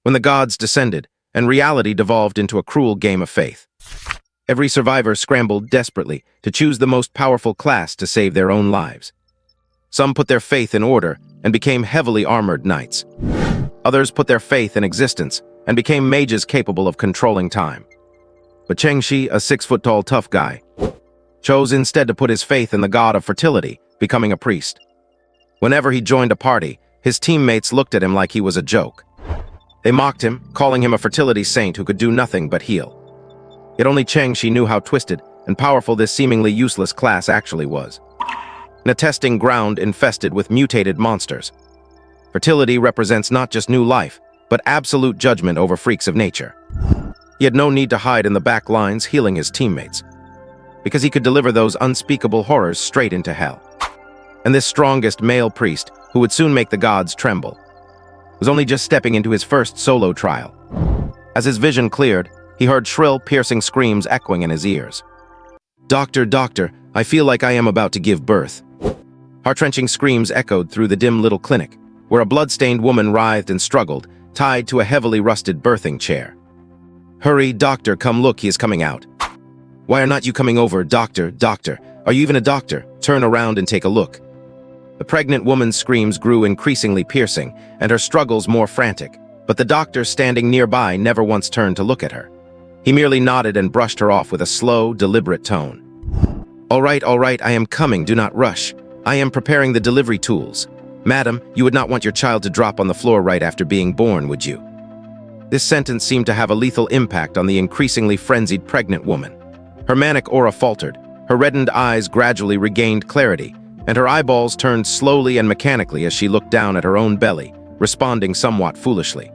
when the gods descended, and reality devolved into a cruel game of faith. Every survivor scrambled desperately to choose the most powerful class to save their own lives. Some put their faith in order and became heavily armored knights. Others put their faith in existence and became mages capable of controlling time. But Chengshi, a 6-foot-tall tough guy, chose instead to put his faith in the god of fertility, becoming a priest. Whenever he joined a party, his teammates looked at him like he was a joke. They mocked him, calling him a fertility saint who could do nothing but heal. Yet only Chengshi knew how twisted and powerful this seemingly useless class actually was. In a testing ground infested with mutated monsters, fertility represents not just new life, but absolute judgment over freaks of nature. He had no need to hide in the back lines healing his teammates, because he could deliver those unspeakable horrors straight into hell. And this strongest male priest, who would soon make the gods tremble, was only just stepping into his first solo trial. As his vision cleared, he heard shrill, piercing screams echoing in his ears. "Doctor, doctor, I feel like I am about to give birth." Heart-wrenching screams echoed through the dim little clinic, where a blood-stained woman writhed and struggled, tied to a heavily rusted birthing chair. "Hurry, doctor, come look, he is coming out." "Why are not you coming over, doctor, doctor? Are you even a doctor? Turn around and take a look." The pregnant woman's screams grew increasingly piercing, and her struggles more frantic, but the doctor standing nearby never once turned to look at her. He merely nodded and brushed her off with a slow, deliberate tone. All right, I am coming, do not rush. I am preparing the delivery tools. Madam, you would not want your child to drop on the floor right after being born, would you?" This sentence seemed to have a lethal impact on the increasingly frenzied pregnant woman. Her manic aura faltered, her reddened eyes gradually regained clarity, and her eyeballs turned slowly and mechanically as she looked down at her own belly, responding somewhat foolishly.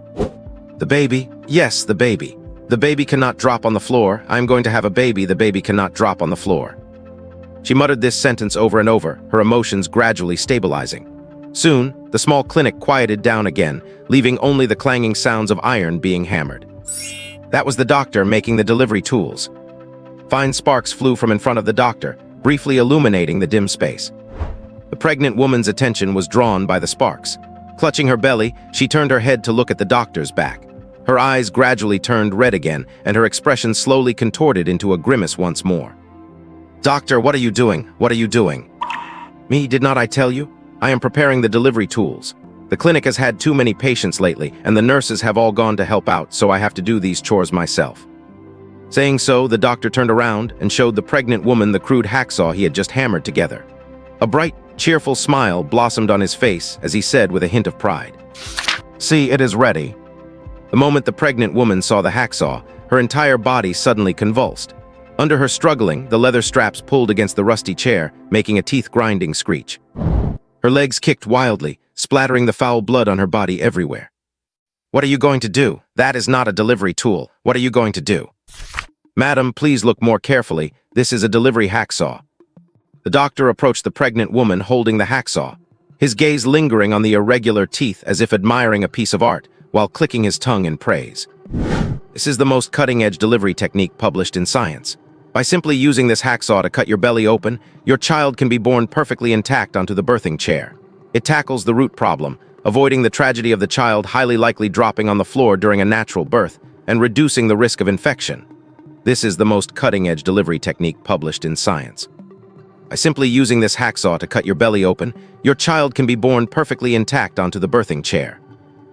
"The baby? Yes, the baby. The baby cannot drop on the floor. I am going to have a baby. The baby cannot drop on the floor." She muttered this sentence over and over, her emotions gradually stabilizing. Soon, the small clinic quieted down again, leaving only the clanging sounds of iron being hammered. That was the doctor making the delivery tools. Fine sparks flew from in front of the doctor, briefly illuminating the dim space. The pregnant woman's attention was drawn by the sparks. Clutching her belly, she turned her head to look at the doctor's back. Her eyes gradually turned red again, and her expression slowly contorted into a grimace once more. "Doctor, what are you doing? What are you doing?" "Me, did not I tell you? I am preparing the delivery tools. The clinic has had too many patients lately, and the nurses have all gone to help out, so I have to do these chores myself." Saying so, the doctor turned around and showed the pregnant woman the crude hacksaw he had just hammered together. A bright, cheerful smile blossomed on his face as he said with a hint of pride, "See, it is ready." The moment the pregnant woman saw the hacksaw, her entire body suddenly convulsed. Under her struggling, the leather straps pulled against the rusty chair, making a teeth-grinding screech. Her legs kicked wildly, splattering the foul blood on her body everywhere. "What are you going to do? That is not a delivery tool. What are you going to do?" "Madam, please look more carefully. This is a delivery hacksaw." The doctor approached the pregnant woman holding the hacksaw, his gaze lingering on the irregular teeth as if admiring a piece of art, while clicking his tongue in praise. "This is the most cutting-edge delivery technique published in science. By simply using this hacksaw to cut your belly open, your child can be born perfectly intact onto the birthing chair. It tackles the root problem, avoiding the tragedy of the child highly likely dropping on the floor during a natural birth, and reducing the risk of infection. This is the most cutting-edge delivery technique published in science. By simply using this hacksaw to cut your belly open, your child can be born perfectly intact onto the birthing chair.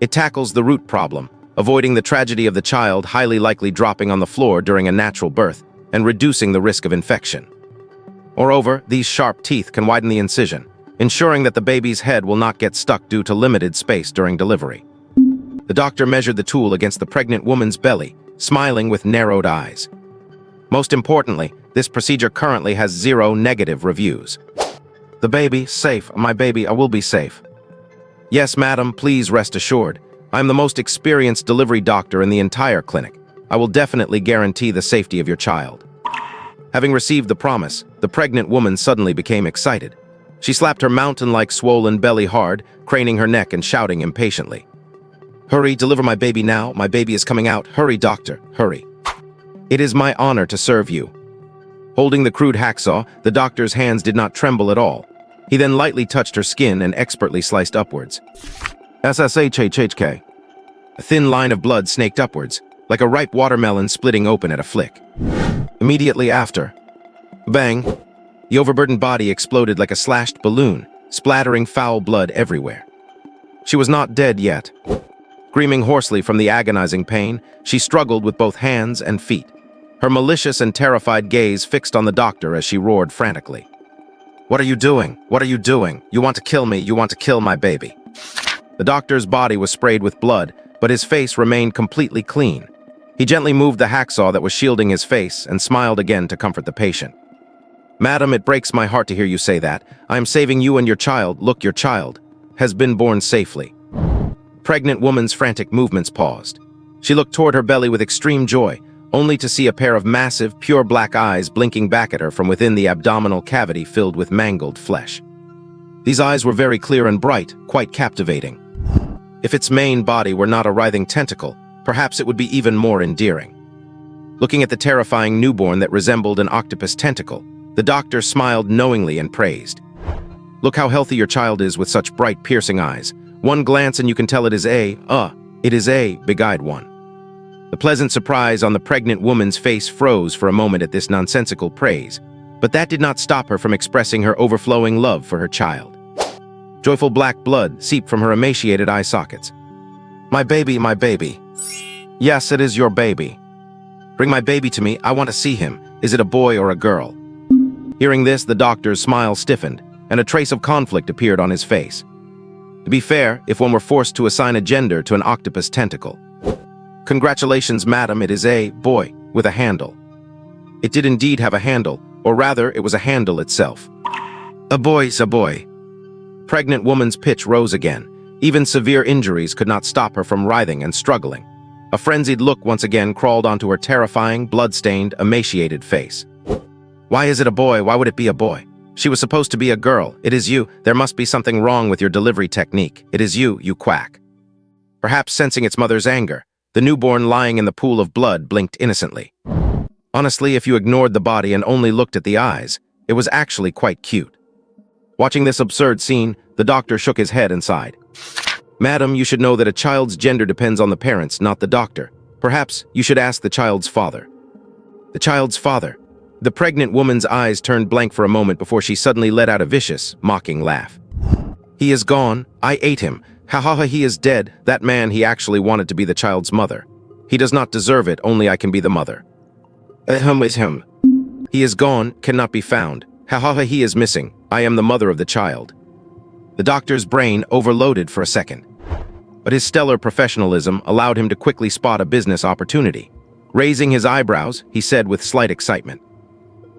It tackles the root problem, avoiding the tragedy of the child highly likely dropping on the floor during a natural birth, and reducing the risk of infection. Moreover, these sharp teeth can widen the incision, ensuring that the baby's head will not get stuck due to limited space during delivery." The doctor measured the tool against the pregnant woman's belly, smiling with narrowed eyes. "Most importantly, this procedure currently has 0 negative reviews." "The baby, safe. My baby, I will be safe." "Yes, madam, please rest assured. I am the most experienced delivery doctor in the entire clinic. I will definitely guarantee the safety of your child." Having received the promise, the pregnant woman suddenly became excited. She slapped her mountain-like swollen belly hard, craning her neck and shouting impatiently. "Hurry, deliver my baby now. My baby is coming out. Hurry, doctor, hurry." "It is my honor to serve you." Holding the crude hacksaw, the doctor's hands did not tremble at all. He then lightly touched her skin and expertly sliced upwards. "SSHHK. A thin line of blood snaked upwards, like a ripe watermelon splitting open at a flick. Immediately after, bang, the overburdened body exploded like a slashed balloon, splattering foul blood everywhere. She was not dead yet. Screaming hoarsely from the agonizing pain, she struggled with both hands and feet, her malicious and terrified gaze fixed on the doctor as she roared frantically. "What are you doing? What are you doing? You want to kill me? You want to kill my baby?" The doctor's body was sprayed with blood, but his face remained completely clean. He gently moved the hacksaw that was shielding his face and smiled again to comfort the patient. "Madam, it breaks my heart to hear you say that. I am saving you and your child. Look, your child has been born safely." Pregnant woman's frantic movements paused. She looked toward her belly with extreme joy, only to see a pair of massive, pure black eyes blinking back at her from within the abdominal cavity filled with mangled flesh. These eyes were very clear and bright, quite captivating. If its main body were not a writhing tentacle, perhaps it would be even more endearing. Looking at the terrifying newborn that resembled an octopus tentacle, the doctor smiled knowingly and praised. "Look how healthy your child is with such bright, piercing eyes. One glance and you can tell it is a big-eyed one." The pleasant surprise on the pregnant woman's face froze for a moment at this nonsensical praise, but that did not stop her from expressing her overflowing love for her child. Joyful black blood seeped from her emaciated eye sockets. My baby. Yes, it is your baby. Bring my baby to me, I want to see him. Is it a boy or a girl?" Hearing this, the doctor's smile stiffened, and a trace of conflict appeared on his face. To be fair, if one were forced to assign a gender to an octopus tentacle. "Congratulations, madam, it is a boy with a handle." It did indeed have a handle, or rather, it was a handle itself. A boy's a boy. Pregnant woman's pitch rose again. Even severe injuries could not stop her from writhing and struggling. A frenzied look once again crawled onto her terrifying, blood-stained, emaciated face. "Why is it a boy? Why would it be a boy? She was supposed to be a girl. It is you. There must be something wrong with your delivery technique. It is you, you quack." Perhaps sensing its mother's anger, the newborn lying in the pool of blood blinked innocently. Honestly, if you ignored the body and only looked at the eyes, it was actually quite cute. Watching this absurd scene, the doctor shook his head and sighed. "Madam, you should know that a child's gender depends on the parents, not the doctor. Perhaps you should ask the child's father." The child's father. The pregnant woman's eyes turned blank for a moment before she suddenly let out a vicious, mocking laugh. "He is gone. I ate him. Ha ha ha, he is dead. That man, he actually wanted to be the child's mother. He does not deserve it, only I can be the mother. Is him. He is gone, cannot be found. Ha ha ha, he is missing. I am the mother of the child." The doctor's brain overloaded for a second. But his stellar professionalism allowed him to quickly spot a business opportunity. Raising his eyebrows, he said with slight excitement,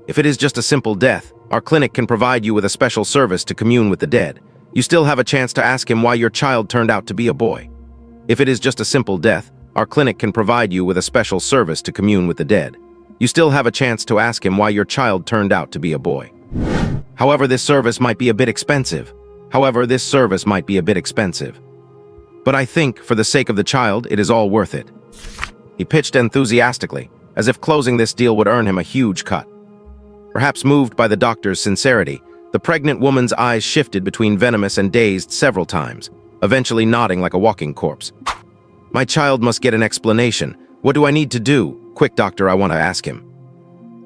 "If it is just a simple death, our clinic can provide you with a special service to commune with the dead. You still have a chance to ask him why your child turned out to be a boy. If it is just a simple death, our clinic can provide you with a special service to commune with the dead. You still have a chance to ask him why your child turned out to be a boy. However, this service might be a bit expensive. But I think, for the sake of the child, it is all worth it." He pitched enthusiastically, as if closing this deal would earn him a huge cut. Perhaps moved by the doctor's sincerity, the pregnant woman's eyes shifted between venomous and dazed several times, eventually nodding like a walking corpse. "My child must get an explanation. What do I need to do? Quick, doctor, I want to ask him."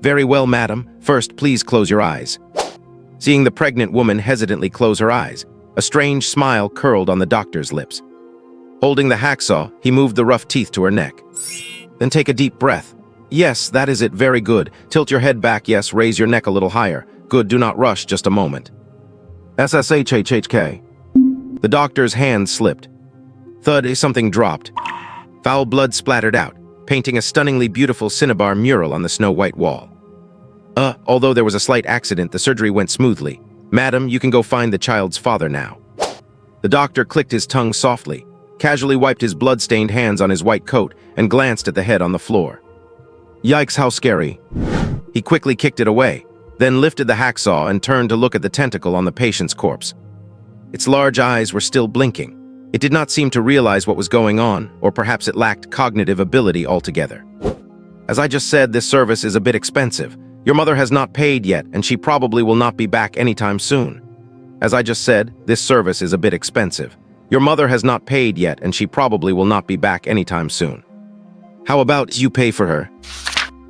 "Very well, madam. First, please close your eyes." Seeing the pregnant woman hesitantly close her eyes, a strange smile curled on the doctor's lips. Holding the hacksaw, he moved the rough teeth to her neck. "Then take a deep breath. Yes, that is it, very good. Tilt your head back, yes, raise your neck a little higher. Good, do not rush, just a moment. SSHHHK. The doctor's hand slipped. Thud, something dropped. Foul blood splattered out, painting a stunningly beautiful cinnabar mural on the snow-white wall. Although there was a slight accident, the surgery went smoothly. Madam, you can go find the child's father now. The doctor clicked his tongue softly, casually wiped his blood-stained hands on his white coat, and glanced at the head on the floor. Yikes, how scary. He quickly kicked it away, then lifted the hacksaw and turned to look at the tentacle on the patient's corpse. Its large eyes were still blinking. It did not seem to realize what was going on, or perhaps it lacked cognitive ability altogether. As I just said, this service is a bit expensive. Your mother has not paid yet, and she probably will not be back anytime soon. As I just said, this service is a bit expensive. Your mother has not paid yet, and she probably will not be back anytime soon. How about you pay for her?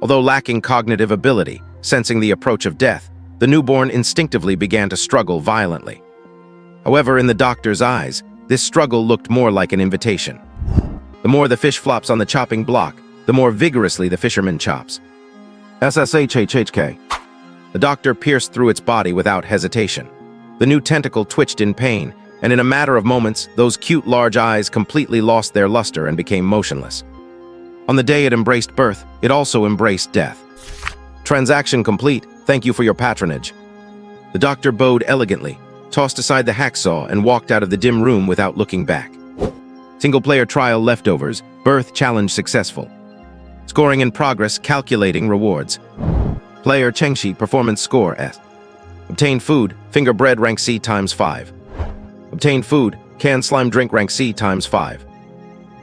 Although lacking cognitive ability, sensing the approach of death, the newborn instinctively began to struggle violently. However, in the doctor's eyes, this struggle looked more like an invitation. The more the fish flops on the chopping block, the more vigorously the fisherman chops. SSHHHK. The doctor pierced through its body without hesitation. The new tentacle twitched in pain, and in a matter of moments, those cute large eyes completely lost their luster and became motionless. On the day it embraced birth, it also embraced death. Transaction complete. Thank you for your patronage. The doctor bowed elegantly, tossed aside the hacksaw, and walked out of the dim room without looking back. Single-player trial leftovers. Birth challenge successful. Scoring in progress. Calculating rewards. Player Chengshi performance score S. Obtained food. Finger bread rank C times 5. Obtained food. Canned slime drink rank C times 5.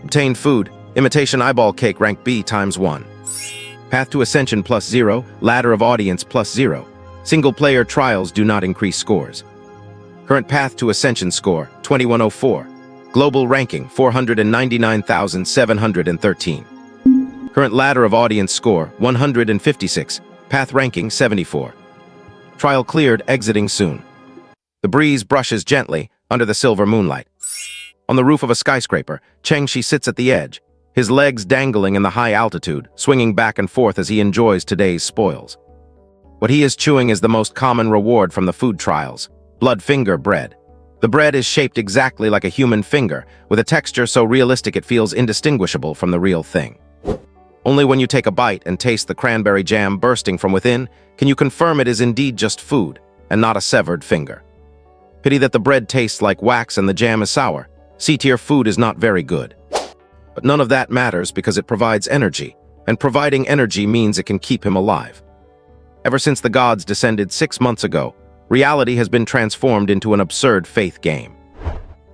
Obtained food. Imitation eyeball cake rank B times 1. Path to Ascension +0, Ladder of Audience +0. Single-player trials do not increase scores. Current Path to Ascension score, 2104. Global ranking, 499,713. Current Ladder of Audience score, 156. Path ranking, 74. Trial cleared, exiting soon. The breeze brushes gently under the silver moonlight. On the roof of a skyscraper, Chengshi sits at the edge, his legs dangling in the high altitude, swinging back and forth as he enjoys today's spoils. What he is chewing is the most common reward from the food trials, blood finger bread. The bread is shaped exactly like a human finger, with a texture so realistic it feels indistinguishable from the real thing. Only when you take a bite and taste the cranberry jam bursting from within can you confirm it is indeed just food, and not a severed finger. Pity that the bread tastes like wax and the jam is sour. C-tier food is not very good. But none of that matters because it provides energy, and providing energy means it can keep him alive. Ever since the gods descended 6 months ago, reality has been transformed into an absurd faith game.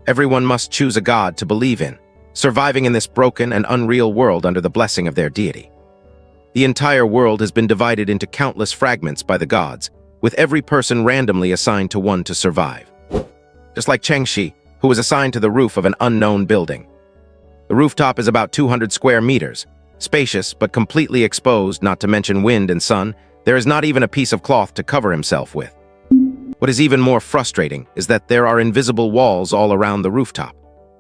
Everyone must choose a god to believe in, surviving in this broken and unreal world under the blessing of their deity. The entire world has been divided into countless fragments by the gods, with every person randomly assigned to one to survive. Just like Chengshi, who was assigned to the roof of an unknown building. The rooftop is about 200 square meters, spacious but completely exposed, not to mention wind and sun. There is not even a piece of cloth to cover himself with. What is even more frustrating is that there are invisible walls all around the rooftop.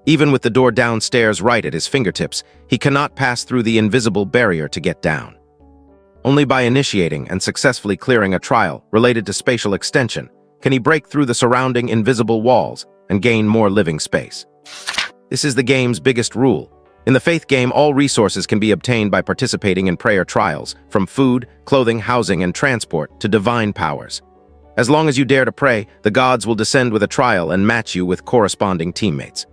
Even with the door downstairs right at his fingertips, he cannot pass through the invisible barrier to get down. Only by initiating and successfully clearing a trial related to spatial extension can he break through the surrounding invisible walls and gain more living space. This is the game's biggest rule. In the faith game, all resources can be obtained by participating in prayer trials, from food, clothing, housing, and transport to divine powers. As long as you dare to pray, the gods will descend with a trial and match you with corresponding teammates.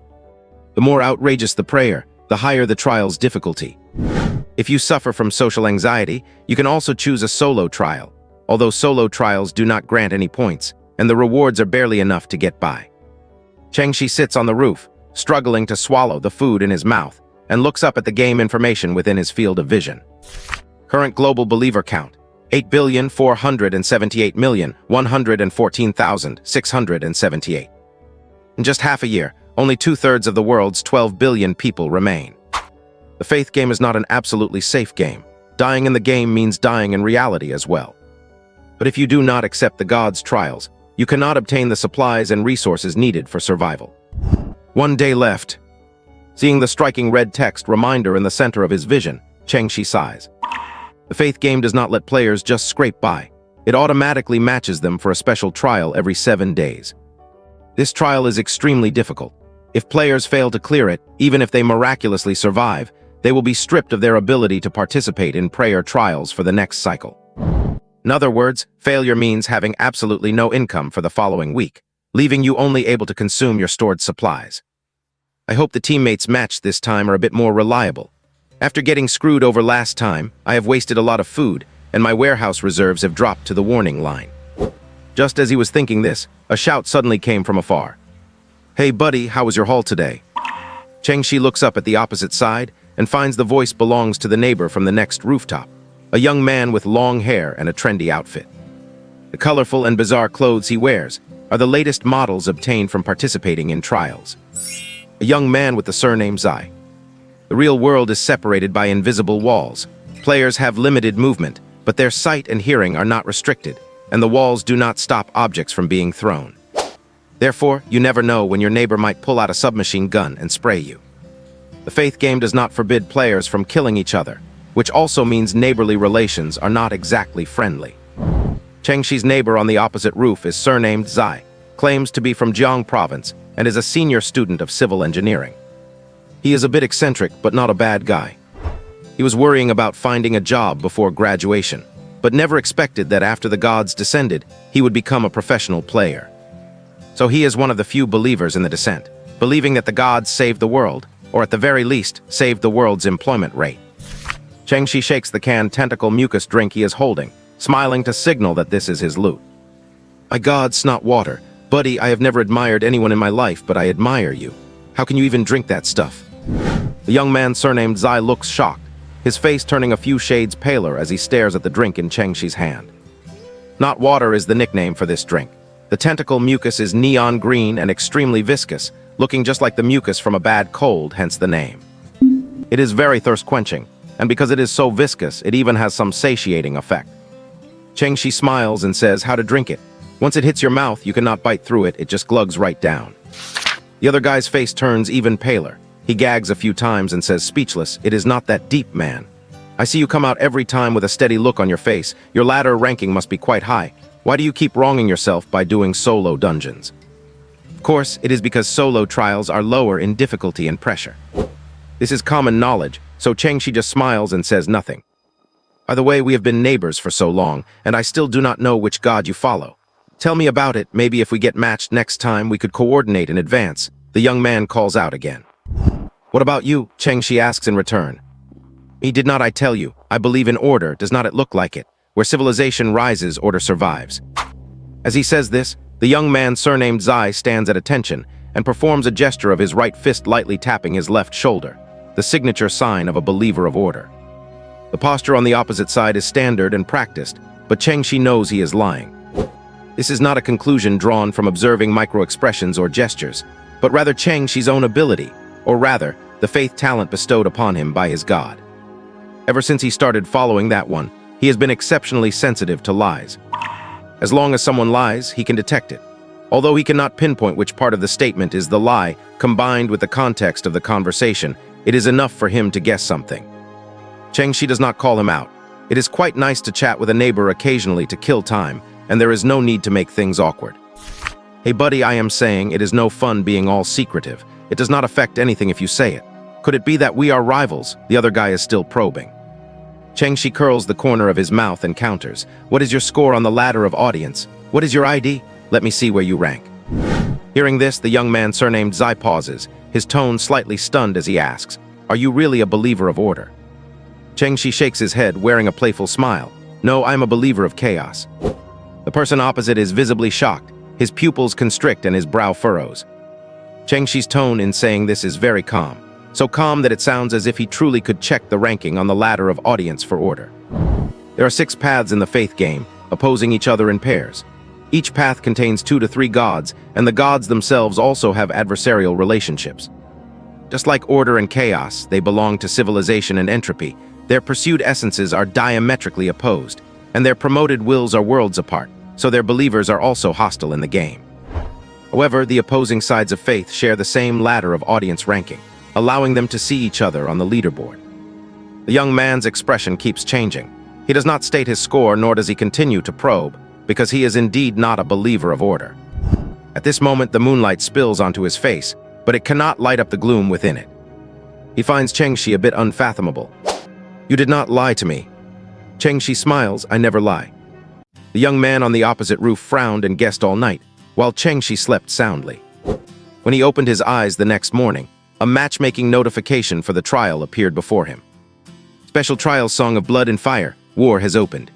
The more outrageous the prayer, the higher the trial's difficulty. If you suffer from social anxiety, you can also choose a solo trial, although solo trials do not grant any points, and the rewards are barely enough to get by. Chengshi sits on the roof, struggling to swallow the food in his mouth, and looks up at the game information within his field of vision. Current global believer count, 8,478,114,678. In just half a year, only 2/3 of the world's 12 billion people remain. The faith game is not an absolutely safe game. Dying in the game means dying in reality as well. But if you do not accept the gods' trials, you cannot obtain the supplies and resources needed for survival. 1 day left. Seeing the striking red text reminder in the center of his vision, Chengshi sighs. The faith game does not let players just scrape by. It automatically matches them for a special trial every 7 days. This trial is extremely difficult. If players fail to clear it, even if they miraculously survive, they will be stripped of their ability to participate in prayer trials for the next cycle. In other words, failure means having absolutely no income for the following week, leaving you only able to consume your stored supplies. I hope the teammates matched this time are a bit more reliable. After getting screwed over last time, I have wasted a lot of food, and my warehouse reserves have dropped to the warning line. Just as he was thinking this, a shout suddenly came from afar. "Hey buddy, how was your haul today?" Chengshi looks up at the opposite side and finds the voice belongs to the neighbor from the next rooftop, a young man with long hair and a trendy outfit. The colorful and bizarre clothes he wears are the latest models obtained from participating in trials. a young man with the surname Zai. The real world is separated by invisible walls. Players have limited movement, but their sight and hearing are not restricted, and the walls do not stop objects from being thrown. Therefore, you never know when your neighbor might pull out a submachine gun and spray you. The faith game does not forbid players from killing each other, which also means neighborly relations are not exactly friendly. Chengxi's neighbor on the opposite roof is surnamed Zai, claims to be from Jiang province, and is a senior student of civil engineering. He is a bit eccentric, but not a bad guy. He was worrying about finding a job before graduation, but never expected that after the gods descended, he would become a professional player. So he is one of the few believers in the descent, believing that the gods saved the world, or at the very least, saved the world's employment rate. Chengxi shakes the canned tentacle mucus drink he is holding, smiling to signal that this is his loot. My god, snot water. Buddy, I have never admired anyone in my life, but I admire you. How can you even drink that stuff? The young man surnamed Zai looks shocked, his face turning a few shades paler as he stares at the drink in Chengxi's hand. Not water is the nickname for this drink. The tentacle mucus is neon green and extremely viscous, looking just like the mucus from a bad cold, hence the name. It is very thirst-quenching, and because it is so viscous, it even has some satiating effect. Chengxi smiles and says how to drink it. Once it hits your mouth, you cannot bite through it, it just glugs right down. The other guy's face turns even paler. He gags a few times and says, speechless, it is not that deep, man. I see you come out every time with a steady look on your face. Your ladder ranking must be quite high. Why do you keep wronging yourself by doing solo dungeons? Of course, it is because solo trials are lower in difficulty and pressure. This is common knowledge, so Chengxi just smiles and says nothing. By the way, we have been neighbors for so long, and I still do not know which god you follow. Tell me about it, maybe if we get matched next time we could coordinate in advance. The young man calls out again. What about you? Chengxi asks in return. Me, did not I tell you? I believe in order, does not it look like it? Where civilization rises, order survives. As he says this, the young man surnamed Zai stands at attention and performs a gesture of his right fist lightly tapping his left shoulder, the signature sign of a believer of order. The posture on the opposite side is standard and practiced, but Chengxi knows he is lying. This is not a conclusion drawn from observing micro-expressions or gestures, but rather Chengxi's own ability, or rather, the faith talent bestowed upon him by his god. Ever since he started following that one, he has been exceptionally sensitive to lies. As long as someone lies, he can detect it. Although he cannot pinpoint which part of the statement is the lie, combined with the context of the conversation, it is enough for him to guess something. Chengxi does not call him out. It is quite nice to chat with a neighbor occasionally to kill time, and there is no need to make things awkward. Hey buddy, I am saying it is no fun being all secretive. It does not affect anything if you say it. Could it be that we are rivals? The other guy is still probing. Chengxi curls the corner of his mouth and counters. What is your score on the ladder of audience? What is your ID? Let me see where you rank. Hearing this, the young man surnamed Zai pauses, his tone slightly stunned as he asks, are you really a believer of order? Chengxi shakes his head, wearing a playful smile. No, I'm a believer of chaos. The person opposite is visibly shocked. His pupils constrict and his brow furrows. Chengxi's tone in saying this is very calm. So calm that it sounds as if he truly could check the ranking on the ladder of audience for order. There are 6 paths in the faith game, opposing each other in pairs. Each path contains 2 to 3 gods, and the gods themselves also have adversarial relationships. Just like order and chaos, they belong to civilization and entropy. Their pursued essences are diametrically opposed, and their promoted wills are worlds apart, so their believers are also hostile in the game. However, the opposing sides of faith share the same ladder of audience ranking, allowing them to see each other on the leaderboard. The young man's expression keeps changing. He does not state his score, nor does he continue to probe, because he is indeed not a believer of order. At this moment, the moonlight spills onto his face, but it cannot light up the gloom within it. He finds Chengxi a bit unfathomable. You did not lie to me. Chengxi smiles, I never lie. The young man on the opposite roof frowned and guessed all night, while Chengxi slept soundly. When he opened his eyes the next morning, a matchmaking notification for the trial appeared before him. Special trial song of blood and fire, war has opened.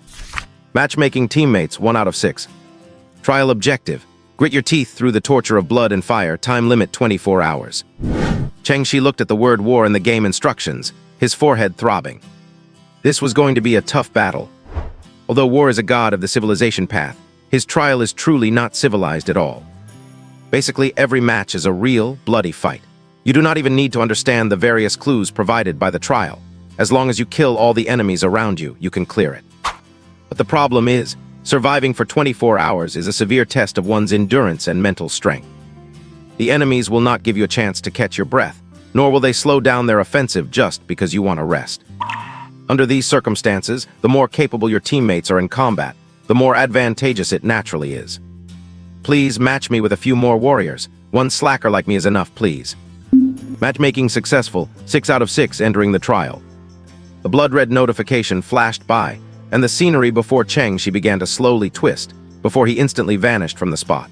Matchmaking teammates, 1 out of 6. Trial objective, grit your teeth through the torture of blood and fire, time limit 24 hours. Chengxi looked at the word war in the game instructions, his forehead throbbing. This was going to be a tough battle. Although war is a god of the civilization path, his trial is truly not civilized at all. Basically, every match is a real, bloody fight. You do not even need to understand the various clues provided by the trial. As long as you kill all the enemies around you, you can clear it. But the problem is, surviving for 24 hours is a severe test of one's endurance and mental strength. The enemies will not give you a chance to catch your breath, nor will they slow down their offensive just because you want to rest. Under these circumstances, the more capable your teammates are in combat, the more advantageous it naturally is. Please match me with a few more warriors. One slacker like me is enough, please. Matchmaking successful, 6 out of 6 entering the trial. The blood-red notification flashed by, and the scenery before Cheng-Shi began to slowly twist, before he instantly vanished from the spot.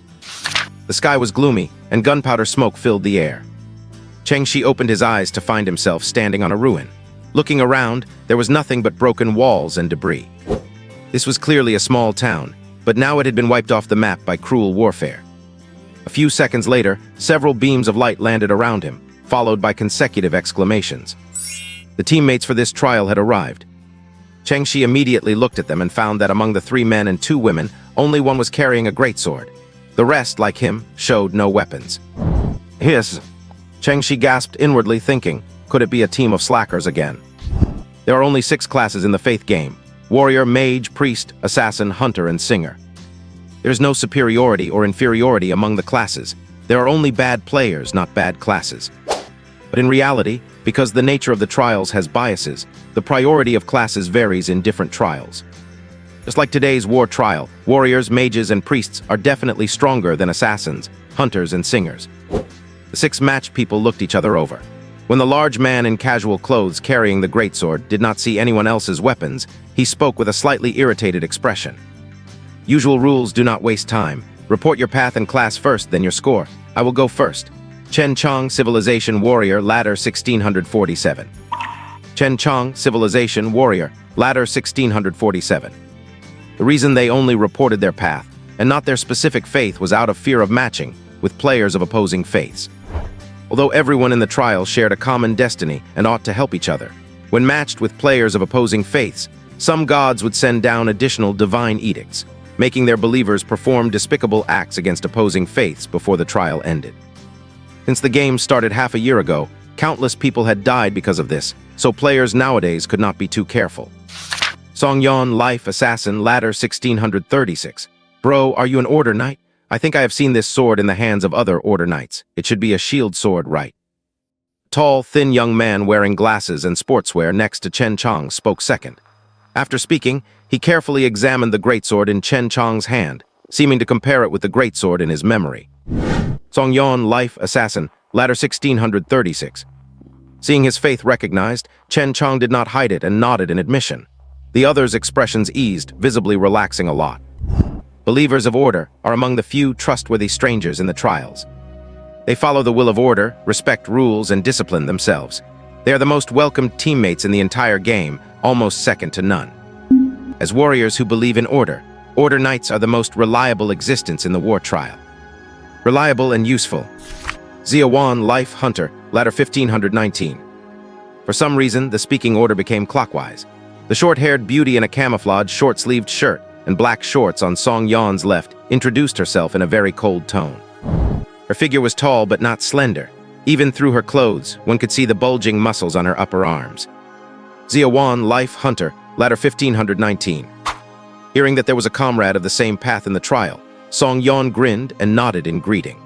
The sky was gloomy, and gunpowder smoke filled the air. Cheng-Shi opened his eyes to find himself standing on a ruin. Looking around, there was nothing but broken walls and debris. This was clearly a small town, but now it had been wiped off the map by cruel warfare. A few seconds later, several beams of light landed around him, followed by consecutive exclamations. The teammates for this trial had arrived. Cheng-Shi immediately looked at them and found that among the 3 men and 2 women, only one was carrying a greatsword. The rest, like him, showed no weapons. Hiss! Cheng-Shi gasped inwardly, thinking, could it be a team of slackers again? There are only 6 classes in the faith game: warrior, mage, priest, assassin, hunter, and singer. There is no superiority or inferiority among the classes. There are only bad players, not bad classes. But in reality, because the nature of the trials has biases, the priority of classes varies in different trials. Just like today's war trial, warriors, mages, and priests are definitely stronger than assassins, hunters, and singers. The 6 matched people looked each other over. When the large man in casual clothes carrying the greatsword did not see anyone else's weapons, he spoke with a slightly irritated expression. Usual rules do not waste time. Report your path and class first, then your score. I will go first. Chen Chong, Civilization Warrior, Ladder 1647. Chen Chong, Civilization Warrior, Ladder 1647. The reason they only reported their path, and not their specific faith, was out of fear of matching with players of opposing faiths. Although everyone in the trial shared a common destiny and ought to help each other, when matched with players of opposing faiths, some gods would send down additional divine edicts, making their believers perform despicable acts against opposing faiths before the trial ended. Since the game started half a year ago, countless people had died because of this, so players nowadays could not be too careful. Songyeon, Life Assassin, Ladder 1636. Bro, are you an Order Knight? I think I have seen this sword in the hands of other Order Knights. It should be a shield sword, right? Tall, thin young man wearing glasses and sportswear next to Chen Chong spoke second. After speaking, he carefully examined the greatsword in Chen Chong's hand, seeming to compare it with the greatsword in his memory. Songyeon, Life Assassin, Ladder 1636. Seeing his faith recognized, Chen Chong did not hide it and nodded in admission. The others' expressions eased, visibly relaxing a lot. Believers of Order are among the few trustworthy strangers in the trials. They follow the will of Order, respect rules, and discipline themselves. They are the most welcomed teammates in the entire game, almost second to none. As warriors who believe in Order, Order Knights are the most reliable existence in the war trial. Reliable and useful. Ziawan, Life Hunter, Ladder 1519. For some reason, the speaking order became clockwise. The short-haired beauty in a camouflage short-sleeved shirt and black shorts on Song Yeon's left introduced herself in a very cold tone. Her figure was tall but not slender. Even through her clothes, one could see the bulging muscles on her upper arms. Ziawan, Life Hunter, Ladder 1519. Hearing that there was a comrade of the same path in the trial, Song Yeon grinned and nodded in greeting.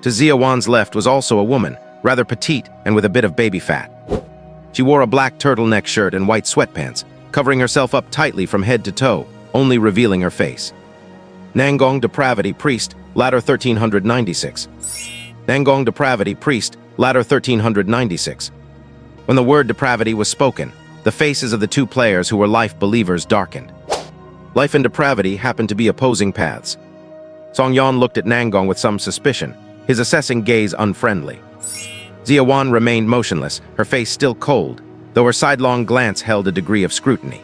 To Ziawan's left was also a woman, rather petite and with a bit of baby fat. She wore a black turtleneck shirt and white sweatpants, covering herself up tightly from head to toe, only revealing her face. Nangong Depravity Priest, Ladder 1396. Nangong Depravity Priest, Ladder 1396. When the word depravity was spoken, the faces of the 2 players who were life believers darkened. Life and depravity happened to be opposing paths. Song Yeon looked at Nangong with some suspicion, his assessing gaze unfriendly. Ziawan remained motionless, her face still cold, though her sidelong glance held a degree of scrutiny.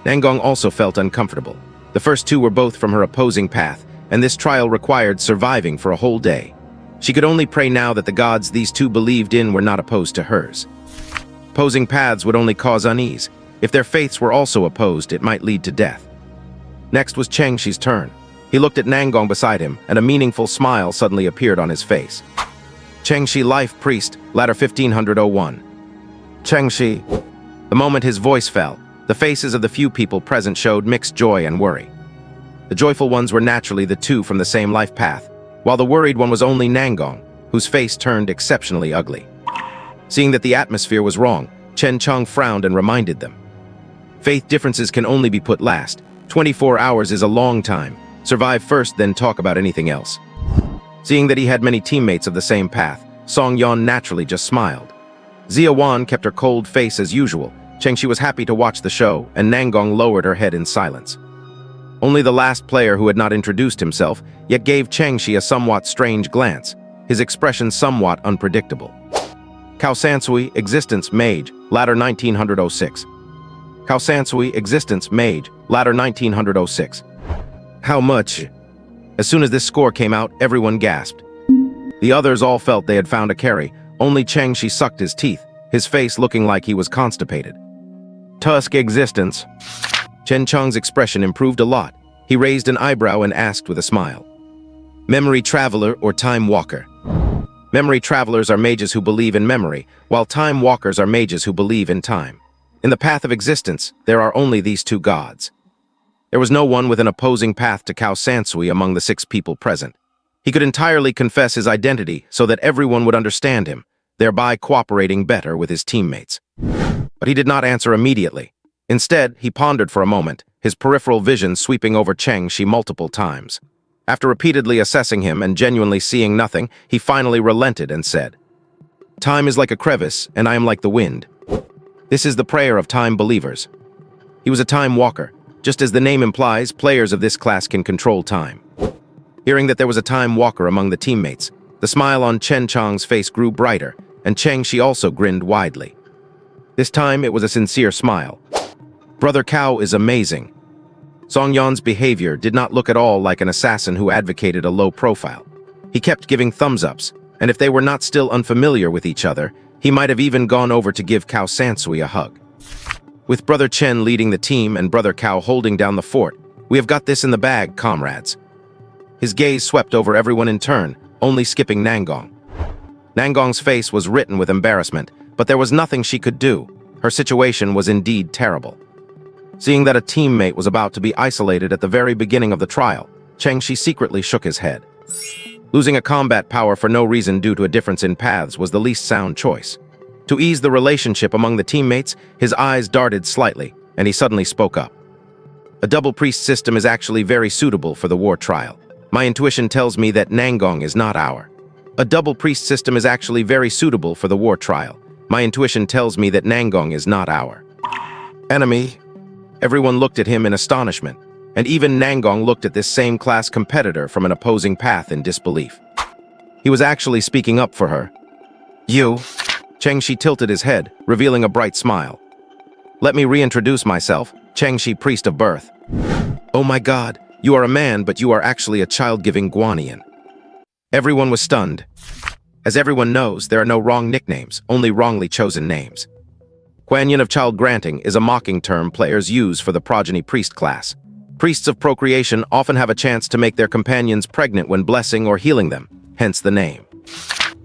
Nangong also felt uncomfortable. The first 2 were both from her opposing path, and this trial required surviving for a whole day. She could only pray now that the gods these 2 believed in were not opposed to hers. Opposing paths would only cause unease. If their faiths were also opposed, it might lead to death. Next was Cheng-Shi's turn. He looked at Nangong beside him, and a meaningful smile suddenly appeared on his face. Chengshi Life Priest, ladder 1501. Chengshi. The moment his voice fell, the faces of the few people present showed mixed joy and worry. The joyful ones were naturally the two from the same life path, while the worried one was only Nangong, whose face turned exceptionally ugly. Seeing that the atmosphere was wrong, Chen Chong frowned and reminded them. Faith differences can only be put last. 24 hours is a long time. Survive first, then talk about anything else. Seeing that he had many teammates of the same path, Song Yan naturally just smiled. Zia Wan kept her cold face as usual. Chengshi was happy to watch the show, and Nangong lowered her head in silence. Only the last player who had not introduced himself, yet gave Chengshi a somewhat strange glance, his expression somewhat unpredictable. Cao Sansui, Existence Mage, ladder 1906. Cao Sansui, Existence Mage, ladder 1906. How much? As soon as this score came out, everyone gasped. The others all felt they had found a carry. Only Chengshi sucked his teeth, his face looking like he was constipated. Tusk Existence. Chen Chong's expression improved a lot. He raised an eyebrow and asked with a smile. Memory Traveler or Time Walker? Memory Travelers are mages who believe in memory, while Time Walkers are mages who believe in time. In the path of existence, there are only these two gods. There was no one with an opposing path to Cao Sansui among the 6 people present. He could entirely confess his identity so that everyone would understand him, thereby cooperating better with his teammates. But he did not answer immediately. Instead, he pondered for a moment, his peripheral vision sweeping over Chengshi multiple times. After repeatedly assessing him and genuinely seeing nothing, he finally relented and said, Time is like a crevice, and I am like the wind. This is the prayer of time believers. He was a time walker. Just as the name implies, players of this class can control time. Hearing that there was a time walker among the teammates, the smile on Chen Chong's face grew brighter, and Chengshi also grinned widely. This time it was a sincere smile. Brother Cao is amazing. Song Yan's behavior did not look at all like an assassin who advocated a low profile. He kept giving thumbs-ups, and if they were not still unfamiliar with each other, he might have even gone over to give Cao Sansui a hug. With Brother Chen leading the team and Brother Cao holding down the fort, we have got this in the bag, comrades. His gaze swept over everyone in turn, only skipping Nangong. Nangong's face was written with embarrassment, but there was nothing she could do. Her situation was indeed terrible. Seeing that a teammate was about to be isolated at the very beginning of the trial, Chengshi secretly shook his head. Losing a combat power for no reason due to a difference in paths was the least sound choice. To ease the relationship among the teammates, his eyes darted slightly, and he suddenly spoke up. A double priest system is actually very suitable for the war trial. My intuition tells me that Nangong is not our. A double priest system is actually very suitable for the war trial. My intuition tells me that Nangong is not our enemy. Everyone looked at him in astonishment, and even Nangong looked at this same class competitor from an opposing path in disbelief. He was actually speaking up for her. You? Chengshi tilted his head, revealing a bright smile. Let me reintroduce myself, Chengshi, priest of birth. Oh my god, you are a man, but you are actually a child-giving Guanian. Everyone was stunned. As everyone knows, there are no wrong nicknames, only wrongly chosen names. Guanyin of child granting is a mocking term players use for the progeny priest class. Priests of procreation often have a chance to make their companions pregnant when blessing or healing them, hence the name.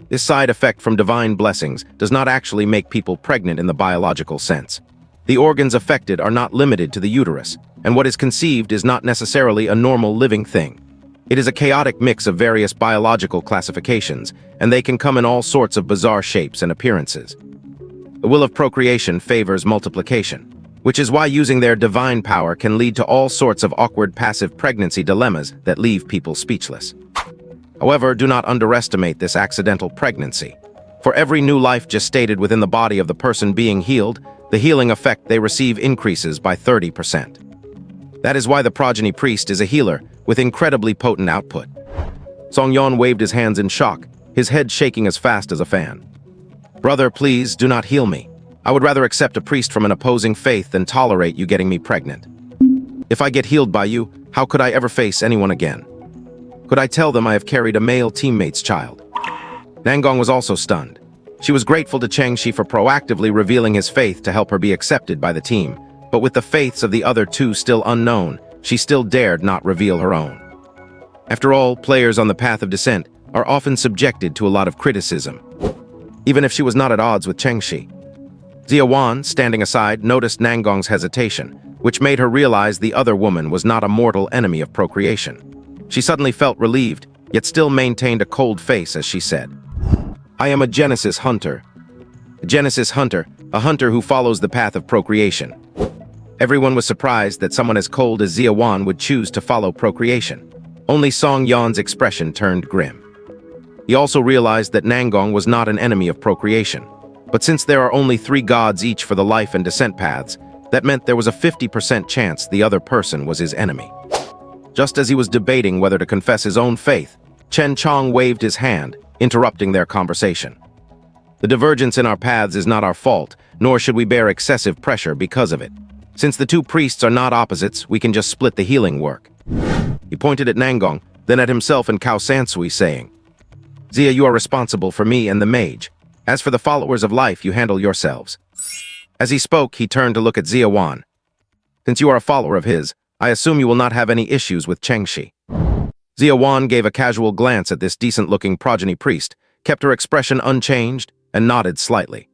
This side effect from divine blessings does not actually make people pregnant in the biological sense. The organs affected are not limited to the uterus, and what is conceived is not necessarily a normal living thing. It is a chaotic mix of various biological classifications, and they can come in all sorts of bizarre shapes and appearances. The will of procreation favors multiplication, which is why using their divine power can lead to all sorts of awkward passive pregnancy dilemmas that leave people speechless. However, do not underestimate this accidental pregnancy. For every new life gestated within the body of the person being healed, the healing effect they receive increases by 30%. That is why the progeny priest is a healer with incredibly potent output. Song Yan waved his hands in shock, his head shaking as fast as a fan. Brother, please do not heal me. I would rather accept a priest from an opposing faith than tolerate you getting me pregnant. If I get healed by you, how could I ever face anyone again? Could I tell them I have carried a male teammate's child? Nangong was also stunned. She was grateful to Chengshi for proactively revealing his faith to help her be accepted by the team, but with the faiths of the other two still unknown, she still dared not reveal her own. After all, players on the path of descent are often subjected to a lot of criticism, even if she was not at odds with Chengxi. Zia Wan, standing aside, noticed Nangong's hesitation, which made her realize the other woman was not a mortal enemy of procreation. She suddenly felt relieved, yet still maintained a cold face as she said, "I am a Genesis hunter." A Genesis hunter, a hunter who follows the path of procreation. Everyone was surprised that someone as cold as Zia Wan would choose to follow procreation. Only Song Yan's expression turned grim. He also realized that Nangong was not an enemy of procreation. But since there are only 3 gods each for the life and descent paths, that meant there was a 50% chance the other person was his enemy. Just as he was debating whether to confess his own faith, Chen Chong waved his hand, interrupting their conversation. The divergence in our paths is not our fault, nor should we bear excessive pressure because of it. Since the 2 priests are not opposites, we can just split the healing work. He pointed at Nangong, then at himself and Cao Sansui, saying, "Zia, you are responsible for me and the mage. As for the followers of life, you handle yourselves." As he spoke, he turned to look at Zia Wan. "Since you are a follower of his, I assume you will not have any issues with Chengxi." Zia Wan gave a casual glance at this decent-looking progeny priest, kept her expression unchanged, and nodded slightly.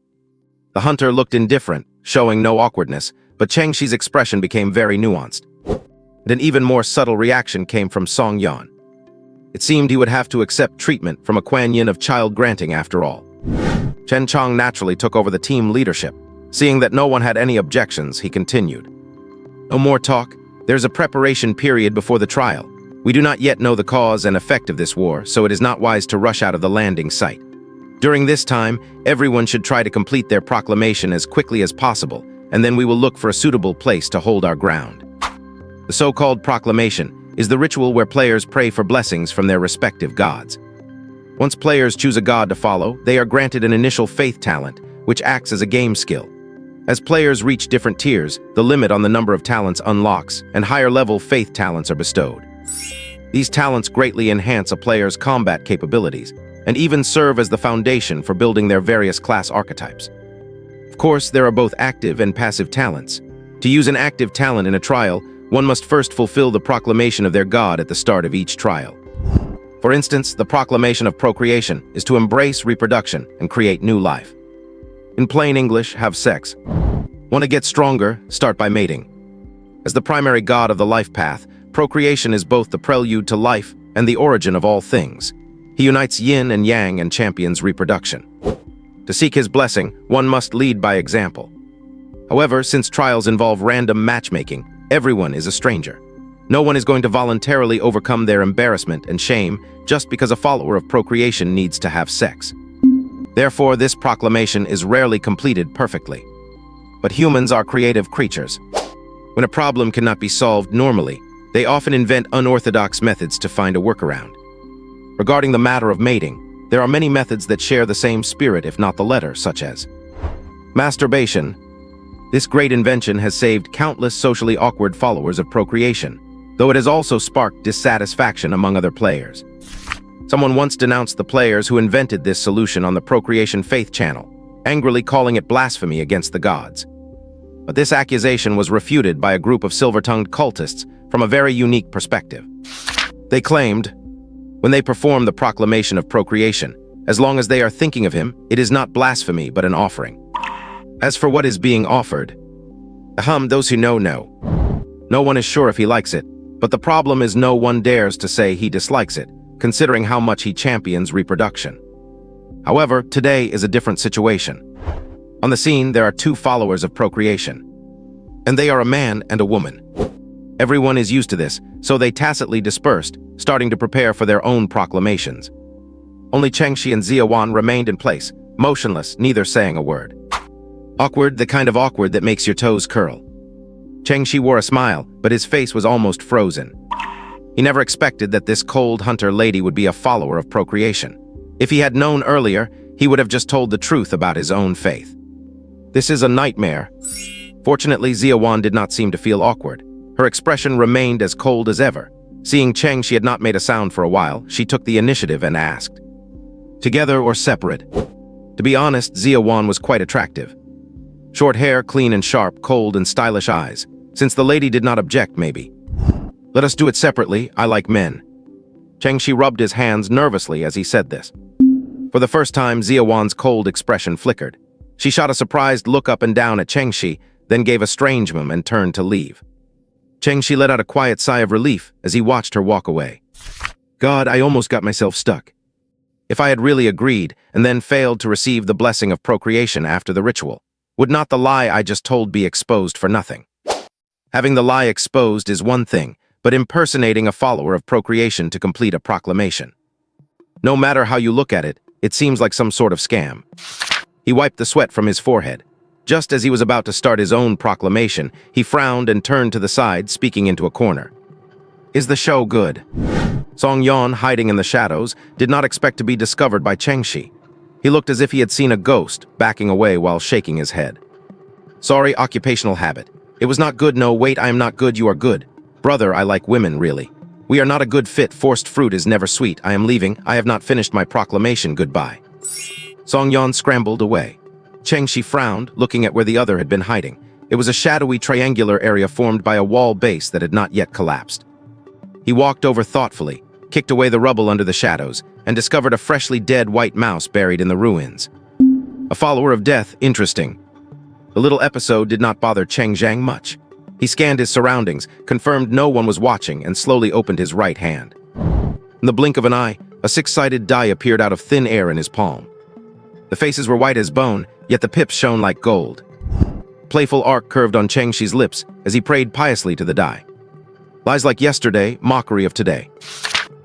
The hunter looked indifferent, showing no awkwardness, but Chengxi's expression became very nuanced. And an even more subtle reaction came from Song Yan. It seemed he would have to accept treatment from a Kuan Yin of child granting after all. Chen Chong naturally took over the team leadership. Seeing that no one had any objections, he continued. "No more talk. There's a preparation period before the trial. We do not yet know the cause and effect of this war, so it is not wise to rush out of the landing site. During this time, everyone should try to complete their proclamation as quickly as possible, and then we will look for a suitable place to hold our ground." The so-called proclamation is the ritual where players pray for blessings from their respective gods. Once players choose a god to follow, they are granted an initial faith talent, which acts as a game skill. As players reach different tiers, the limit on the number of talents unlocks, and higher-level faith talents are bestowed. These talents greatly enhance a player's combat capabilities, and even serve as the foundation for building their various class archetypes. Of course, there are both active and passive talents. To use an active talent in a trial, one must first fulfill the proclamation of their god at the start of each trial. For instance, the proclamation of procreation is to embrace reproduction and create new life. In plain English, have sex. Want to get stronger? Start by mating. As the primary god of the life path, procreation is both the prelude to life and the origin of all things. He unites yin and yang and champions reproduction. To seek his blessing, one must lead by example. However, since trials involve random matchmaking, everyone is a stranger. No one is going to voluntarily overcome their embarrassment and shame just because a follower of procreation needs to have sex. Therefore, this proclamation is rarely completed perfectly. But humans are creative creatures. When a problem cannot be solved normally, they often invent unorthodox methods to find a workaround. Regarding the matter of mating, there are many methods that share the same spirit if not the letter, such as masturbation. This great invention has saved countless socially awkward followers of procreation, though it has also sparked dissatisfaction among other players. Someone once denounced the players who invented this solution on the Procreation Faith channel, angrily calling it blasphemy against the gods. But this accusation was refuted by a group of silver-tongued cultists from a very unique perspective. They claimed, when they perform the proclamation of procreation, as long as they are thinking of him, it is not blasphemy but an offering. As for what is being offered, those who know know. No one is sure if he likes it, but the problem is no one dares to say he dislikes it, considering how much he champions reproduction. However, today is a different situation. On the scene, there are 2 followers of procreation, and they are a man and a woman. Everyone is used to this, so they tacitly dispersed, starting to prepare for their own proclamations. Only Chengxi and Zia Wan remained in place, motionless, neither saying a word. Awkward, the kind of awkward that makes your toes curl. Chengxi wore a smile, but his face was almost frozen. He never expected that this cold hunter lady would be a follower of procreation. If he had known earlier, he would have just told the truth about his own faith. This is a nightmare. Fortunately, Zia Wan did not seem to feel awkward. Her expression remained as cold as ever. Seeing Chengxi had not made a sound for a while, she took the initiative and asked, "Together or separate?" To be honest, Zia Wan was quite attractive. Short hair, clean and sharp, cold and stylish eyes. Since the lady did not object, maybe. "Let us do it separately, I like men." Chengxi rubbed his hands nervously as he said this. For the first time, Xiaowan's cold expression flickered. She shot a surprised look up and down at Chengxi, then gave a strange mum and turned to leave. Chengxi let out a quiet sigh of relief as he watched her walk away. God, I almost got myself stuck. If I had really agreed and then failed to receive the blessing of procreation after the ritual, would not the lie I just told be exposed for nothing? Having the lie exposed is one thing, but impersonating a follower of procreation to complete a proclamation. No matter how you look at it, it seems like some sort of scam. He wiped the sweat from his forehead. Just as he was about to start his own proclamation, he frowned and turned to the side, speaking into a corner. Is the show good? Song Yan, hiding in the shadows, did not expect to be discovered by Chengxi. He looked as if he had seen a ghost, backing away while shaking his head. Sorry, occupational habit. It was not good. No, wait, I am not good. You are good. Brother, I like women, really. We are not a good fit. Forced fruit is never sweet. I am leaving. I have not finished my proclamation. Goodbye. Song Yan scrambled away. Chengxi frowned, looking at where the other had been hiding. It was a shadowy triangular area formed by a wall base that had not yet collapsed. He walked over thoughtfully, kicked away the rubble under the shadows, and discovered a freshly dead white mouse buried in the ruins. A follower of death, interesting. The little episode did not bother Cheng Zhang much. He scanned his surroundings, confirmed no one was watching, and slowly opened his right hand. In the blink of an eye, a six-sided die appeared out of thin air in his palm. The faces were white as bone, yet the pips shone like gold. Playful arc curved on Chengxi's lips as he prayed piously to the die. Lies like yesterday, mockery of today.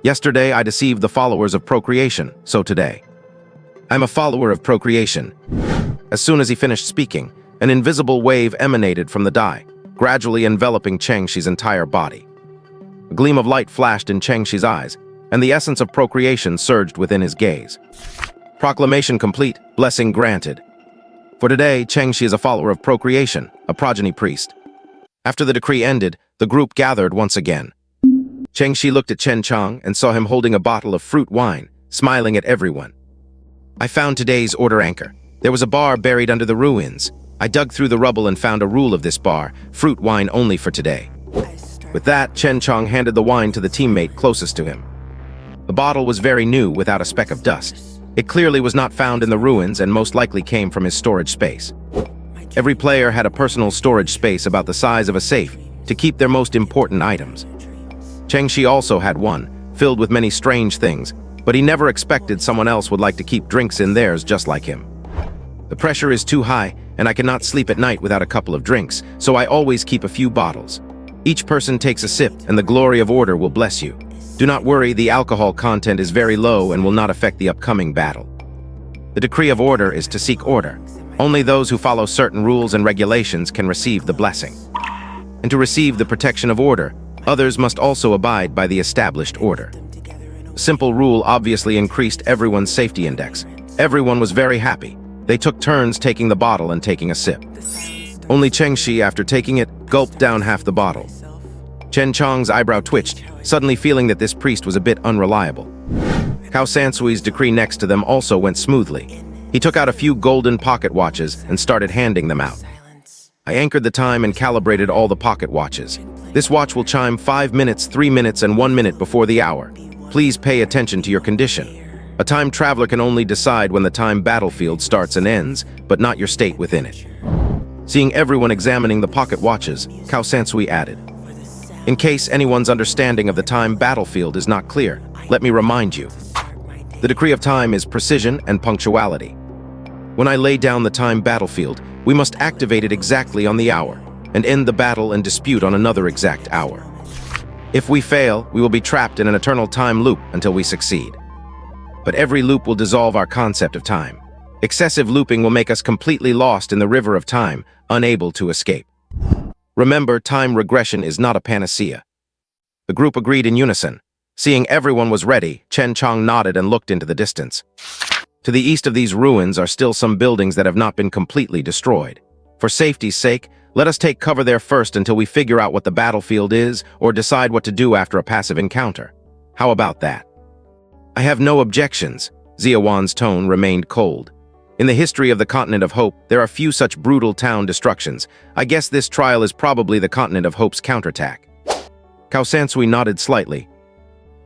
Yesterday I deceived the followers of procreation, so today. I'm a follower of procreation. As soon as he finished speaking, an invisible wave emanated from the die, gradually enveloping Chengxi's entire body. A gleam of light flashed in Chengxi's eyes, and the essence of procreation surged within his gaze. Proclamation complete, blessing granted. For today, Chengxi is a follower of procreation, a progeny priest. After the decree ended, the group gathered once again. Chengxi looked at Chen Chang and saw him holding a bottle of fruit wine, smiling at everyone. I found today's order anchor. There was a bar buried under the ruins. I dug through the rubble and found a rule of this bar, fruit wine only for today. With that, Chen Chang handed the wine to the teammate closest to him. The bottle was very new, without a speck of dust. It clearly was not found in the ruins and most likely came from his storage space. Every player had a personal storage space about the size of a safe to keep their most important items. Chengxi also had one, filled with many strange things, but he never expected someone else would like to keep drinks in theirs just like him. The pressure is too high, and I cannot sleep at night without a couple of drinks, so I always keep a few bottles. Each person takes a sip, and the glory of order will bless you. Do not worry, the alcohol content is very low and will not affect the upcoming battle. The decree of order is to seek order. Only those who follow certain rules and regulations can receive the blessing. And to receive the protection of order, others must also abide by the established order. A simple rule obviously increased everyone's safety index. Everyone was very happy. They took turns taking the bottle and taking a sip. Only Chengxi, after taking it, gulped down half the bottle. Chen Chang's eyebrow twitched, suddenly feeling that this priest was a bit unreliable. Cao Sansui's decree next to them also went smoothly. He took out a few golden pocket watches and started handing them out. I anchored the time and calibrated all the pocket watches. This watch will chime 5 minutes, 3 minutes, and 1 minute before the hour. Please pay attention to your condition. A time traveler can only decide when the time battlefield starts and ends, but not your state within it. Seeing everyone examining the pocket watches, Cao Sansui added, in case anyone's understanding of the time battlefield is not clear, let me remind you. The decree of time is precision and punctuality. When I lay down the time battlefield, we must activate it exactly on the hour, and end the battle and dispute on another exact hour. If we fail, we will be trapped in an eternal time loop until we succeed. But every loop will dissolve our concept of time. Excessive looping will make us completely lost in the river of time, unable to escape. Remember, time regression is not a panacea. The group agreed in unison. Seeing everyone was ready, Chen Chang nodded and looked into the distance. To the east of these ruins are still some buildings that have not been completely destroyed. For safety's sake, let us take cover there first until we figure out what the battlefield is or decide what to do after a passive encounter. How about that? I have no objections. Xiaowan's tone remained cold. In the history of the Continent of Hope, there are few such brutal town destructions. I guess this trial is probably the Continent of Hope's counterattack. Cao Sansui nodded slightly.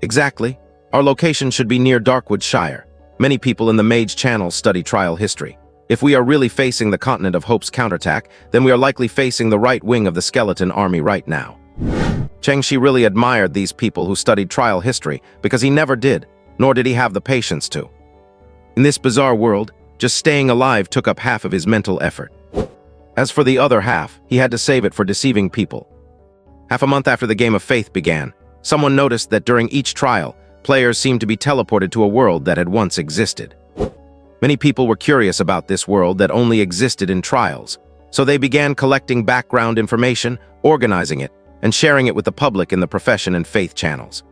Exactly. Our location should be near Darkwood Shire. Many people in the Mage Channel study trial history. If we are really facing the continent of Hope's counterattack, then we are likely facing the right wing of the skeleton army right now. Chengshi really admired these people who studied trial history because he never did, nor did he have the patience to. In this bizarre world, just staying alive took up half of his mental effort. As for the other half, he had to save it for deceiving people. Half a month after the Game of Faith began, someone noticed that during each trial, players seemed to be teleported to a world that had once existed. Many people were curious about this world that only existed in trials, so they began collecting background information, organizing it, and sharing it with the public in the profession and faith channels.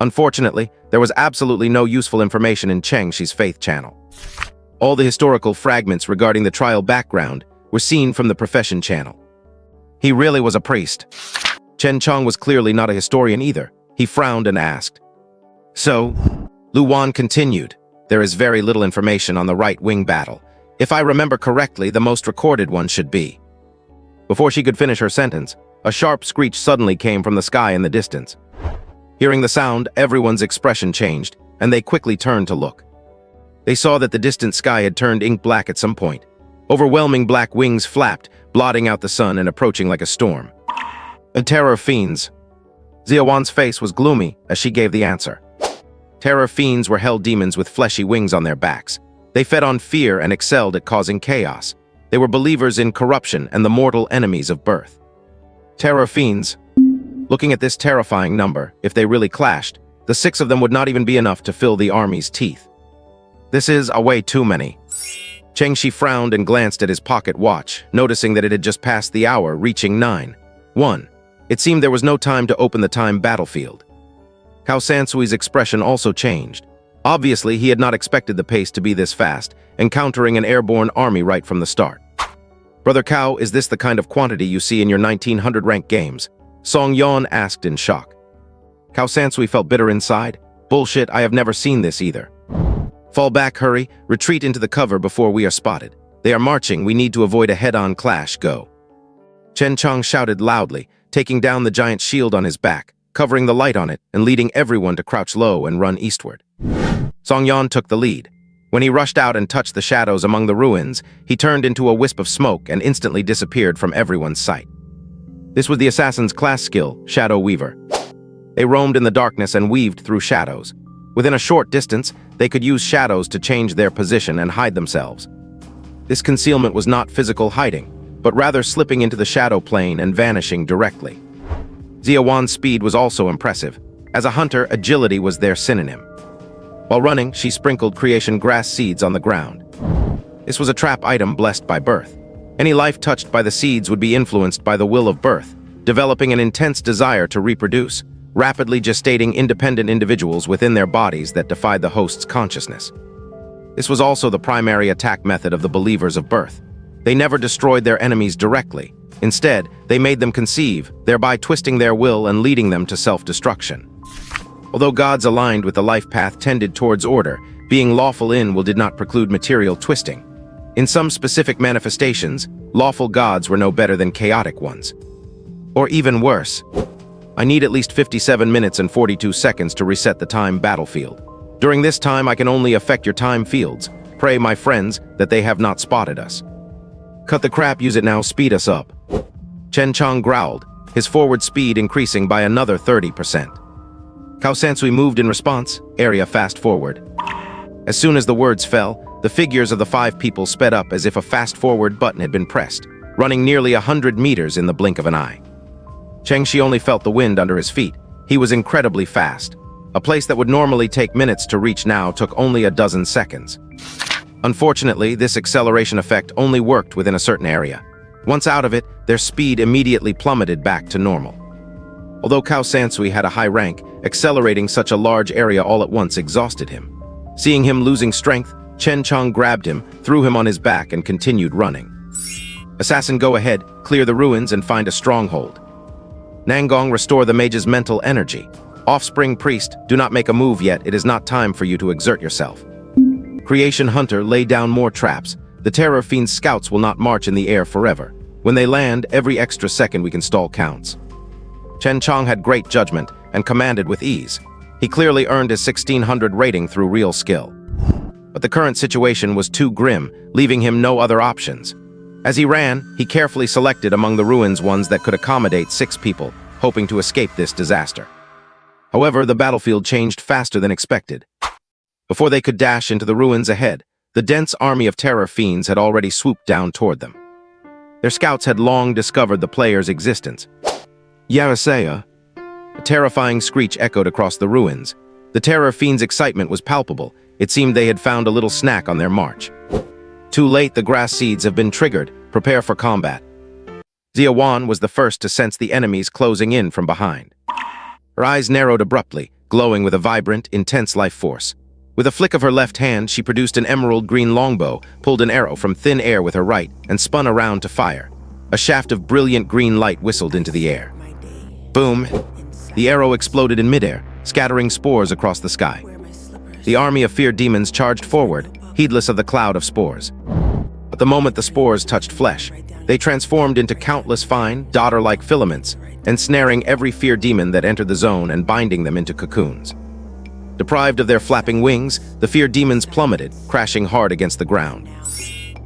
Unfortunately, there was absolutely no useful information in Chengshi's faith channel. All the historical fragments regarding the trial background were seen from the profession channel. He really was a priest. Chen Chong was clearly not a historian either. He frowned and asked. So, Lu Wan continued, there is very little information on the right-wing battle. If I remember correctly, the most recorded one should be. Before she could finish her sentence, a sharp screech suddenly came from the sky in the distance. Hearing the sound, everyone's expression changed, and they quickly turned to look. They saw that the distant sky had turned ink black at some point. Overwhelming black wings flapped, blotting out the sun and approaching like a storm. A terror fiends. Ziawan's face was gloomy as she gave the answer. Terror fiends were hell demons with fleshy wings on their backs. They fed on fear and excelled at causing chaos. They were believers in corruption and the mortal enemies of birth. Terror fiends. Looking at this terrifying number, if they really clashed, the 6 of them would not even be enough to fill the army's teeth. This is a way too many. Chengshi frowned and glanced at his pocket watch, noticing that it had just passed the hour, reaching 9:1. It seemed there was no time to open the time battlefield. Cao Sansui's expression also changed. Obviously, he had not expected the pace to be this fast, encountering an airborne army right from the start. Brother Cao, is this the kind of quantity you see in your 1900 rank games? Song Yon asked in shock. Cao Sansui felt bitter inside. Bullshit, I have never seen this either. Fall back, hurry, retreat into the cover before we are spotted. They are marching, we need to avoid a head-on clash, go. Chen Chong shouted loudly, taking down the giant shield on his back, covering the light on it and leading everyone to crouch low and run eastward. Song Yan took the lead. When he rushed out and touched the shadows among the ruins, he turned into a wisp of smoke and instantly disappeared from everyone's sight. This was the assassin's class skill, Shadow Weaver. They roamed in the darkness and weaved through shadows. Within a short distance, they could use shadows to change their position and hide themselves. This concealment was not physical hiding, but rather slipping into the shadow plane and vanishing directly. Ziawan's speed was also impressive. As a hunter, agility was their synonym. While running, she sprinkled creation grass seeds on the ground. This was a trap item blessed by birth. Any life touched by the seeds would be influenced by the will of birth, developing an intense desire to reproduce, rapidly gestating independent individuals within their bodies that defied the host's consciousness. This was also the primary attack method of the believers of birth. They never destroyed their enemies directly. Instead, they made them conceive, thereby twisting their will and leading them to self-destruction. Although gods aligned with the life path tended towards order, being lawful in will did not preclude material twisting. In some specific manifestations, lawful gods were no better than chaotic ones. Or even worse. I need at least 57 minutes and 42 seconds to reset the time battlefield. During this time, I can only affect your time fields. Pray, my friends, that they have not spotted us. Cut the crap, use it now, speed us up. Chen Chong growled, his forward speed increasing by another 30%. Cao Sansui moved in response, area fast forward. As soon as the words fell, the figures of the 5 people sped up as if a fast forward button had been pressed, running nearly 100 meters in the blink of an eye. Chengshi only felt the wind under his feet. He was incredibly fast. A place that would normally take minutes to reach now took only a dozen seconds. Unfortunately, this acceleration effect only worked within a certain area. Once out of it, their speed immediately plummeted back to normal. Although Cao Sansui had a high rank, accelerating such a large area all at once exhausted him. Seeing him losing strength, Chen Chong grabbed him, threw him on his back, and continued running. Assassin, go ahead, clear the ruins and find a stronghold. Nangong, restore the mage's mental energy. Offspring priest, do not make a move yet, it is not time for you to exert yourself. Creation hunter, lay down more traps. The terror fiend's scouts will not march in the air forever. When they land, every extra second we can stall counts. Chen Chong had great judgment and commanded with ease. He clearly earned his 1600 rating through real skill. But the current situation was too grim, leaving him no other options. As he ran, he carefully selected among the ruins ones that could accommodate 6 people, hoping to escape this disaster. However, the battlefield changed faster than expected. Before they could dash into the ruins ahead, the dense army of terror fiends had already swooped down toward them. Their scouts had long discovered the player's existence. Yarasaya! A terrifying screech echoed across the ruins. The terror fiends' excitement was palpable. It seemed they had found a little snack on their march. Too late, the grass seeds have been triggered. Prepare for combat. Zia Wan was the first to sense the enemies closing in from behind. Her eyes narrowed abruptly, glowing with a vibrant, intense life force. With a flick of her left hand, she produced an emerald green longbow, pulled an arrow from thin air with her right, and spun around to fire. A shaft of brilliant green light whistled into the air. Boom! The arrow exploded in midair, scattering spores across the sky. The army of fear demons charged forward, heedless of the cloud of spores. But the moment the spores touched flesh, they transformed into countless fine, daughter-like filaments, ensnaring every fear demon that entered the zone and binding them into cocoons. Deprived of their flapping wings, the fear demons plummeted, crashing hard against the ground.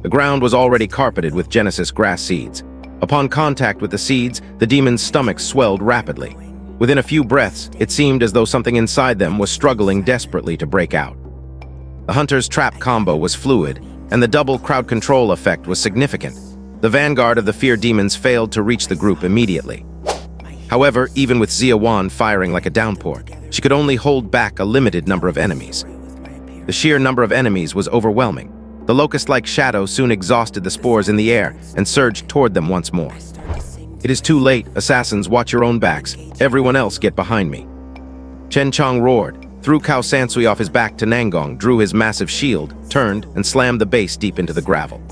The ground was already carpeted with Genesis grass seeds. Upon contact with the seeds, the demons' stomachs swelled rapidly. Within a few breaths, it seemed as though something inside them was struggling desperately to break out. The hunter's trap combo was fluid, and the double crowd control effect was significant. The vanguard of the fear demons failed to reach the group immediately. However, even with Zia Wan firing like a downpour, she could only hold back a limited number of enemies. The sheer number of enemies was overwhelming. The locust-like shadow soon exhausted the spores in the air and surged toward them once more. It is too late, assassins, watch your own backs. Everyone else get behind me. Chen Chong roared, threw Cao Sansui off his back to Nangong, drew his massive shield, turned, and slammed the base deep into the gravel.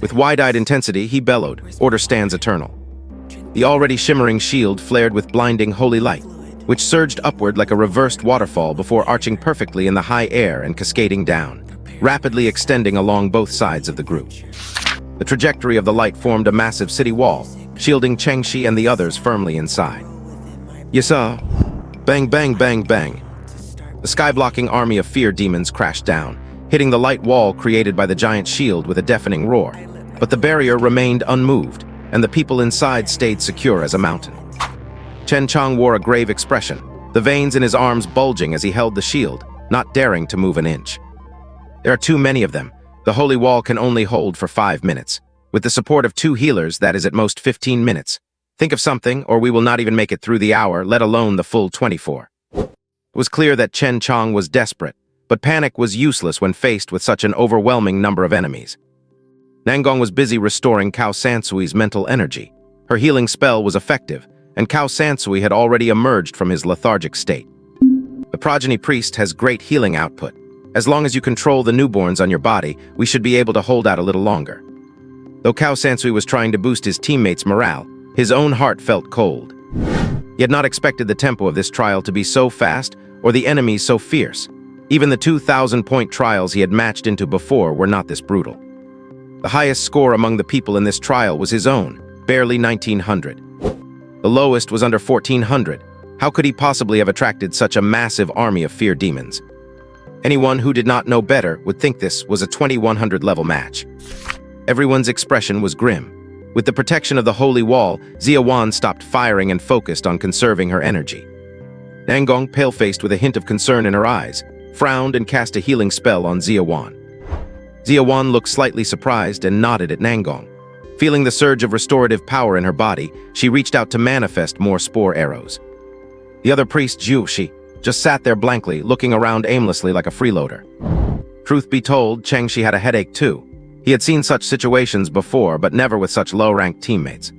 With wide-eyed intensity, he bellowed, "Order stands eternal." The already shimmering shield flared with blinding holy light, which surged upward like a reversed waterfall before arching perfectly in the high air and cascading down, rapidly extending along both sides of the group. The trajectory of the light formed a massive city wall, shielding Chengshi and the others firmly inside. Yasa! Bang, bang, bang, bang. The sky-blocking army of fear demons crashed down, hitting the light wall created by the giant shield with a deafening roar. But the barrier remained unmoved, and the people inside stayed secure as a mountain. Chen Chong wore a grave expression, the veins in his arms bulging as he held the shield, not daring to move an inch. There are too many of them. The holy wall can only hold for 5 minutes. With the support of 2 healers, that is at most 15 minutes. Think of something, or we will not even make it through the hour, let alone the full 24. It was clear that Chen Chong was desperate, but panic was useless when faced with such an overwhelming number of enemies. Nangong was busy restoring Cao Sansui's mental energy. Her healing spell was effective, and Cao Sansui had already emerged from his lethargic state. The progeny priest has great healing output. As long as you control the newborns on your body, we should be able to hold out a little longer. Though Cao Sansui was trying to boost his teammates' morale, his own heart felt cold. He had not expected the tempo of this trial to be so fast or the enemies so fierce. Even the 2,000-point trials he had matched into before were not this brutal. The highest score among the people in this trial was his own, barely 1,900. The lowest was under 1,400. How could he possibly have attracted such a massive army of fear demons? Anyone who did not know better would think this was a 2,100 level match. Everyone's expression was grim. With the protection of the holy wall, Zia Wan stopped firing and focused on conserving her energy. Nangong, pale-faced with a hint of concern in her eyes, frowned and cast a healing spell on Zia Wan. Zia Wan looked slightly surprised and nodded at Nangong. Feeling the surge of restorative power in her body, she reached out to manifest more spore arrows. The other priest, Zhu Shi, just sat there blankly, looking around aimlessly like a freeloader. Truth be told, Chengshi had a headache too. He had seen such situations before, but never with such low-ranked teammates.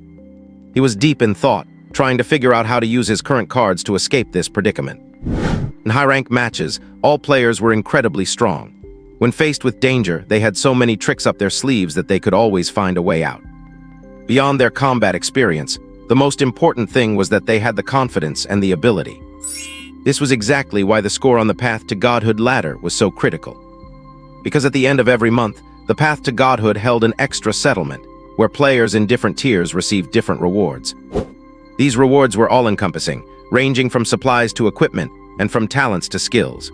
He was deep in thought, trying to figure out how to use his current cards to escape this predicament. In high-rank matches, all players were incredibly strong. When faced with danger, they had so many tricks up their sleeves that they could always find a way out. Beyond their combat experience, the most important thing was that they had the confidence and the ability. This was exactly why the score on the Path to Godhood ladder was so critical. Because at the end of every month, the Path to Godhood held an extra settlement, where players in different tiers received different rewards. These rewards were all-encompassing, ranging from supplies to equipment, and from talents to skills.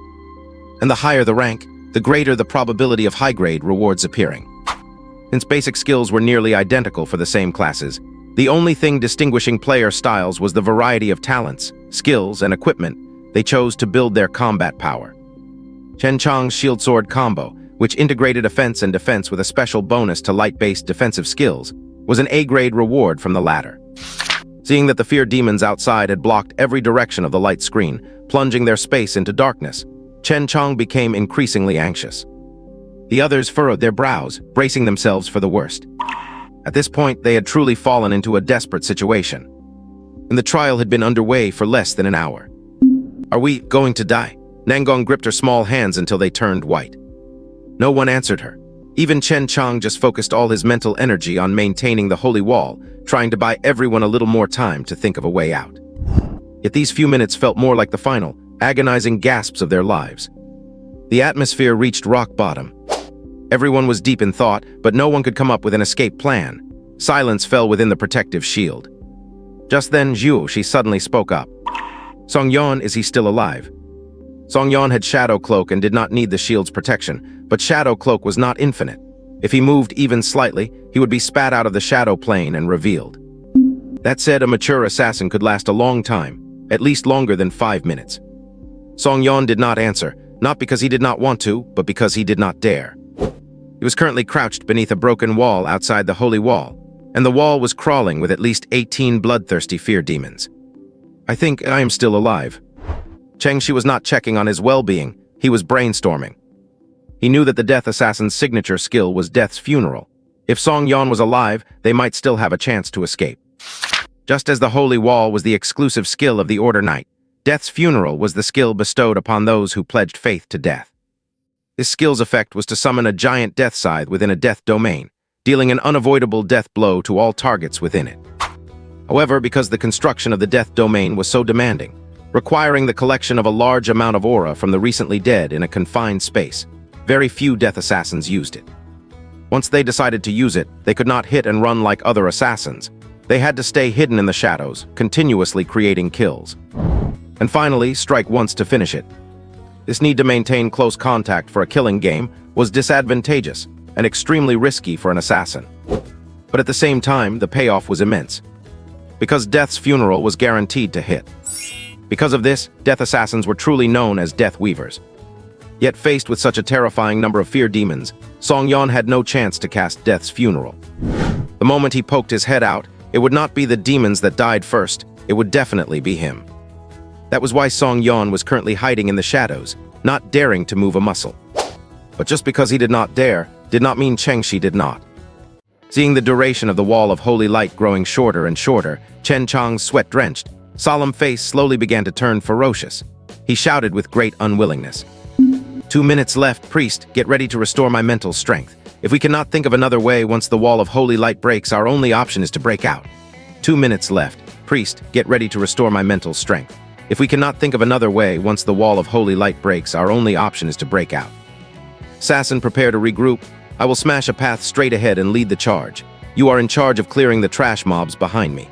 And the higher the rank, the greater the probability of high-grade rewards appearing. Since basic skills were nearly identical for the same classes, the only thing distinguishing player styles was the variety of talents, skills, and equipment they chose to build their combat power. Chen Chang's shield sword combo, which integrated offense and defense with a special bonus to light-based defensive skills, was an A-grade reward from the latter. Seeing that the fear demons outside had blocked every direction of the light screen, plunging their space into darkness, Chen Chang became increasingly anxious. The others furrowed their brows, bracing themselves for the worst. At this point, they had truly fallen into a desperate situation, and the trial had been underway for less than an hour. "Are we going to die?" Nangong gripped her small hands until they turned white. No one answered her. Even Chen Chang just focused all his mental energy on maintaining the holy wall, trying to buy everyone a little more time to think of a way out. Yet these few minutes felt more like the final, agonizing gasps of their lives. The atmosphere reached rock bottom. Everyone was deep in thought, but no one could come up with an escape plan. Silence fell within the protective shield. Just then, she suddenly spoke up. "Song Yan, is he still alive?" Song Yan had Shadow Cloak and did not need the shield's protection, but Shadow Cloak was not infinite. If he moved even slightly, he would be spat out of the shadow plane and revealed. That said, a mature assassin could last a long time, at least longer than 5 minutes. Song Yan did not answer, not because he did not want to, but because he did not dare. He was currently crouched beneath a broken wall outside the holy wall, and the wall was crawling with at least 18 bloodthirsty fear demons. "I think I am still alive." Chengshi was not checking on his well-being, he was brainstorming. He knew that the Death Assassin's signature skill was Death's Funeral. If Song Yan was alive, they might still have a chance to escape. Just as the Holy Wall was the exclusive skill of the Order Knight, Death's Funeral was the skill bestowed upon those who pledged faith to death. This skill's effect was to summon a giant death scythe within a death domain, dealing an unavoidable death blow to all targets within it. However, because the construction of the death domain was so demanding, requiring the collection of a large amount of aura from the recently dead in a confined space, very few Death Assassins used it. Once they decided to use it, they could not hit and run like other assassins. They had to stay hidden in the shadows, continuously creating kills. And finally, strike once to finish it. This need to maintain close contact for a killing game was disadvantageous and extremely risky for an assassin. But at the same time, the payoff was immense, because Death's Funeral was guaranteed to hit. Because of this, Death Assassins were truly known as Death Weavers. Yet faced with such a terrifying number of fear demons, Song Yan had no chance to cast Death's Funeral. The moment he poked his head out, it would not be the demons that died first, it would definitely be him. That was why Song Yan was currently hiding in the shadows, not daring to move a muscle. But just because he did not dare, did not mean Chengshi did not. Seeing the duration of the wall of holy light growing shorter and shorter, Chen Chang's sweat-drenched, solemn face slowly began to turn ferocious. He shouted with great unwillingness. 2 minutes left, priest, get ready to restore my mental strength. If we cannot think of another way once the wall of holy light breaks, our only option is to break out. 2 minutes left, priest, get ready to restore my mental strength. If we cannot think of another way once the wall of holy light breaks, our only option is to break out. Assassin, prepare to regroup. I will smash a path straight ahead and lead the charge. You are in charge of clearing the trash mobs behind me.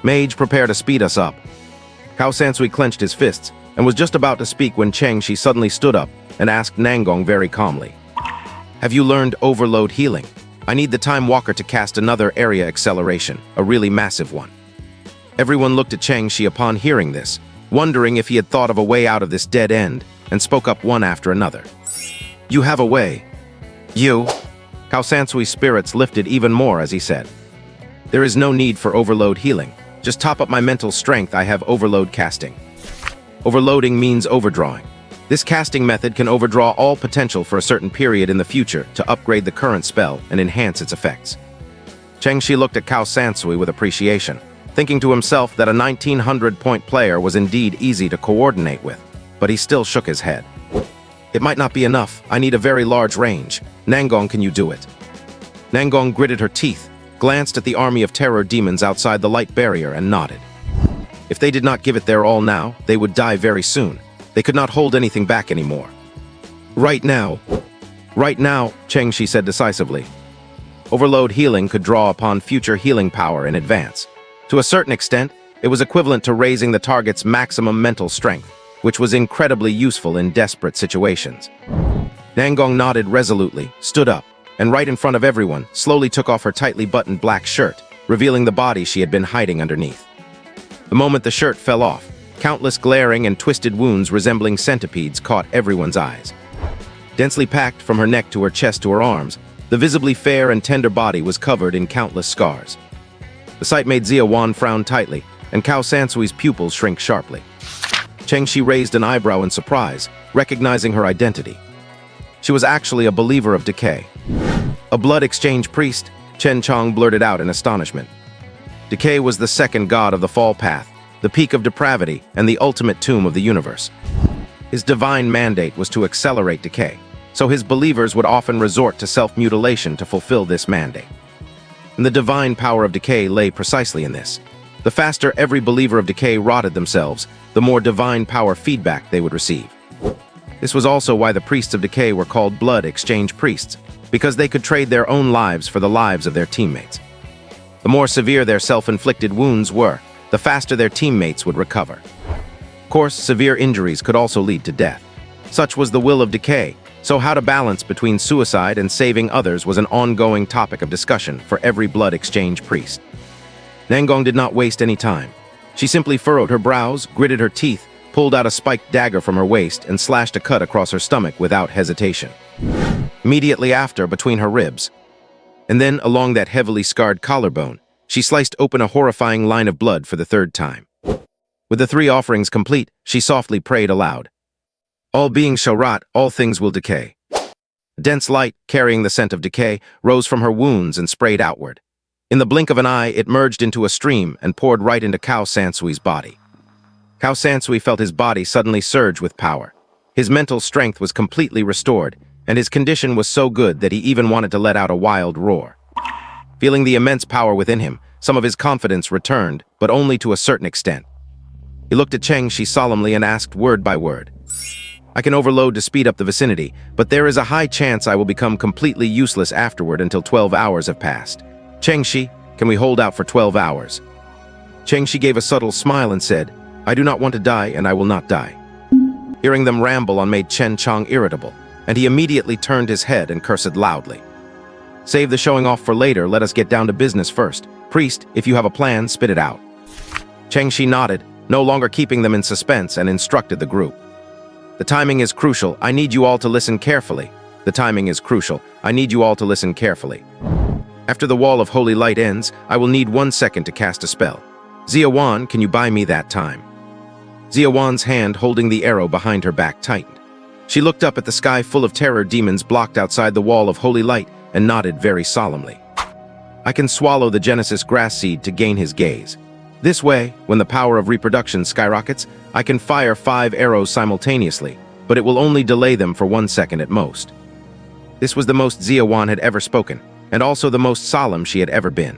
Mage, prepare to speed us up. Cao Sansui clenched his fists and was just about to speak when Chengshi suddenly stood up and asked Nangong very calmly. Have you learned overload healing? I need the Time Walker to cast another area acceleration, a really massive one. Everyone looked at Chengshi upon hearing this, wondering if he had thought of a way out of this dead end, and spoke up one after another. You have a way. You? Cao Sansui's spirits lifted even more as he said. There is no need for overload healing. Just top up my mental strength. I have overload casting. Overloading means overdrawing. This casting method can overdraw all potential for a certain period in the future to upgrade the current spell and enhance its effects. Chengshi looked at Cao Sansui with appreciation, thinking to himself that a 1900-point player was indeed easy to coordinate with, but he still shook his head. It might not be enough. I need a very large range. Nangong, can you do it? Nangong gritted her teeth, glanced at the army of terror demons outside the light barrier and nodded. If they did not give it their all now, they would die very soon. They could not hold anything back anymore. Right now, Chengshi said decisively. Overload healing could draw upon future healing power in advance. To a certain extent, it was equivalent to raising the target's maximum mental strength. which was incredibly useful in desperate situations. Nangong nodded resolutely, stood up, and right in front of everyone, slowly took off her tightly buttoned black shirt, revealing the body she had been hiding underneath. The moment the shirt fell off, countless glaring and twisted wounds resembling centipedes caught everyone's eyes. Densely packed from her neck to her chest to her arms, the visibly fair and tender body was covered in countless scars. The sight made Zia Wan frown tightly, and Cao Sansui's pupils shrink sharply. Chengxi raised an eyebrow in surprise, recognizing her identity. She was actually a believer of decay. A blood exchange priest, Chen Chong blurted out in astonishment. Decay was the second god of the fall path, the peak of depravity, and the ultimate tomb of the universe. His divine mandate was to accelerate decay, so his believers would often resort to self-mutilation to fulfill this mandate. And the divine power of decay lay precisely in this. The faster every believer of decay rotted themselves, the more divine power feedback they would receive. This was also why the priests of decay were called blood exchange priests, because they could trade their own lives for the lives of their teammates. The more severe their self-inflicted wounds were, the faster their teammates would recover. Of course, severe injuries could also lead to death. Such was the will of decay, so how to balance between suicide and saving others was an ongoing topic of discussion for every blood exchange priest. Nangong did not waste any time. She simply furrowed her brows, gritted her teeth, pulled out a spiked dagger from her waist, and slashed a cut across her stomach without hesitation. Immediately after, between her ribs, and then along that heavily scarred collarbone, she sliced open a horrifying line of blood for the third time. With the 3 offerings complete, she softly prayed aloud. All beings shall rot, all things will decay. A dense light, carrying the scent of decay, rose from her wounds and sprayed outward. In the blink of an eye, it merged into a stream and poured right into Cao Sansui's body. Cao Sansui felt his body suddenly surge with power. His mental strength was completely restored, and his condition was so good that he even wanted to let out a wild roar. Feeling the immense power within him, some of his confidence returned, but only to a certain extent. He looked at Chengxi solemnly and asked word by word. I can overload to speed up the vicinity, but there is a high chance I will become completely useless afterward until 12 hours have passed. Chengxi, can we hold out for 12 hours? Chengxi gave a subtle smile and said, I do not want to die, and I will not die. Hearing them ramble on made Chen Chong irritable, and he immediately turned his head and cursed loudly. Save the showing off for later, let us get down to business first. Priest, if you have a plan, spit it out. Chengxi nodded, no longer keeping them in suspense, and instructed the group. The timing is crucial, I need you all to listen carefully. The timing is crucial, I need you all to listen carefully. After the wall of holy light ends, I will need 1 second to cast a spell. Zia Wan, can you buy me that time? Zia Wan's hand holding the arrow behind her back tightened. She looked up at the sky full of terror demons blocked outside the wall of holy light and nodded very solemnly. I can swallow the Genesis grass seed to gain his gaze. This way, when the power of reproduction skyrockets, I can fire 5 arrows simultaneously, but it will only delay them for 1 second at most. This was the most Zia Wan had ever spoken, and also the most solemn she had ever been.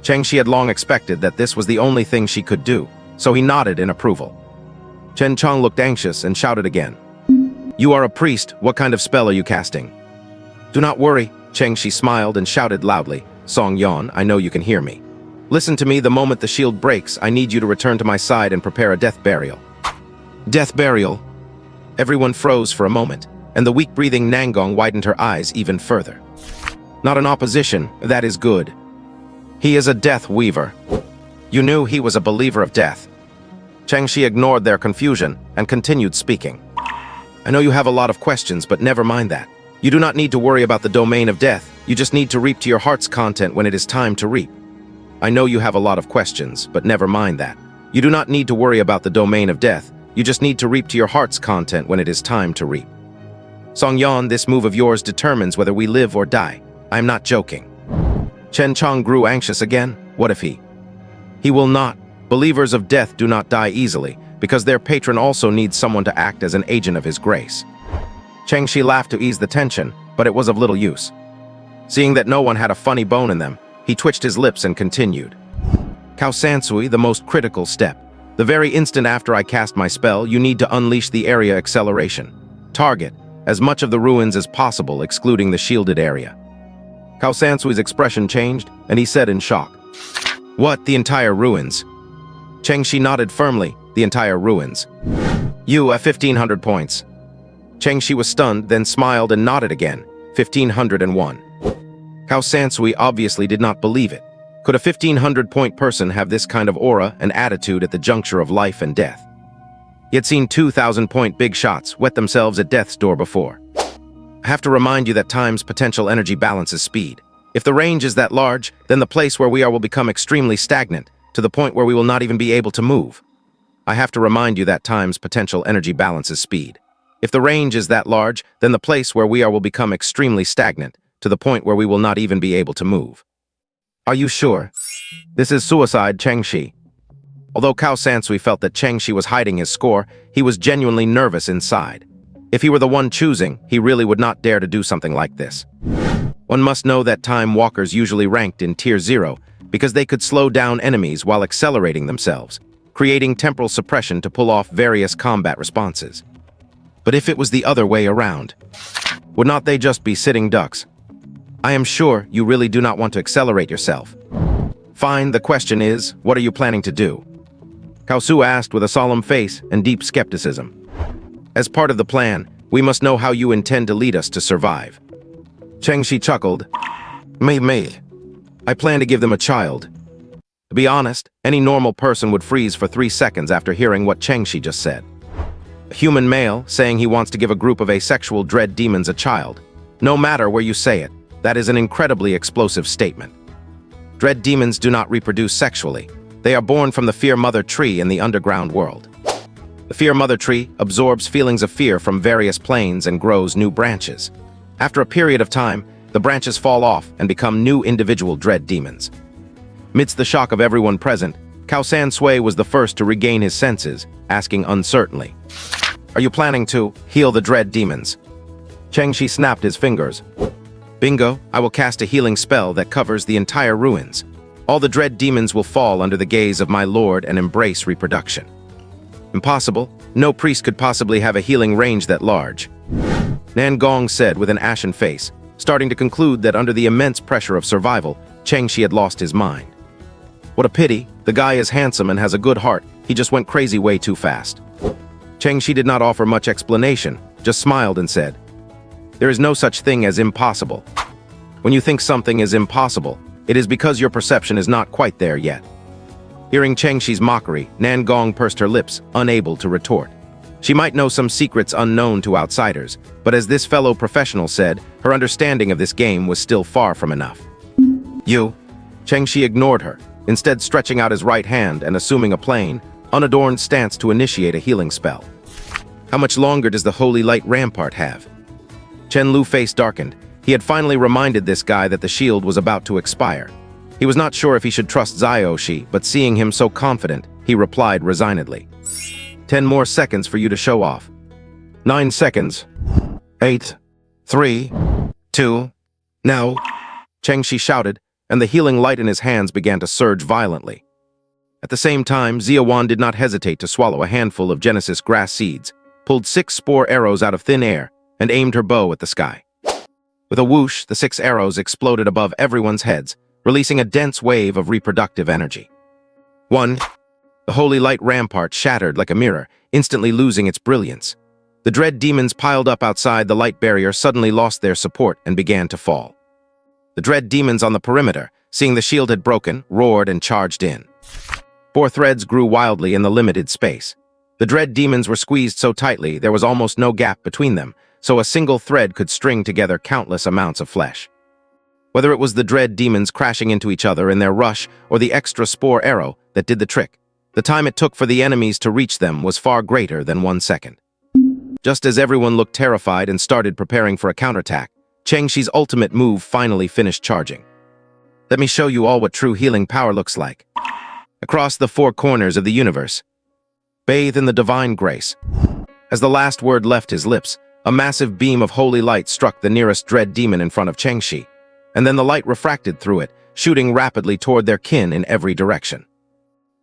Chengxi had long expected that this was the only thing she could do, so he nodded in approval. Chen Chong looked anxious and shouted again. You are a priest, what kind of spell are you casting? Do not worry, Chengxi smiled and shouted loudly. Song Yan, I know you can hear me. Listen to me, the moment the shield breaks, I need you to return to my side and prepare a death burial. Death burial? Everyone froze for a moment, and the weak-breathing Nangong widened her eyes even further. Not an opposition, that is good. He is a death weaver. You knew he was a believer of death. Chengxi ignored their confusion and continued speaking. I know you have a lot of questions, but never mind that. You do not need to worry about the domain of death, you just need to reap to your heart's content when it is time to reap. I know you have a lot of questions, but never mind that. You do not need to worry about the domain of death, you just need to reap to your heart's content when it is time to reap. Song Yan, this move of yours determines whether we live or die. I am not joking. Chen Chong grew anxious again. What if he? He will not. Believers of death do not die easily, because their patron also needs someone to act as an agent of his grace. Chengxi laughed to ease the tension, but it was of little use. Seeing that no one had a funny bone in them, he twitched his lips and continued. Cao Sansui, the most critical step. The very instant after I cast my spell, you need to unleash the area acceleration. Target as much of the ruins as possible, excluding the shielded area. Cao Sansui's expression changed, and he said in shock, What, the entire ruins? Chengxi nodded firmly, the entire ruins. You at 1,500 points. Chengxi was stunned, then smiled and nodded again. 1,501. Cao Sansui obviously did not believe it. Could a 1,500-point person have this kind of aura and attitude at the juncture of life and death? He had seen 2,000-point big shots wet themselves at death's door before. I have to remind you that time's potential energy balances speed. If the range is that large, then the place where we are will become extremely stagnant, to the point where we will not even be able to move. I have to remind you that time's potential energy balances speed. If the range is that large, then the place where we are will become extremely stagnant, to the point where we will not even be able to move. Are you sure? This is suicide, Chengxi. Although Cao Sansui felt that Chengxi was hiding his score, he was genuinely nervous inside. If he were the one choosing, he really would not dare to do something like this. One must know that time walkers usually ranked in Tier 0 because they could slow down enemies while accelerating themselves, creating temporal suppression to pull off various combat responses. But if it was the other way around, would not they just be sitting ducks? I am sure you really do not want to accelerate yourself. Fine, the question is, what are you planning to do? Cao Su asked with a solemn face and deep skepticism. As part of the plan, we must know how you intend to lead us to survive. Chengxi chuckled. Me. I plan to give them a child. To be honest, any normal person would freeze for 3 seconds after hearing what Chengxi just said. A human male saying he wants to give a group of asexual dread demons a child. No matter where you say it, that is an incredibly explosive statement. Dread demons do not reproduce sexually. They are born from the Fear Mother tree in the underground world. The Fear Mother tree absorbs feelings of fear from various planes and grows new branches. After a period of time, the branches fall off and become new individual dread demons. Amidst the shock of everyone present, Cao Sansui was the first to regain his senses, asking uncertainly, "Are you planning to heal the dread demons?" Chengxi snapped his fingers. Bingo, I will cast a healing spell that covers the entire ruins. All the dread demons will fall under the gaze of my lord and embrace reproduction. Impossible. No priest could possibly have a healing range that large. Nangong said with an ashen face, starting to conclude that under the immense pressure of survival, Chengxi had lost his mind. What a pity. The guy is handsome and has a good heart. He just went crazy way too fast. Chengxi did not offer much explanation, just smiled and said, "There is no such thing as impossible. When you think something is impossible, it is because your perception is not quite there yet." Hearing Chengxi's mockery, Nangong pursed her lips, unable to retort. She might know some secrets unknown to outsiders, but as this fellow professional said, her understanding of this game was still far from enough. You? Chengxi ignored her, instead stretching out his right hand and assuming a plain, unadorned stance to initiate a healing spell. How much longer does the Holy Light Rampart have? Chen Lu's face darkened. He had finally reminded this guy that the shield was about to expire. He was not sure if he should trust Zioshi, but seeing him so confident, he replied resignedly. 10 more seconds for you to show off. 9 seconds. 8, 3, 2, now. Chengxi shouted, and the healing light in his hands began to surge violently. At the same time, Ziawan did not hesitate to swallow a handful of Genesis grass seeds, pulled 6 spore arrows out of thin air, and aimed her bow at the sky. With a whoosh, the 6 arrows exploded above everyone's heads, releasing a dense wave of reproductive energy. 1. The Holy Light Rampart shattered like a mirror, instantly losing its brilliance. The dread demons piled up outside the light barrier suddenly lost their support and began to fall. The dread demons on the perimeter, seeing the shield had broken, roared and charged in. 4 threads grew wildly in the limited space. The dread demons were squeezed so tightly there was almost no gap between them, so a single thread could string together countless amounts of flesh. Whether it was the dread demons crashing into each other in their rush or the extra spore arrow that did the trick, the time it took for the enemies to reach them was far greater than 1 second. Just as everyone looked terrified and started preparing for a counterattack, Chengxi's ultimate move finally finished charging. Let me show you all what true healing power looks like. Across the 4 corners of the universe, bathe in the divine grace. As the last word left his lips, a massive beam of holy light struck the nearest dread demon in front of Chengxi, and then the light refracted through it, shooting rapidly toward their kin in every direction.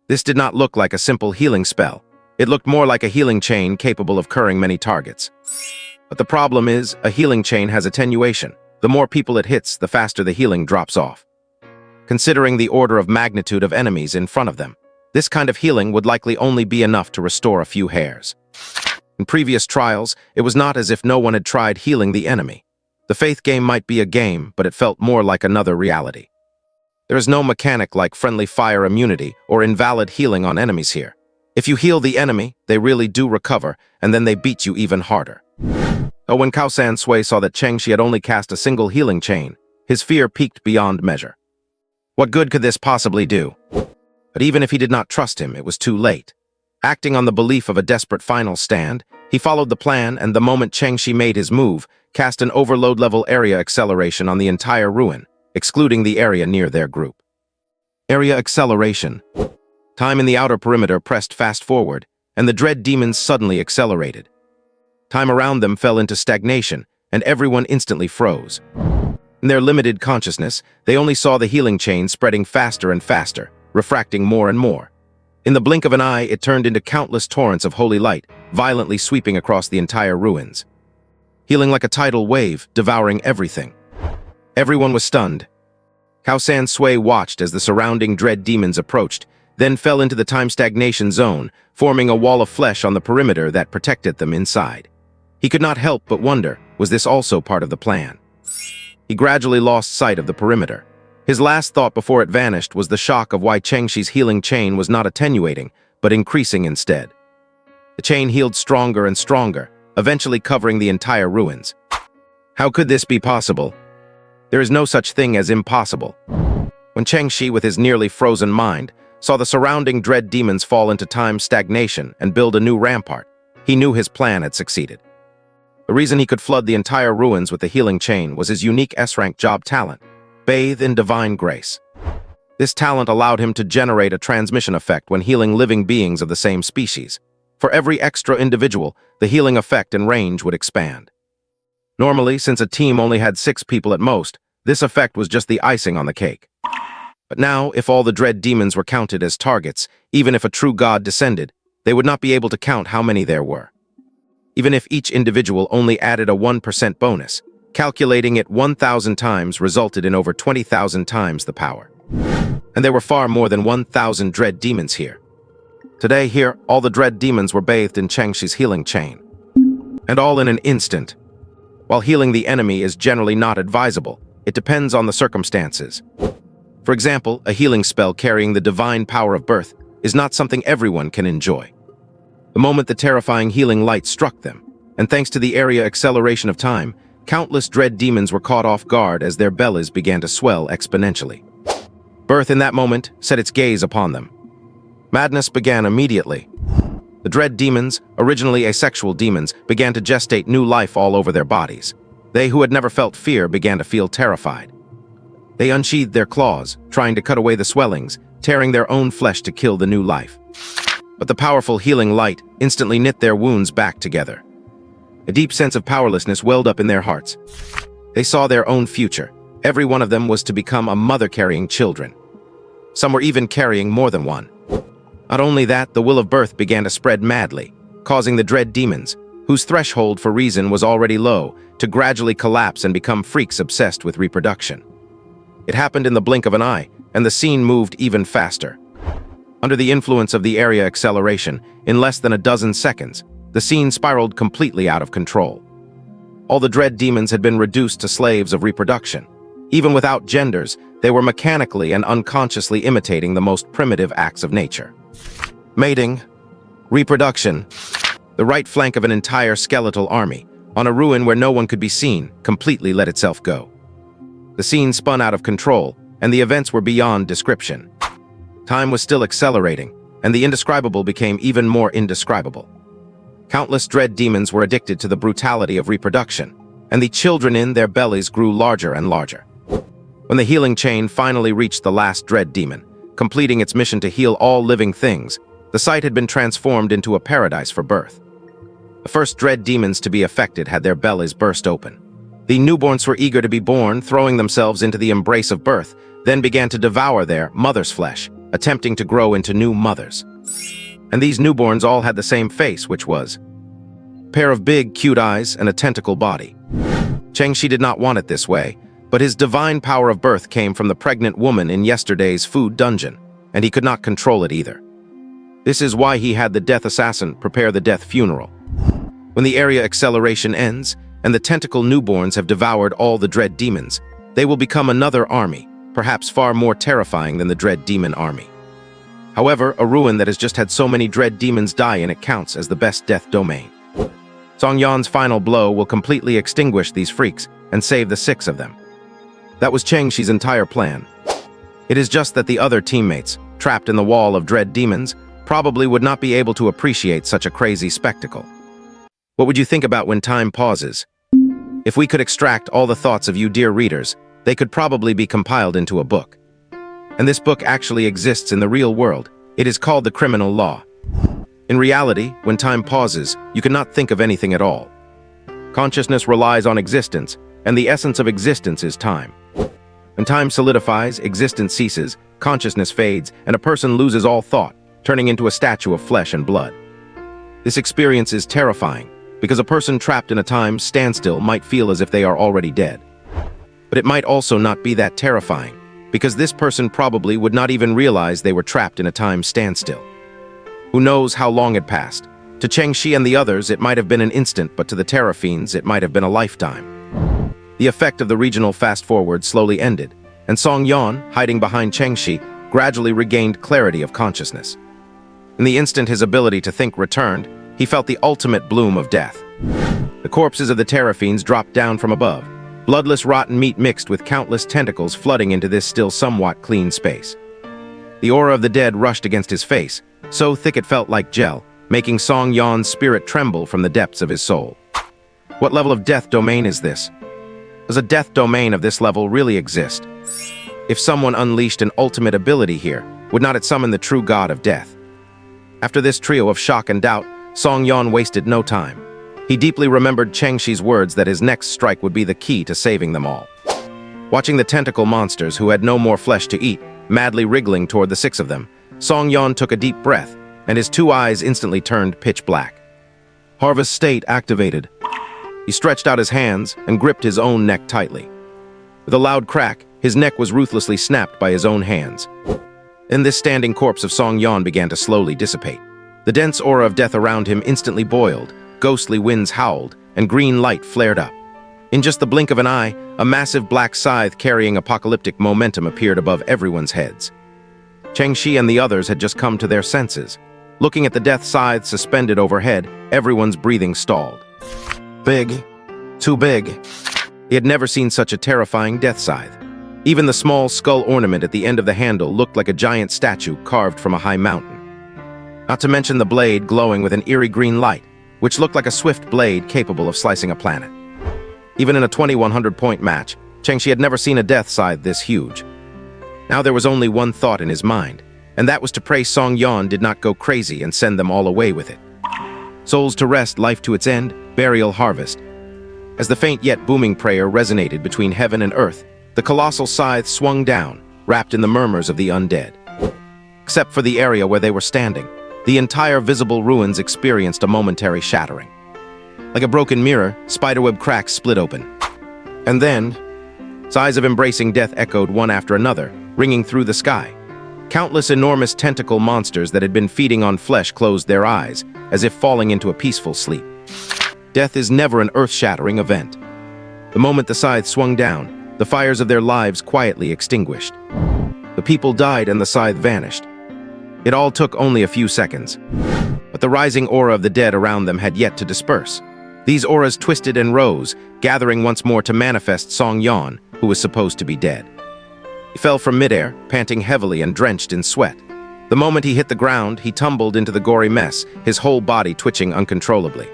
This did not look like a simple healing spell. It looked more like a healing chain capable of curing many targets. But the problem is, a healing chain has attenuation. The more people it hits, the faster the healing drops off. Considering the order of magnitude of enemies in front of them, this kind of healing would likely only be enough to restore a few hairs. In previous trials, it was not as if no one had tried healing the enemy. The faith game might be a game, but it felt more like another reality. There is no mechanic like friendly fire immunity or invalid healing on enemies here. If you heal the enemy, they really do recover, and then they beat you even harder. When Cao San Sui saw that Chengxi had only cast a single healing chain, his fear peaked beyond measure. What good could this possibly do? But even if he did not trust him, it was too late. Acting on the belief of a desperate final stand, he followed the plan, and the moment Chengxi made his move, cast an overload-level area acceleration on the entire ruin, excluding the area near their group. Area acceleration. Time in the outer perimeter pressed fast forward, and the dread demons suddenly accelerated. Time around them fell into stagnation, and everyone instantly froze. In their limited consciousness, they only saw the healing chain spreading faster and faster, refracting more and more. In the blink of an eye, it turned into countless torrents of holy light, violently sweeping across the entire ruins. Healing like a tidal wave, devouring everything. Everyone was stunned. Cao San Sui watched as the surrounding dread demons approached, then fell into the time stagnation zone, forming a wall of flesh on the perimeter that protected them inside. He could not help but wonder, was this also part of the plan? He gradually lost sight of the perimeter. His last thought before it vanished was the shock of why Chengxi's healing chain was not attenuating, but increasing instead. The chain healed stronger and stronger, eventually covering the entire ruins. How could this be possible? There is no such thing as impossible. When Chengxi, with his nearly frozen mind, saw the surrounding dread demons fall into time stagnation and build a new rampart, he knew his plan had succeeded. The reason he could flood the entire ruins with the healing chain was his unique S-rank job talent, bathe in divine grace. This talent allowed him to generate a transmission effect when healing living beings of the same species. For every extra individual, the healing effect and range would expand. Normally, since a team only had 6 people at most, this effect was just the icing on the cake. But now, if all the dread demons were counted as targets, even if a true god descended, they would not be able to count how many there were. Even if each individual only added a 1% bonus, calculating it 1,000 times resulted in over 20,000 times the power. And there were far more than 1,000 dread demons here. Today, here, all the dread demons were bathed in Chengxi's healing chain. And all in an instant. While healing the enemy is generally not advisable, it depends on the circumstances. For example, a healing spell carrying the divine power of birth is not something everyone can enjoy. The moment the terrifying healing light struck them, and thanks to the area acceleration of time, countless dread demons were caught off guard as their bellies began to swell exponentially. Birth in that moment set its gaze upon them. Madness began immediately. The dread demons, originally asexual demons, began to gestate new life all over their bodies. They who had never felt fear began to feel terrified. They unsheathed their claws, trying to cut away the swellings, tearing their own flesh to kill the new life. But the powerful healing light instantly knit their wounds back together. A deep sense of powerlessness welled up in their hearts. They saw their own future. Every one of them was to become a mother carrying children. Some were even carrying more than one. Not only that, the will of birth began to spread madly, causing the dread demons, whose threshold for reason was already low, to gradually collapse and become freaks obsessed with reproduction. It happened in the blink of an eye, and the scene moved even faster. Under the influence of the area acceleration, in less than a dozen seconds, the scene spiraled completely out of control. All the dread demons had been reduced to slaves of reproduction. Even without genders, they were mechanically and unconsciously imitating the most primitive acts of nature. Mating, reproduction, the right flank of an entire skeletal army, on a ruin where no one could be seen, completely let itself go. The scene spun out of control, and the events were beyond description. Time was still accelerating, and the indescribable became even more indescribable. Countless dread demons were addicted to the brutality of reproduction, and the children in their bellies grew larger and larger. When the healing chain finally reached the last dread demon, completing its mission to heal all living things, the site had been transformed into a paradise for birth. The first dread demons to be affected had their bellies burst open. The newborns were eager to be born, throwing themselves into the embrace of birth, then began to devour their mother's flesh, attempting to grow into new mothers. And these newborns all had the same face, which was a pair of big, cute eyes and a tentacle body. Chengxi did not want it this way, but his divine power of birth came from the pregnant woman in yesterday's food dungeon, and he could not control it either. This is why he had the death assassin prepare the death funeral. When the area acceleration ends, and the tentacle newborns have devoured all the dread demons, they will become another army, perhaps far more terrifying than the dread demon army. However, a ruin that has just had so many dread demons die in it counts as the best death domain. Song Yan's final blow will completely extinguish these freaks and save the 6 of them. That was Chengxi's entire plan. It is just that the other teammates, trapped in the wall of dread demons, probably would not be able to appreciate such a crazy spectacle. What would you think about when time pauses? If we could extract all the thoughts of you dear readers, they could probably be compiled into a book. And this book actually exists in the real world. It is called the criminal law. In reality, when time pauses, you cannot think of anything at all. Consciousness relies on existence, and the essence of existence is time. When time solidifies, existence ceases, consciousness fades, and a person loses all thought, turning into a statue of flesh and blood. This experience is terrifying, because a person trapped in a time standstill might feel as if they are already dead. But it might also not be that terrifying, because this person probably would not even realize they were trapped in a time standstill. Who knows how long had passed? To Chengxi and the others, it might have been an instant, but to the Terra Fiends, it might have been a lifetime. The effect of the regional fast-forward slowly ended, and Song Yan, hiding behind Chengxi, gradually regained clarity of consciousness. In the instant his ability to think returned, he felt the ultimate bloom of death. The corpses of the Terra Fiends dropped down from above, bloodless rotten meat mixed with countless tentacles flooding into this still somewhat clean space. The aura of the dead rushed against his face, so thick it felt like gel, making Song Yan's spirit tremble from the depths of his soul. What level of death domain is this? Does a death domain of this level really exist? If someone unleashed an ultimate ability here, would not it summon the true god of death? After this trio of shock and doubt, Song Yan wasted no time. He deeply remembered Chengxi's words that his next strike would be the key to saving them all. Watching the tentacle monsters who had no more flesh to eat, madly wriggling toward the 6 of them, Song Yan took a deep breath, and his 2 eyes instantly turned pitch black. Harvest state activated. He stretched out his hands and gripped his own neck tightly. With a loud crack, his neck was ruthlessly snapped by his own hands. Then this standing corpse of Song Yan began to slowly dissipate. The dense aura of death around him instantly boiled, ghostly winds howled, and green light flared up. In just the blink of an eye, a massive black scythe carrying apocalyptic momentum appeared above everyone's heads. Chengxi and the others had just come to their senses. Looking at the death scythe suspended overhead, everyone's breathing stalled. Big. Too big. He had never seen such a terrifying death scythe. Even the small skull ornament at the end of the handle looked like a giant statue carved from a high mountain. Not to mention the blade glowing with an eerie green light, which looked like a swift blade capable of slicing a planet. Even in a 2100-point match, Chengxi had never seen a death scythe this huge. Now there was only one thought in his mind, and that was to pray Song Yan did not go crazy and send them all away with it. Souls to rest, life to its end, burial harvest. As the faint yet booming prayer resonated between heaven and earth, the colossal scythe swung down, wrapped in the murmurs of the undead. Except for the area where they were standing, the entire visible ruins experienced a momentary shattering. Like a broken mirror, spiderweb cracks split open. And then, sighs of embracing death echoed one after another, ringing through the sky. Countless enormous tentacle monsters that had been feeding on flesh closed their eyes, as if falling into a peaceful sleep. Death is never an earth-shattering event. The moment the scythe swung down, the fires of their lives quietly extinguished. The people died and the scythe vanished. It all took only a few seconds. But the rising aura of the dead around them had yet to disperse. These auras twisted and rose, gathering once more to manifest Song Yan, who was supposed to be dead. He fell from midair, panting heavily and drenched in sweat. The moment he hit the ground, he tumbled into the gory mess, his whole body twitching uncontrollably.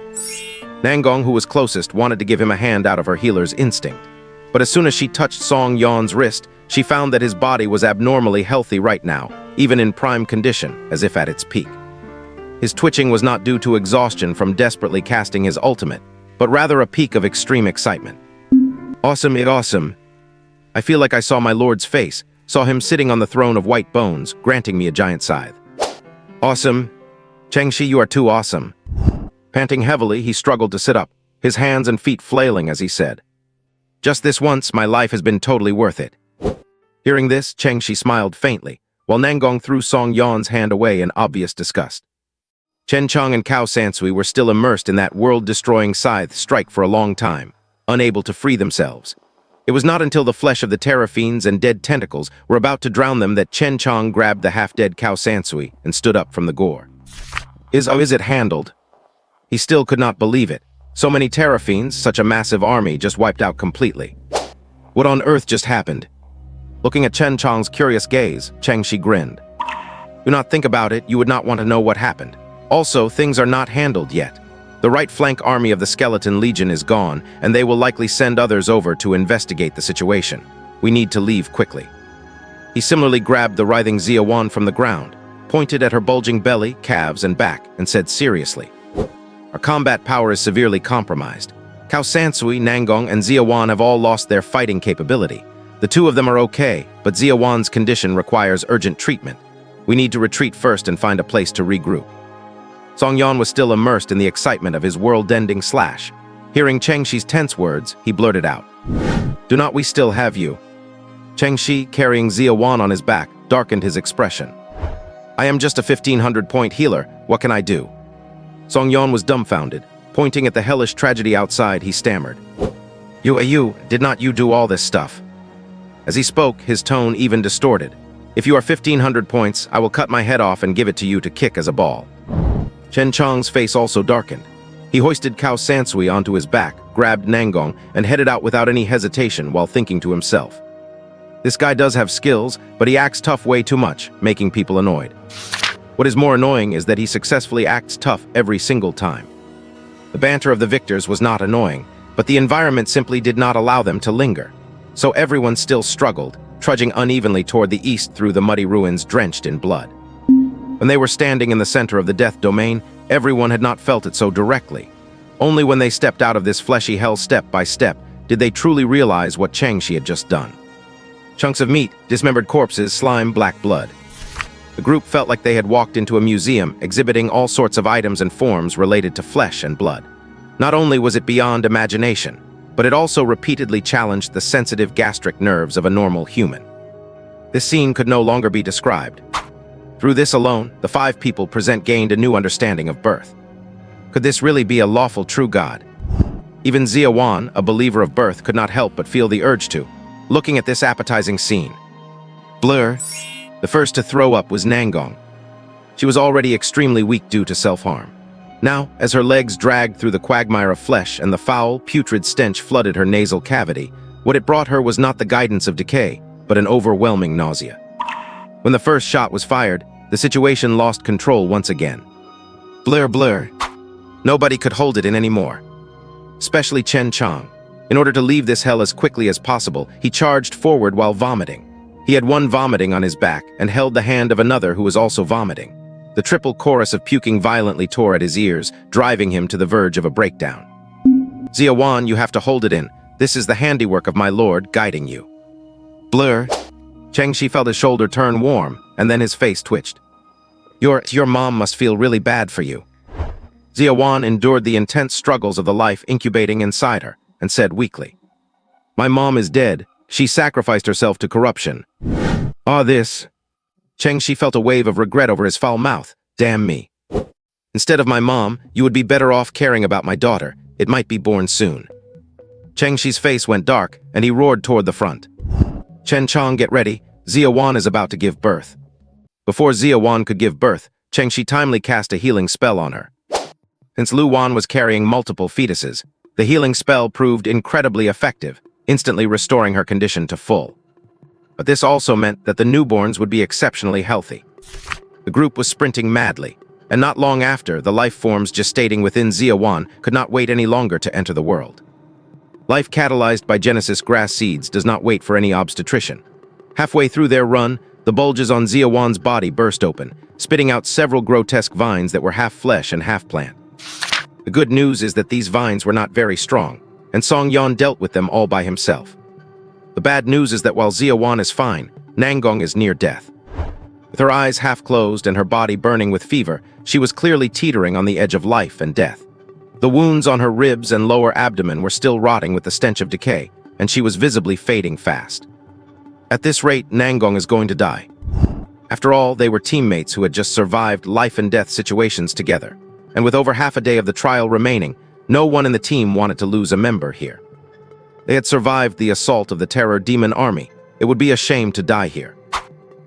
Nangong, who was closest, wanted to give him a hand out of her healer's instinct. But as soon as she touched Song Yan's wrist, she found that his body was abnormally healthy right now, even in prime condition, as if at its peak. His twitching was not due to exhaustion from desperately casting his ultimate, but rather a peak of extreme excitement. Awesome. I feel like I saw my lord's face, saw him sitting on the throne of white bones, granting me a giant scythe. Awesome. Chengxi, you are too awesome. Panting heavily, he struggled to sit up, his hands and feet flailing as he said, "Just this once, my life has been totally worth it." Hearing this, Chengxi smiled faintly, while Nangong threw Song Yan's hand away in obvious disgust. Chen Chong and Cao Sansui were still immersed in that world-destroying scythe strike for a long time, unable to free themselves. It was not until the flesh of the terror fiends and dead tentacles were about to drown them that Chen Chong grabbed the half-dead Cao Sansui and stood up from the gore. Is it handled? He still could not believe it. So many terror fiends, such a massive army, just wiped out completely. What on earth just happened? Looking at Chen Chong's curious gaze, Cheng Shi grinned. Do not think about it, you would not want to know what happened. Also, things are not handled yet. The right flank army of the Skeleton Legion is gone, and they will likely send others over to investigate the situation. We need to leave quickly. He similarly grabbed the writhing Xia Wan from the ground, pointed at her bulging belly, calves, and back, and said seriously, "Our combat power is severely compromised. Cao Sansui, Nangong, and Xia Wan have all lost their fighting capability. The two of them are okay, but Xia Wan's condition requires urgent treatment. We need to retreat first and find a place to regroup." Song Yan was still immersed in the excitement of his world-ending slash. Hearing Cheng Shi's tense words, he blurted out, "Do not we still have you?" Cheng Shi, carrying Xia Wan on his back, darkened his expression. "I am just a 1500-point healer. What can I do?" Song Yan was dumbfounded. Pointing at the hellish tragedy outside, he stammered, You, did not you do all this stuff?" As he spoke, his tone even distorted. "If you are 1500 points, I will cut my head off and give it to you to kick as a ball." Chen Chong's face also darkened. He hoisted Cao Sansui onto his back, grabbed Nangong, and headed out without any hesitation while thinking to himself, "This guy does have skills, but he acts tough way too much, making people annoyed." What is more annoying is that he successfully acts tough every single time. The banter of the victors was not annoying, but the environment simply did not allow them to linger. So everyone still struggled, trudging unevenly toward the east through the muddy ruins drenched in blood. When they were standing in the center of the death domain, everyone had not felt it so directly. Only when they stepped out of this fleshy hell step by step did they truly realize what Cheng Shi had just done. Chunks of meat, dismembered corpses, slime, black blood. The group felt like they had walked into a museum exhibiting all sorts of items and forms related to flesh and blood. Not only was it beyond imagination, but it also repeatedly challenged the sensitive gastric nerves of a normal human. This scene could no longer be described. Through this alone, the five people present gained a new understanding of birth. Could this really be a lawful true god? Even Xia Wan, a believer of birth, could not help but feel the urge to, looking at this appetizing scene. Blur. The first to throw up was Nangong. She was already extremely weak due to self-harm. Now, as her legs dragged through the quagmire of flesh and the foul, putrid stench flooded her nasal cavity, what it brought her was not the guidance of decay, but an overwhelming nausea. When the first shot was fired, the situation lost control once again. Blur. Nobody could hold it in anymore. Especially Chen Chong. In order to leave this hell as quickly as possible, he charged forward while vomiting. He had one vomiting on his back and held the hand of another who was also vomiting. The triple chorus of puking violently tore at his ears, driving him to the verge of a breakdown. Xia Wan, you have to hold it in. This is the handiwork of my lord guiding you. Blur. Cheng Shi felt his shoulder turn warm, and then his face twitched. Your mom must feel really bad for you. Xia Wan endured the intense struggles of the life incubating inside her, and said weakly, My mom is dead. She sacrificed herself to corruption. This. Cheng Shi felt a wave of regret over his foul mouth. Damn me. Instead of my mom, you would be better off caring about my daughter. It might be born soon. Cheng Shi's face went dark, and he roared toward the front. Chen Chong, get ready. Xia Wan is about to give birth. Before Xia Wan could give birth, Cheng Shi timely cast a healing spell on her. Since Lu Wan was carrying multiple fetuses, the healing spell proved incredibly effective, instantly restoring her condition to full. But this also meant that the newborns would be exceptionally healthy. The group was sprinting madly, and not long after, the life forms gestating within Xia Wan could not wait any longer to enter the world. Life catalyzed by Genesis grass seeds does not wait for any obstetrician. Halfway through their run, the bulges on Xia Wan's body burst open, spitting out several grotesque vines that were half flesh and half plant. The good news is that these vines were not very strong, and Song Yan dealt with them all by himself. The bad news is that while Xia Wan is fine, Nangong is near death. With her eyes half closed and her body burning with fever, she was clearly teetering on the edge of life and death. The wounds on her ribs and lower abdomen were still rotting with the stench of decay, and she was visibly fading fast. At this rate, Nangong is going to die. After all, they were teammates who had just survived life and death situations together. and with over half a day of the trial remaining, no one in the team wanted to lose a member here. They had survived the assault of the Terror Demon Army. It would be a shame to die here.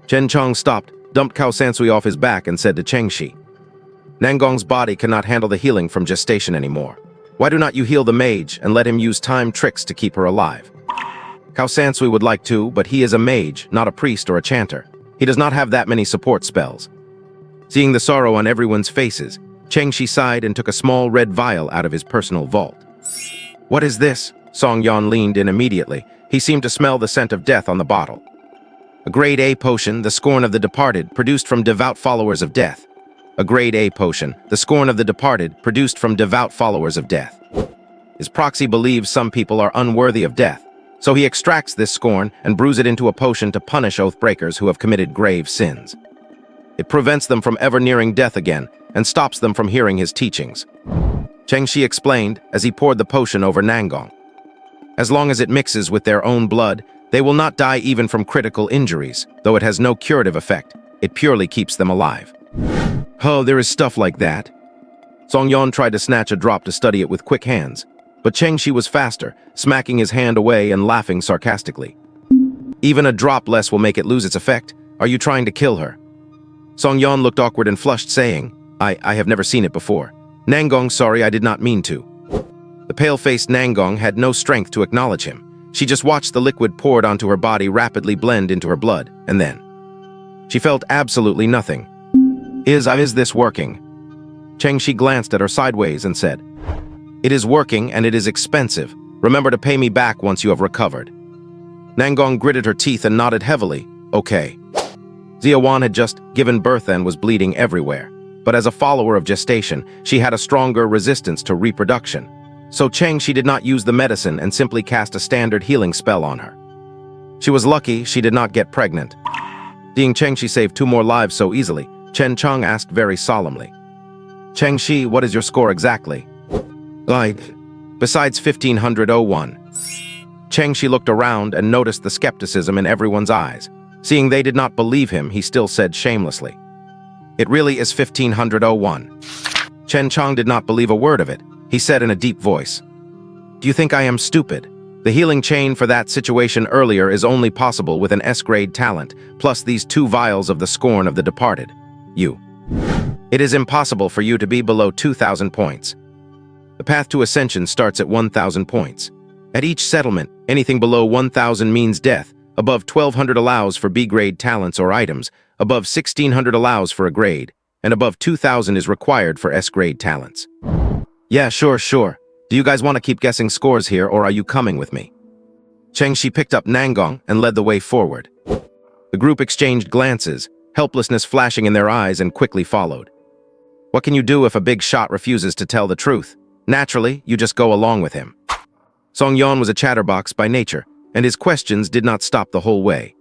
Chen Chang stopped, dumped Cao Sansui off his back, and said to Cheng Shi, "Nangong's body cannot handle the healing from gestation anymore. Why do not you heal the mage and let him use time tricks to keep her alive?" Cao Sansui would like to, but he is a mage, not a priest or a chanter. He does not have that many support spells. Seeing the sorrow on everyone's faces, Cheng Shi sighed and took a small red vial out of his personal vault. "What is this?" Song Yan leaned in immediately. He seemed to smell the scent of death on the bottle. A grade A potion, the scorn of the departed, produced from devout followers of death. A grade A potion, the scorn of the departed, produced from devout followers of death. His proxy believes some people are unworthy of death, so he extracts this scorn and brews it into a potion to punish oath-breakers who have committed grave sins. It prevents them from ever nearing death again and stops them from hearing his teachings. Cheng Shi explained as he poured the potion over Nangong. As long as it mixes with their own blood, they will not die even from critical injuries, though it has no curative effect. It purely keeps them alive. Oh, there is stuff like that. Song Yan tried to snatch a drop to study it with quick hands, but Cheng Shi was faster, smacking his hand away and laughing sarcastically. "Even a drop less will make it lose its effect. Are you trying to kill her?" Song Yan looked awkward and flushed, saying, I have never seen it before. Nangong, sorry, I did not mean to." The pale-faced Nangong had no strength to acknowledge him. She just watched the liquid poured onto her body rapidly blend into her blood, and then she felt absolutely nothing. Is this working?" Cheng Shi glanced at her sideways and said, "It is working, and it is expensive. Remember to pay me back once you have recovered." Nangong gritted her teeth and nodded heavily. "Okay." Zia Wan had just given birth and was bleeding everywhere. But as a follower of gestation, she had a stronger resistance to reproduction. So Cheng Shi did not use the medicine and simply cast a standard healing spell on her. She was lucky she did not get pregnant. Seeing Cheng Shi save 2 more lives so easily, Chen Chang asked very solemnly, "Cheng Shi, what is your score exactly?" Besides 1501. Cheng Shi looked around and noticed the skepticism in everyone's eyes. Seeing they did not believe him, he still said shamelessly, "It really is 1501. Chen Chang did not believe a word of it. He said in a deep voice, "Do you think I am stupid? The healing chain for that situation earlier is only possible with an S-grade talent, plus these 2 vials of the scorn of the departed. It is impossible for you to be below 2,000 points. The path to ascension starts at 1,000 points. At each settlement, anything below 1,000 means death. Above 1,200 allows for B-grade talents or items, above 1,600 allows for a grade, and above 2,000 is required for S-grade talents." "Yeah, sure. Do you guys want to keep guessing scores here, or are you coming with me?" Cheng Shi picked up Nangong and led the way forward. The group exchanged glances, helplessness flashing in their eyes, and quickly followed. What can you do if a big shot refuses to tell the truth? Naturally, you just go along with him. Song Yan was a chatterbox by nature, and his questions did not stop the whole way.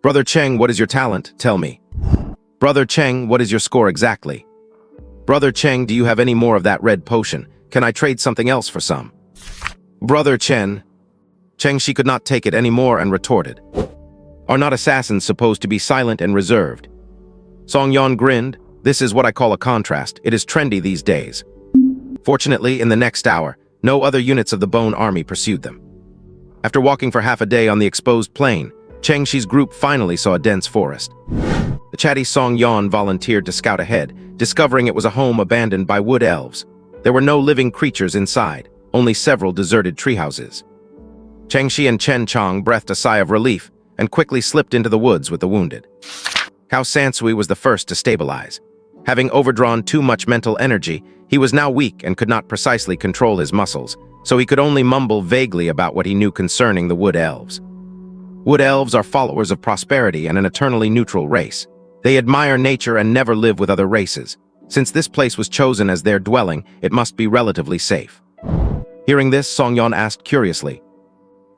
"Brother Cheng, what is your talent? Tell me." "Brother Cheng, what is your score exactly?" "Brother Cheng, do you have any more of that red potion? Can I trade something else for some?" "Brother Chen." Cheng Shi could not take it anymore and retorted, "Are not assassins supposed to be silent and reserved?" Song Yan grinned. "This is what I call a contrast. It is trendy these days." Fortunately, in the next hour, no other units of the Bone Army pursued them. After walking for half a day on the exposed plain, Cheng Shi's group finally saw a dense forest. The chatty Song Yan volunteered to scout ahead, discovering it was a home abandoned by wood elves. There were no living creatures inside, only several deserted treehouses. Cheng Shi and Chen Chang breathed a sigh of relief and quickly slipped into the woods with the wounded. Cao Sansui was the first to stabilize. Having overdrawn too much mental energy, he was now weak and could not precisely control his muscles, so he could only mumble vaguely about what he knew concerning the wood elves. Wood elves are followers of prosperity and an eternally neutral race. They admire nature and never live with other races. Since this place was chosen as their dwelling, it must be relatively safe. Hearing this, Song Yan asked curiously,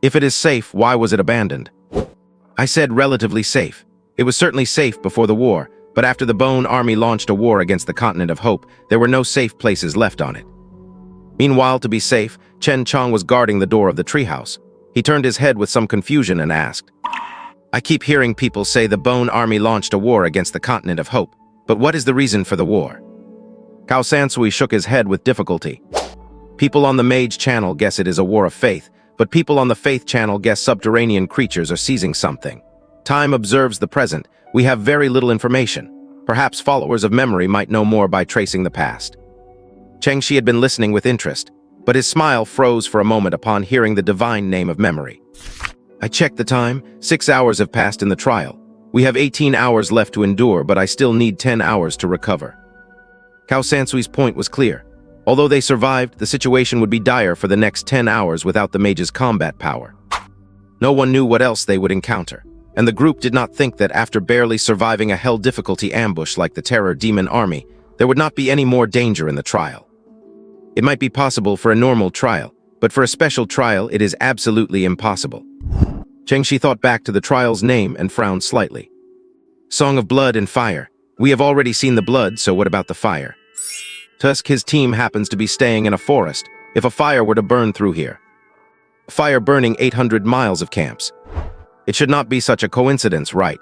"If it is safe, why was it abandoned?" "I said relatively safe. It was certainly safe before the war, but after the Bone Army launched a war against the Continent of Hope, there were no safe places left on it." Meanwhile, to be safe, Chen Chang was guarding the door of the treehouse. He turned his head with some confusion and asked, "I keep hearing people say the Bone Army launched a war against the Continent of Hope, but what is the reason for the war?" Cao Sansui shook his head with difficulty. People on the Mage channel guess it is a war of faith, but people on the Faith channel guess subterranean creatures are seizing something. Time observes the present. We have very little information. Perhaps followers of memory might know more by tracing the past. Chengxi had been listening with interest, but his smile froze for a moment upon hearing the divine name of memory. I checked the time. 6 hours have passed in the trial. We have 18 hours left to endure, but I still need 10 hours to recover. Cao Sansui's point was clear. Although they survived, the situation would be dire for the next 10 hours without the mage's combat power. No one knew what else they would encounter, and the group did not think that after barely surviving a hell difficulty ambush like the Terror Demon Army, there would not be any more danger in the trial. It might be possible for a normal trial, but for a special trial it is absolutely impossible. Chengxi thought back to the trial's name and frowned slightly. Song of Blood and Fire. We have already seen the blood, so what about the fire? Tusk, his team happens to be staying in a forest. If a fire were to burn through here. A fire burning 800 miles of camps. It should not be such a coincidence, right?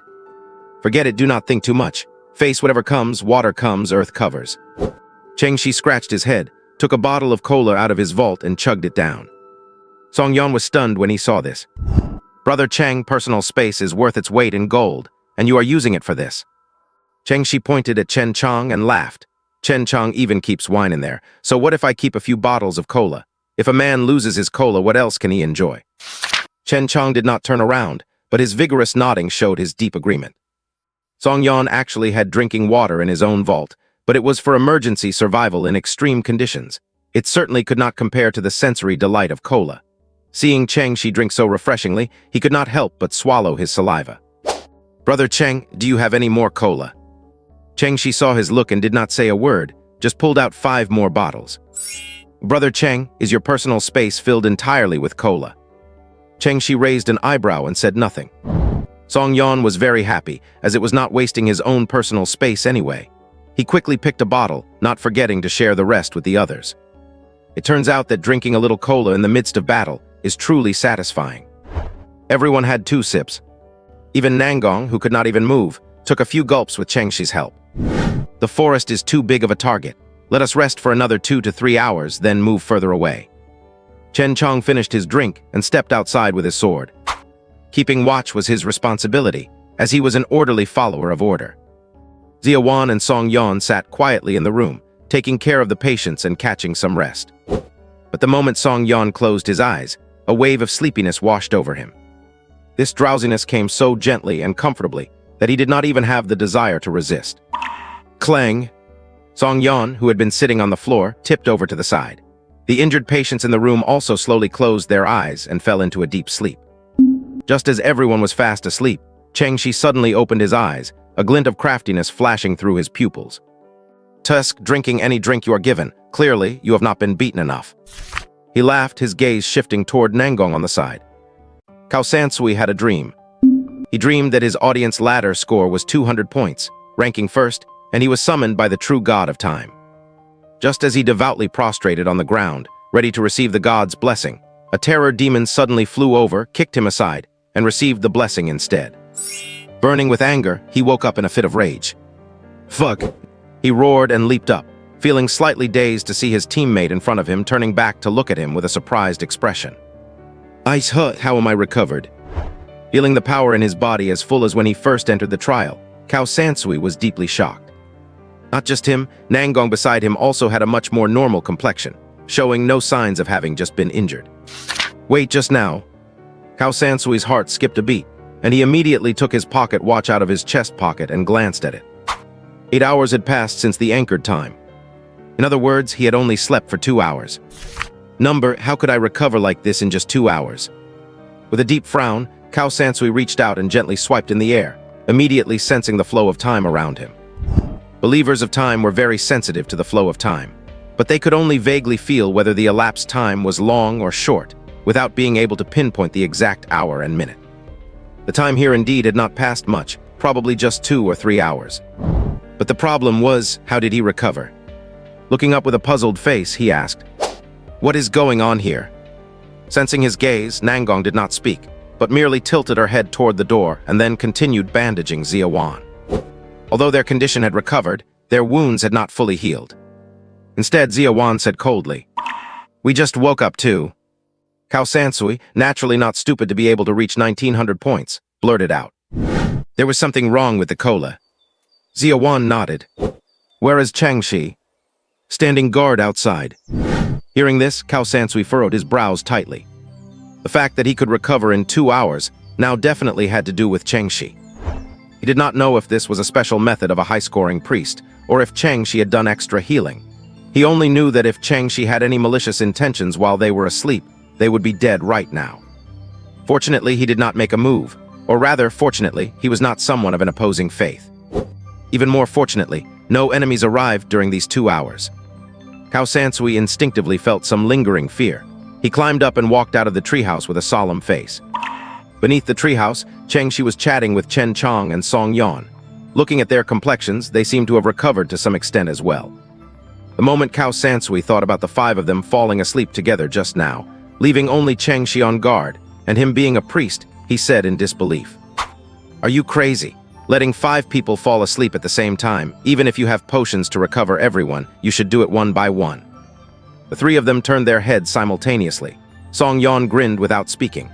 Forget it, do not think too much. Face whatever comes, water comes, earth covers. Chengxi scratched his head, took a bottle of cola out of his vault and chugged it down. Song Yan was stunned when he saw this. Brother Cheng, personal space is worth its weight in gold, and you are using it for this. Chengxi pointed at Chen Chong and laughed. Chen Chong even keeps wine in there, so what if I keep a few bottles of cola? If a man loses his cola, what else can he enjoy? Chen Chong did not turn around, but his vigorous nodding showed his deep agreement. Song Yan actually had drinking water in his own vault, but it was for emergency survival in extreme conditions. It certainly could not compare to the sensory delight of cola. Seeing Chengxi drink so refreshingly, he could not help but swallow his saliva. Brother Cheng, do you have any more cola? Chengxi saw his look and did not say a word, just pulled out 5 more bottles. Brother Cheng, is your personal space filled entirely with cola? Chengxi raised an eyebrow and said nothing. Song Yan was very happy, as it was not wasting his own personal space anyway. He quickly picked a bottle, not forgetting to share the rest with the others. It turns out that drinking a little cola in the midst of battle is truly satisfying. Everyone had 2 sips. Even Nangong, who could not even move, took a few gulps with Chengxi's help. The forest is too big of a target. Let us rest for another 2 to 3 hours, then move further away. Chen Chong finished his drink and stepped outside with his sword. Keeping watch was his responsibility, as he was an orderly follower of order. Zia Wan and Song Yan sat quietly in the room, taking care of the patients and catching some rest. But the moment Song Yan closed his eyes, a wave of sleepiness washed over him. This drowsiness came so gently and comfortably that he did not even have the desire to resist. Clang! Song Yan, who had been sitting on the floor, tipped over to the side. The injured patients in the room also slowly closed their eyes and fell into a deep sleep. Just as everyone was fast asleep, Chengxi suddenly opened his eyes, a glint of craftiness flashing through his pupils. Tusk, drinking any drink you are given. Clearly, you have not been beaten enough. He laughed, his gaze shifting toward Nangong on the side. Cao Sansui had a dream. He dreamed that his audience ladder score was 200 points, ranking first, and he was summoned by the true god of time. Just as he devoutly prostrated on the ground, ready to receive the god's blessing, a terror demon suddenly flew over, kicked him aside, and received the blessing instead. Burning with anger, he woke up in a fit of rage. Fuck! He roared and leaped up, feeling slightly dazed to see his teammate in front of him turning back to look at him with a surprised expression. Ice hut, how am I recovered? Feeling the power in his body as full as when he first entered the trial, Cao Sansui was deeply shocked. Not just him, Nangong beside him also had a much more normal complexion, showing no signs of having just been injured. Wait, just now. Cao Sansui's heart skipped a beat, and he immediately took his pocket watch out of his chest pocket and glanced at it. 8 hours had passed since the anchored time. In other words, he had only slept for 2 hours. Number, how could I recover like this in just 2 hours? With a deep frown, Cao Sansui reached out and gently swiped in the air, immediately sensing the flow of time around him. Believers of time were very sensitive to the flow of time, but they could only vaguely feel whether the elapsed time was long or short, without being able to pinpoint the exact hour and minute. The time here indeed had not passed much, probably just 2 or 3 hours. But the problem was, how did he recover? Looking up with a puzzled face, he asked, "What is going on here?" Sensing his gaze, Nangong did not speak, but merely tilted her head toward the door and then continued bandaging Zia Wan. Although their condition had recovered, their wounds had not fully healed. Instead, Ziawan said coldly, "We just woke up too." Cao Sansui, naturally not stupid to be able to reach 1900 points, blurted out. There was something wrong with the cola. Ziawan nodded. Whereas Changshi, standing guard outside. Hearing this, Cao Sansui furrowed his brows tightly. The fact that he could recover in 2 hours now definitely had to do with Changshi. He did not know if this was a special method of a high-scoring priest, or if Changshi had done extra healing. He only knew that if Changshi had any malicious intentions while they were asleep, they would be dead right now. Fortunately, he did not make a move, or rather, fortunately, he was not someone of an opposing faith. Even more fortunately, no enemies arrived during these 2 hours. Cao Sansui instinctively felt some lingering fear. He climbed up and walked out of the treehouse with a solemn face. Beneath the treehouse, Changshi was chatting with Chen Chong and Song Yan. Looking at their complexions, they seemed to have recovered to some extent as well. The moment Cao Sansui thought about the 5 of them falling asleep together just now, leaving only Changshi on guard, and him being a priest, he said in disbelief, "Are you crazy? Letting 5 people fall asleep at the same time, even if you have potions to recover everyone, you should do it one by one." The 3 of them turned their heads simultaneously. Song Yan grinned without speaking.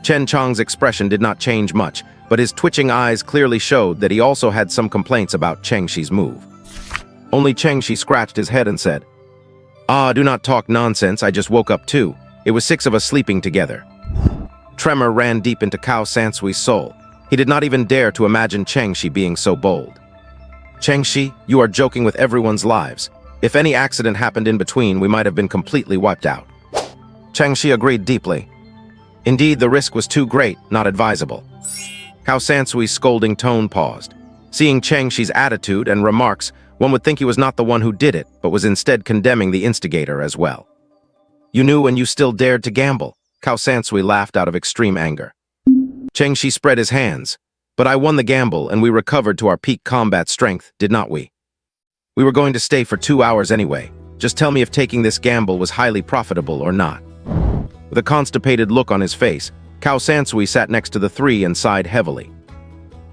Chen Chong's expression did not change much, but his twitching eyes clearly showed that he also had some complaints about Changshi's move. Only Changshi scratched his head and said, "Ah, do not talk nonsense, I just woke up too. It was 6 of us sleeping together." Tremor ran deep into Cao Sansui's soul. He did not even dare to imagine Changshi being so bold. "Changshi, you are joking with everyone's lives. If any accident happened in between, we might have been completely wiped out." Changshi agreed deeply. Indeed, the risk was too great, not advisable. Cao Sansui's scolding tone paused. Seeing Changshi's attitude and remarks, one would think he was not the one who did it, but was instead condemning the instigator as well. "You knew and you still dared to gamble." Cao Sansui laughed out of extreme anger. Changshi spread his hands. "But I won the gamble and we recovered to our peak combat strength, did not we? We were going to stay for 2 hours anyway. Just tell me if taking this gamble was highly profitable or not." With a constipated look on his face, Cao Sansui sat next to the 3 and sighed heavily.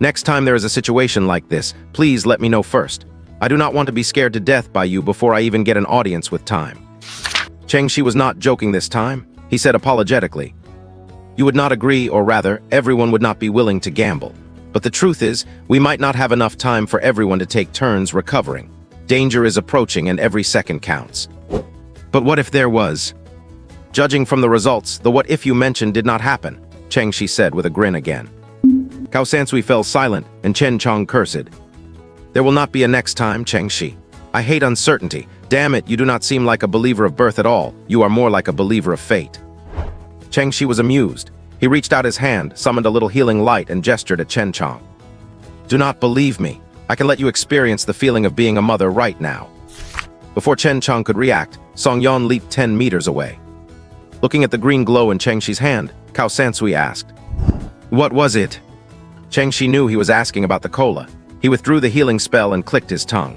"Next time there is a situation like this, please let me know first. I do not want to be scared to death by you before I even get an audience with time." Changshi was not joking this time. He said apologetically, "You would not agree, or rather, everyone would not be willing to gamble. But the truth is, we might not have enough time for everyone to take turns recovering. Danger is approaching and every second counts." "But what if there was?" "Judging from the results, the what if you mentioned did not happen," Changshi said with a grin again. Cao Sansui fell silent and Chen Chong cursed. "There will not be a next time, Changshi. I hate uncertainty. Damn it, you do not seem like a believer of birth at all. You are more like a believer of fate." Changshi was amused. He reached out his hand, summoned a little healing light, and gestured at Chen Chong. "Do not believe me. I can let you experience the feeling of being a mother right now." Before Chen Chong could react, Song Yan leaped 10 meters away. Looking at the green glow in Changshi's hand, Cao Sansui asked, "What was it?" Changshi knew he was asking about the cola. He withdrew the healing spell and clicked his tongue.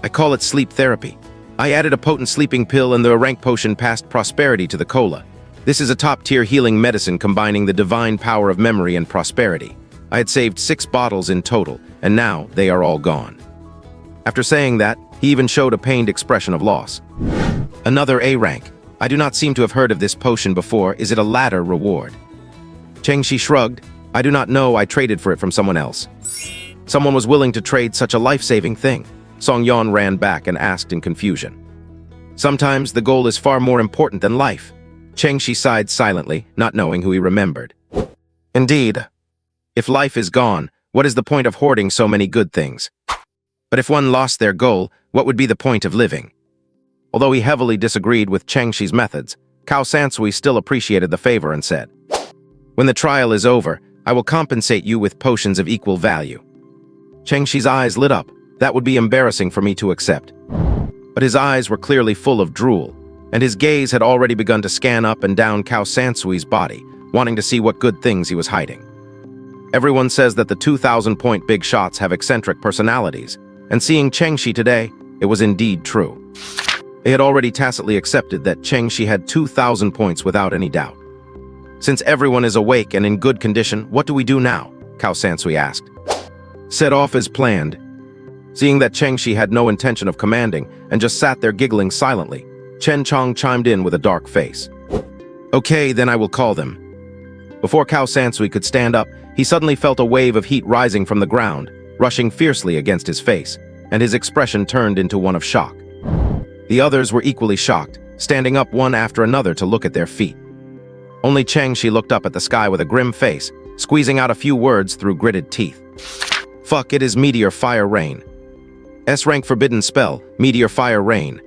"I call it sleep therapy. I added a potent sleeping pill and the rank potion passed prosperity to the cola. This is a top-tier healing medicine combining the divine power of memory and prosperity. I had saved 6 bottles in total, and now they are all gone." After saying that, he even showed a pained expression of loss. "Another A rank. I do not seem to have heard of this potion before. Is it a ladder reward?" Changshi shrugged. "I do not know. I traded for it from someone else." Someone was willing to trade such a life-saving thing. Song Yan ran back and asked in confusion. "Sometimes the goal is far more important than life." Changshi sighed silently, not knowing who he remembered. "Indeed. If life is gone, what is the point of hoarding so many good things? But if one lost their goal, what would be the point of living?" Although he heavily disagreed with Changshi's methods, Cao Sansui still appreciated the favor and said, "When the trial is over, I will compensate you with potions of equal value." Changshi's eyes lit up. That would be embarrassing for me to accept. But his eyes were clearly full of drool, and his gaze had already begun to scan up and down Cao Sansui's body, wanting to see what good things he was hiding. Everyone says that the 2,000-point big shots have eccentric personalities, and seeing Changshi today, it was indeed true. They had already tacitly accepted that Changshi had 2,000 points without any doubt. "Since everyone is awake and in good condition, what do we do now?" Cao Sansui asked. "Set off as planned." Seeing that Chengxi had no intention of commanding and just sat there giggling silently, Chen Chong chimed in with a dark face. Okay, then I will call them. Before Cao Sansui could stand up, he suddenly felt a wave of heat rising from the ground, rushing fiercely against his face, and his expression turned into one of shock. The others were equally shocked, standing up one after another to look at their feet. Only Chengxi looked up at the sky with a grim face, squeezing out a few words through gritted teeth. Fuck, it is Meteor Fire Rain. S-rank forbidden spell, Meteor Fire Rain.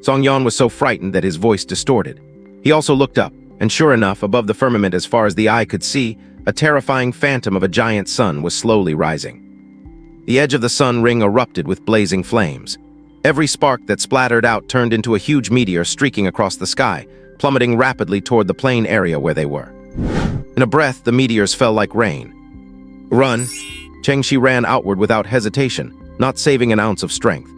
Song Yan was so frightened that his voice distorted. He also looked up, and sure enough, above the firmament as far as the eye could see, a terrifying phantom of a giant sun was slowly rising. The edge of the sun ring erupted with blazing flames. Every spark that splattered out turned into a huge meteor streaking across the sky, plummeting rapidly toward the plain area where they were. In a breath, the meteors fell like rain. Run! Chengxi ran outward without hesitation, not saving an ounce of strength.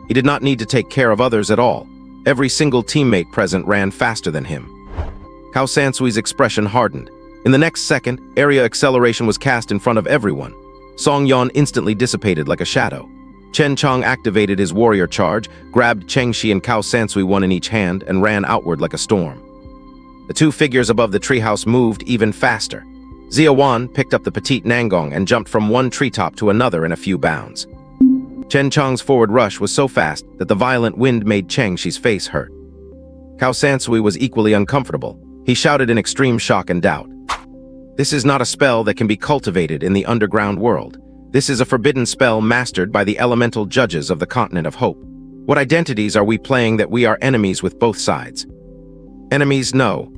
He did not need to take care of others at all. Every single teammate present ran faster than him. Cao Sansui's expression hardened. In the next second, area acceleration was cast in front of everyone. Song Yan instantly dissipated like a shadow. Chen Chong activated his warrior charge, grabbed Chengxi and Cao Sansui one in each hand, and ran outward like a storm. The two figures above the treehouse moved even faster. Zia Wan picked up the petite Nangong and jumped from one treetop to another in a few bounds. Chen Chong's forward rush was so fast that the violent wind made Chengxi's face hurt. Cao Sansui was equally uncomfortable. He shouted in extreme shock and doubt. This is not a spell that can be cultivated in the underground world. This is a forbidden spell mastered by the elemental judges of the Continent of Hope. What identities are we playing that we are enemies with both sides? Enemies, no.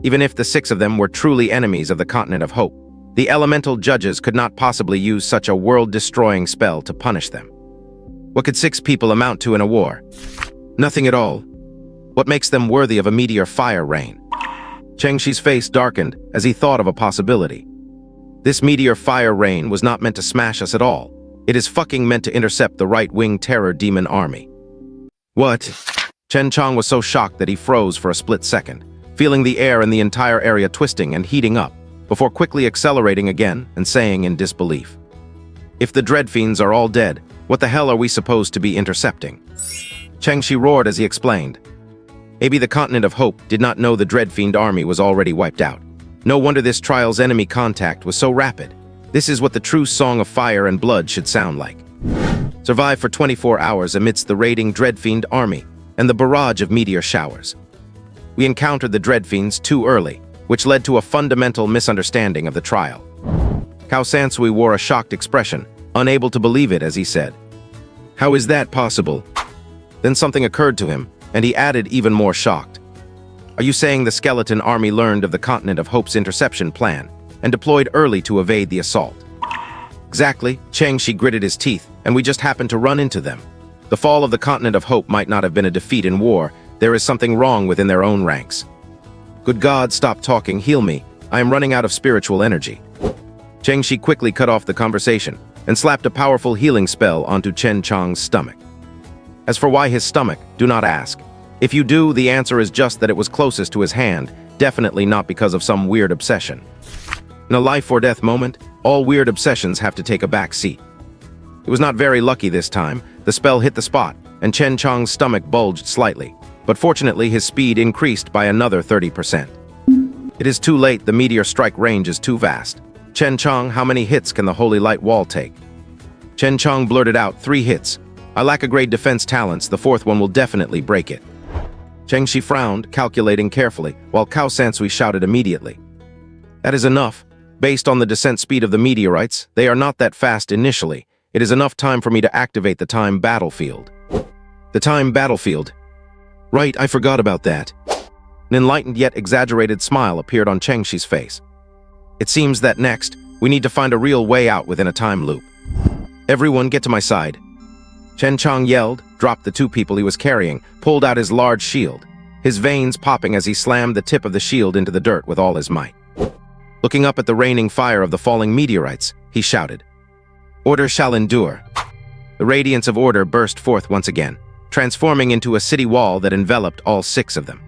Even if the 6 of them were truly enemies of the Continent of Hope, the elemental judges could not possibly use such a world-destroying spell to punish them. What could 6 people amount to in a war? Nothing at all. What makes them worthy of a meteor fire rain? Chengxi's face darkened as he thought of a possibility. This meteor fire rain was not meant to smash us at all. It is fucking meant to intercept the right-wing terror demon army. What? Chen Chong was so shocked that he froze for a split second, feeling the air in the entire area twisting and heating up, before quickly accelerating again and saying in disbelief, "If the Dread Fiends are all dead, what the hell are we supposed to be intercepting?" Chengxi roared as he explained. Maybe the Continent of Hope did not know the Dread Fiend army was already wiped out. No wonder this trial's enemy contact was so rapid. This is what the true Song of Fire and Blood should sound like. Survive for 24 hours amidst the raiding Dread Fiend army and the barrage of meteor showers. We encountered the Dread Fiends too early, which led to a fundamental misunderstanding of the trial. Cao Sansui wore a shocked expression, unable to believe it as he said, "How is that possible?" Then something occurred to him, and he added even more shocked. "Are you saying the skeleton army learned of the Continent of Hope's interception plan and deployed early to evade the assault?" Exactly, Chengxi gritted his teeth, and we just happened to run into them. The fall of the Continent of Hope might not have been a defeat in war. There is something wrong within their own ranks. Good God, stop talking, heal me. I am running out of spiritual energy. Chengxi quickly cut off the conversation and slapped a powerful healing spell onto Chen Chong's stomach. As for why his stomach, do not ask. If you do, the answer is just that it was closest to his hand, definitely not because of some weird obsession. In a life-or-death moment, all weird obsessions have to take a back seat. It was not very lucky this time. The spell hit the spot, and Chen Chong's stomach bulged slightly, but fortunately his speed increased by another 30%. It is too late, the meteor strike range is too vast. Chen Chong, how many hits can the Holy Light Wall take? Chen Chong blurted out, 3 hits. I lack a grade defense talents, the 4th one will definitely break it. Chengxi frowned, calculating carefully, while Cao Sansui shouted immediately. That is enough. Based on the descent speed of the meteorites, they are not that fast initially. It is enough time for me to activate the time battlefield. The time battlefield. Right, I forgot about that. An enlightened yet exaggerated smile appeared on Chengxi's face. It seems that next, we need to find a real way out within a time loop. Everyone get to my side. Chen Chong yelled, dropped the 2 people he was carrying, pulled out his large shield, his veins popping as he slammed the tip of the shield into the dirt with all his might. Looking up at the raining fire of the falling meteorites, he shouted, "Order shall endure." The radiance of order burst forth once again, transforming into a city wall that enveloped all 6 of them.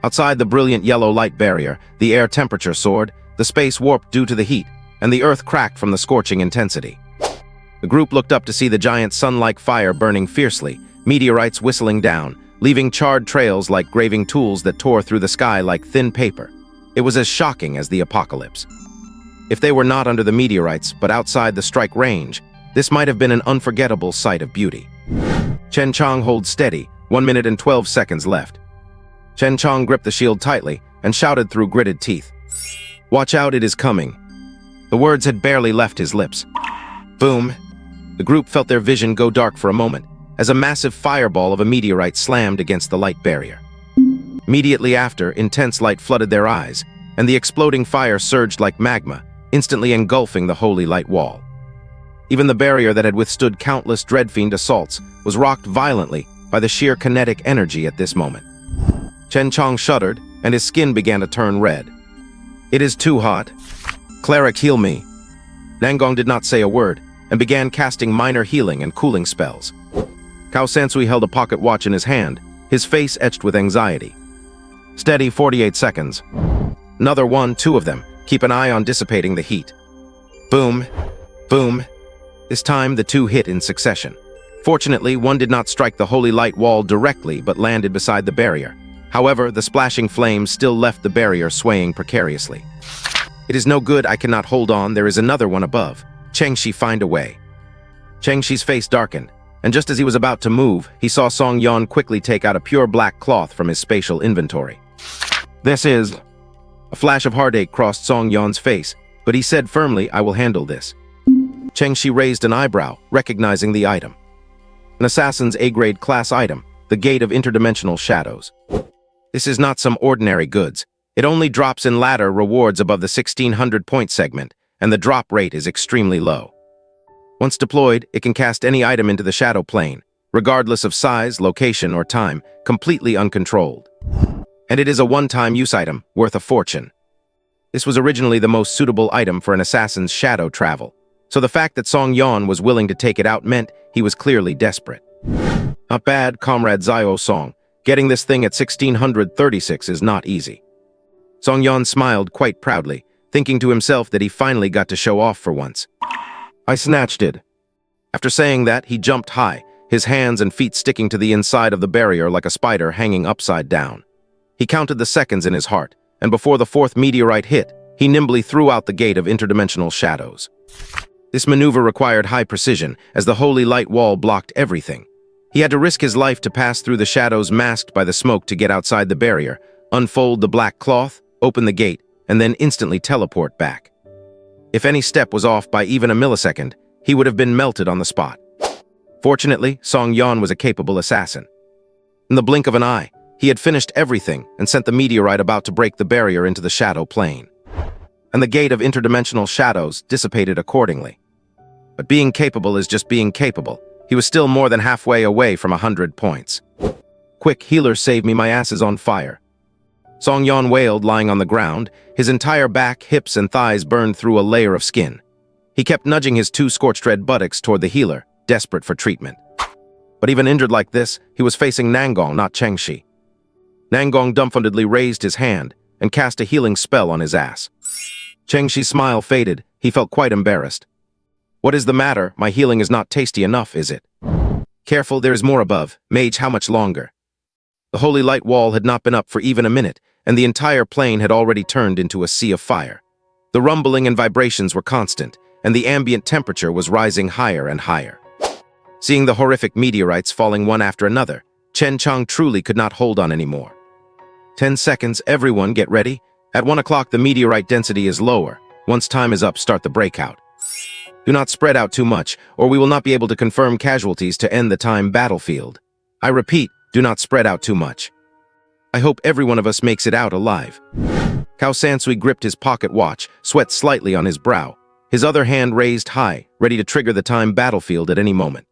Outside the brilliant yellow light barrier, the air temperature soared, the space warped due to the heat, and the earth cracked from the scorching intensity. The group looked up to see the giant sun-like fire burning fiercely, meteorites whistling down, leaving charred trails like graving tools that tore through the sky like thin paper. It was as shocking as the apocalypse. If they were not under the meteorites, but outside the strike range, this might have been an unforgettable sight of beauty. Chen Chong holds steady, 1 minute and 12 seconds left. Chen Chong gripped the shield tightly and shouted through gritted teeth, "Watch out, it is coming." The words had barely left his lips. Boom! The group felt their vision go dark for a moment, as a massive fireball of a meteorite slammed against the light barrier. Immediately after, intense light flooded their eyes, and the exploding fire surged like magma, instantly engulfing the holy light wall. Even the barrier that had withstood countless dreadfiend assaults was rocked violently by the sheer kinetic energy at this moment. Chen Chong shuddered, and his skin began to turn red. "It is too hot. Cleric, heal me." Nangong did not say a word, and began casting minor healing and cooling spells. Cao Sansui held a pocket watch in his hand, his face etched with anxiety. "Steady, 48 seconds. Another 1, 2 of them. Keep an eye on dissipating the heat." Boom. Boom. This time, the 2 hit in succession. Fortunately, one did not strike the holy light wall directly, but landed beside the barrier. However, the splashing flames still left the barrier swaying precariously. "It is no good, I cannot hold on, there is another one above. Chengxi, find a way." Chengxi's face darkened, and just as he was about to move, he saw Song Yan quickly take out a pure black cloth from his spatial inventory. "This is..." A flash of heartache crossed Song Yan's face, but he said firmly, "I will handle this." Chengxi raised an eyebrow, recognizing the item. An assassin's A-grade class item, the Gate of Interdimensional Shadows. This is not some ordinary goods. It only drops in ladder rewards above the 1600-point segment, and the drop rate is extremely low. Once deployed, it can cast any item into the shadow plane, regardless of size, location, or time, completely uncontrolled. And it is a one-time use item, worth a fortune. This was originally the most suitable item for an assassin's shadow travel, so the fact that Song Yan was willing to take it out meant he was clearly desperate. "Not bad, Comrade Zio Song. Getting this thing at 1636 is not easy." Song Yan smiled quite proudly, thinking to himself that he finally got to show off for once. "I snatched it." After saying that, he jumped high, his hands and feet sticking to the inside of the barrier like a spider hanging upside down. He counted the seconds in his heart, and before the 4th meteorite hit, he nimbly threw out the Gate of Interdimensional Shadows. This maneuver required high precision, as the holy light wall blocked everything. He had to risk his life to pass through the shadows masked by the smoke to get outside the barrier, unfold the black cloth, open the gate, and then instantly teleport back. If any step was off by even a millisecond, he would have been melted on the spot. Fortunately, Song Yan was a capable assassin. In the blink of an eye, he had finished everything and sent the meteorite about to break the barrier into the shadow plane. And the Gate of Interdimensional Shadows dissipated accordingly. But being capable is just being capable. He was still more than halfway away from 100 points. "Quick, healer, save me, my ass is on fire." Song Yan wailed, lying on the ground, his entire back, hips, and thighs burned through a layer of skin. He kept nudging his 2 scorched red buttocks toward the healer, desperate for treatment. But even injured like this, he was facing Nangong, not Chengxi. Nangong dumbfoundedly raised his hand and cast a healing spell on his ass. Chengxi's smile faded. He felt quite embarrassed. "What is the matter? My healing is not tasty enough, is it?" "Careful, there is more above. Mage, how much longer?" The holy light wall had not been up for even a minute, and the entire plane had already turned into a sea of fire. The rumbling and vibrations were constant, and the ambient temperature was rising higher and higher. Seeing the horrific meteorites falling one after another, Chen Chong truly could not hold on anymore. 10 seconds, everyone get ready. At 1 o'clock, the meteorite density is lower. Once time is up, start the breakout. Do not spread out too much, or we will not be able to confirm casualties to end the time battlefield. I repeat, do not spread out too much. I hope every one of us makes it out alive. Cao Sansui gripped his pocket watch, sweat slightly on his brow, his other hand raised high, ready to trigger the time battlefield at any moment.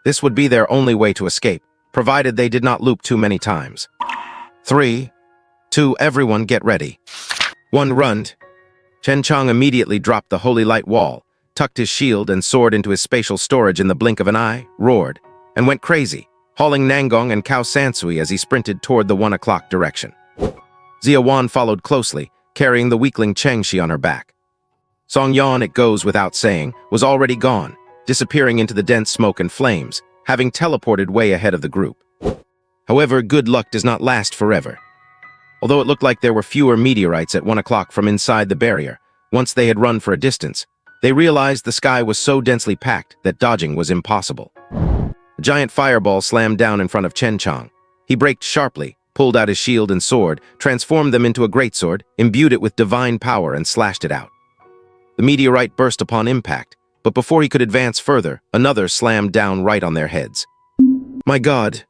This would be their only way to escape, provided they did not loop too many times. 3, 2, everyone get ready. 1, run. Chen Chong immediately dropped the holy light wall, tucked his shield and sword into his spatial storage in the blink of an eye, roared, and went crazy, hauling Nangong and Cao Sansui as he sprinted toward the 1 o'clock direction. Zia Wan followed closely, carrying the weakling Chengxi on her back. Song Yan, it goes without saying, was already gone, disappearing into the dense smoke and flames, having teleported way ahead of the group. However, good luck does not last forever. Although it looked like there were fewer meteorites at 1 o'clock from inside the barrier, once they had run for a distance, they realized the sky was so densely packed that dodging was impossible. A giant fireball slammed down in front of Chen Chang. He braked sharply, pulled out his shield and sword, transformed them into a greatsword, imbued it with divine power, and slashed it out. The meteorite burst upon impact, but before he could advance further, another slammed down right on their heads. My God!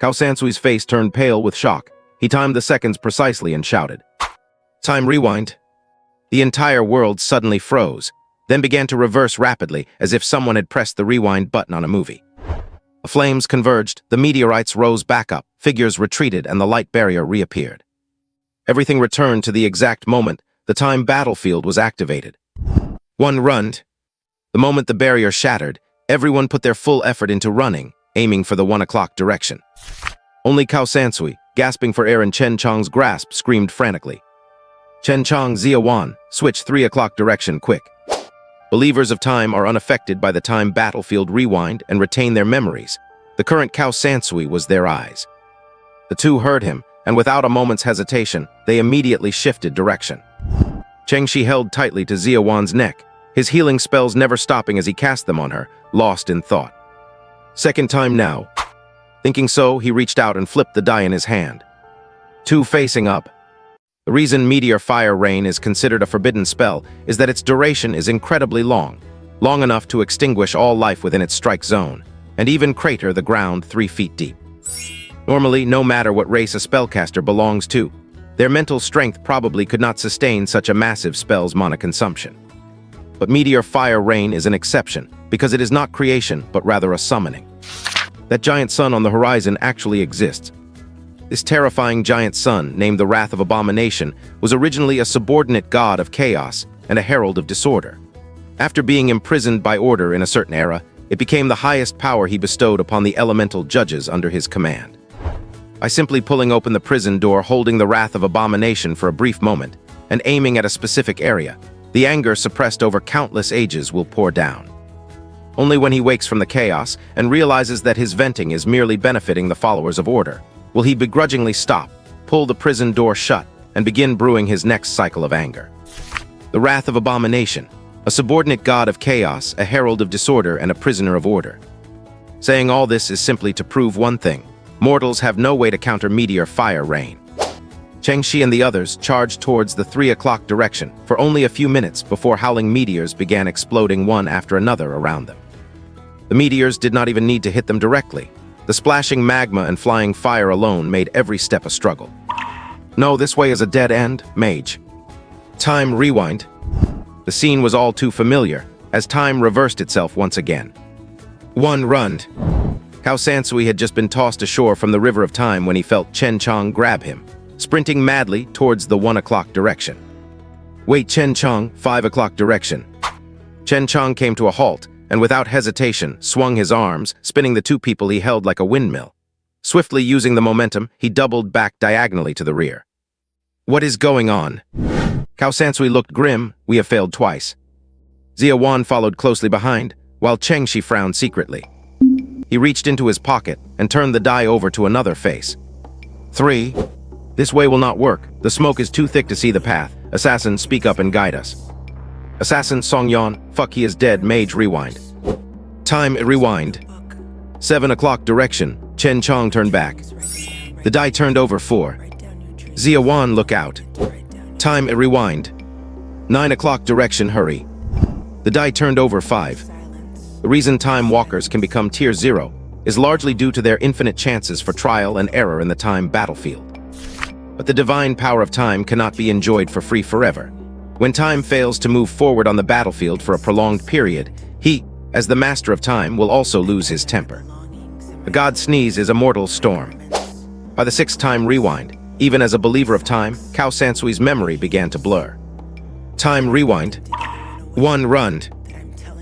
Cao Sansui's face turned pale with shock. He timed the seconds precisely and shouted, "Time rewind." The entire world suddenly froze, then began to reverse rapidly as if someone had pressed the rewind button on a movie. The flames converged, the meteorites rose back up, figures retreated, and the light barrier reappeared. Everything returned to the exact moment the time battlefield was activated. One runned. The moment the barrier shattered, everyone put their full effort into running, aiming for the 1 o'clock direction. Only Cao Sansui, gasping for air in Chen Chang's grasp, screamed frantically. Chen Chang, Ziawan, switch 3 o'clock direction quick. Believers of time are unaffected by the time battlefield rewind and retain their memories. The current Cao Sansui was their eyes. The two heard him, and without a moment's hesitation, they immediately shifted direction. Cheng Shi held tightly to Ziawan's neck, his healing spells never stopping as he cast them on her, lost in thought. Second time now. Thinking so, he reached out and flipped the die in his hand. Two facing up. The reason Meteor Fire Rain is considered a forbidden spell is that its duration is incredibly long enough to extinguish all life within its strike zone, and even crater the ground 3 feet deep. Normally, no matter what race a spellcaster belongs to, their mental strength probably could not sustain such a massive spell's mana consumption. But Meteor Fire Rain is an exception, because it is not creation, but rather a summoning. That giant sun on the horizon actually exists. This terrifying giant sun, named the Wrath of Abomination, was originally a subordinate god of chaos and a herald of disorder. After being imprisoned by order in a certain era, it became the highest power he bestowed upon the elemental judges under his command. By simply pulling open the prison door, holding the Wrath of Abomination for a brief moment, and aiming at a specific area, the anger suppressed over countless ages will pour down. Only when he wakes from the chaos and realizes that his venting is merely benefiting the followers of order, will he begrudgingly stop, pull the prison door shut, and begin brewing his next cycle of anger. The Wrath of Abomination, a subordinate god of chaos, a herald of disorder, and a prisoner of order. Saying all this is simply to prove one thing: mortals have no way to counter Meteor Fire Rain. Cheng Shi and the others charged towards the 3 o'clock direction for only a few minutes before howling meteors began exploding one after another around them. The meteors did not even need to hit them directly. The splashing magma and flying fire alone made every step a struggle. No, this way is a dead end, mage. Time rewind. The scene was all too familiar, as time reversed itself once again. One runned. Cao Sansui had just been tossed ashore from the river of time when he felt Chen Chang grab him, sprinting madly towards the 1 o'clock direction. Wait, Chen Chang, 5 o'clock direction. Chen Chang came to a halt, and without hesitation, swung his arms, spinning the two people he held like a windmill. Swiftly using the momentum, he doubled back diagonally to the rear. What is going on? Cao Sansui looked grim. We have failed twice. Ziawan followed closely behind, while Cheng Shi frowned secretly. He reached into his pocket and turned the die over to another face. 3. This way will not work. The smoke is too thick to see the path. Assassin, speak up and guide us. Assassin Song Yan, fuck, he is dead. Mage rewind. Time rewind. 7 o'clock direction. Chen Chang turned back. The die turned over 4. Ziawan, look out. Time rewind. 9 o'clock direction, hurry. The die turned over 5. The reason time walkers can become tier 0 is largely due to their infinite chances for trial and error in the time battlefield. But the divine power of time cannot be enjoyed for free forever. When time fails to move forward on the battlefield for a prolonged period, he, as the master of time, will also lose his temper. A god's sneeze is a mortal storm. By the 6th time rewind, even as a believer of time, Cao Sansui's memory began to blur. Time rewind. 1 runned.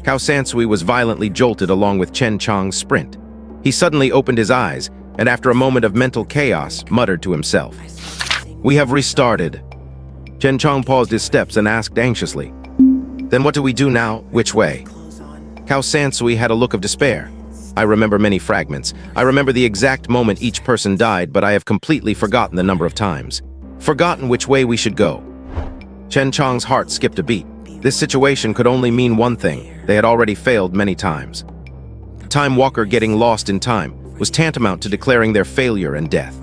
Cao Sansui was violently jolted along with Chen Chang's sprint. He suddenly opened his eyes, and after a moment of mental chaos, muttered to himself. We have restarted. Chen Chang paused his steps and asked anxiously, Then what do we do now? Which way? Cao Sansui had a look of despair. I remember many fragments. I remember the exact moment each person died, but I have completely forgotten the number of times. Forgotten which way we should go. Chen Chang's heart skipped a beat. This situation could only mean one thing. They had already failed many times. Time Walker getting lost in time was tantamount to declaring their failure and death.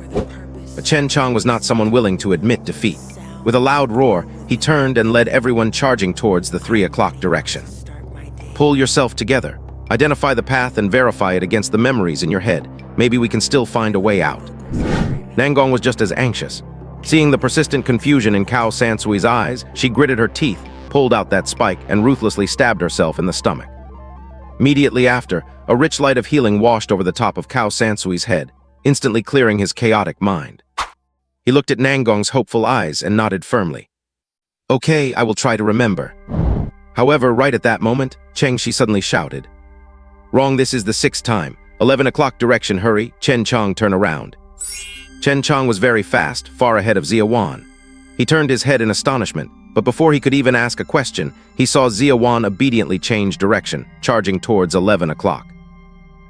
But Chen Chang was not someone willing to admit defeat. With a loud roar, he turned and led everyone charging towards the 3 o'clock direction. Pull yourself together. Identify the path and verify it against the memories in your head. Maybe we can still find a way out. Nangong was just as anxious. Seeing the persistent confusion in Cao Sansui's eyes, she gritted her teeth, pulled out that spike, and ruthlessly stabbed herself in the stomach. Immediately after, a rich light of healing washed over the top of Cao Sansui's head, instantly clearing his chaotic mind. He looked at Nangong's hopeful eyes and nodded firmly. Okay, I will try to remember. However, right at that moment, Cheng Shi suddenly shouted. Wrong, this is the 6th time. 11 o'clock direction, hurry. Chen Chang, turn around. Chen Chang was very fast, far ahead of Zia Wan. He turned his head in astonishment, but before he could even ask a question, he saw Zia Wan obediently change direction, charging towards 11 o'clock.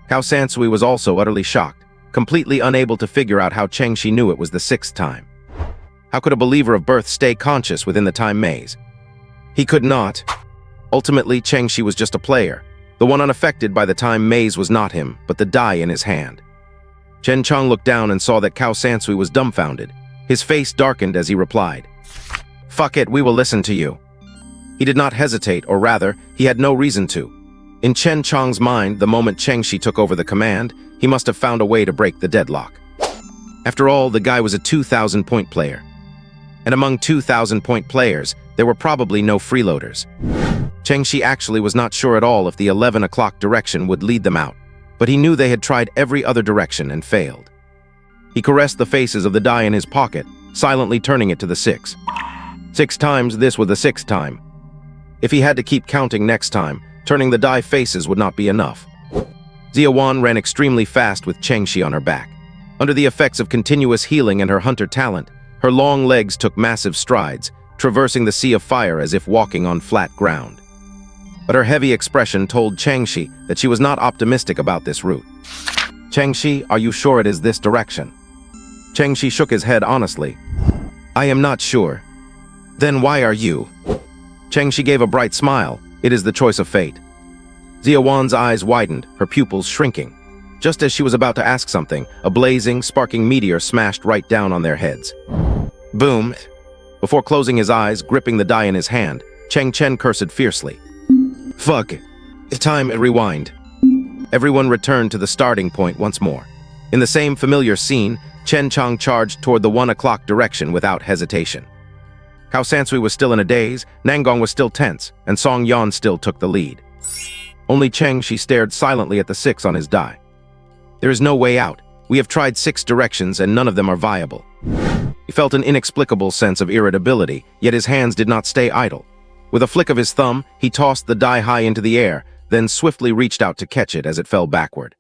Cao Sansui was also utterly shocked, completely unable to figure out how Cheng Shi knew it was the 6th time. How could a believer of birth stay conscious within the time maze? He could not. Ultimately, Cheng Shi was just a player. The one unaffected by the time maze was not him, but the die in his hand. Chen Chang looked down and saw that Cao Sansui was dumbfounded. His face darkened as he replied, Fuck it, we will listen to you. He did not hesitate, or rather, he had no reason to. In Chen Chang's mind, the moment Cheng Shi took over the command, he must have found a way to break the deadlock. After all, the guy was a 2,000-point player. And among 2,000-point players, there were probably no freeloaders. Cheng Shi actually was not sure at all if the 11 o'clock direction would lead them out, but he knew they had tried every other direction and failed. He caressed the faces of the die in his pocket, silently turning it to the 6. 6 times, this was the 6th time. If he had to keep counting next time, turning the die faces would not be enough. Zia Wan ran extremely fast with Cheng Shi on her back. Under the effects of continuous healing and her hunter talent, her long legs took massive strides, traversing the sea of fire as if walking on flat ground. But her heavy expression told Cheng Shi that she was not optimistic about this route. Cheng Shi, are you sure it is this direction? Cheng Shi shook his head honestly. I am not sure. Then why are you? Cheng Shi gave a bright smile. It is the choice of fate. Zia Wan's eyes widened, her pupils shrinking. Just as she was about to ask something, a blazing, sparking meteor smashed right down on their heads. Boom! Before closing his eyes, gripping the die in his hand, Cheng Chen cursed fiercely. Fuck. It's time to rewind. Everyone returned to the starting point once more. In the same familiar scene, Chen Chang charged toward the 1 o'clock direction without hesitation. Cao Sansui was still in a daze, Nangong was still tense, and Song Yan still took the lead. Only Cheng Shi stared silently at the 6 on his die. There is no way out. We have tried 6 directions and none of them are viable. He felt an inexplicable sense of irritability, yet his hands did not stay idle. With a flick of his thumb, he tossed the die high into the air, then swiftly reached out to catch it as it fell backward.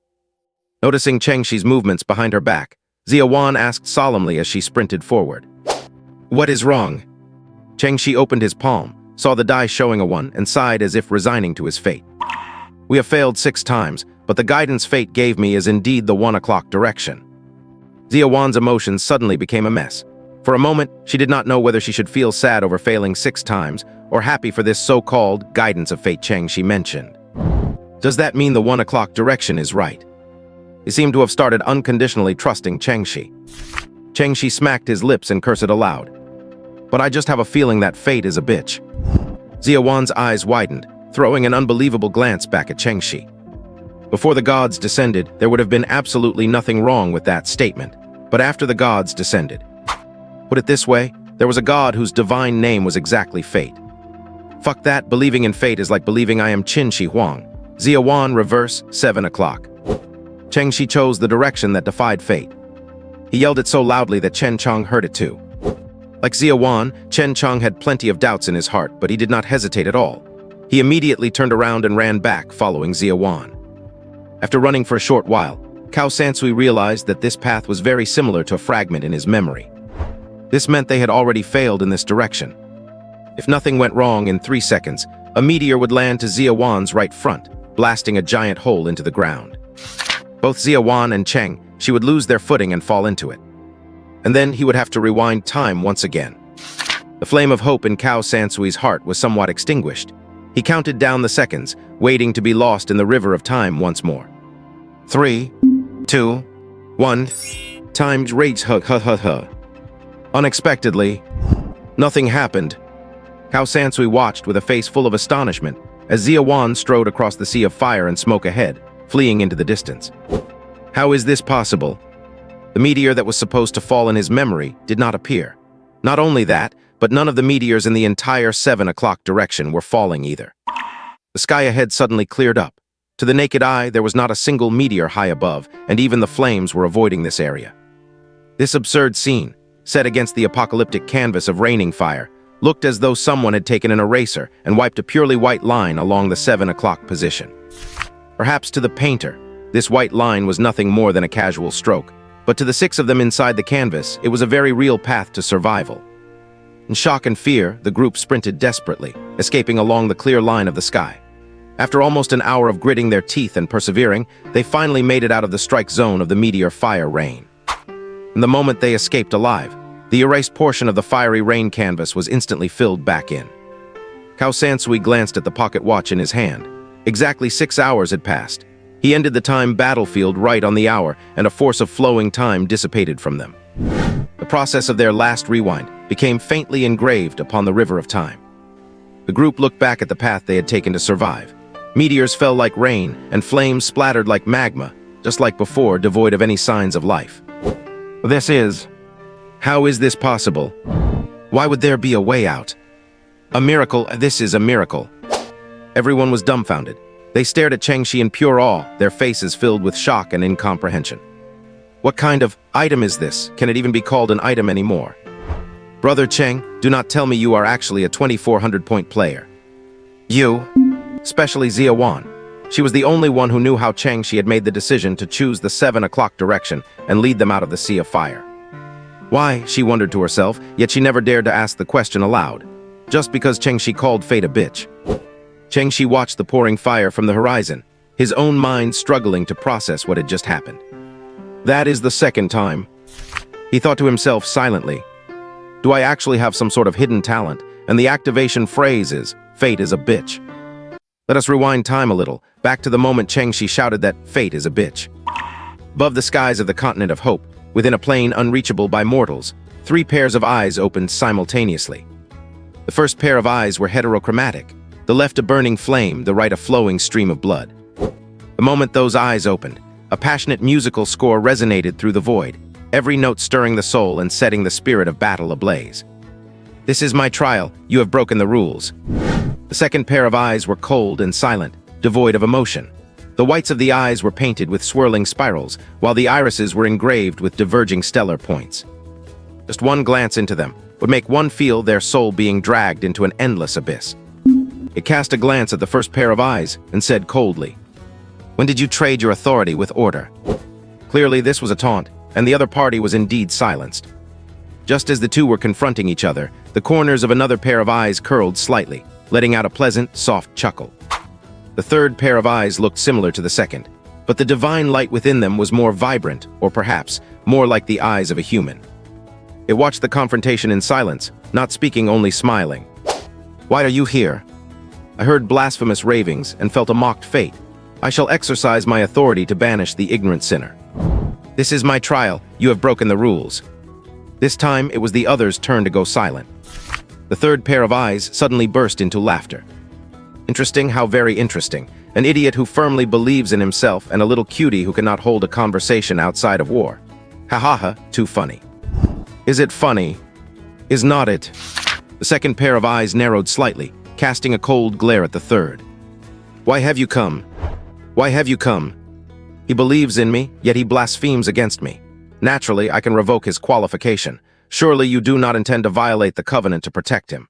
Noticing Cheng Shi's movements behind her back, Zia Wan asked solemnly as she sprinted forward. What is wrong? Cheng Shi opened his palm, saw the die showing a 1, and sighed as if resigning to his fate. We have failed 6 times, but the guidance fate gave me is indeed the 1 o'clock direction. Zia Wan's emotions suddenly became a mess. For a moment, she did not know whether she should feel sad over failing 6 times, or happy for this so-called guidance of fate Cheng Shi mentioned. Does that mean the 1 o'clock direction is right? He seemed to have started unconditionally trusting Cheng Shi. Cheng Shi smacked his lips and cursed aloud. But I just have a feeling that fate is a bitch. Zia Wan's eyes widened, throwing an unbelievable glance back at Cheng Shi. Before the gods descended, there would have been absolutely nothing wrong with that statement. But after the gods descended, put it this way, there was a god whose divine name was exactly fate. Fuck that, believing in fate is like believing I am Qin Shi Huang. Zia Wan, reverse, 7 o'clock. Cheng Shi chose the direction that defied fate. He yelled it so loudly that Chen Chang heard it too. Like Zia Wan, Chen Chang had plenty of doubts in his heart, but he did not hesitate at all. He immediately turned around and ran back, following Zia Wan. After running for a short while, Cao Sansui realized that this path was very similar to a fragment in his memory. This meant they had already failed in this direction. If nothing went wrong in 3 seconds, a meteor would land to Zia Wan's right front. blasting a giant hole into the ground. Both Ziawan and Cheng, she would lose their footing and fall into it. And then he would have to rewind time once again. The flame of hope in Cao Sansui's heart was somewhat extinguished. He counted down the seconds, waiting to be lost in the river of time once more. 3, 2, 1. Time's rage Unexpectedly, nothing happened. Cao Sansui watched with a face full of astonishment as Ziawan strode across the sea of fire and smoke ahead, fleeing into the distance. How is this possible? The meteor that was supposed to fall in his memory did not appear. Not only that, but none of the meteors in the entire 7 o'clock direction were falling either. The sky ahead suddenly cleared up. To the naked eye, there was not a single meteor high above, and even the flames were avoiding this area. This absurd scene, set against the apocalyptic canvas of raining fire, looked as though someone had taken an eraser and wiped a purely white line along the 7 o'clock position. Perhaps to the painter, this white line was nothing more than a casual stroke, but to the 6 of them inside the canvas, it was a very real path to survival. In shock and fear, the group sprinted desperately, escaping along the clear line of the sky. After almost an hour of gritting their teeth and persevering, they finally made it out of the strike zone of the meteor fire rain. In the moment they escaped alive, the erased portion of the fiery rain canvas was instantly filled back in. Cao Sansui glanced at the pocket watch in his hand. Exactly 6 hours had passed. He ended the time battlefield right on the hour, and a force of flowing time dissipated from them. The process of their last rewind became faintly engraved upon the river of time. The group looked back at the path they had taken to survive. Meteors fell like rain, and flames splattered like magma, just like before, devoid of any signs of life. How is this possible? Why would there be a way out? A miracle, this is a miracle. Everyone was dumbfounded. They stared at Chengxi in pure awe, their faces filled with shock and incomprehension. What kind of item is this? Can it even be called an item anymore? Brother Cheng, do not tell me you are actually a 2400-point player. You, especially Ziawan. She was the only one who knew how Chengxi had made the decision to choose the 7 o'clock direction and lead them out of the sea of fire. Why, she wondered to herself, yet she never dared to ask the question aloud. Just because Chengxi called fate a bitch. Chengxi watched the pouring fire from the horizon, his own mind struggling to process what had just happened. That is the second time. He thought to himself silently, do I actually have some sort of hidden talent? And the activation phrase is, fate is a bitch. Let us rewind time a little, back to the moment Chengxi shouted that fate is a bitch. Above the skies of the continent of hope, within a plane unreachable by mortals, 3 pairs of eyes opened simultaneously. The first pair of eyes were heterochromatic, the left a burning flame, the right a flowing stream of blood. The moment those eyes opened, a passionate musical score resonated through the void, every note stirring the soul and setting the spirit of battle ablaze. This is my trial, you have broken the rules. The second pair of eyes were cold and silent, devoid of emotion. The whites of the eyes were painted with swirling spirals, while the irises were engraved with diverging stellar points. Just one glance into them would make one feel their soul being dragged into an endless abyss. It cast a glance at the first pair of eyes and said coldly, "When did you trade your authority with order?" Clearly this was a taunt, and the other party was indeed silenced. Just as the two were confronting each other, the corners of another pair of eyes curled slightly, letting out a pleasant, soft chuckle. The third pair of eyes looked similar to the second, but the divine light within them was more vibrant, or perhaps more like the eyes of a human. It watched the confrontation in silence, not speaking, only smiling. "Why are you here?" I heard blasphemous ravings and felt a mocked fate. I shall exercise my authority to banish the ignorant sinner. This is my trial, you have broken the rules. This time it was the other's turn to go silent. The third pair of eyes suddenly burst into laughter. Interesting, how very interesting. An idiot who firmly believes in himself and a little cutie who cannot hold a conversation outside of war. Ha ha ha, too funny. Is it funny? Is not it? The second pair of eyes narrowed slightly, casting a cold glare at the third. Why have you come? Why have you come? He believes in me, yet he blasphemes against me. Naturally, I can revoke his qualification. Surely you do not intend to violate the covenant to protect him.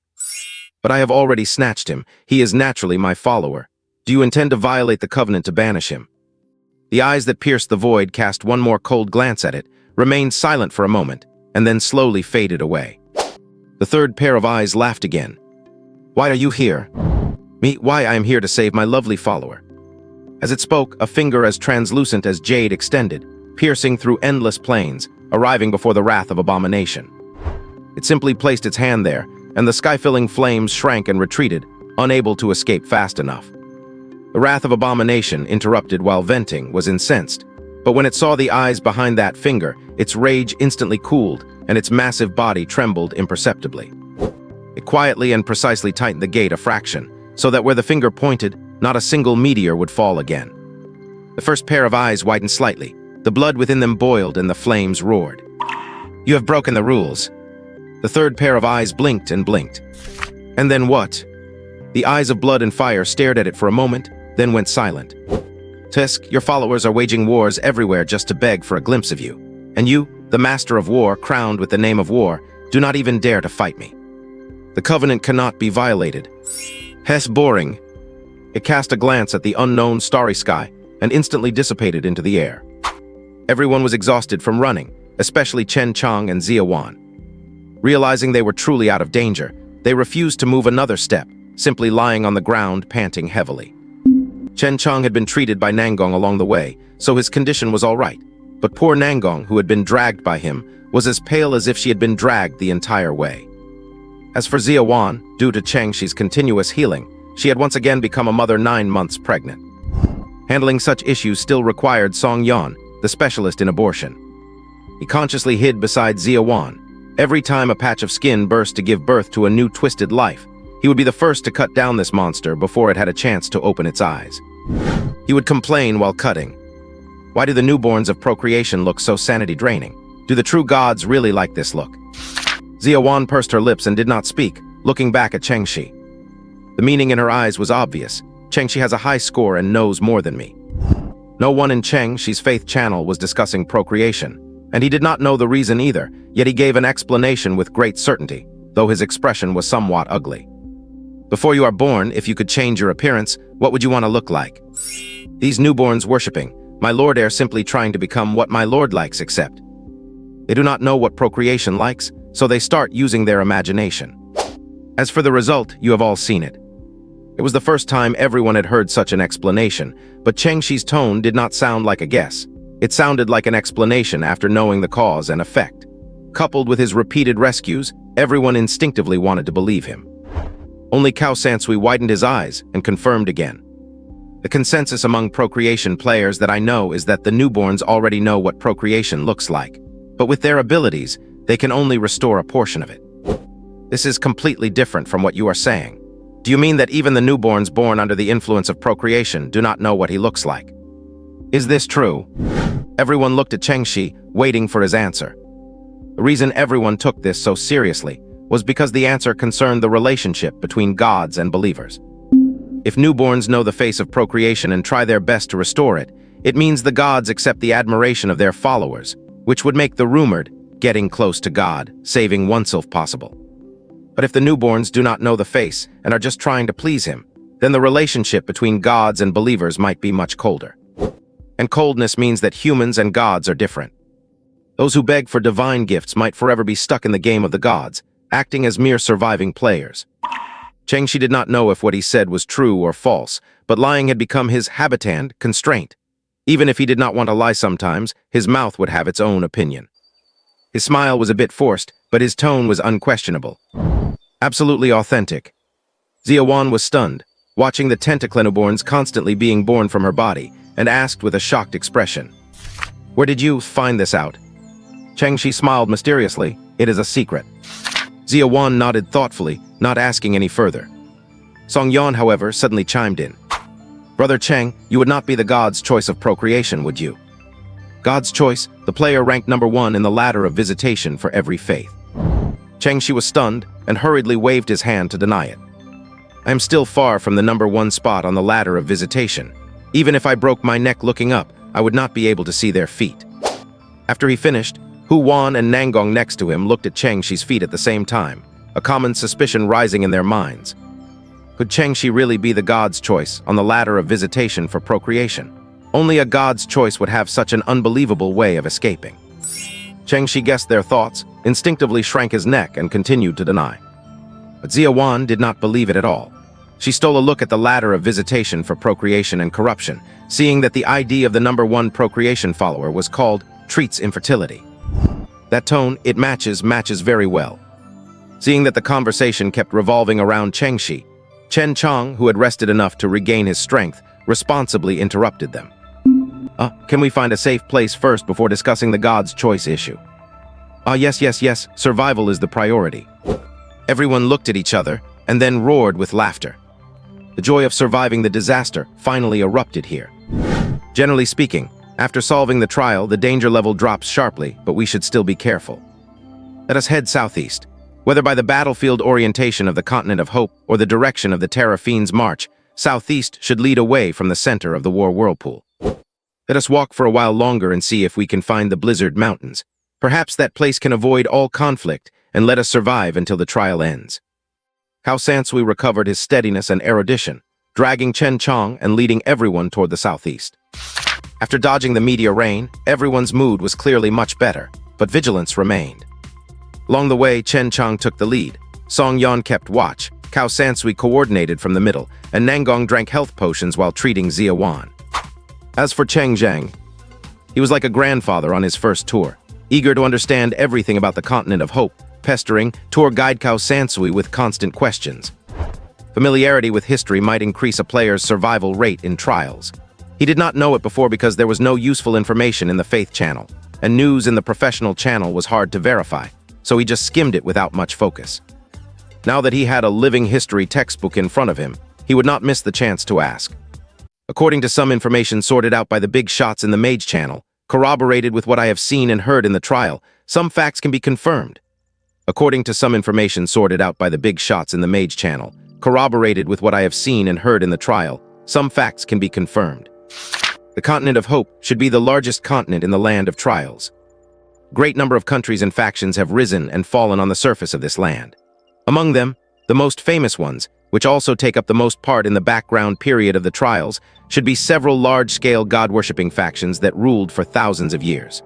But I have already snatched him. He is naturally my follower. Do you intend to violate the covenant to banish him? The eyes that pierced the void cast one more cold glance at it, remained silent for a moment, and then slowly faded away. The third pair of eyes laughed again. Why are you here? Me, why I am here to save my lovely follower. As it spoke, a finger as translucent as jade extended, piercing through endless plains, arriving before the wrath of abomination. It simply placed its hand there, and the sky-filling flames shrank and retreated, unable to escape fast enough. The wrath of abomination, interrupted while venting, was incensed, but when it saw the eyes behind that finger, its rage instantly cooled, and its massive body trembled imperceptibly. It quietly and precisely tightened the gate a fraction, so that where the finger pointed, not a single meteor would fall again. The first pair of eyes widened slightly, the blood within them boiled and the flames roared. "You have broken the rules." The third pair of eyes blinked and blinked. And then what? The eyes of blood and fire stared at it for a moment, then went silent. "Tusk, your followers are waging wars everywhere just to beg for a glimpse of you. And you, the master of war, crowned with the name of war, do not even dare to fight me. The covenant cannot be violated." Hess boring. It cast a glance at the unknown starry sky and instantly dissipated into the air. Everyone was exhausted from running, especially Chen Chang and Zia Wan. Realizing they were truly out of danger, they refused to move another step, simply lying on the ground, panting heavily. Chen Chang had been treated by Nangong along the way, so his condition was all right. But poor Nangong, who had been dragged by him, was as pale as if she had been dragged the entire way. As for Zia Wan, due to Chengxi's continuous healing, she had once again become a mother 9 months pregnant. Handling such issues still required Song Yan, the specialist in abortion. He consciously hid beside Zia Wan. Every time a patch of skin burst to give birth to a new twisted life, he would be the first to cut down this monster before it had a chance to open its eyes. He would complain while cutting. Why do the newborns of procreation look so sanity-draining? Do the true gods really like this look? Zia Wan pursed her lips and did not speak, looking back at Chengxi. The meaning in her eyes was obvious. Chengxi has a high score and knows more than me. No one in Chengxi's faith channel was discussing procreation, and he did not know the reason either, yet he gave an explanation with great certainty, though his expression was somewhat ugly. "Before you are born, if you could change your appearance, what would you want to look like? These newborns worshipping, my lord are simply trying to become what my lord likes, except they do not know what procreation likes, so they start using their imagination. As for the result, you have all seen it." It was the first time everyone had heard such an explanation, but Chengxi's tone did not sound like a guess. It sounded like an explanation after knowing the cause and effect. Coupled with his repeated rescues, everyone instinctively wanted to believe him. Only Cao Sansui widened his eyes and confirmed again. The consensus among procreation players that I know is that the newborns already know what procreation looks like, but with their abilities, they can only restore a portion of it. This is completely different from what you are saying. Do you mean that even the newborns born under the influence of procreation do not know what he looks like? Is this true? Everyone looked at Chengxi, waiting for his answer. The reason everyone took this so seriously was because the answer concerned the relationship between gods and believers. If newborns know the face of procreation and try their best to restore it, it means the gods accept the admiration of their followers, which would make the rumored getting close to God, saving oneself possible. But if the newborns do not know the face and are just trying to please him, then the relationship between gods and believers might be much colder. And coldness means that humans and gods are different. Those who beg for divine gifts might forever be stuck in the game of the gods, acting as mere surviving players. Chengxi did not know if what he said was true or false, but lying had become his habitant constraint. Even if he did not want to lie sometimes, his mouth would have its own opinion. His smile was a bit forced, but his tone was unquestionable. Absolutely authentic. Zia Wan was stunned, watching the tentaclenoborns constantly being born from her body, and asked with a shocked expression, "Where did you find this out?" Chengxi smiled mysteriously. "It is a secret." Zia Wan nodded thoughtfully, not asking any further. Song Yan, however, suddenly chimed in. "Brother Cheng, you would not be the god's choice of procreation, would you?" God's choice, the player ranked number 1 in the ladder of visitation for every faith. Chengxi was stunned and hurriedly waved his hand to deny it. "I am still far from the number 1 spot on the ladder of visitation. Even if I broke my neck looking up, I would not be able to see their feet." After he finished, Hu Wan and Nangong next to him looked at Chengxi's feet at the same time, a common suspicion rising in their minds. Could Chengxi really be the god's choice on the ladder of visitation for procreation? Only a god's choice would have such an unbelievable way of escaping. Chengxi guessed their thoughts, instinctively shrank his neck and continued to deny. But Zia Wan did not believe it at all. She stole a look at the ladder of visitation for procreation and corruption, seeing that the ID of the #1 procreation follower was called treats infertility. That tone, it matches very well. Seeing that the conversation kept revolving around Chengxi, Chen Chang, who had rested enough to regain his strength, responsibly interrupted them. Can we find a safe place first before discussing the God's choice issue? Yes, survival is the priority. Everyone looked at each other and then roared with laughter. The joy of surviving the disaster finally erupted here. Generally speaking, after solving the trial, the danger level drops sharply, but we should still be careful. Let us head southeast. Whether by the battlefield orientation of the Continent of Hope or the direction of the Terror Fiend's march, southeast should lead away from the center of the war whirlpool. Let us walk for a while longer and see if we can find the Blizzard Mountains. Perhaps that place can avoid all conflict and let us survive until the trial ends. Cao Sansui recovered his steadiness and erudition, dragging Chen Chang and leading everyone toward the southeast. After dodging the meteor rain, everyone's mood was clearly much better, but vigilance remained. Along the way, Chen Chang took the lead. Song Yan kept watch, Cao Sansui coordinated from the middle, and Nangong drank health potions while treating Zia Wan. As for Cheng Zhang, he was like a grandfather on his first tour, eager to understand everything about the Continent of Hope, pestering tour guide Cao Sansui with constant questions. Familiarity with history might increase a player's survival rate in trials. He did not know it before because there was no useful information in the Faith channel, and news in the professional channel was hard to verify, so he just skimmed it without much focus. Now that he had a living history textbook in front of him, he would not miss the chance to ask. According to some information sorted out by the big shots in the Mage channel, corroborated with what I have seen and heard in the trial, some facts can be confirmed. According to some information sorted out by the big shots in the Mage channel, corroborated with what I have seen and heard in the trial, some facts can be confirmed. The Continent of Hope should be the largest continent in the land of trials. Great number of countries and factions have risen and fallen on the surface of this land. Among them, the most famous ones, which also take up the most part in the background period of the trials, should be several large-scale god-worshipping factions that ruled for thousands of years.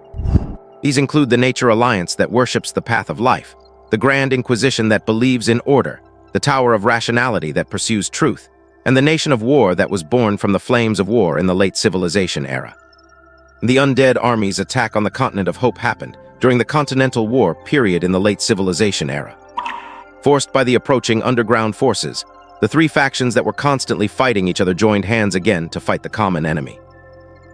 These include the Nature Alliance that worships the path of life, the Grand Inquisition that believes in order, the Tower of Rationality that pursues truth, and the Nation of War that was born from the flames of war in the late Civilization era. The Undead Army's attack on the Continent of Hope happened during the Continental War period in the late Civilization era. Forced by the approaching underground forces, the three factions that were constantly fighting each other joined hands again to fight the common enemy.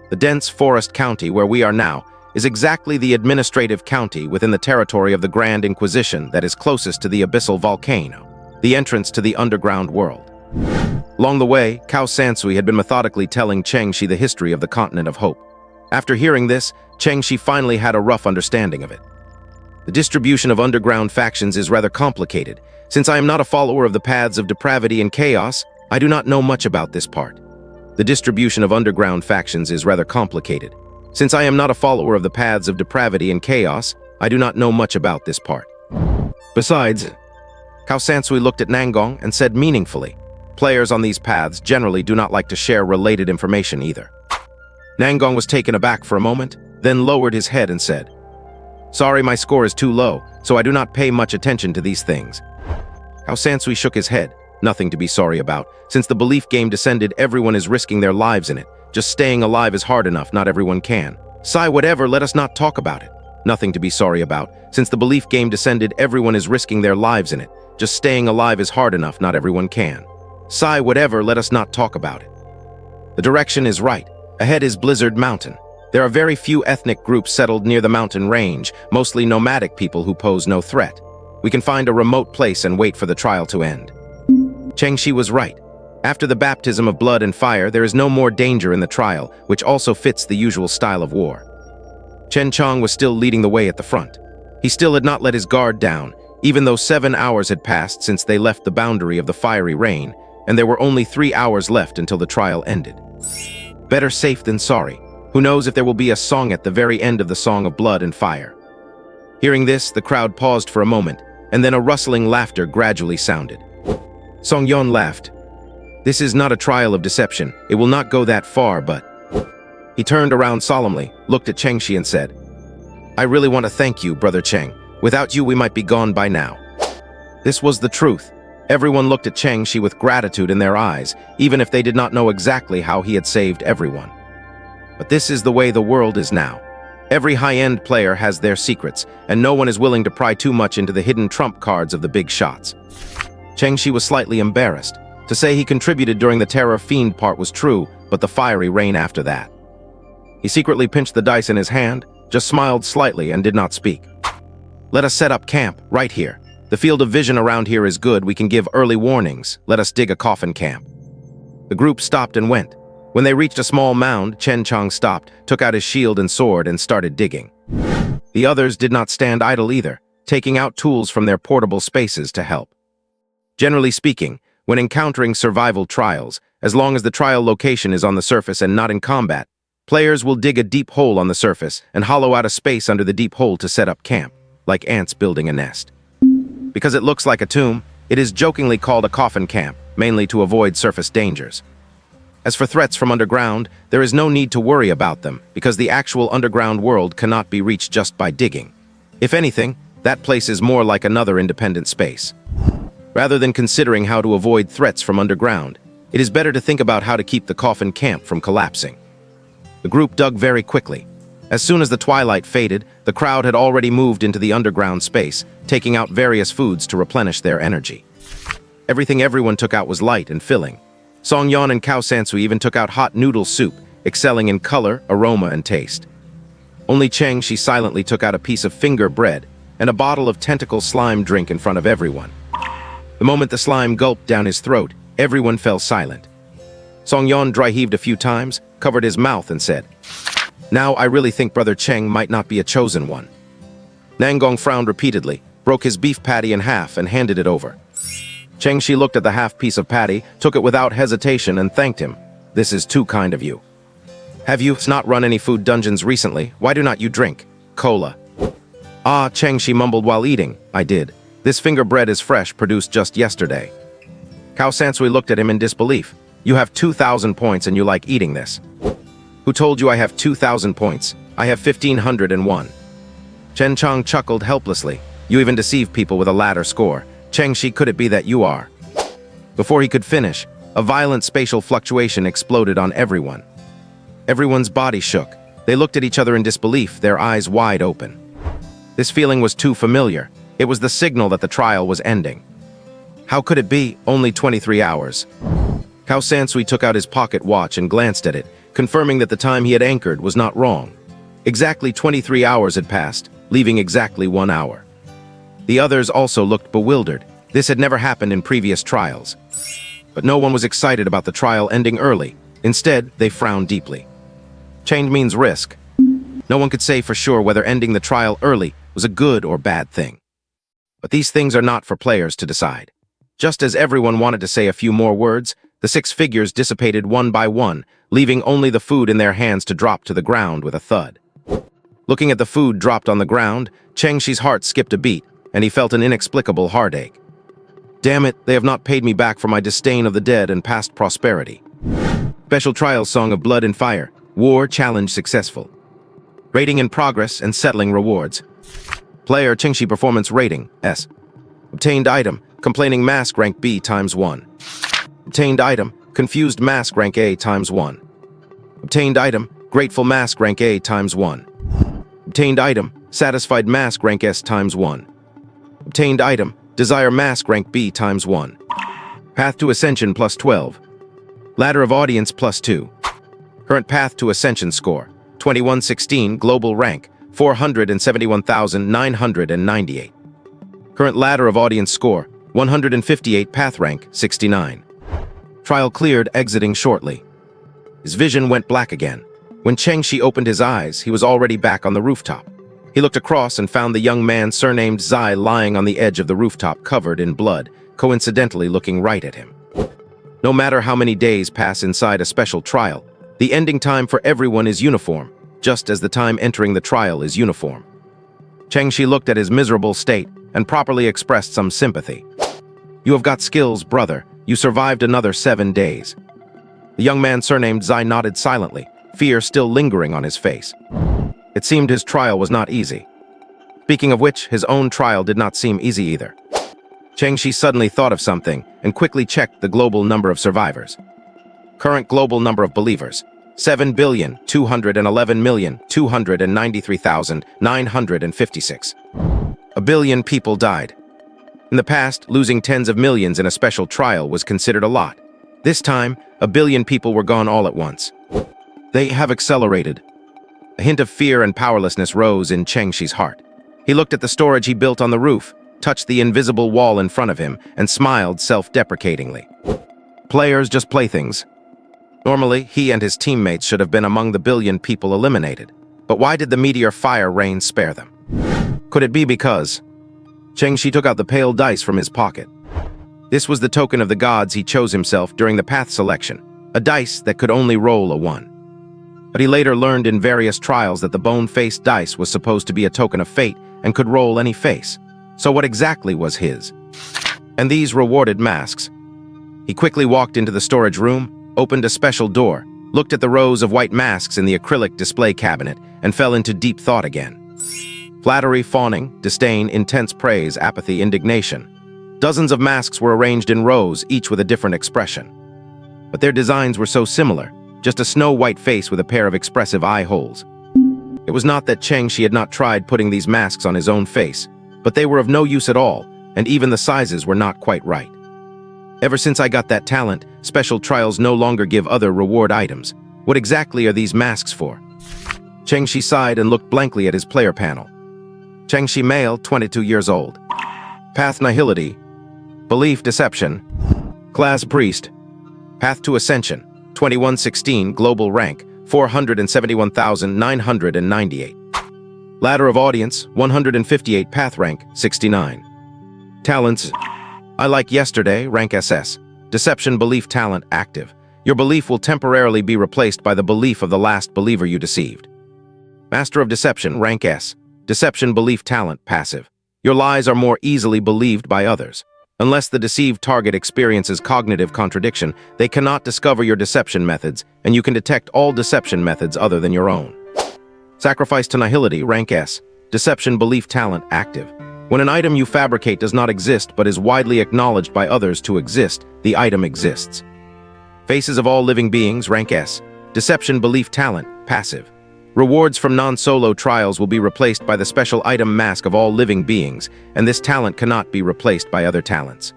The dense forest county where we are now is exactly the administrative county within the territory of the Grand Inquisition that is closest to the abyssal volcano, the entrance to the underground world. Along the way, Cao Sansui had been methodically telling Chengxi the history of the Continent of Hope. After hearing this, Chengxi finally had a rough understanding of it. The distribution of underground factions is rather complicated. Since I am not a follower of the paths of depravity and chaos, I do not know much about this part. The distribution of underground factions is rather complicated. Since I am not a follower of the paths of depravity and chaos, I do not know much about this part. Besides, Cao Sansui looked at Nangong and said meaningfully, players on these paths generally do not like to share related information either. Nangong was taken aback for a moment, then lowered his head and said, "Sorry, my score is too low, so I do not pay much attention to these things." Cao Sansui shook his head. Nothing to be sorry about. Since the belief game descended, everyone is risking their lives in it. Just staying alive is hard enough, not everyone can. Sigh whatever, let us not talk about it. Nothing to be sorry about. Since the belief game descended, everyone is risking their lives in it. Just staying alive is hard enough, not everyone can. Sigh whatever, let us not talk about it. The direction is right. Ahead is Blizzard Mountain. There are very few ethnic groups settled near the mountain range, mostly nomadic people who pose no threat. We can find a remote place and wait for the trial to end. Chengxi was right. After the baptism of blood and fire, there is no more danger in the trial, which also fits the usual style of war. Chen Chang was still leading the way at the front. He still had not let his guard down, even though 7 hours had passed since they left the boundary of the fiery rain, and there were only 3 hours left until the trial ended. Better safe than sorry. Who knows if there will be a song at the very end of the Song of Blood and Fire. Hearing this, the crowd paused for a moment, and then a rustling laughter gradually sounded. Song Yon laughed. "This is not a trial of deception. It will not go that far, but..." He turned around solemnly, looked at Chengxi and said, "I really want to thank you, Brother Cheng. Without you, we might be gone by now." This was the truth. Everyone looked at Cheng Shi with gratitude in their eyes, even if they did not know exactly how he had saved everyone. But this is the way the world is now. Every high-end player has their secrets, and no one is willing to pry too much into the hidden trump cards of the big shots. Cheng Shi was slightly embarrassed. To say he contributed during the terror fiend part was true, but the fiery rain after that. He secretly pinched the dice in his hand, just smiled slightly and did not speak. "Let us set up camp, right here. The field of vision around here is good, we can give early warnings. Let us dig a coffin camp." The group stopped and went. When they reached a small mound, Chen Chang stopped, took out his shield and sword, and started digging. The others did not stand idle either, taking out tools from their portable spaces to help. Generally speaking, when encountering survival trials, as long as the trial location is on the surface and not in combat, players will dig a deep hole on the surface and hollow out a space under the deep hole to set up camp, like ants building a nest. Because it looks like a tomb, it is jokingly called a coffin camp, mainly to avoid surface dangers. As for threats from underground, there is no need to worry about them, because the actual underground world cannot be reached just by digging. If anything, that place is more like another independent space. Rather than considering how to avoid threats from underground, it is better to think about how to keep the coffin camp from collapsing. The group dug very quickly. As soon as the twilight faded, the crowd had already moved into the underground space, taking out various foods to replenish their energy. Everything everyone took out was light and filling. Song Yan and Cao Sansu even took out hot noodle soup, excelling in color, aroma, and taste. Only Cheng Shi silently took out a piece of finger bread and a bottle of tentacle slime drink in front of everyone. The moment the slime gulped down his throat, everyone fell silent. Song Yan dry-heaved a few times, covered his mouth, and said, "Now I really think Brother Cheng might not be a chosen one." Nangong frowned repeatedly, broke his beef patty in half, and handed it over. Cheng Shi looked at the half piece of patty, took it without hesitation, and thanked him. "This is too kind of you. Have you not run any food dungeons recently? Why do not you drink cola?" "Ah," Cheng Shi mumbled while eating. "I did. This finger bread is fresh, produced just yesterday." Cao Sansui looked at him in disbelief. "You have 2,000 points and you like eating this." "Who told you I have 2,000 points? I have 1,501. Chen Chang chuckled helplessly. "You even deceive people with a ladder score. Cheng Shi, could it be that you are?" Before he could finish, a violent spatial fluctuation exploded on everyone. Everyone's body shook. They looked at each other in disbelief, their eyes wide open. This feeling was too familiar. It was the signal that the trial was ending. How could it be? Only 23 hours. Cao Sansui took out his pocket watch and glanced at it, confirming that the time he had anchored was not wrong. Exactly 23 hours had passed, leaving exactly 1 hour. The others also looked bewildered. This had never happened in previous trials. But no one was excited about the trial ending early. Instead, they frowned deeply. Change means risk. No one could say for sure whether ending the trial early was a good or bad thing. But these things are not for players to decide. Just as everyone wanted to say a few more words, the 6 figures dissipated one by one, leaving only the food in their hands to drop to the ground with a thud. Looking at the food dropped on the ground, Cheng Shi's heart skipped a beat, and he felt an inexplicable heartache. Damn it, they have not paid me back for my disdain of the dead and past prosperity. Special trial song of blood and fire. War challenge successful. Rating in progress and settling rewards. Player Cheng Shi performance rating, S. Obtained item, complaining mask rank B ×1. Obtained item, confused mask rank A ×1. Obtained item, grateful mask rank A ×1. Obtained item, satisfied mask rank S ×1. Obtained item, desire mask rank B ×1. Path to ascension +12. Ladder of audience +2. Current path to ascension score, 2116, global rank, 471,998. Current ladder of audience score, 158, path rank, 69. Trial cleared, exiting shortly. His vision went black again. When Cheng Shi opened his eyes, he was already back on the rooftop. He looked across and found the young man surnamed Zai lying on the edge of the rooftop covered in blood, coincidentally looking right at him. No matter how many days pass inside a special trial, the ending time for everyone is uniform, just as the time entering the trial is uniform. Cheng Shi looked at his miserable state and properly expressed some sympathy. "You have got skills, brother. You survived another 7 days." The young man surnamed Zai nodded silently, fear still lingering on his face. It seemed his trial was not easy. Speaking of which, his own trial did not seem easy either. Cheng-Shi suddenly thought of something and quickly checked the global number of survivors. Current global number of believers: 7,211,293,956. A billion people died. In the past, losing tens of millions in a special trial was considered a lot. This time, a billion people were gone all at once. They have accelerated. A hint of fear and powerlessness rose in Cheng-Shi's heart. He looked at the storage he built on the roof, touched the invisible wall in front of him, and smiled self-deprecatingly. Players just playthings. Normally, he and his teammates should have been among the billion people eliminated. But why did the meteor fire rain spare them? Could it be because... Cheng-Shi took out the pale dice from his pocket. This was the token of the gods he chose himself during the path selection, a dice that could only roll a 1. But he later learned in various trials that the bone-faced dice was supposed to be a token of fate and could roll any face. So what exactly was his? And these rewarded masks. He quickly walked into the storage room, opened a special door, looked at the rows of white masks in the acrylic display cabinet, and fell into deep thought again. Flattery, fawning, disdain, intense praise, apathy, indignation. Dozens of masks were arranged in rows, each with a different expression. But their designs were so similar, just a snow-white face with a pair of expressive eye holes. It was not that Cheng-Shi had not tried putting these masks on his own face, but they were of no use at all, and even the sizes were not quite right. Ever since I got that talent, special trials no longer give other reward items. What exactly are these masks for? Cheng-Shi sighed and looked blankly at his player panel. Cheng-Shi male, 22 years old. Path nihility. Belief deception. Class priest. Path to ascension. 2116, global rank, 471,998. Ladder of audience, 158, path rank, 69. Talents: I like yesterday, rank SS. Deception belief talent active. Your belief will temporarily be replaced by the belief of the last believer you deceived. Master of deception, rank S. Deception belief talent passive. Your lies are more easily believed by others. Unless the deceived target experiences cognitive contradiction, they cannot discover your deception methods, and you can detect all deception methods other than your own. Sacrifice to nihility, rank S. Deception belief talent active. When an item you fabricate does not exist but is widely acknowledged by others to exist, the item exists. Faces of all living beings, rank S. Deception belief talent passive. Rewards from non-solo trials will be replaced by the special item mask of all living beings, and this talent cannot be replaced by other talents.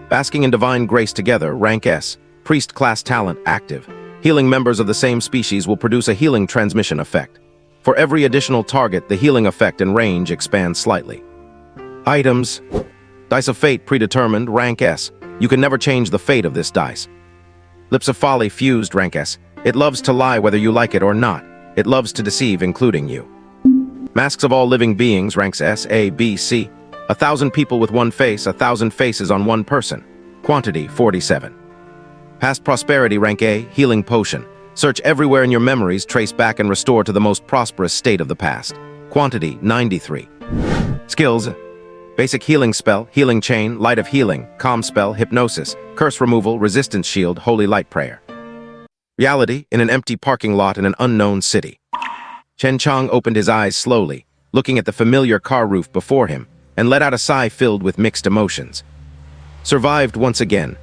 Basking in divine grace together, rank S. Priest class talent active. Healing members of the same species will produce a healing transmission effect. For every additional target, the healing effect and range expands slightly. Items: Dice of Fate predetermined, rank S. You can never change the fate of this dice. Lips of Folly fused, rank S. It loves to lie whether you like it or not. It loves to deceive, including you. Masks of all living beings, ranks S, A, B, C. 1,000 people with one face, 1,000 faces on one person. Quantity, 47. Past prosperity, rank A, healing potion. Search everywhere in your memories, trace back and restore to the most prosperous state of the past. Quantity, 93. Skills: basic healing spell, healing chain, light of healing, calm spell, hypnosis, curse removal, resistance shield, holy light prayer. Reality: in an empty parking lot in an unknown city. Chen Chang opened his eyes slowly, looking at the familiar car roof before him, and let out a sigh filled with mixed emotions. Survived once again.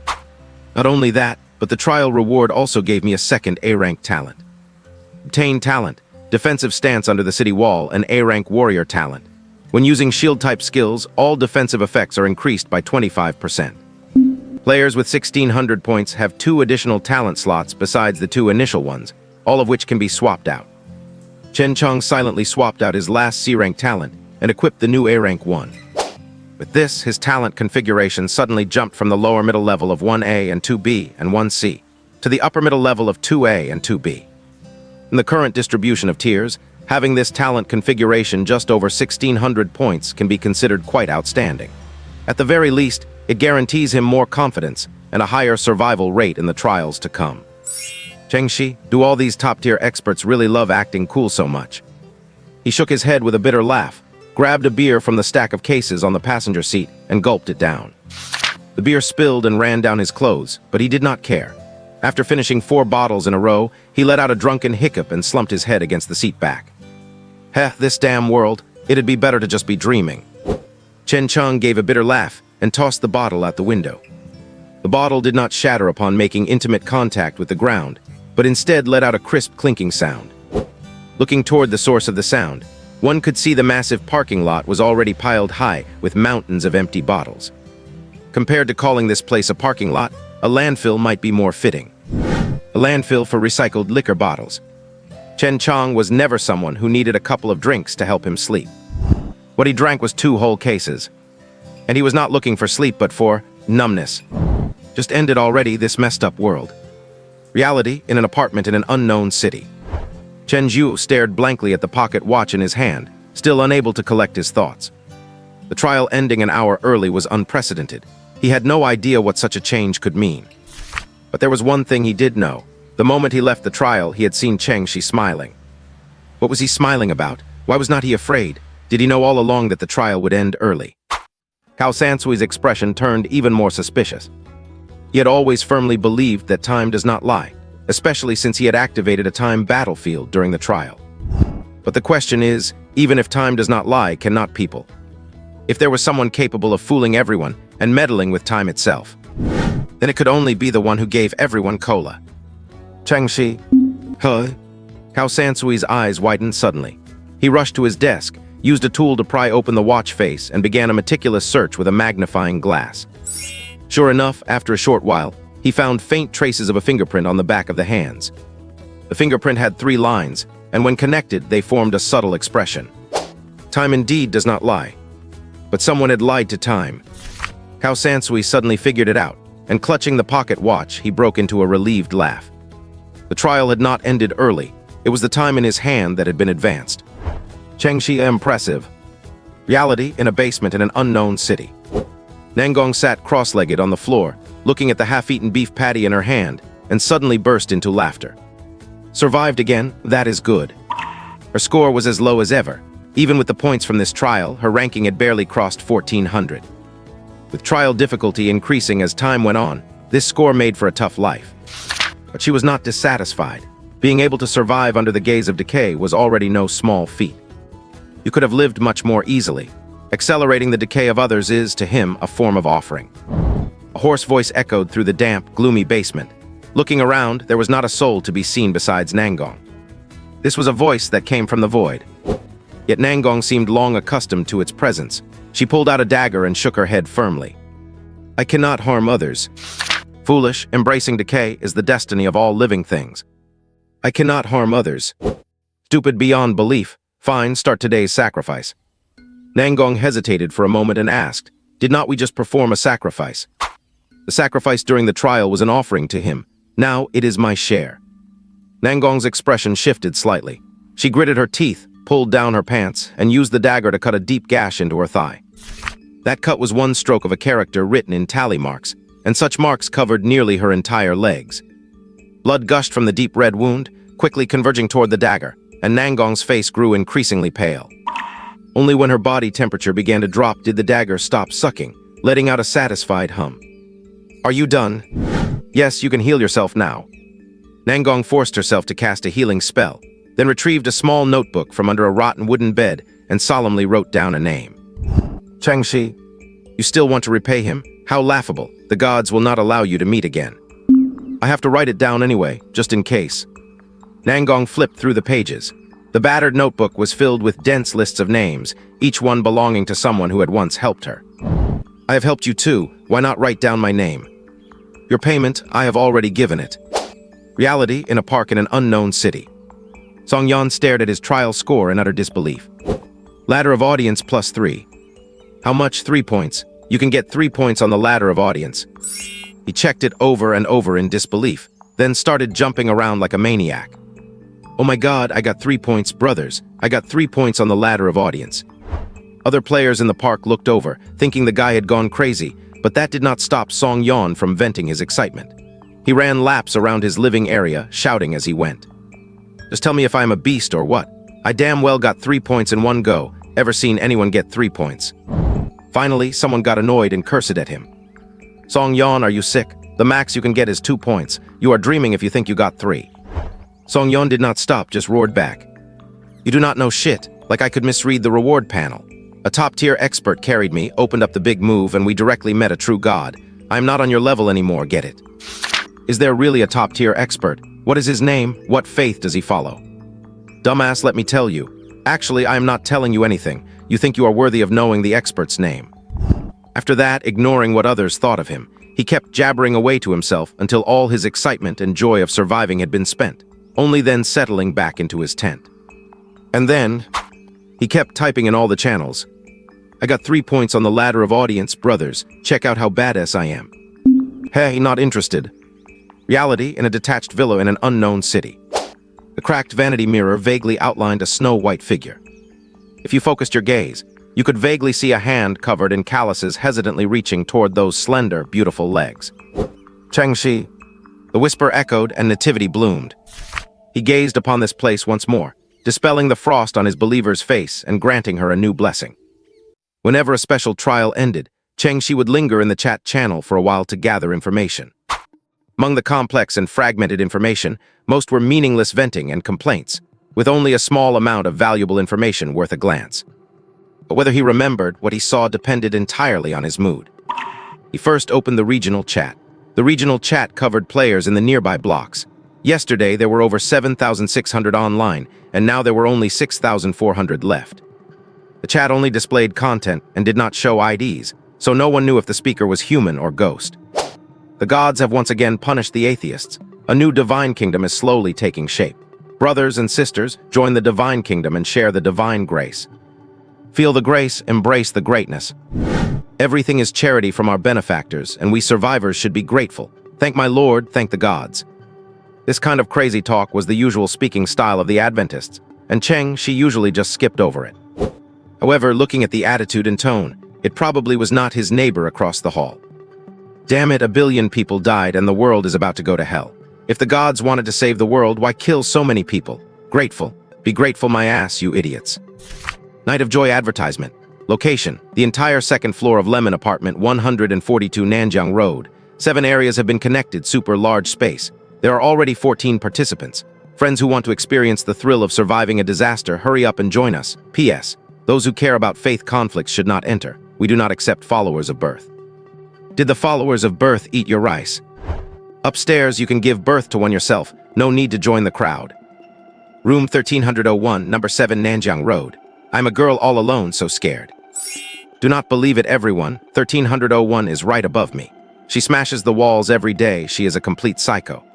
Not only that, but the trial reward also gave me a second A-rank talent. Obtain talent, defensive stance under the city wall, an A-rank warrior talent. When using shield-type skills, all defensive effects are increased by 25%. Players with 1,600 points have 2 additional talent slots besides the 2 initial ones, all of which can be swapped out. Chen Chang silently swapped out his last C-rank talent and equipped the new A-rank 1. With this, his talent configuration suddenly jumped from the lower middle level of 1A and 2B and 1C to the upper middle level of 2A and 2B. In the current distribution of tiers, having this talent configuration just over 1,600 points can be considered quite outstanding. At the very least, it guarantees him more confidence and a higher survival rate in the trials to come. Cheng-Shi, do all these top-tier experts really love acting cool so much? He shook his head with a bitter laugh, grabbed a beer from the stack of cases on the passenger seat, and gulped it down. The beer spilled and ran down his clothes, but he did not care. After finishing 4 bottles in a row, he let out a drunken hiccup and slumped his head against the seat back. Heh, this damn world. It'd be better to just be dreaming. Chen Chang gave a bitter laugh, and tossed the bottle out the window. The bottle did not shatter upon making intimate contact with the ground, but instead let out a crisp clinking sound. Looking toward the source of the sound, one could see the massive parking lot was already piled high with mountains of empty bottles. Compared to calling this place a parking lot, a landfill might be more fitting. A landfill for recycled liquor bottles. Chen Chang was never someone who needed a couple of drinks to help him sleep. What he drank was 2 whole cases. And he was not looking for sleep but for numbness. Just ended already this messed up world. Reality in an apartment in an unknown city. Chen Zhu stared blankly at the pocket watch in his hand, still unable to collect his thoughts. The trial ending an hour early was unprecedented. He had no idea what such a change could mean. But there was one thing he did know. The moment he left the trial, he had seen Cheng Shi smiling. What was he smiling about? Why was not he afraid? Did he know all along that the trial would end early? Cao Sansui's expression turned even more suspicious. He had always firmly believed that time does not lie, especially since he had activated a time battlefield during the trial. But the question is, even if time does not lie, cannot people? If there was someone capable of fooling everyone and meddling with time itself, then it could only be the one who gave everyone cola. Cheng Shi? Huh? Cao Sansui's eyes widened suddenly. He rushed to his desk, used a tool to pry open the watch face, and began a meticulous search with a magnifying glass. Sure enough, after a short while, he found faint traces of a fingerprint on the back of the hands. The fingerprint had 3 lines, and when connected, they formed a subtle expression. Time indeed does not lie. But someone had lied to time. Cao Sansui suddenly figured it out, and clutching the pocket watch, he broke into a relieved laugh. The trial had not ended early. It was the time in his hand that had been advanced. Cheng Shi impressive. Reality in a basement in an unknown city. Nangong sat cross-legged on the floor, looking at the half-eaten beef patty in her hand, and suddenly burst into laughter. Survived again, that is good. Her score was as low as ever. Even with the points from this trial, her ranking had barely crossed 1400. With trial difficulty increasing as time went on, this score made for a tough life. But she was not dissatisfied. Being able to survive under the gaze of decay was already no small feat. You could have lived much more easily. Accelerating the decay of others is, to him, a form of offering. A hoarse voice echoed through the damp, gloomy basement. Looking around, there was not a soul to be seen besides Nangong. This was a voice that came from the void. Yet Nangong seemed long accustomed to its presence. She pulled out a dagger and shook her head firmly. I cannot harm others. Foolish, embracing decay is the destiny of all living things. I cannot harm others. Stupid beyond belief. Fine, start today's sacrifice. Nangong hesitated for a moment and asked, did not we just perform a sacrifice? The sacrifice during the trial was an offering to him. Now it is my share. Nangong's expression shifted slightly. She gritted her teeth, pulled down her pants, and used the dagger to cut a deep gash into her thigh. That cut was one stroke of a character written in tally marks, and such marks covered nearly her entire legs. Blood gushed from the deep red wound, quickly converging toward the dagger, and Nangong's face grew increasingly pale. Only when her body temperature began to drop did the dagger stop sucking, letting out a satisfied hum. Are you done? Yes, you can heal yourself now. Nangong forced herself to cast a healing spell, then retrieved a small notebook from under a rotten wooden bed and solemnly wrote down a name. Cheng Shi, you still want to repay him? How laughable. The gods will not allow you to meet again. I have to write it down anyway, just in case. Nangong flipped through the pages. The battered notebook was filled with dense lists of names, each one belonging to someone who had once helped her. I have helped you too. Why not write down my name? Your payment, I have already given it. Reality in a park in an unknown city. Song Yan stared at his trial score in utter disbelief. Ladder of audience +3. How much? 3 points. You can get 3 points on the ladder of audience. He checked it over and over in disbelief, then started jumping around like a maniac. Oh my god, I got 3 points, brothers. I got 3 points on the ladder of audience. Other players in the park looked over, thinking the guy had gone crazy, but that did not stop Song Yan from venting his excitement. He ran laps around his living area, shouting as he went. Just tell me if I'm a beast or what. I damn well got 3 points in one go. Ever seen anyone get 3 points? Finally, someone got annoyed and cursed at him. Song Yan, are you sick? The max you can get is 2 points. You are dreaming if you think you got 3. Song Yan did not stop, just roared back. You do not know shit, like I could misread the reward panel. A top-tier expert carried me, opened up the big move, and we directly met a true god. I'm not on your level anymore, get it? Is there really a top-tier expert? What is his name? What faith does he follow? Dumbass, let me tell you. Actually, I am not telling you anything. You think you are worthy of knowing the expert's name. After that, ignoring what others thought of him, he kept jabbering away to himself until all his excitement and joy of surviving had been spent, only then settling back into his tent. And then, he kept typing in all the channels. I got 3 points on the ladder of audience, brothers. Check out how badass I am. Hey, not interested. Reality in a detached villa in an unknown city. The cracked vanity mirror vaguely outlined a snow-white figure. If you focused your gaze, you could vaguely see a hand covered in calluses hesitantly reaching toward those slender, beautiful legs. Chengxi. The whisper echoed and nativity bloomed. He gazed upon this place once more, dispelling the frost on his believer's face and granting her a new blessing. Whenever a special trial ended, Chengxi would linger in the chat channel for a while to gather information. Among the complex and fragmented information, most were meaningless venting and complaints, with only a small amount of valuable information worth a glance. But whether he remembered what he saw depended entirely on his mood. He first opened the regional chat. The regional chat covered players in the nearby blocks. Yesterday, there were over 7,600 online, and now there were only 6,400 left. The chat only displayed content and did not show IDs, so no one knew if the speaker was human or ghost. The gods have once again punished the atheists. A new divine kingdom is slowly taking shape. Brothers and sisters, join the divine kingdom and share the divine grace. Feel the grace, embrace the greatness. Everything is charity from our benefactors, and we survivors should be grateful. Thank my Lord, thank the gods. This kind of crazy talk was the usual speaking style of the Adventists, and she usually just skipped over it. However, looking at the attitude and tone, it probably was not his neighbor across the hall. Damn it, 1 billion people died and the world is about to go to hell. If the gods wanted to save the world, why kill so many people? Grateful. Be grateful my ass, you idiots. Night of Joy advertisement. Location: the entire second floor of Lemon Apartment 142 Nanjiang Road. 7 areas have been connected, super large space. There are already 14 participants. Friends who want to experience the thrill of surviving a disaster, hurry up and join us. P.S. Those who care about faith conflicts should not enter. We do not accept followers of birth. Did the followers of birth eat your rice? Upstairs, you can give birth to one yourself. No need to join the crowd. Room 1301, number 7 Nanjiang Road. I'm a girl all alone, so scared. Do not believe it, everyone. 1301 is right above me. She smashes the walls every day. She is a complete psycho.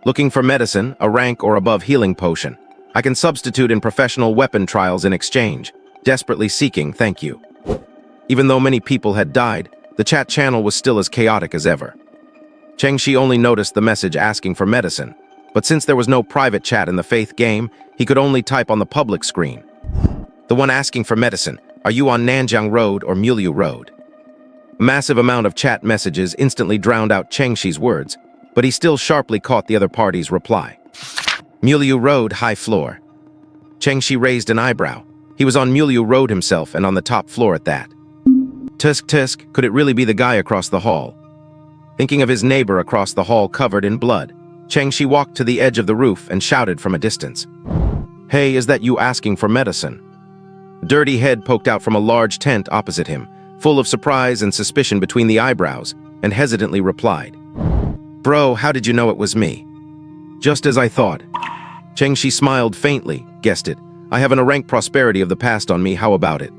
Looking for medicine, a rank or above healing potion. I can substitute in professional weapon trials in exchange. Desperately seeking, thank you. Even though many people had died, the chat channel was still as chaotic as ever. Chengxi only noticed the message asking for medicine, but since there was no private chat in the faith game, he could only type on the public screen. The one asking for medicine, are you on Nanjiang Road or Muliu Road? A massive amount of chat messages instantly drowned out Chengxi's words, but he still sharply caught the other party's reply. Muliu Road, high floor. Chengxi raised an eyebrow. He was on Muliu Road himself and on the top floor at that. Tusk, could it really be the guy across the hall? Thinking of his neighbor across the hall covered in blood, Chengxi walked to the edge of the roof and shouted from a distance. Hey, is that you asking for medicine? A dirty head poked out from a large tent opposite him, full of surprise and suspicion between the eyebrows, and hesitantly replied. Bro, how did you know it was me? Just as I thought. Chengxi smiled faintly, guessed it. I have an rank prosperity of the past on me, how about it?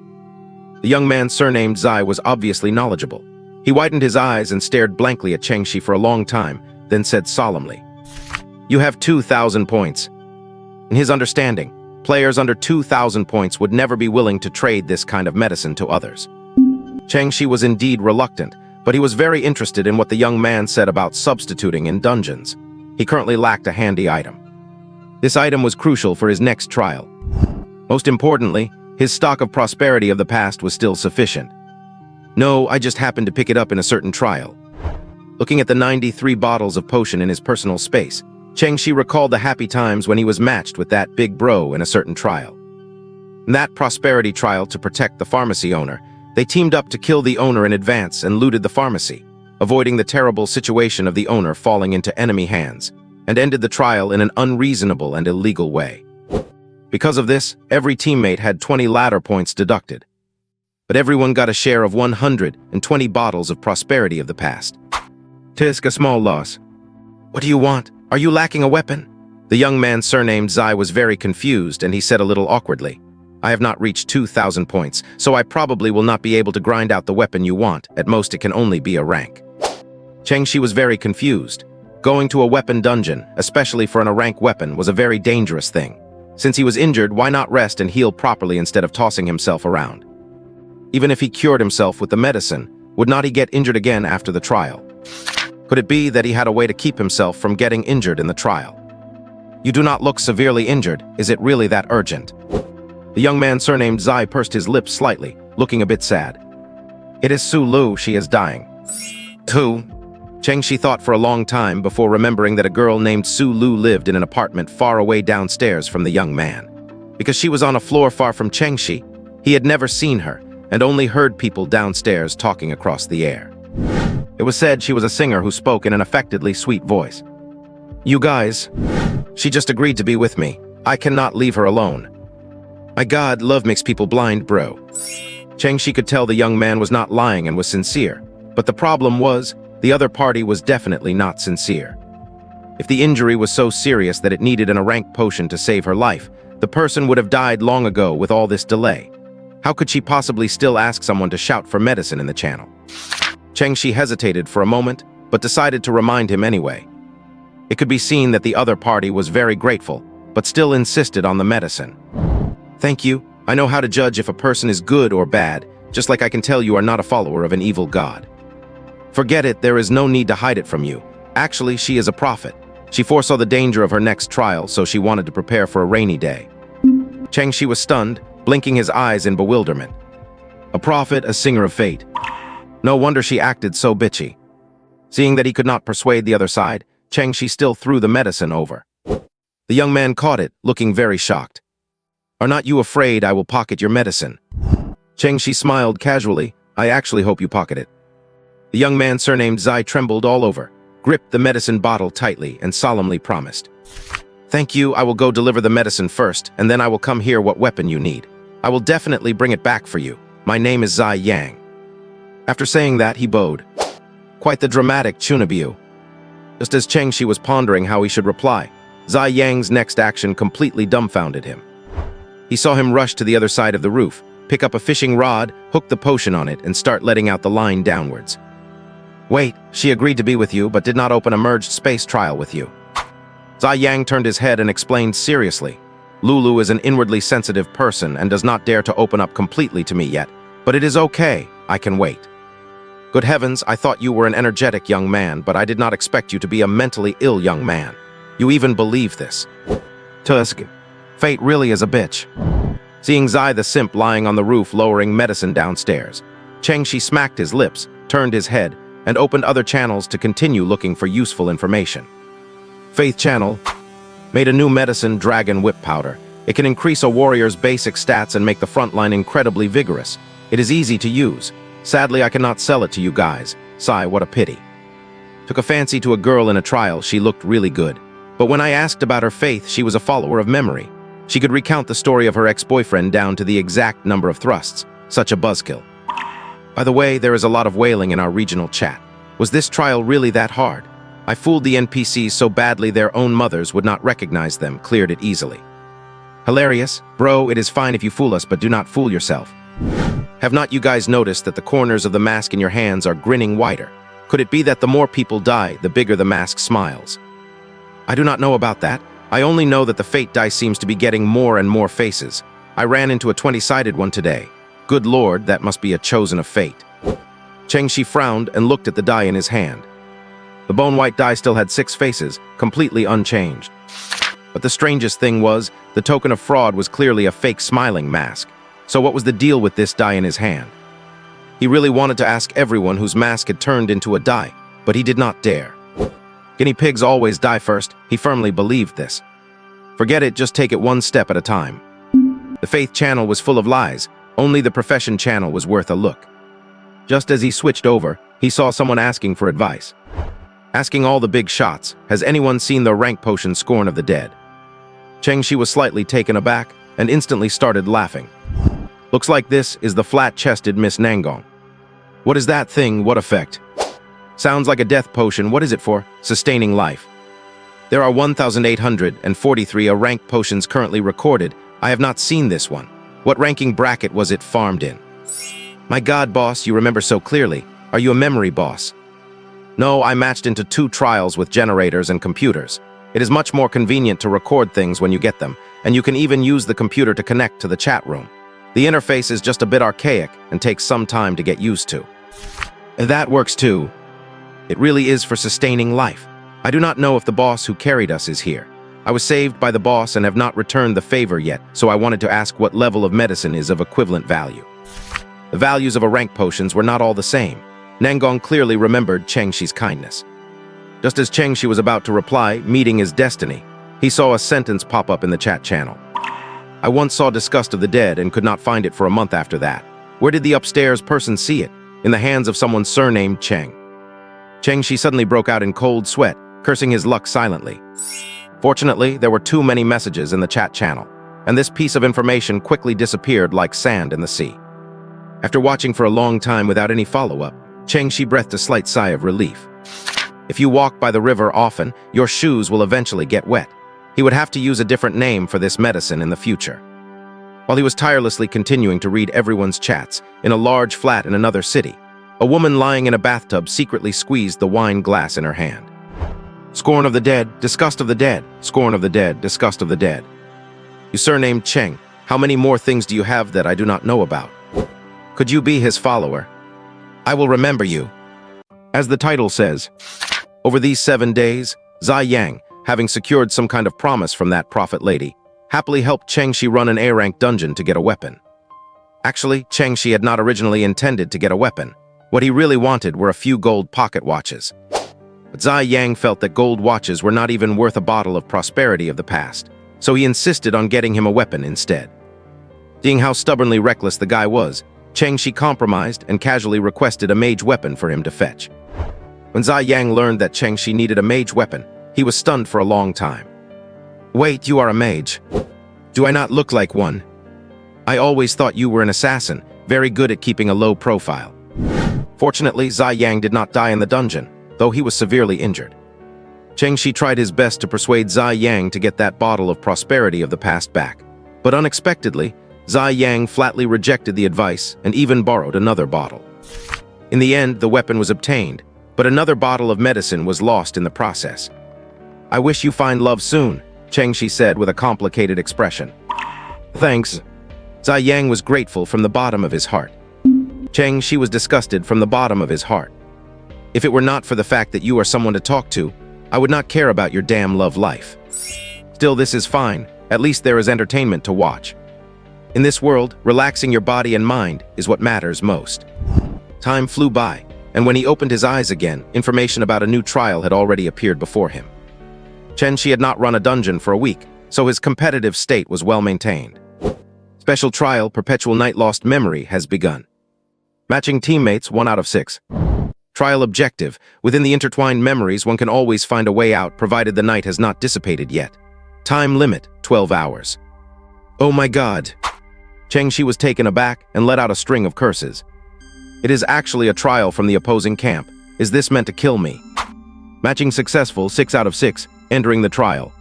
The young man surnamed Zai was obviously knowledgeable. He widened his eyes and stared blankly at Chengxi for a long time, then said solemnly, You have 2,000 points. In his understanding, players under 2,000 points would never be willing to trade this kind of medicine to others. Chengxi was indeed reluctant, but he was very interested in what the young man said about substituting in dungeons. He currently lacked a handy item. This item was crucial for his next trial. Most importantly, his stock of prosperity of the past was still sufficient. No, I just happened to pick it up in a certain trial. Looking at the 93 bottles of potion in his personal space, Chengxi recalled the happy times when he was matched with that big bro in a certain trial. In that prosperity trial to protect the pharmacy owner, they teamed up to kill the owner in advance and looted the pharmacy, avoiding the terrible situation of the owner falling into enemy hands, and ended the trial in an unreasonable and illegal way. Because of this, every teammate had 20 ladder points deducted. but everyone got a share of 120 bottles of prosperity of the past. Tisk, a small loss. What do you want? Are you lacking a weapon? The young man surnamed Zai was very confused, and he said a little awkwardly, I have not reached 2,000 points, so I probably will not be able to grind out the weapon you want. At most, it can only be a rank. Chengxi was very confused. Going to a weapon dungeon, especially for a rank weapon, was a very dangerous thing. Since he was injured, why not rest and heal properly instead of tossing himself around? Even if he cured himself with the medicine, would not he get injured again after the trial? Could it be that he had a way to keep himself from getting injured in the trial? You do not look severely injured. Is it really that urgent? The young man surnamed Zai pursed his lips slightly, looking a bit sad. It is Su Lu, she is dying. Who? Chengxi thought for a long time before remembering that a girl named Su Lu lived in an apartment far away downstairs from the young man. Because she was on a floor far from Chengxi, he had never seen her and only heard people downstairs talking across the air. It was said she was a singer who spoke in an affectedly sweet voice. You guys, she just agreed to be with me. I cannot leave her alone. My God, love makes people blind, bro. Chengxi could tell the young man was not lying and was sincere, but the problem was, the other party was definitely not sincere. If the injury was so serious that it needed a rank potion to save her life, the person would have died long ago with all this delay. How could she possibly still ask someone to shout for medicine in the channel? Chengxi hesitated for a moment, but decided to remind him anyway. It could be seen that the other party was very grateful, but still insisted on the medicine. Thank you. I know how to judge if a person is good or bad, just like I can tell you are not a follower of an evil god. Forget it, there is no need to hide it from you. Actually, she is a prophet. She foresaw the danger of her next trial, so she wanted to prepare for a rainy day. Chengxi was stunned, blinking his eyes in bewilderment. A prophet, a singer of fate. No wonder she acted so bitchy. Seeing that he could not persuade the other side, Chengxi still threw the medicine over. The young man caught it, looking very shocked. Are not you afraid I will pocket your medicine? Chengxi smiled casually. I actually hope you pocket it. The young man surnamed Zai trembled all over, gripped the medicine bottle tightly, and solemnly promised. Thank you, I will go deliver the medicine first, and then I will come here what weapon you need. I will definitely bring it back for you. My name is Zai Yang. After saying that, he bowed. Quite the dramatic Chunabiu. Just as Chengxi was pondering how he should reply, Zai Yang's next action completely dumbfounded him. He saw him rush to the other side of the roof, pick up a fishing rod, hook the potion on it, and start letting out the line downwards. Wait, she agreed to be with you, but did not open a merged space trial with you. Zai Yang turned his head and explained seriously. Lulu is an inwardly sensitive person and does not dare to open up completely to me yet, but it is okay, I can wait. Good heavens, I thought you were an energetic young man, but I did not expect you to be a mentally ill young man. You even believe this. Tusk, fate really is a bitch. Seeing Zai the simp lying on the roof lowering medicine downstairs, Chengxi smacked his lips, turned his head, and opened other channels to continue looking for useful information. Faith Channel made a new medicine, Dragon Whip Powder. It can increase a warrior's basic stats and make the front line incredibly vigorous. It is easy to use. Sadly, I cannot sell it to you guys. Sigh, what a pity. Took a fancy to a girl in a trial, she looked really good. But when I asked about her faith, she was a follower of memory. She could recount the story of her ex-boyfriend down to the exact number of thrusts. Such a buzzkill. By the way, there is a lot of wailing in our regional chat. Was this trial really that hard? I fooled the NPCs so badly their own mothers would not recognize them, cleared it easily. Hilarious. Bro, it is fine if you fool us, but do not fool yourself. Have not you guys noticed that the corners of the mask in your hands are grinning wider? Could it be that the more people die, the bigger the mask smiles? I do not know about that. I only know that the fate die seems to be getting more and more faces. I ran into a 20-sided one today. Good lord, that must be a chosen of fate. Chengxi frowned and looked at the die in his hand. The bone-white die still had 6 faces, completely unchanged. But the strangest thing was, the token of fraud was clearly a fake smiling mask. So what was the deal with this die in his hand? He really wanted to ask everyone whose mask had turned into a die, but he did not dare. Guinea pigs always die first, he firmly believed this. Forget it, just take it one step at a time. The faith channel was full of lies, only the profession channel was worth a look. Just as he switched over, he saw someone asking for advice. Asking all the big shots, has anyone seen the rank potion Scorn of the Dead? Chengxi was slightly taken aback and instantly started laughing. Looks like this is the flat-chested Miss Nangong. What is that thing? What effect? Sounds like a death potion. What is it for? Sustaining life. There are 1,843 rank potions currently recorded. I have not seen this one. What ranking bracket was it farmed in? My god, boss, you remember so clearly. Are you a memory boss? No, I matched into 2 trials with generators and computers. It is much more convenient to record things when you get them, and you can even use the computer to connect to the chat room. The interface is just a bit archaic and takes some time to get used to. That works too. It really is for sustaining life. I do not know if the boss who carried us is here. I was saved by the boss and have not returned the favor yet, so I wanted to ask what level of medicine is of equivalent value. The values of a rank potions were not all the same. Nangong clearly remembered Chengxi's kindness. Just as Chengxi was about to reply, meeting his destiny, he saw a sentence pop up in the chat channel. I once saw Disgust of the Dead and could not find it for a month after that. Where did the upstairs person see it? In the hands of someone surnamed Cheng. Chengxi suddenly broke out in cold sweat, cursing his luck silently. Fortunately, there were too many messages in the chat channel, and this piece of information quickly disappeared like sand in the sea. After watching for a long time without any follow-up, Chengxi breathed a slight sigh of relief. If you walk by the river often, your shoes will eventually get wet. He would have to use a different name for this medicine in the future. While he was tirelessly continuing to read everyone's chats, in a large flat in another city, a woman lying in a bathtub secretly squeezed the wine glass in her hand. Scorn of the dead, disgust of the dead, scorn of the dead, disgust of the dead. You surnamed Cheng, how many more things do you have that I do not know about? Could you be his follower? I will remember you. As the title says, over these 7 days, Zai Yang, having secured some kind of promise from that prophet lady, happily helped Chengxi run an A-rank dungeon to get a weapon. Actually, Chengxi had not originally intended to get a weapon. What he really wanted were a few gold pocket watches. But Zai Yang felt that gold watches were not even worth a bottle of prosperity of the past, so he insisted on getting him a weapon instead. Seeing how stubbornly reckless the guy was, Chengxi compromised and casually requested a mage weapon for him to fetch. When Zai Yang learned that Chengxi needed a mage weapon, he was stunned for a long time. Wait, you are a mage? Do I not look like one? I always thought you were an assassin, very good at keeping a low profile. Fortunately, Zai Yang did not die in the dungeon, though he was severely injured. Chengxi tried his best to persuade Zai Yang to get that bottle of prosperity of the past back, but unexpectedly, Zai Yang flatly rejected the advice and even borrowed another bottle. In the end, the weapon was obtained, but another bottle of medicine was lost in the process. I wish you find love soon, Chengxi said with a complicated expression. Thanks. Zai Yang was grateful from the bottom of his heart. Chengxi was disgusted from the bottom of his heart. If it were not for the fact that you are someone to talk to, I would not care about your damn love life. Still, this is fine. At least there is entertainment to watch. In this world, relaxing your body and mind is what matters most. Time flew by, and when he opened his eyes again, information about a new trial had already appeared before him. Chengxi had not run a dungeon for a week, so his competitive state was well maintained. Special trial Perpetual Night Lost Memory has begun. Matching teammates 1 out of 6. Trial objective. Within the intertwined memories, one can always find a way out provided the night has not dissipated yet. Time limit 12 hours. Oh my god. Chengxi was taken aback and let out a string of curses. It is actually a trial from the opposing camp. Is this meant to kill me? Matching successful 6 out of 6, entering the trial.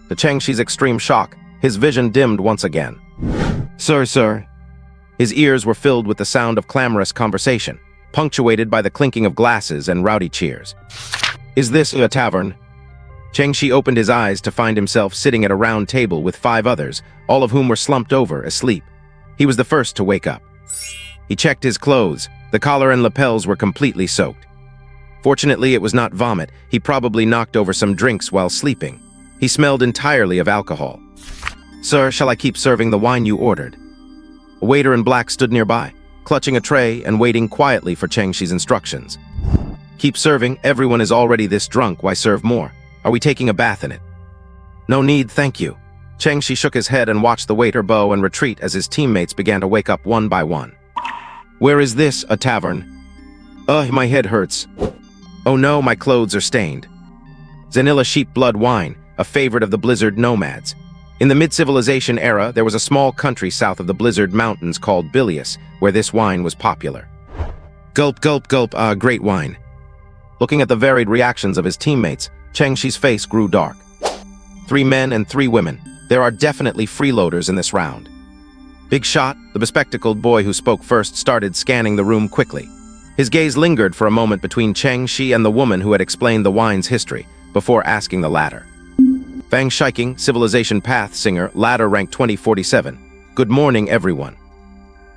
To Chengxi's extreme shock, his vision dimmed once again. Sir. His ears were filled with the sound of clamorous conversation, punctuated by the clinking of glasses and rowdy cheers. Is this a tavern? Chengxi opened his eyes to find himself sitting at a round table with 5 others, all of whom were slumped over, asleep. He was the first to wake up. He checked his clothes. The collar and lapels were completely soaked. Fortunately, it was not vomit. He probably knocked over some drinks while sleeping. He smelled entirely of alcohol. Sir, shall I keep serving the wine you ordered? A waiter in black stood nearby, clutching a tray and waiting quietly for Chengxi's instructions. Keep serving. Everyone is already this drunk. Why serve more? Are we taking a bath in it? No need, thank you. Chengxi shook his head and watched the waiter bow and retreat as his teammates began to wake up one by one. Where is this, a tavern? Ugh, my head hurts. Oh no, my clothes are stained. Zanilla sheep blood wine, a favorite of the blizzard nomads. In the mid-civilization era, there was a small country south of the Blizzard Mountains called Bilius, where this wine was popular. Gulp, gulp, gulp, great wine. Looking at the varied reactions of his teammates, Chengxi's face grew dark. 3 men and 3 women. There are definitely freeloaders in this round. Big Shot, the bespectacled boy who spoke first, started scanning the room quickly. His gaze lingered for a moment between Chengxi and the woman who had explained the wine's history, before asking the latter. Fang Shiking, Civilization Path singer, ladder rank 2047. Good morning, everyone.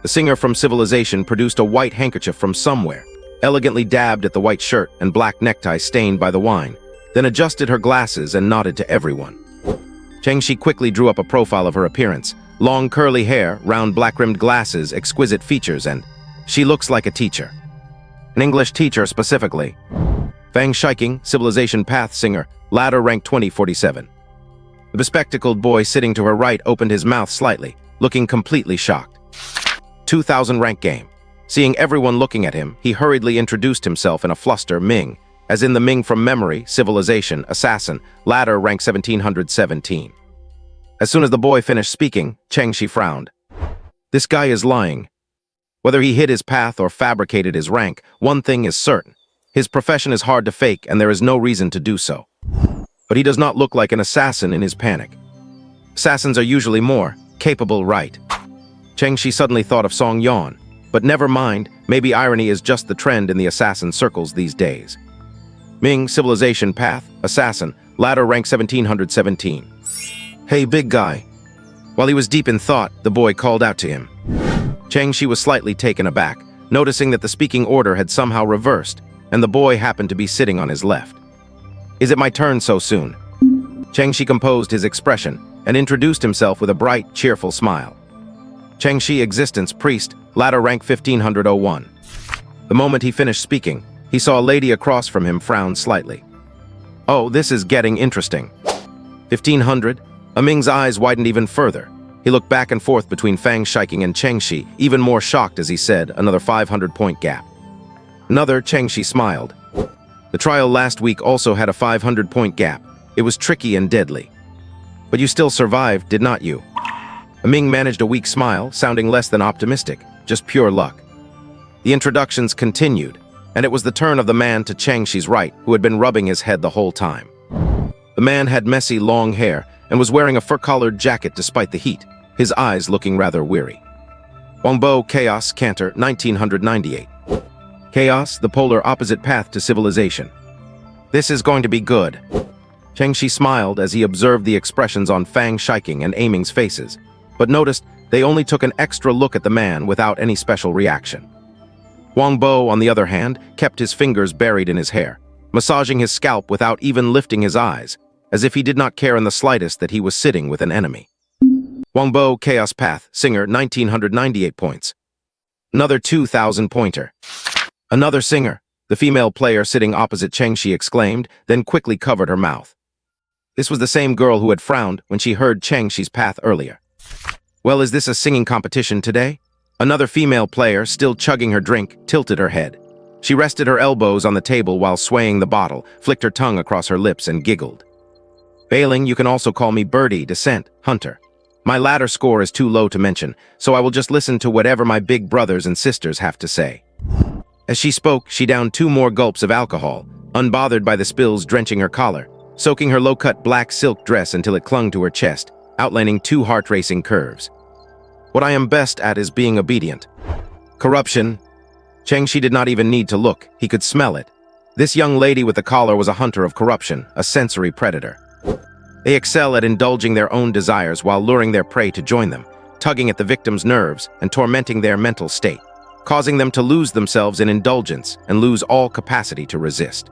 The singer from Civilization produced a white handkerchief from somewhere, elegantly dabbed at the white shirt and black necktie stained by the wine, then adjusted her glasses and nodded to everyone. Chengxi quickly drew up a profile of her appearance. Long curly hair, round black-rimmed glasses, exquisite features, and she looks like a teacher. An English teacher, specifically. Fang Shiking, Civilization Path singer, ladder rank 2047. The bespectacled boy sitting to her right opened his mouth slightly, looking completely shocked. 2000 rank game. Seeing everyone looking at him, he hurriedly introduced himself in a fluster. Ming, as in the Ming from memory, Civilization, Assassin, ladder rank 1717. As soon as the boy finished speaking, Chengxi frowned. This guy is lying. Whether he hid his path or fabricated his rank, one thing is certain. His profession is hard to fake, and there is no reason to do so. But he does not look like an assassin in his panic. Assassins are usually more capable, right? Chengxi suddenly thought of Song Yan. But never mind, maybe irony is just the trend in the assassin circles these days. Ming, Civilization Path, Assassin, ladder rank 1717. Hey, big guy. While he was deep in thought, the boy called out to him. Chengxi was slightly taken aback, noticing that the speaking order had somehow reversed, and the boy happened to be sitting on his left. Is it my turn so soon? Chengxi composed his expression and introduced himself with a bright, cheerful smile. Chengxi, Existence Priest, ladder rank 1501. The moment he finished speaking, he saw a lady across from him frown slightly. Oh, this is getting interesting. 1500? Ming's eyes widened even further. He looked back and forth between Fang Shiking and Chengxi, even more shocked as he said, another 500-point gap. Another, Chengxi smiled. The trial last week also had a 500-point gap. It was tricky and deadly. But you still survived, did not you? Ming managed a weak smile, sounding less than optimistic, just pure luck. The introductions continued, and it was the turn of the man to Chengxi's right, who had been rubbing his head the whole time. The man had messy, long hair and was wearing a fur-collared jacket despite the heat, his eyes looking rather weary. Wangbo, Chaos, Cantor, 1998. Chaos, the polar opposite path to civilization. This is going to be good. Chengxi smiled as he observed the expressions on Fang Shiking and Ming's faces, but noticed they only took an extra look at the man without any special reaction. Wangbo, on the other hand, kept his fingers buried in his hair, massaging his scalp without even lifting his eyes, as if he did not care in the slightest that he was sitting with an enemy. Wangbo, Chaos Path, singer, 1998 points. Another 2,000-pointer. Another singer, the female player sitting opposite Chengxi exclaimed, then quickly covered her mouth. This was the same girl who had frowned when she heard Chengxi's path earlier. Well, is this a singing competition today? Another female player, still chugging her drink, tilted her head. She rested her elbows on the table while swaying the bottle, flicked her tongue across her lips, and giggled. Bailing, you can also call me Birdie, Descent, Hunter. My ladder score is too low to mention, so I will just listen to whatever my big brothers and sisters have to say. As she spoke, she downed 2 more gulps of alcohol, unbothered by the spills drenching her collar, soaking her low-cut black silk dress until it clung to her chest, outlining 2 heart-racing curves. What I am best at is being obedient. Corruption. Chengxi did not even need to look, he could smell it. This young lady with the collar was a hunter of corruption, a sensory predator. They excel at indulging their own desires while luring their prey to join them, tugging at the victim's nerves and tormenting their mental state, causing them to lose themselves in indulgence and lose all capacity to resist.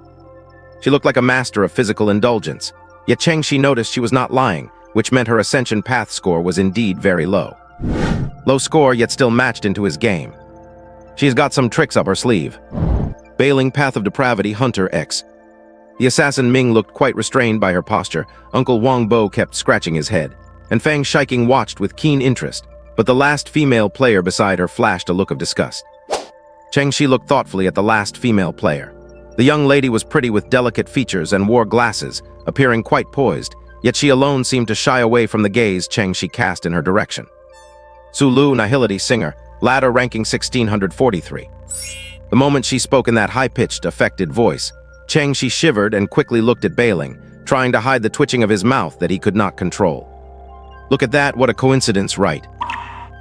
She looked like a master of physical indulgence, yet Chengxi noticed she was not lying, which meant her Ascension Path score was indeed very low. Low score, yet still matched into his game. She has got some tricks up her sleeve. Bailing Path of Depravity, Hunter X. The assassin Ming looked quite restrained by her posture. Uncle Wangbo kept scratching his head, and Fang Shiking watched with keen interest, but the last female player beside her flashed a look of disgust. Chengxi looked thoughtfully at the last female player. The young lady was pretty with delicate features and wore glasses, appearing quite poised, yet she alone seemed to shy away from the gaze Changxi cast in her direction. Sulu Nihility Singer, ladder ranking 1643. The moment she spoke in that high-pitched, affected voice, Changxi shivered and quickly looked at Bailing, trying to hide the twitching of his mouth that he could not control. Look at that, what a coincidence, right?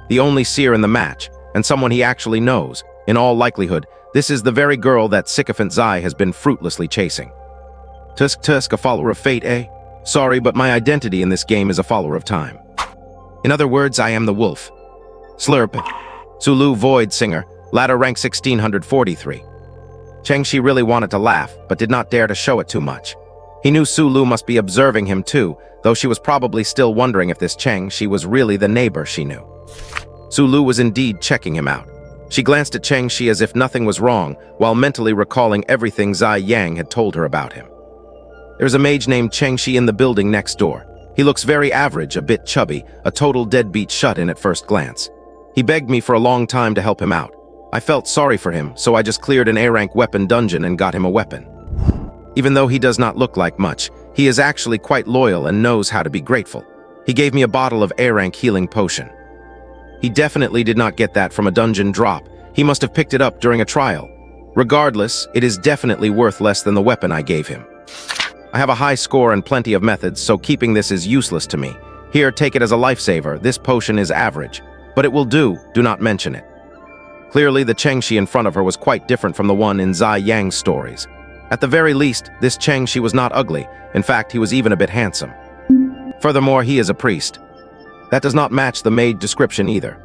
The only seer in the match, and someone he actually knows. In all likelihood, this is the very girl that sycophant Zai has been fruitlessly chasing. Tusk, a follower of fate, eh? Sorry, but my identity in this game is a follower of time. In other words, I am the wolf. Slurp. Sulu Void Singer, ladder rank 1643. Changxi really wanted to laugh, but did not dare to show it too much. He knew Sulu must be observing him too, though she was probably still wondering if this Changxi was really the neighbor she knew. Sulu was indeed checking him out. She glanced at Changxi as if nothing was wrong, while mentally recalling everything Zai Yang had told her about him. There's a mage named Changxi in the building next door. He looks very average, a bit chubby, a total deadbeat shut-in at first glance. He begged me for a long time to help him out. I felt sorry for him, so I just cleared an A-rank weapon dungeon and got him a weapon. Even though he does not look like much, he is actually quite loyal and knows how to be grateful. He gave me a bottle of A-rank healing potion. He definitely did not get that from a dungeon drop. He must have picked it up during a trial. Regardless, it is definitely worth less than the weapon I gave him. I have a high score and plenty of methods, so keeping this is useless to me. Here, take it as a lifesaver. This potion is average. But it will do not mention it. Clearly, the Changxi in front of her was quite different from the one in Zai Yang's stories. At the very least, this Changxi was not ugly. In fact, he was even a bit handsome. Furthermore, he is a priest. That does not match the maid description either.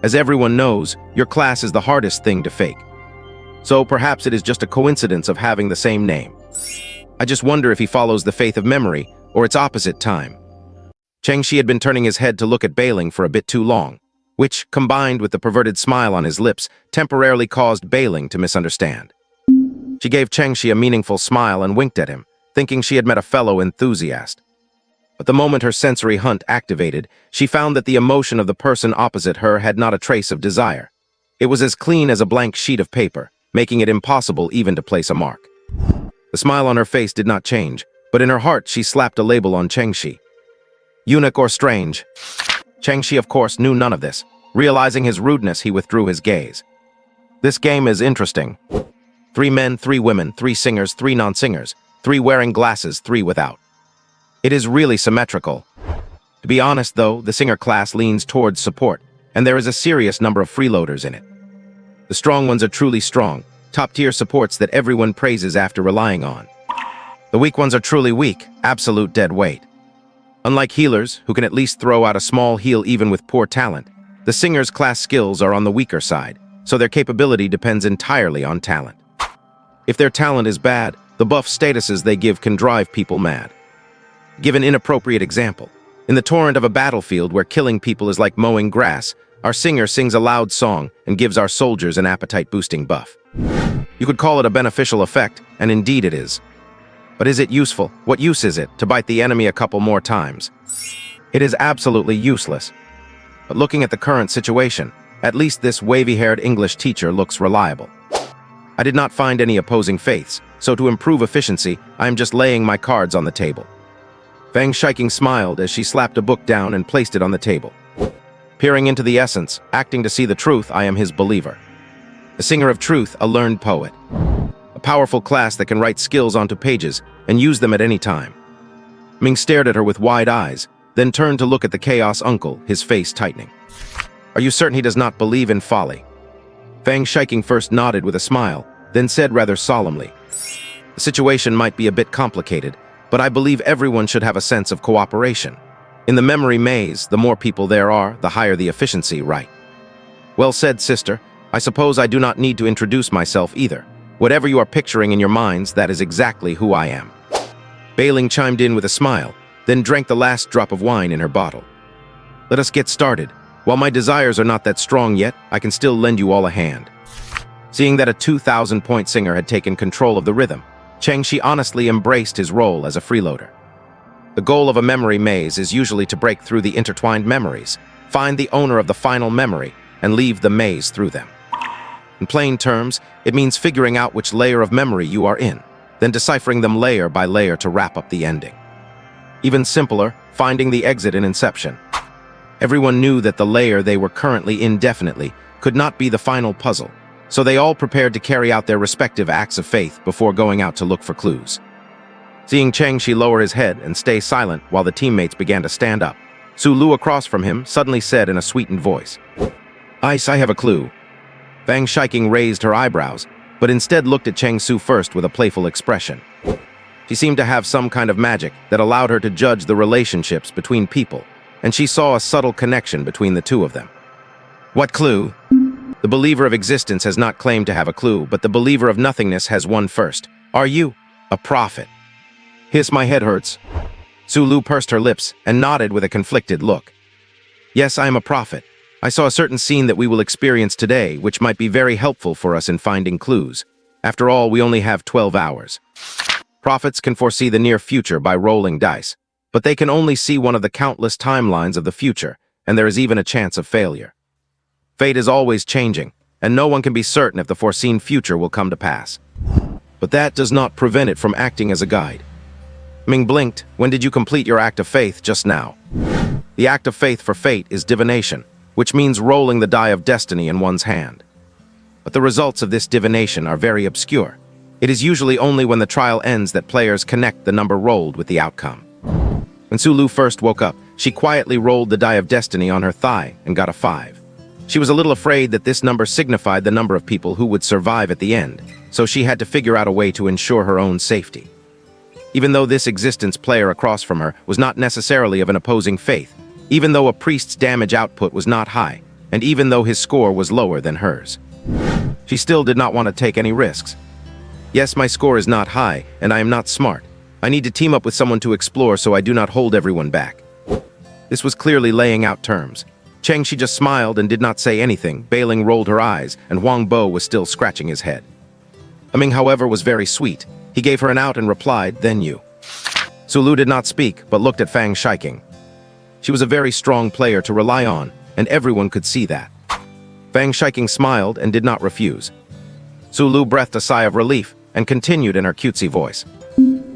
As everyone knows, your class is the hardest thing to fake. So perhaps it is just a coincidence of having the same name. I just wonder if he follows the faith of memory, or its opposite, time. Changxi had been turning his head to look at Bailing for a bit too long, which, combined with the perverted smile on his lips, temporarily caused Bailing to misunderstand. She gave Changxi a meaningful smile and winked at him, thinking she had met a fellow enthusiast. But the moment her sensory hunt activated, she found that the emotion of the person opposite her had not a trace of desire. It was as clean as a blank sheet of paper, making it impossible even to place a mark. The smile on her face did not change, but in her heart she slapped a label on Changxi. Eunuch or strange. Changxi, of course, knew none of this. Realizing his rudeness, he withdrew his gaze. This game is interesting. 3 men, 3 women, 3 singers, 3 non-singers, 3 wearing glasses, 3 without. It is really symmetrical. To be honest, though, the singer class leans towards support, and there is a serious number of freeloaders in it. The strong ones are truly strong, top-tier supports that everyone praises after relying on. The weak ones are truly weak, absolute dead weight. Unlike healers, who can at least throw out a small heal even with poor talent, the singer's class skills are on the weaker side, so their capability depends entirely on talent. If their talent is bad, the buff statuses they give can drive people mad. Give an inappropriate example. In the torrent of a battlefield where killing people is like mowing grass, our singer sings a loud song and gives our soldiers an appetite-boosting buff. You could call it a beneficial effect, and indeed it is. But is it useful? What use is it to bite the enemy a couple more times? It is absolutely useless. But looking at the current situation, at least this wavy-haired English teacher looks reliable. I did not find any opposing faiths, so to improve efficiency, I am just laying my cards on the table. Fang Shiking smiled as she slapped a book down and placed it on the table. Peering into the essence, acting to see the truth, I am his believer. A singer of truth, a learned poet. A powerful class that can write skills onto pages and use them at any time. Ming stared at her with wide eyes, then turned to look at the Chaos Uncle, his face tightening. Are you certain he does not believe in folly? Fang Shiking first nodded with a smile, then said rather solemnly, the situation might be a bit complicated, but I believe everyone should have a sense of cooperation. In the memory maze, the more people there are, the higher the efficiency, right? Well said, sister. I suppose I do not need to introduce myself either. Whatever you are picturing in your minds, that is exactly who I am. Bailing chimed in with a smile, then drank the last drop of wine in her bottle. Let us get started. While my desires are not that strong yet, I can still lend you all a hand. Seeing that a 2,000-point singer had taken control of the rhythm, Changxi honestly embraced his role as a freeloader. The goal of a memory maze is usually to break through the intertwined memories, find the owner of the final memory, and leave the maze through them. In plain terms, it means figuring out which layer of memory you are in, then deciphering them layer by layer to wrap up the ending. Even simpler, finding the exit in Inception. Everyone knew that the layer they were currently in definitely could not be the final puzzle, so they all prepared to carry out their respective acts of faith before going out to look for clues. Seeing Changshi lower his head and stay silent while the teammates began to stand up, Su Lu across from him suddenly said in a sweetened voice, "Ice, I have a clue." Fang Shiking raised her eyebrows, but instead looked at Chang Su first with a playful expression. She seemed to have some kind of magic that allowed her to judge the relationships between people, and she saw a subtle connection between the two of them. "What clue?" The believer of existence has not claimed to have a clue, but the believer of nothingness has one first. "Are you a prophet?" "Hiss, my head hurts." Su Lu pursed her lips and nodded with a conflicted look. "Yes, I am a prophet. I saw a certain scene that we will experience today, which might be very helpful for us in finding clues. After all, we only have 12 hours. Prophets can foresee the near future by rolling dice, but they can only see one of the countless timelines of the future, and there is even a chance of failure. Fate is always changing, and no one can be certain if the foreseen future will come to pass. But that does not prevent it from acting as a guide." Ming blinked. "When did you complete your act of faith just now?" The act of faith for fate is divination, which means rolling the die of destiny in one's hand. But the results of this divination are very obscure. It is usually only when the trial ends that players connect the number rolled with the outcome. When Su Lu first woke up, she quietly rolled the die of destiny on her thigh and got a 5. She was a little afraid that this number signified the number of people who would survive at the end, so she had to figure out a way to ensure her own safety. Even though this existence player across from her was not necessarily of an opposing faith, even though a priest's damage output was not high, and even though his score was lower than hers, she still did not want to take any risks. "Yes, my score is not high, and I am not smart. I need to team up with someone to explore so I do not hold everyone back." This was clearly laying out terms. Changshi just smiled and did not say anything. Bailing rolled her eyes, and Huang Bo was still scratching his head. Ming, however, was very sweet. He gave her an out and replied, "Then you." Su Lu did not speak, but looked at Fang Shiking. She was a very strong player to rely on, and everyone could see that. Fang Shiking smiled and did not refuse. Su Lu breathed a sigh of relief and continued in her cutesy voice.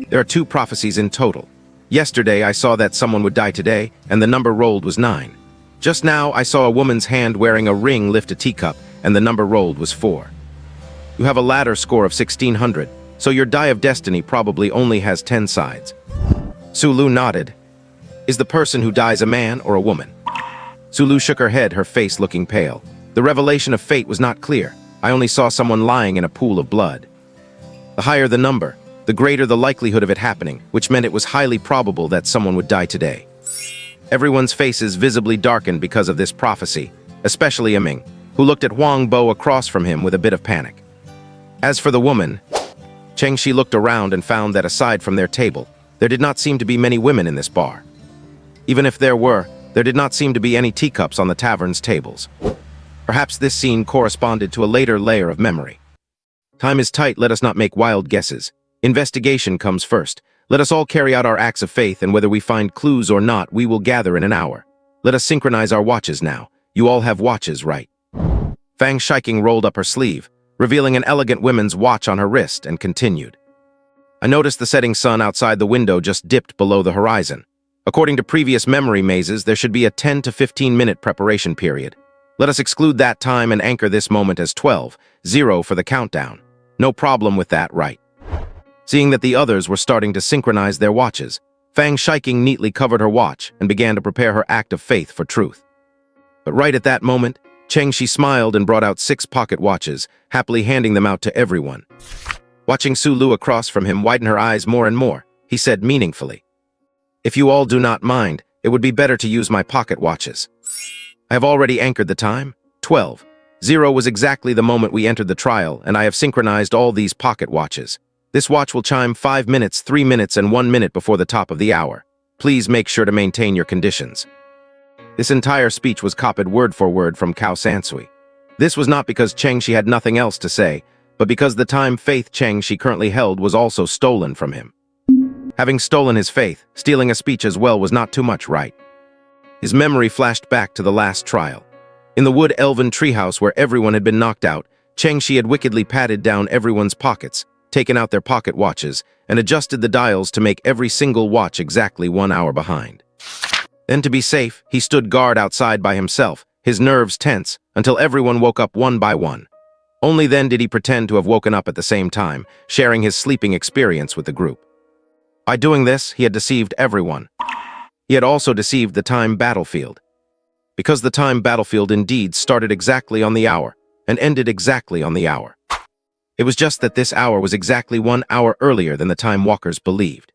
"There are 2 prophecies in total. Yesterday I saw that someone would die today, and the number rolled was 9. Just now I saw a woman's hand wearing a ring lift a teacup, and the number rolled was 4. You have a ladder score of 1600, so your die of destiny probably only has 10 sides." Su Lu nodded. "Is the person who dies a man or a woman?" Su Lu shook her head, her face looking pale. "The revelation of fate was not clear. I only saw someone lying in a pool of blood. The higher the number, the greater the likelihood of it happening, which meant it was highly probable that someone would die today." Everyone's faces visibly darkened because of this prophecy, especially Ming, who looked at Huang Bo across from him with a bit of panic. As for the woman, Changshi looked around and found that aside from their table, there did not seem to be many women in this bar. Even if there were, there did not seem to be any teacups on the tavern's tables. Perhaps this scene corresponded to a later layer of memory. "Time is tight, let us not make wild guesses. Investigation comes first. Let us all carry out our acts of faith, and whether we find clues or not, we will gather in an hour. Let us synchronize our watches now. You all have watches, right?" Fang Shiking rolled up her sleeve, revealing an elegant women's watch on her wrist, and continued. "I noticed the setting sun outside the window just dipped below the horizon. According to previous memory mazes, there should be a 10 to 15-minute preparation period. Let us exclude that time and anchor this moment as 12:0 for the countdown. No problem with that, right?" Seeing that the others were starting to synchronize their watches, Fang Shiking neatly covered her watch and began to prepare her act of faith for truth. But right at that moment, Changshi smiled and brought out 6 pocket watches, happily handing them out to everyone. Watching Su Lu across from him widen her eyes more and more, he said meaningfully, "If you all do not mind, it would be better to use my pocket watches. I have already anchored the time. 12:0 was exactly the moment we entered the trial, and I have synchronized all these pocket watches. This watch will chime 5 minutes, 3 minutes, and 1 minute before the top of the hour. Please make sure to maintain your conditions." This entire speech was copied word for word from Cao Sansui. This was not because Changshi had nothing else to say, but because the time faith Changshi currently held was also stolen from him. Having stolen his faith, stealing a speech as well was not too much, right? His memory flashed back to the last trial. In the wood elven treehouse where everyone had been knocked out, Changshi had wickedly patted down everyone's pockets, taken out their pocket watches, and adjusted the dials to make every single watch exactly 1 hour behind. Then, to be safe, he stood guard outside by himself, his nerves tense, until everyone woke up one by one. Only then did he pretend to have woken up at the same time, sharing his sleeping experience with the group. By doing this, he had deceived everyone. He had also deceived the time battlefield. Because the time battlefield indeed started exactly on the hour, and ended exactly on the hour. It was just that this hour was exactly 1 hour earlier than the time walkers believed.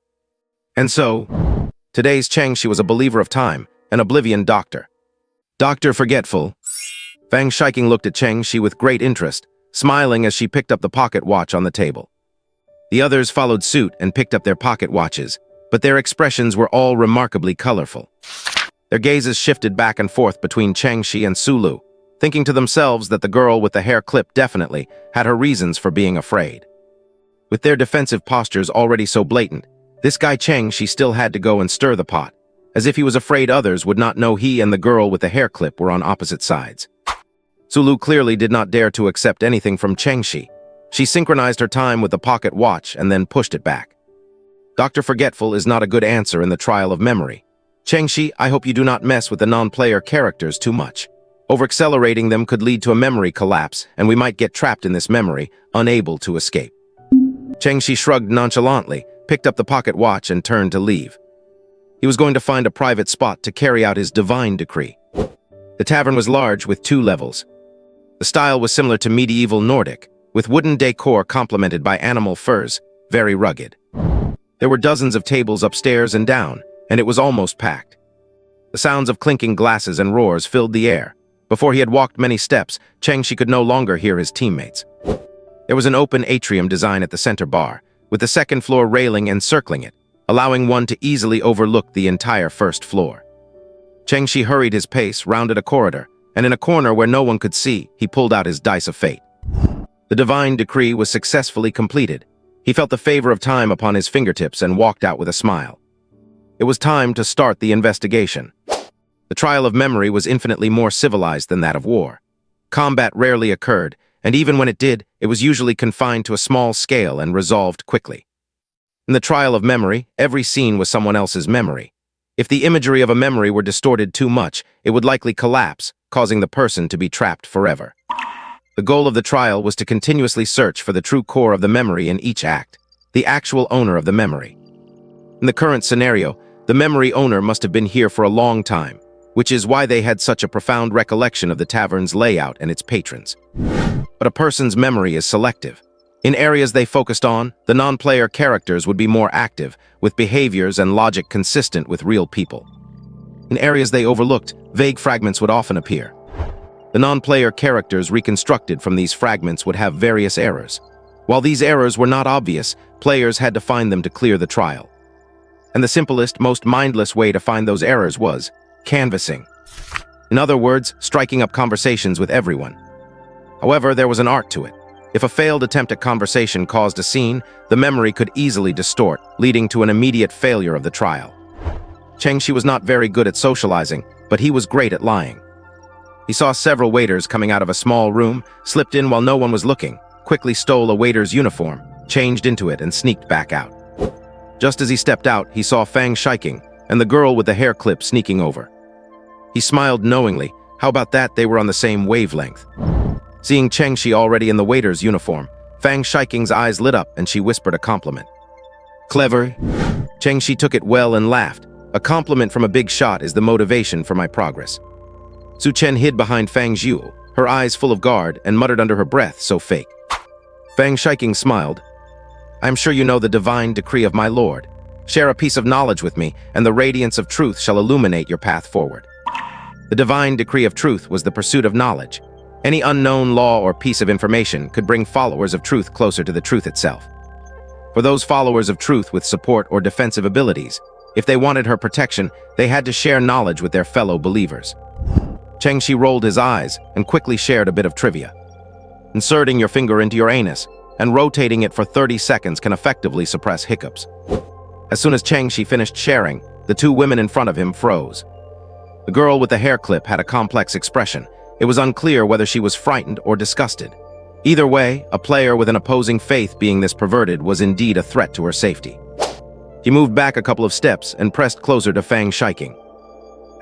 And so, today's Changshi was a believer of time, an oblivion doctor. Dr. Forgetful. Fang Shiking looked at Changshi with great interest, smiling as she picked up the pocket watch on the table. The others followed suit and picked up their pocket watches, but their expressions were all remarkably colorful. Their gazes shifted back and forth between Changshi and Sulu, thinking to themselves that the girl with the hair clip definitely had her reasons for being afraid. With their defensive postures already so blatant, this guy Changshi still had to go and stir the pot, as if he was afraid others would not know he and the girl with the hair clip were on opposite sides. Sulu clearly did not dare to accept anything from Changshi. She synchronized her time with the pocket watch and then pushed it back. Dr. Forgetful is not a good answer in the trial of memory. Changshi, I hope you do not mess with the non-player characters too much. Over-accelerating them could lead to a memory collapse, and we might get trapped in this memory, unable to escape. Changshi shrugged nonchalantly, picked up the pocket watch, and turned to leave. He was going to find a private spot to carry out his divine decree. The tavern was large with 2 levels. The style was similar to medieval Nordic, with wooden decor complemented by animal furs, very rugged. There were dozens of tables upstairs and down, and it was almost packed. The sounds of clinking glasses and roars filled the air. Before he had walked many steps, Changshi could no longer hear his teammates. There was an open atrium design at the center bar, with the second-floor railing encircling it, allowing one to easily overlook the entire first floor. Changshi hurried his pace, rounded a corridor, and in a corner where no one could see, he pulled out his dice of fate. The divine decree was successfully completed. He felt the favor of time upon his fingertips and walked out with a smile. It was time to start the investigation. The trial of memory was infinitely more civilized than that of war. Combat rarely occurred, and even when it did, it was usually confined to a small scale and resolved quickly. In the trial of memory, every scene was someone else's memory. If the imagery of a memory were distorted too much, it would likely collapse, causing the person to be trapped forever. The goal of the trial was to continuously search for the true core of the memory in each act, the actual owner of the memory. In the current scenario, the memory owner must have been here for a long time, which is why they had such a profound recollection of the tavern's layout and its patrons. But a person's memory is selective. In areas they focused on, the non-player characters would be more active, with behaviors and logic consistent with real people. In areas they overlooked, vague fragments would often appear. The non-player characters reconstructed from these fragments would have various errors. While these errors were not obvious, players had to find them to clear the trial. And the simplest, most mindless way to find those errors was canvassing. In other words, striking up conversations with everyone. However, there was an art to it. If a failed attempt at conversation caused a scene, the memory could easily distort, leading to an immediate failure of the trial. Changshi was not very good at socializing, but he was great at lying. He saw several waiters coming out of a small room, slipped in while no one was looking, quickly stole a waiter's uniform, changed into it, and sneaked back out. Just as he stepped out, he saw Fang Shiking and the girl with the hair clip sneaking over. He smiled knowingly. How about that, they were on the same wavelength. Seeing Changshi already in the waiter's uniform, Fang Shiking's eyes lit up and she whispered a compliment. Clever. Changshi took it well and laughed. A compliment from a big shot is the motivation for my progress. Su Chen hid behind Fang Zhu, her eyes full of guard, and muttered under her breath, so fake. Fang Shiking smiled. I am sure you know the divine decree of my lord. Share a piece of knowledge with me, and the radiance of truth shall illuminate your path forward. The divine decree of truth was the pursuit of knowledge. Any unknown law or piece of information could bring followers of truth closer to the truth itself. For those followers of truth with support or defensive abilities, if they wanted her protection, they had to share knowledge with their fellow believers. Changshi rolled his eyes and quickly shared a bit of trivia. Inserting your finger into your anus and rotating it for 30 seconds can effectively suppress hiccups. As soon as Changshi finished sharing, the 2 women in front of him froze. The girl with the hair clip had a complex expression. It was unclear whether she was frightened or disgusted. Either way, a player with an opposing faith being this perverted was indeed a threat to her safety. He moved back a couple of steps and pressed closer to Fang Shiking.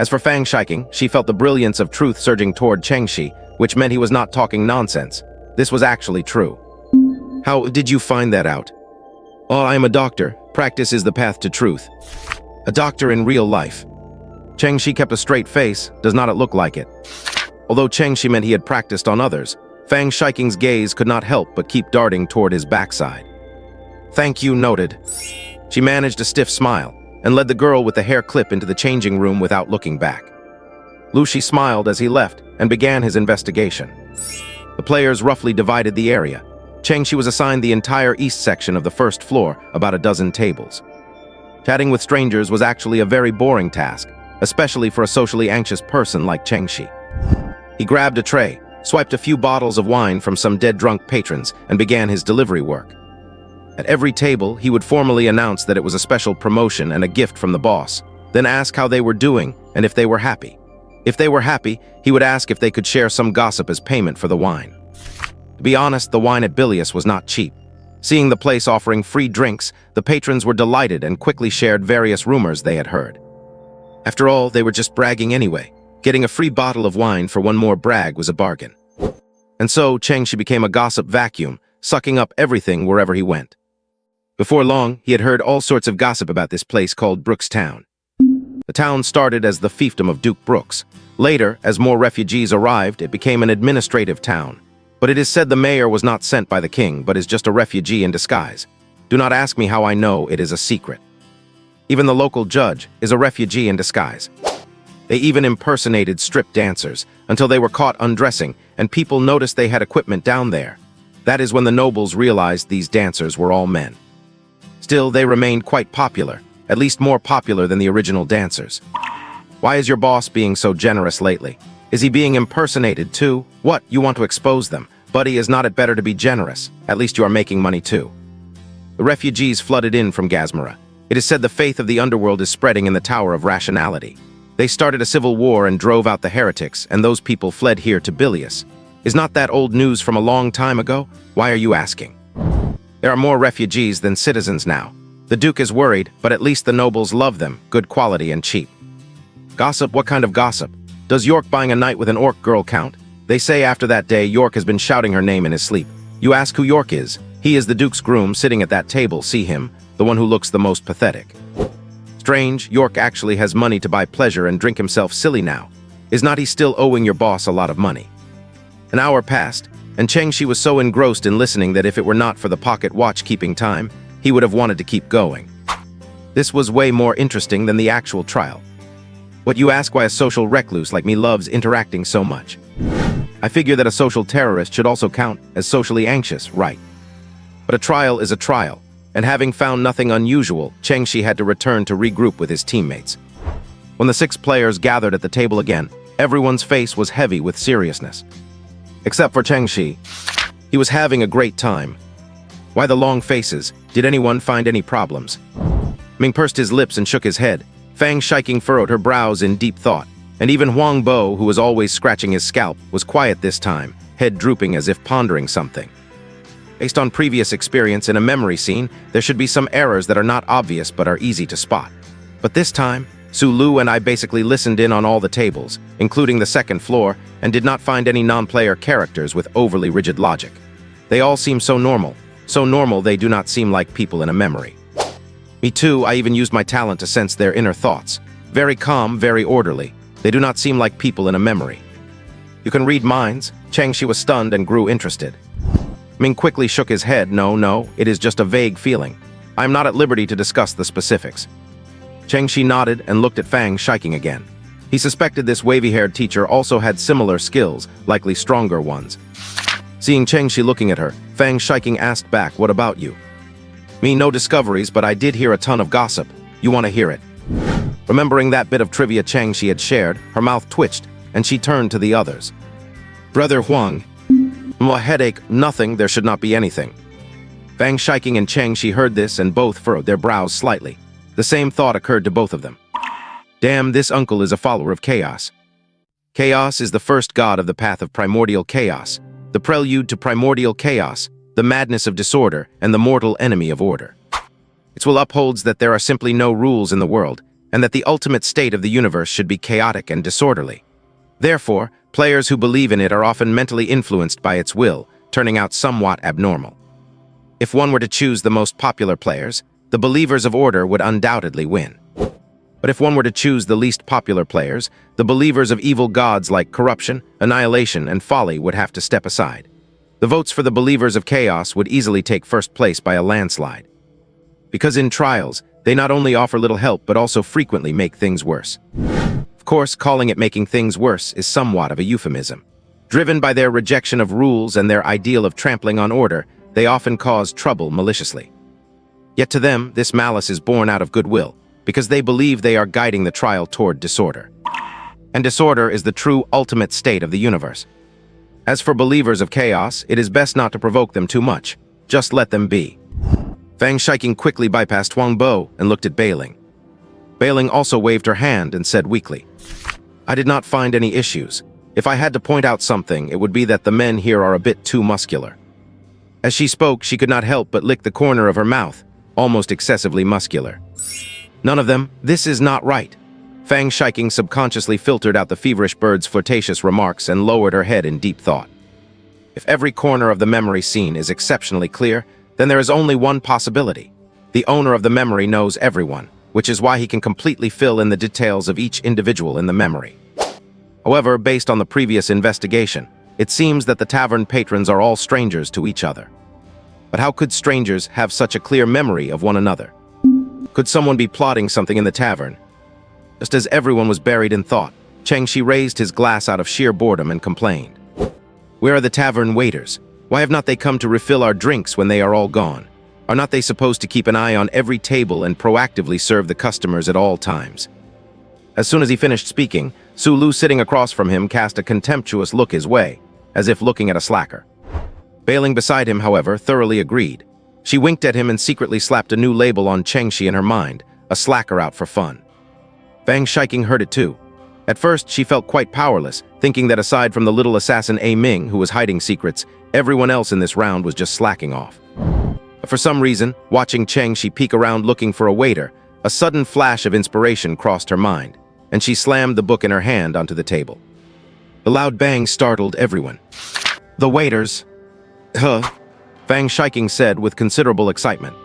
As for Fang Shiking, she felt the brilliance of truth surging toward Chengshi, which meant he was not talking nonsense. This was actually true. How did you find that out? Oh, I am a doctor. Practice is the path to truth. A doctor in real life. Chengshi kept a straight face, does not it look like it? Although Chengshi meant he had practiced on others, Fang Shiking's gaze could not help but keep darting toward his backside. Thank you, noted. She managed a stiff smile and led the girl with the hair clip into the changing room without looking back. Lushi smiled as he left and began his investigation. The players roughly divided the area. Chengshi was assigned the entire east section of the first floor, about a dozen tables. Chatting with strangers was actually a very boring task, especially for a socially anxious person like Chengshi. He grabbed a tray, swiped a few bottles of wine from some dead-drunk patrons, and began his delivery work. At every table, he would formally announce that it was a special promotion and a gift from the boss, then ask how they were doing and if they were happy. If they were happy, he would ask if they could share some gossip as payment for the wine. To be honest, the wine at Bilius was not cheap. Seeing the place offering free drinks, the patrons were delighted and quickly shared various rumors they had heard. After all, they were just bragging anyway. Getting a free bottle of wine for one more brag was a bargain. And so, Chengshi became a gossip vacuum, sucking up everything wherever he went. Before long, he had heard all sorts of gossip about this place called Brooks Town. The town started as the fiefdom of Duke Brooks. Later, as more refugees arrived, it became an administrative town. But it is said the mayor was not sent by the king, but is just a refugee in disguise. Do not ask me how I know, it is a secret. Even the local judge is a refugee in disguise. They even impersonated strip dancers until they were caught undressing and people noticed they had equipment down there. That is when the nobles realized these dancers were all men. Still, they remained quite popular, at least more popular than the original dancers. Why is your boss being so generous lately? Is he being impersonated too? What, you want to expose them? Buddy, is not it better to be generous? At least you are making money too. The refugees flooded in from Gazmara. It is said the faith of the underworld is spreading in the Tower of Rationality. They started a civil war and drove out the heretics, and those people fled here to Bilius. Is not that old news from a long time ago? Why are you asking? There are more refugees than citizens now. The Duke is worried, but at least the nobles love them, good quality and cheap. Gossip? What kind of gossip? Does York buying a night with an orc girl count? They say after that day, York has been shouting her name in his sleep. You ask who York is. He is the Duke's groom sitting at that table, see him, the one who looks the most pathetic. Strange, York actually has money to buy pleasure and drink himself silly now. Is not he still owing your boss a lot of money? An hour passed, and Chengshi was so engrossed in listening that if it were not for the pocket watch keeping time, he would have wanted to keep going. This was way more interesting than the actual trial. What you ask why a social recluse like me loves interacting so much? I figure that a social terrorist should also count as socially anxious, right? But a trial is a trial, and having found nothing unusual, Chengshi had to return to regroup with his teammates. When the 6 players gathered at the table again, everyone's face was heavy with seriousness. Except for Chengshi. He was having a great time. Why the long faces? Did anyone find any problems? Ming pursed his lips and shook his head. Fang Shiking furrowed her brows in deep thought, and even Huang Bo, who was always scratching his scalp, was quiet this time, head drooping as if pondering something. Based on previous experience in a memory scene, there should be some errors that are not obvious but are easy to spot. But this time, Su Lu and I basically listened in on all the tables, including the second floor, and did not find any non-player characters with overly rigid logic. They all seem so normal they do not seem like people in a memory. Me too, I even used my talent to sense their inner thoughts. Very calm, very orderly. They do not seem like people in a memory. You can read minds. Chengshi was stunned and grew interested. Ming quickly shook his head. No, it is just a vague feeling. I am not at liberty to discuss the specifics. Chengshi nodded and looked at Fang Shiking again. He suspected this wavy-haired teacher also had similar skills, likely stronger ones. Seeing Chengshi looking at her, Fang Shiking asked back, what about you? Me, no discoveries, but I did hear a ton of gossip. You want to hear it? Remembering that bit of trivia Chengshi had shared, her mouth twitched, and she turned to the others. Brother Huang. A headache, nothing, there should not be anything. Fang Shiking and Chengshi heard this and both furrowed their brows slightly. The same thought occurred to both of them. Damn, this uncle is a follower of chaos. Chaos is the first god of the path of primordial chaos. the prelude to primordial chaos, the madness of disorder, and the mortal enemy of order. Its will upholds that there are simply no rules in the world, and that the ultimate state of the universe should be chaotic and disorderly. Therefore, players who believe in it are often mentally influenced by its will, turning out somewhat abnormal. If one were to choose the most popular players, the believers of order would undoubtedly win. But if one were to choose the least popular players, the believers of evil gods like corruption, annihilation, and folly would have to step aside. The votes for the believers of chaos would easily take first place by a landslide. Because in trials, they not only offer little help but also frequently make things worse. Of course, calling it making things worse is somewhat of a euphemism. Driven by their rejection of rules and their ideal of trampling on order, they often cause trouble maliciously. Yet to them, this malice is born out of goodwill, because they believe they are guiding the trial toward disorder. And disorder is the true ultimate state of the universe. As for believers of chaos, it is best not to provoke them too much. Just let them be. Fang Shiking quickly bypassed Huang Bo and looked at Bailing. Bailing also waved her hand and said weakly, "I did not find any issues. If I had to point out something, it would be that the men here are a bit too muscular." As she spoke, she could not help but lick the corner of her mouth, almost excessively muscular. None of them, this is not right. Fang Shiking subconsciously filtered out the feverish bird's flirtatious remarks and lowered her head in deep thought. If every corner of the memory scene is exceptionally clear, then there is only one possibility. The owner of the memory knows everyone, which is why he can completely fill in the details of each individual in the memory. However, based on the previous investigation, it seems that the tavern patrons are all strangers to each other. But how could strangers have such a clear memory of one another? Could someone be plotting something in the tavern? Just as everyone was buried in thought, Chengshi raised his glass out of sheer boredom and complained. "Where are the tavern waiters? Why have not they come to refill our drinks when they are all gone? Are not they supposed to keep an eye on every table and proactively serve the customers at all times?" As soon as he finished speaking, Sulu sitting across from him cast a contemptuous look his way, as if looking at a slacker. Bailing beside him, however, thoroughly agreed. She winked at him and secretly slapped a new label on Chengshi in her mind, a slacker out for fun. Fang Shiking heard it too. At first, she felt quite powerless, thinking that aside from the little assassin A Ming who was hiding secrets, everyone else in this round was just slacking off. But for some reason, watching Chengshi peek around looking for a waiter, a sudden flash of inspiration crossed her mind, and she slammed the book in her hand onto the table. The loud bang startled everyone. "The waiters!" "Huh?" Fang Shiking said with considerable excitement.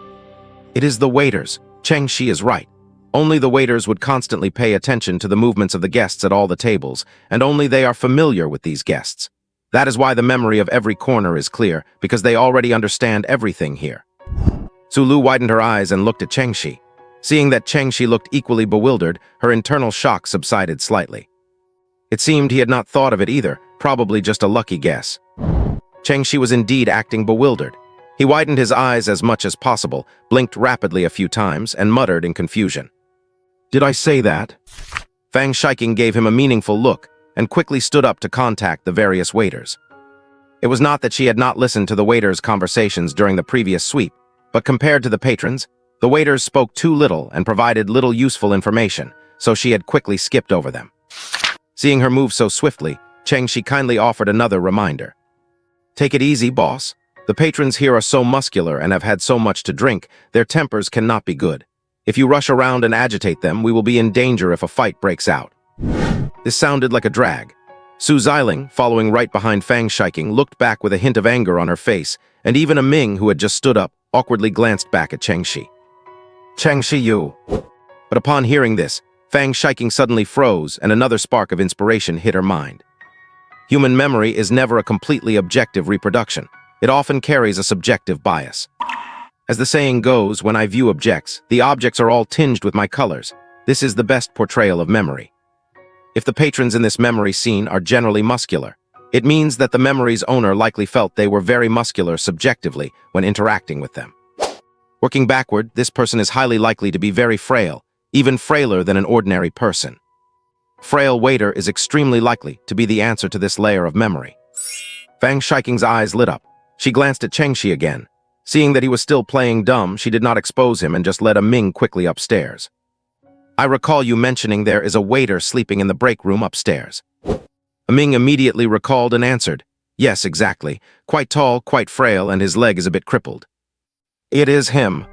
"It is the waiters. Chengshi is right. Only the waiters would constantly pay attention to the movements of the guests at all the tables, and only they are familiar with these guests. That is why the memory of every corner is clear, because they already understand everything here." Sulu widened her eyes and looked at Chengshi. Seeing that Chengshi looked equally bewildered, her internal shock subsided slightly. It seemed he had not thought of it either, probably just a lucky guess. Chengshi was indeed acting bewildered. He widened his eyes as much as possible, blinked rapidly a few times, and muttered in confusion. "Did I say that?" Fang Shiking gave him a meaningful look, and quickly stood up to contact the various waiters. It was not that she had not listened to the waiters' conversations during the previous sweep, but compared to the patrons, the waiters spoke too little and provided little useful information, so she had quickly skipped over them. Seeing her move so swiftly, Chengshi kindly offered another reminder. "Take it easy, boss. The patrons here are so muscular and have had so much to drink, their tempers cannot be good. If you rush around and agitate them, we will be in danger if a fight breaks out." This sounded like a drag. Su Xiling, following right behind Fang Shiking, looked back with a hint of anger on her face, and even a Ming, who had just stood up, awkwardly glanced back at Chengshi. "Chengshi, you!" But upon hearing this, Fang Shiking suddenly froze, and another spark of inspiration hit her mind. Human memory is never a completely objective reproduction. It often carries a subjective bias. As the saying goes, when I view objects, the objects are all tinged with my colors. This is the best portrayal of memory. If the patrons in this memory scene are generally muscular, it means that the memory's owner likely felt they were very muscular subjectively when interacting with them. Working backward, this person is highly likely to be very frail, even frailer than an ordinary person. Frail waiter is extremely likely to be the answer to this layer of memory. Fang Shiking's eyes lit up. She glanced at Chengshi again. Seeing that he was still playing dumb, she did not expose him and just led a Ming quickly upstairs. "I recall you mentioning there is a waiter sleeping in the break room upstairs." A Ming immediately recalled and answered, Yes, exactly. Quite tall, quite frail, and his leg is a bit crippled. It is him.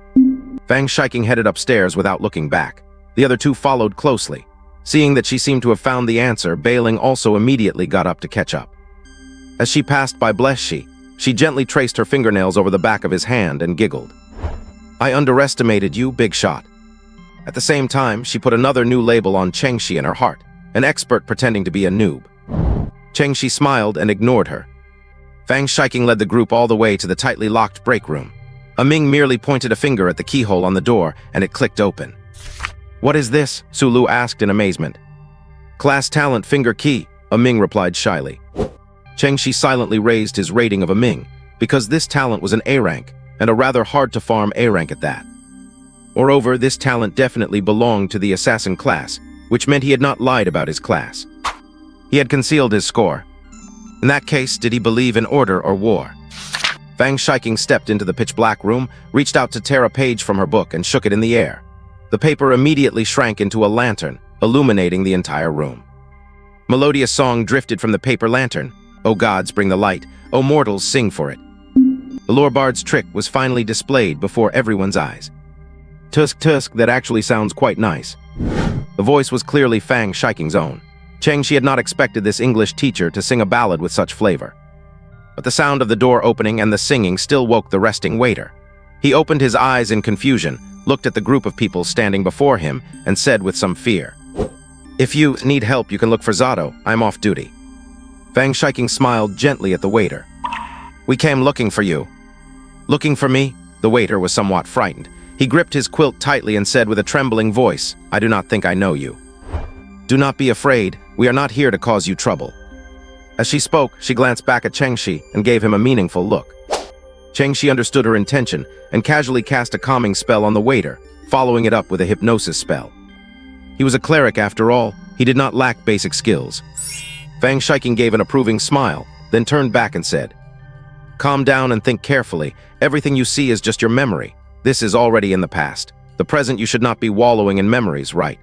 Fang Shiking headed upstairs without looking back. The other two followed closely. Seeing that she seemed to have found the answer, Bailing also immediately got up to catch up. As she passed by Bleshchi, she gently traced her fingernails over the back of his hand and giggled. I underestimated you, big shot. At the same time, she put another new label on Chengxi in her heart, an expert pretending to be a noob. Chengxi smiled and ignored her. Fang Shiking led the group all the way to the tightly locked break room. Ming merely pointed a finger at the keyhole on the door, and it clicked open. What is this? Sulu asked in amazement. Class talent finger key, Ming replied shyly. Chengxi silently raised his rating of Ming, because this talent was an A rank, and a rather hard-to-farm A rank at that. Moreover, this talent definitely belonged to the assassin class, which meant he had not lied about his class. He had concealed his score. In that case, did he believe in order or war? Fang Shiking stepped into the pitch-black room, reached out to tear a page from her book, and shook it in the air. The paper immediately shrank into a lantern, illuminating the entire room. Melodious song drifted from the paper lantern. O gods, bring the light. O mortals, sing for it. The Lorebard's trick was finally displayed before everyone's eyes. Tusk tusk, that actually sounds quite nice. The voice was clearly Fang Shiking's own. Chengxi had not expected this English teacher to sing a ballad with such flavor. But the sound of the door opening and the singing still woke the resting waiter. He opened his eyes in confusion, looked at the group of people standing before him, and said with some fear, If you need help, you can look for Zato. I'm off duty. Fang Shiking smiled gently at the waiter. We came looking for you. Looking for me? The waiter was somewhat frightened. He gripped his quilt tightly and said with a trembling voice, I do not think I know you. Do not be afraid. We are not here to cause you trouble. As she spoke, she glanced back at Chengxi and gave him a meaningful look. Chengxi understood her intention and casually cast a calming spell on the waiter, following it up with a hypnosis spell. He was a cleric after all. He did not lack basic skills. Fang Shiking gave an approving smile, then turned back and said, Calm down and think carefully. Everything you see is just your memory. This is already in the past. The present you should not be wallowing in memories, right?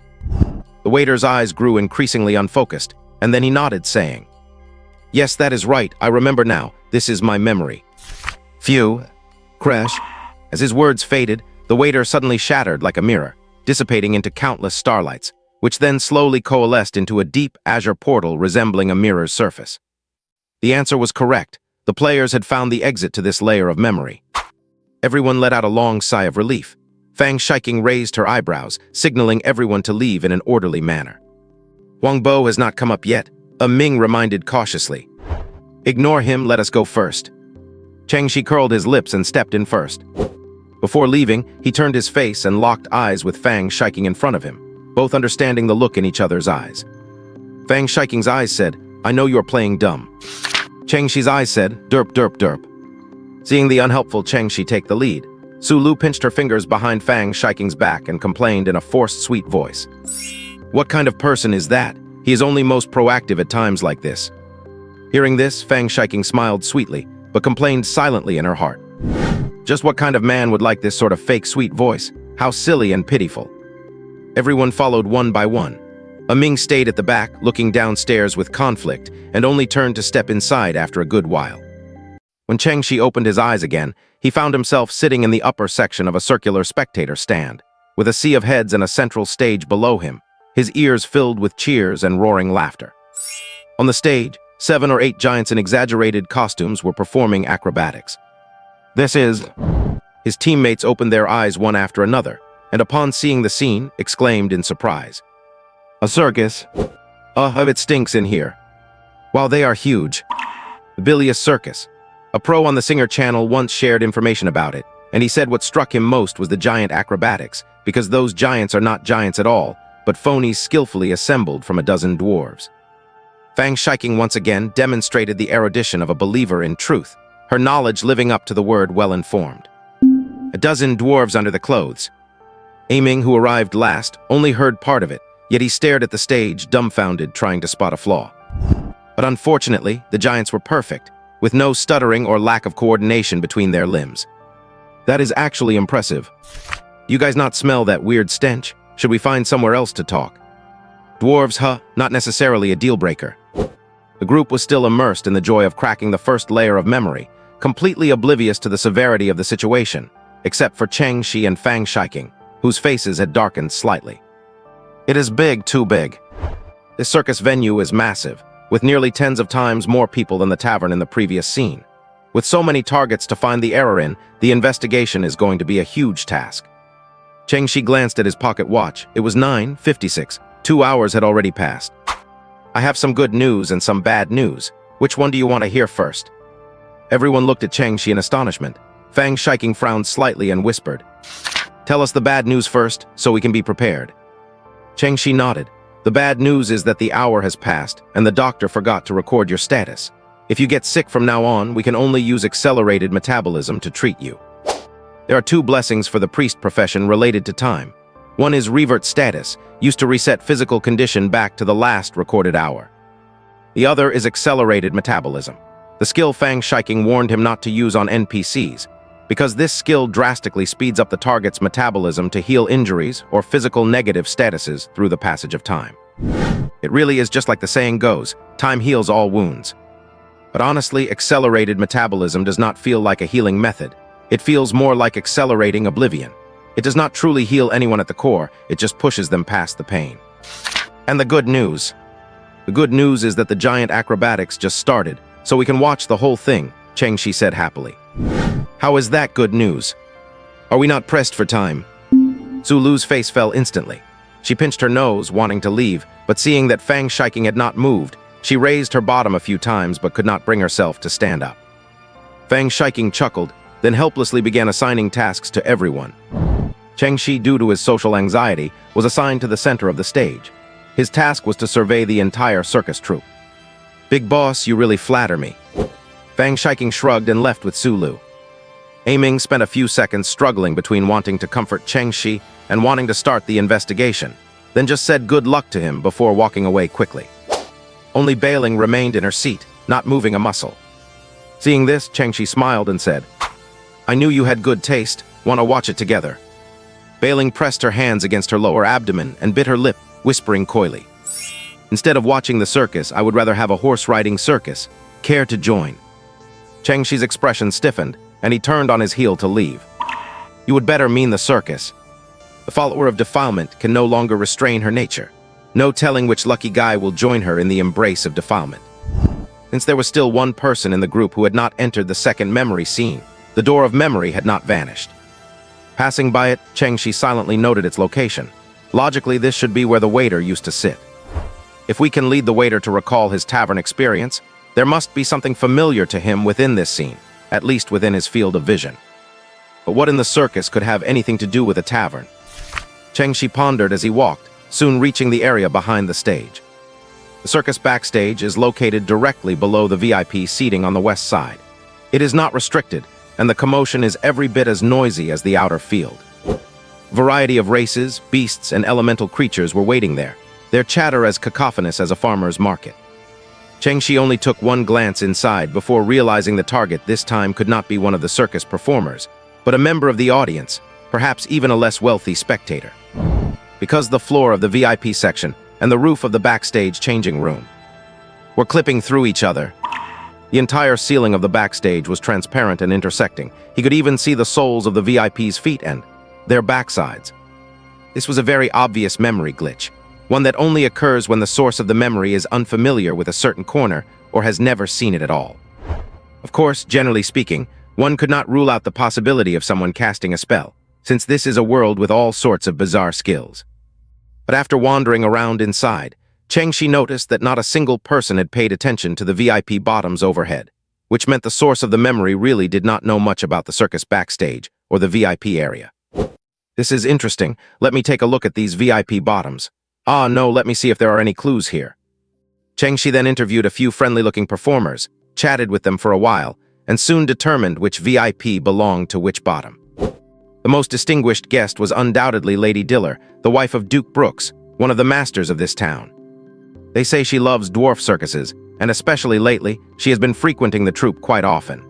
The waiter's eyes grew increasingly unfocused, and then he nodded, saying, Yes, that is right. I remember now. This is my memory. Phew. Crash. As his words faded, the waiter suddenly shattered like a mirror, dissipating into countless starlights, which then slowly coalesced into a deep azure portal resembling a mirror's surface. The answer was correct. The players had found the exit to this layer of memory. Everyone let out a long sigh of relief. Fang Shiking raised her eyebrows, signaling everyone to leave in an orderly manner. Huang Bo has not come up yet, Ming reminded cautiously. Ignore him, let us go first. Chengxi curled his lips and stepped in first. Before leaving, he turned his face and locked eyes with Fang Shiking in front of him, both understanding the look in each other's eyes. Fang Shiking's eyes said, I know you're playing dumb. Chengxi's eyes said, derp derp derp. Seeing the unhelpful Chengxi take the lead, Sulu pinched her fingers behind Fang Shiking's back and complained in a forced sweet voice. What kind of person is that? He is only most proactive at times like this. Hearing this, Fang Shiking smiled sweetly, but complained silently in her heart. Just what kind of man would like this sort of fake sweet voice? How silly and pitiful. Everyone followed one by one. Ming stayed at the back, looking downstairs with conflict, and only turned to step inside after a good while. When Chengxi opened his eyes again, he found himself sitting in the upper section of a circular spectator stand, with a sea of heads and a central stage below him, his ears filled with cheers and roaring laughter. On the stage, 7 or 8 giants in exaggerated costumes were performing acrobatics. His teammates opened their eyes one after another, and upon seeing the scene, exclaimed in surprise. A circus? It stinks in here. While they are huge. The bilious circus. A pro on the Singer channel once shared information about it, and he said what struck him most was the giant acrobatics, because those giants are not giants at all, but phonies skillfully assembled from a dozen dwarves. Fang Shiking once again demonstrated the erudition of a believer in truth, her knowledge living up to the word well-informed. A dozen dwarves under the clothes. Ming, who arrived last, only heard part of it, yet he stared at the stage, dumbfounded, trying to spot a flaw. But unfortunately, the giants were perfect, with no stuttering or lack of coordination between their limbs. That is actually impressive. You guys not smell that weird stench? Should we find somewhere else to talk? Dwarves, not necessarily a deal breaker. The group was still immersed in the joy of cracking the first layer of memory, completely oblivious to the severity of the situation, except for Cheng Shi and Fang Shiking, whose faces had darkened slightly. It is big, too big. This circus venue is massive, with nearly tens of times more people than the tavern in the previous scene. With so many targets to find the error in, the investigation is going to be a huge task. Cheng Shi glanced at his pocket watch. It was 9:56. 2 hours had already passed. I have some good news and some bad news. Which one do you want to hear first? Everyone looked at Cheng Shi in astonishment. Fang Shiking frowned slightly and whispered, "Tell us the bad news first, so we can be prepared." Cheng Shi nodded. "The bad news is that the hour has passed, and the doctor forgot to record your status. If you get sick from now on, we can only use accelerated metabolism to treat you. There are two blessings for the priest profession related to time. One is revert status, used to reset physical condition back to the last recorded hour. The other is accelerated metabolism. The skill Fang Shiking warned him not to use on NPCs, because this skill drastically speeds up the target's metabolism to heal injuries or physical negative statuses through the passage of time. It really is just like the saying goes, time heals all wounds. But honestly, accelerated metabolism does not feel like a healing method. It feels more like accelerating oblivion. It does not truly heal anyone at the core, it just pushes them past the pain. And the good news. The good news is that the giant acrobatics just started, so we can watch the whole thing, Cheng Shi said happily. How is that good news? Are we not pressed for time? Zulu's face fell instantly. She pinched her nose, wanting to leave, but seeing that Fang Shiking had not moved, she raised her bottom a few times but could not bring herself to stand up. Fang Shiking chuckled, then helplessly began assigning tasks to everyone. Cheng Shi, due to his social anxiety, was assigned to the center of the stage. His task was to survey the entire circus troupe. "Big boss, you really flatter me." Fang Shiking shrugged and left with Zulu. Aiming spent a few seconds struggling between wanting to comfort Cheng Shi and wanting to start the investigation, then just said good luck to him before walking away quickly. Only Bailing remained in her seat, not moving a muscle. Seeing this, Cheng Shi smiled and said, "I knew you had good taste. Want to watch it together." Bailing pressed her hands against her lower abdomen and bit her lip, whispering coyly, "Instead of watching the circus, I would rather have a horse-riding circus. Care to join?" Cheng Shi's expression stiffened, and he turned on his heel to leave. "You would better mean the circus." The follower of defilement can no longer restrain her nature. No telling which lucky guy will join her in the embrace of defilement. Since there was still one person in the group who had not entered the second memory scene, the door of memory had not vanished. Passing by it, Cheng Shi silently noted its location. Logically, this should be where the waiter used to sit. If we can lead the waiter to recall his tavern experience, there must be something familiar to him within this scene, at least within his field of vision. But what in the circus could have anything to do with a tavern? Cheng Shi pondered as he walked, soon reaching the area behind the stage. The circus backstage is located directly below the VIP seating on the west side. It is not restricted, and the commotion is every bit as noisy as the outer field. A variety of races, beasts, and elemental creatures were waiting there, their chatter as cacophonous as a farmer's market. Cheng Shi only took one glance inside before realizing the target this time could not be one of the circus performers, but a member of the audience, perhaps even a less wealthy spectator. Because the floor of the VIP section and the roof of the backstage changing room were clipping through each other. The entire ceiling of the backstage was transparent and intersecting. He could even see the soles of the VIP's feet and their backsides. This was a very obvious memory glitch, one that only occurs when the source of the memory is unfamiliar with a certain corner or has never seen it at all. Of course, generally speaking, one could not rule out the possibility of someone casting a spell, since this is a world with all sorts of bizarre skills. But after wandering around inside, Cheng Shi noticed that not a single person had paid attention to the VIP bottoms overhead, which meant the source of the memory really did not know much about the circus backstage or the VIP area. "This is interesting. Let me take a look at these VIP bottoms. Ah, no, let me see if there are any clues here." Cheng Shi then interviewed a few friendly-looking performers, chatted with them for a while, and soon determined which VIP belonged to which bottom. The most distinguished guest was undoubtedly Lady Diller, the wife of Duke Brooks, one of the masters of this town. They say she loves dwarf circuses, and especially lately, she has been frequenting the troupe quite often.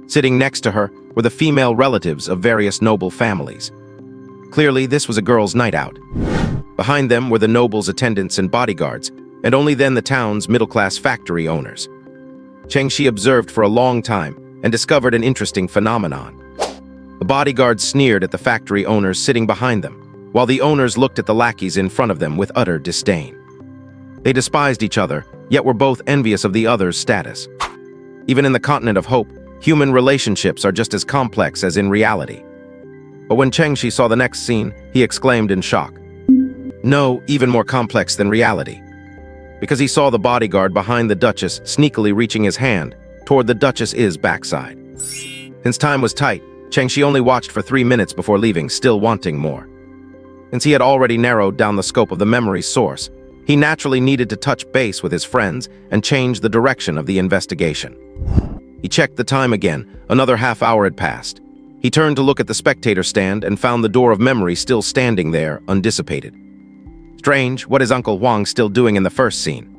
Sitting next to her were the female relatives of various noble families. Clearly, this was a girls' night out. Behind them were the nobles' attendants and bodyguards, and only then the town's middle-class factory owners. Cheng-Shi observed for a long time and discovered an interesting phenomenon. The bodyguards sneered at the factory owners sitting behind them, while the owners looked at the lackeys in front of them with utter disdain. They despised each other, yet were both envious of the other's status. Even in the continent of hope, human relationships are just as complex as in reality. But when Cheng-Shi saw the next scene, he exclaimed in shock. No, even more complex than reality. Because he saw the bodyguard behind the Duchess sneakily reaching his hand toward the Duchess's backside. Since time was tight, Cheng-Shi only watched for 3 minutes before leaving, still wanting more. Since he had already narrowed down the scope of the memory's source, he naturally needed to touch base with his friends and change the direction of the investigation. He checked the time again. Another half hour had passed. He turned to look at the spectator stand and found the door of memory still standing there, undissipated. Strange, what is Uncle Huang still doing in the first scene?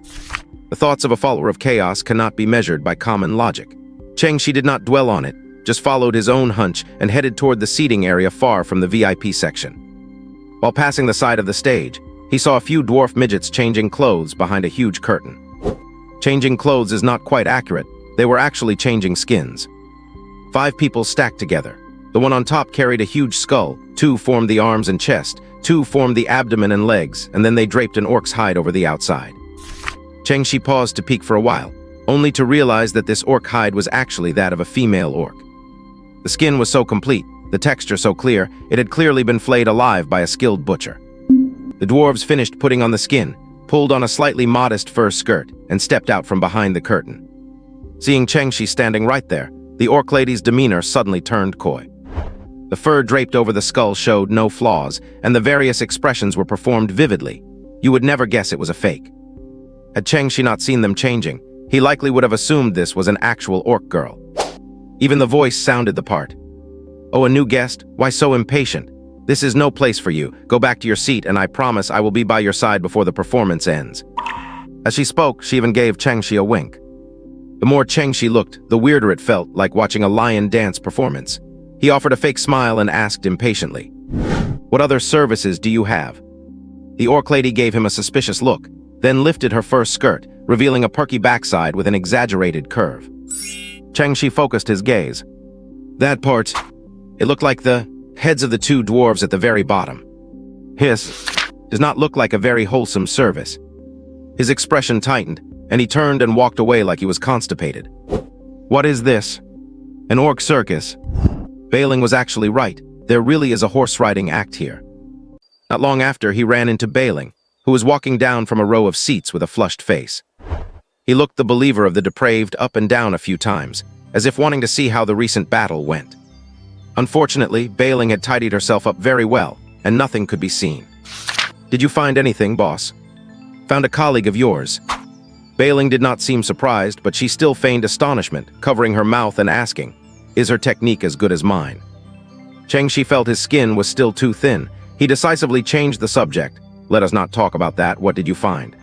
The thoughts of a follower of chaos cannot be measured by common logic. Cheng-Shi did not dwell on it, just followed his own hunch and headed toward the seating area far from the VIP section. While passing the side of the stage, he saw a few dwarf midgets changing clothes behind a huge curtain. Changing clothes is not quite accurate. They were actually changing skins. 5 people stacked together. The one on top carried a huge skull, 2 formed the arms and chest, 2 formed the abdomen and legs, and then they draped an orc's hide over the outside. Cheng-Shi paused to peek for a while, only to realize that this orc hide was actually that of a female orc. The skin was so complete, the texture so clear, it had clearly been flayed alive by a skilled butcher. The dwarves finished putting on the skin, pulled on a slightly modest fur skirt, and stepped out from behind the curtain. Seeing Cheng-Shi standing right there, the orc lady's demeanor suddenly turned coy. The fur draped over the skull showed no flaws, and the various expressions were performed vividly. You would never guess it was a fake. Had Cheng-Shi not seen them changing, he likely would have assumed this was an actual orc girl. Even the voice sounded the part. Oh, a new guest? Why so impatient? This is no place for you. Go back to your seat, and I promise I will be by your side before the performance ends. As she spoke, she even gave Cheng-Shi a wink. The more Cheng-Shi looked, the weirder it felt, like watching a lion dance performance. He offered a fake smile and asked impatiently, "What other services do you have?" The orc lady gave him a suspicious look, then lifted her fur skirt, revealing a perky backside with an exaggerated curve. Cheng-Shi focused his gaze. That part, it looked like the heads of the 2 dwarves at the very bottom. His does not look like a very wholesome service. His expression tightened, and he turned and walked away like he was constipated. What is this? An orc circus? Bailing was actually right. There really is a horse-riding act here. Not long after, he ran into Bailing, who was walking down from a row of seats with a flushed face. He looked the believer of the depraved up and down a few times, as if wanting to see how the recent battle went. Unfortunately, Bailing had tidied herself up very well, and nothing could be seen. Did you find anything, boss? Found a colleague of yours. Bailing did not seem surprised, but she still feigned astonishment, covering her mouth and asking, is her technique as good as mine? Cheng-Shi felt his skin was still too thin. He decisively changed the subject. Let us not talk about that. What did you find?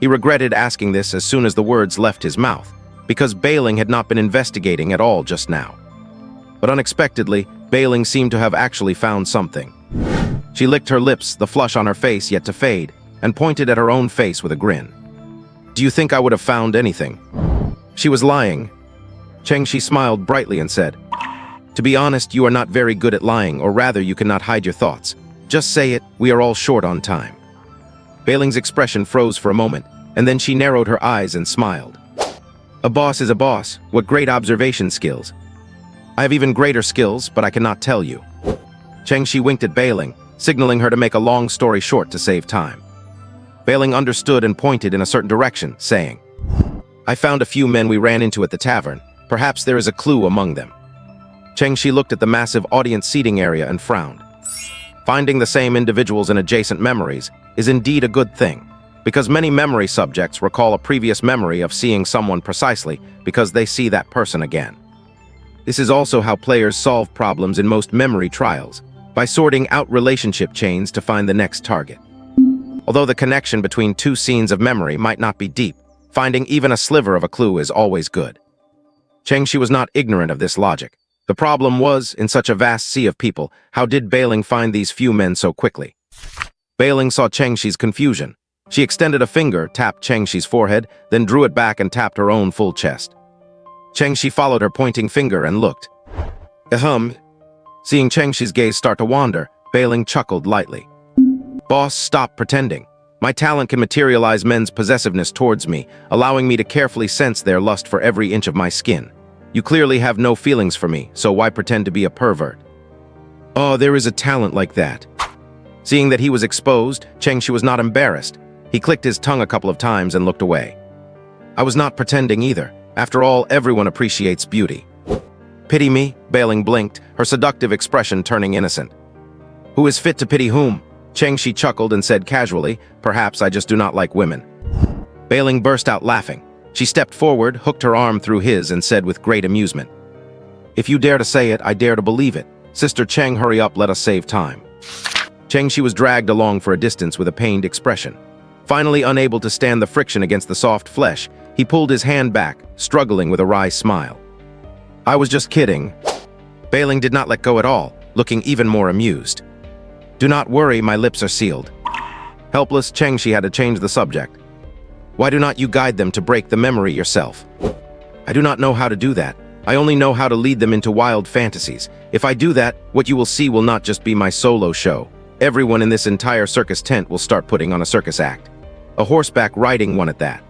He regretted asking this as soon as the words left his mouth, because Bailing had not been investigating at all just now. But unexpectedly, Bailing seemed to have actually found something. She licked her lips, the flush on her face yet to fade, and pointed at her own face with a grin. Do you think I would have found anything? She was lying. Cheng-Shi smiled brightly and said, To be honest, you are not very good at lying, or rather you cannot hide your thoughts. Just say it, we are all short on time. Bailing's expression froze for a moment, and then she narrowed her eyes and smiled. A boss is a boss. What great observation skills. I have even greater skills, but I cannot tell you. Cheng-Shi winked at Bailing, signaling her to make a long story short to save time. Bailing understood and pointed in a certain direction, saying, I found a few men we ran into at the tavern. Perhaps there is a clue among them. Cheng-Shi looked at the massive audience seating area and frowned. Finding the same individuals in adjacent memories is indeed a good thing, because many memory subjects recall a previous memory of seeing someone precisely because they see that person again. This is also how players solve problems in most memory trials, by sorting out relationship chains to find the next target. Although the connection between 2 scenes of memory might not be deep, finding even a sliver of a clue is always good. Cheng-Shi was not ignorant of this logic. The problem was, in such a vast sea of people, how did Bailing find these few men so quickly? Bailing saw Cheng-Shi's confusion. She extended a finger, tapped Chengxi's forehead, then drew it back and tapped her own full chest. Chengxi followed her pointing finger and looked. Ahem. Seeing Chengxi's gaze start to wander, Bailing chuckled lightly. Boss, stop pretending. My talent can materialize men's possessiveness towards me, allowing me to carefully sense their lust for every inch of my skin. You clearly have no feelings for me, so why pretend to be a pervert? Oh, there is a talent like that. Seeing that he was exposed, Chengxi was not embarrassed. He clicked his tongue a couple of times and looked away. I was not pretending either. After all, everyone appreciates beauty. Pity me? Bailing blinked, her seductive expression turning innocent. Who is fit to pity whom? Chengxi chuckled and said casually, perhaps I just do not like women. Bailing burst out laughing. She stepped forward, hooked her arm through his, and said with great amusement, If you dare to say it, I dare to believe it. Sister Cheng, hurry up, let us save time. Chengxi was dragged along for a distance with a pained expression. Finally unable to stand the friction against the soft flesh, he pulled his hand back, struggling with a wry smile. I was just kidding. Bailing did not let go at all, looking even more amused. Do not worry, my lips are sealed. Helpless, Chengxi had to change the subject. Why do not you guide them to break the memory yourself? I do not know how to do that. I only know how to lead them into wild fantasies. If I do that, what you will see will not just be my solo show. Everyone in this entire circus tent will start putting on a circus act. A horseback riding one at that.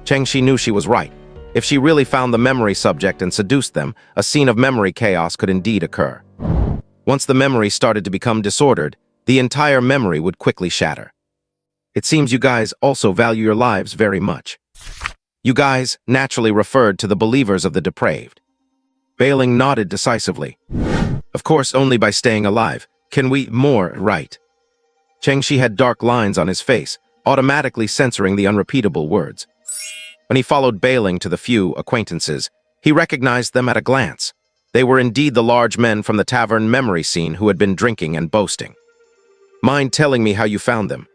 Chengxi knew she was right. If she really found the memory subject and seduced them, a scene of memory chaos could indeed occur. Once the memory started to become disordered, the entire memory would quickly shatter. It seems you guys also value your lives very much. You guys naturally referred to the believers of the depraved. Bailing nodded decisively. Of course, only by staying alive. Can we more right? Chengxi had dark lines on his face, automatically censoring the unrepeatable words. When he followed Bailing to the few acquaintances, he recognized them at a glance. They were indeed the large men from the tavern memory scene who had been drinking and boasting. Mind telling me how you found them?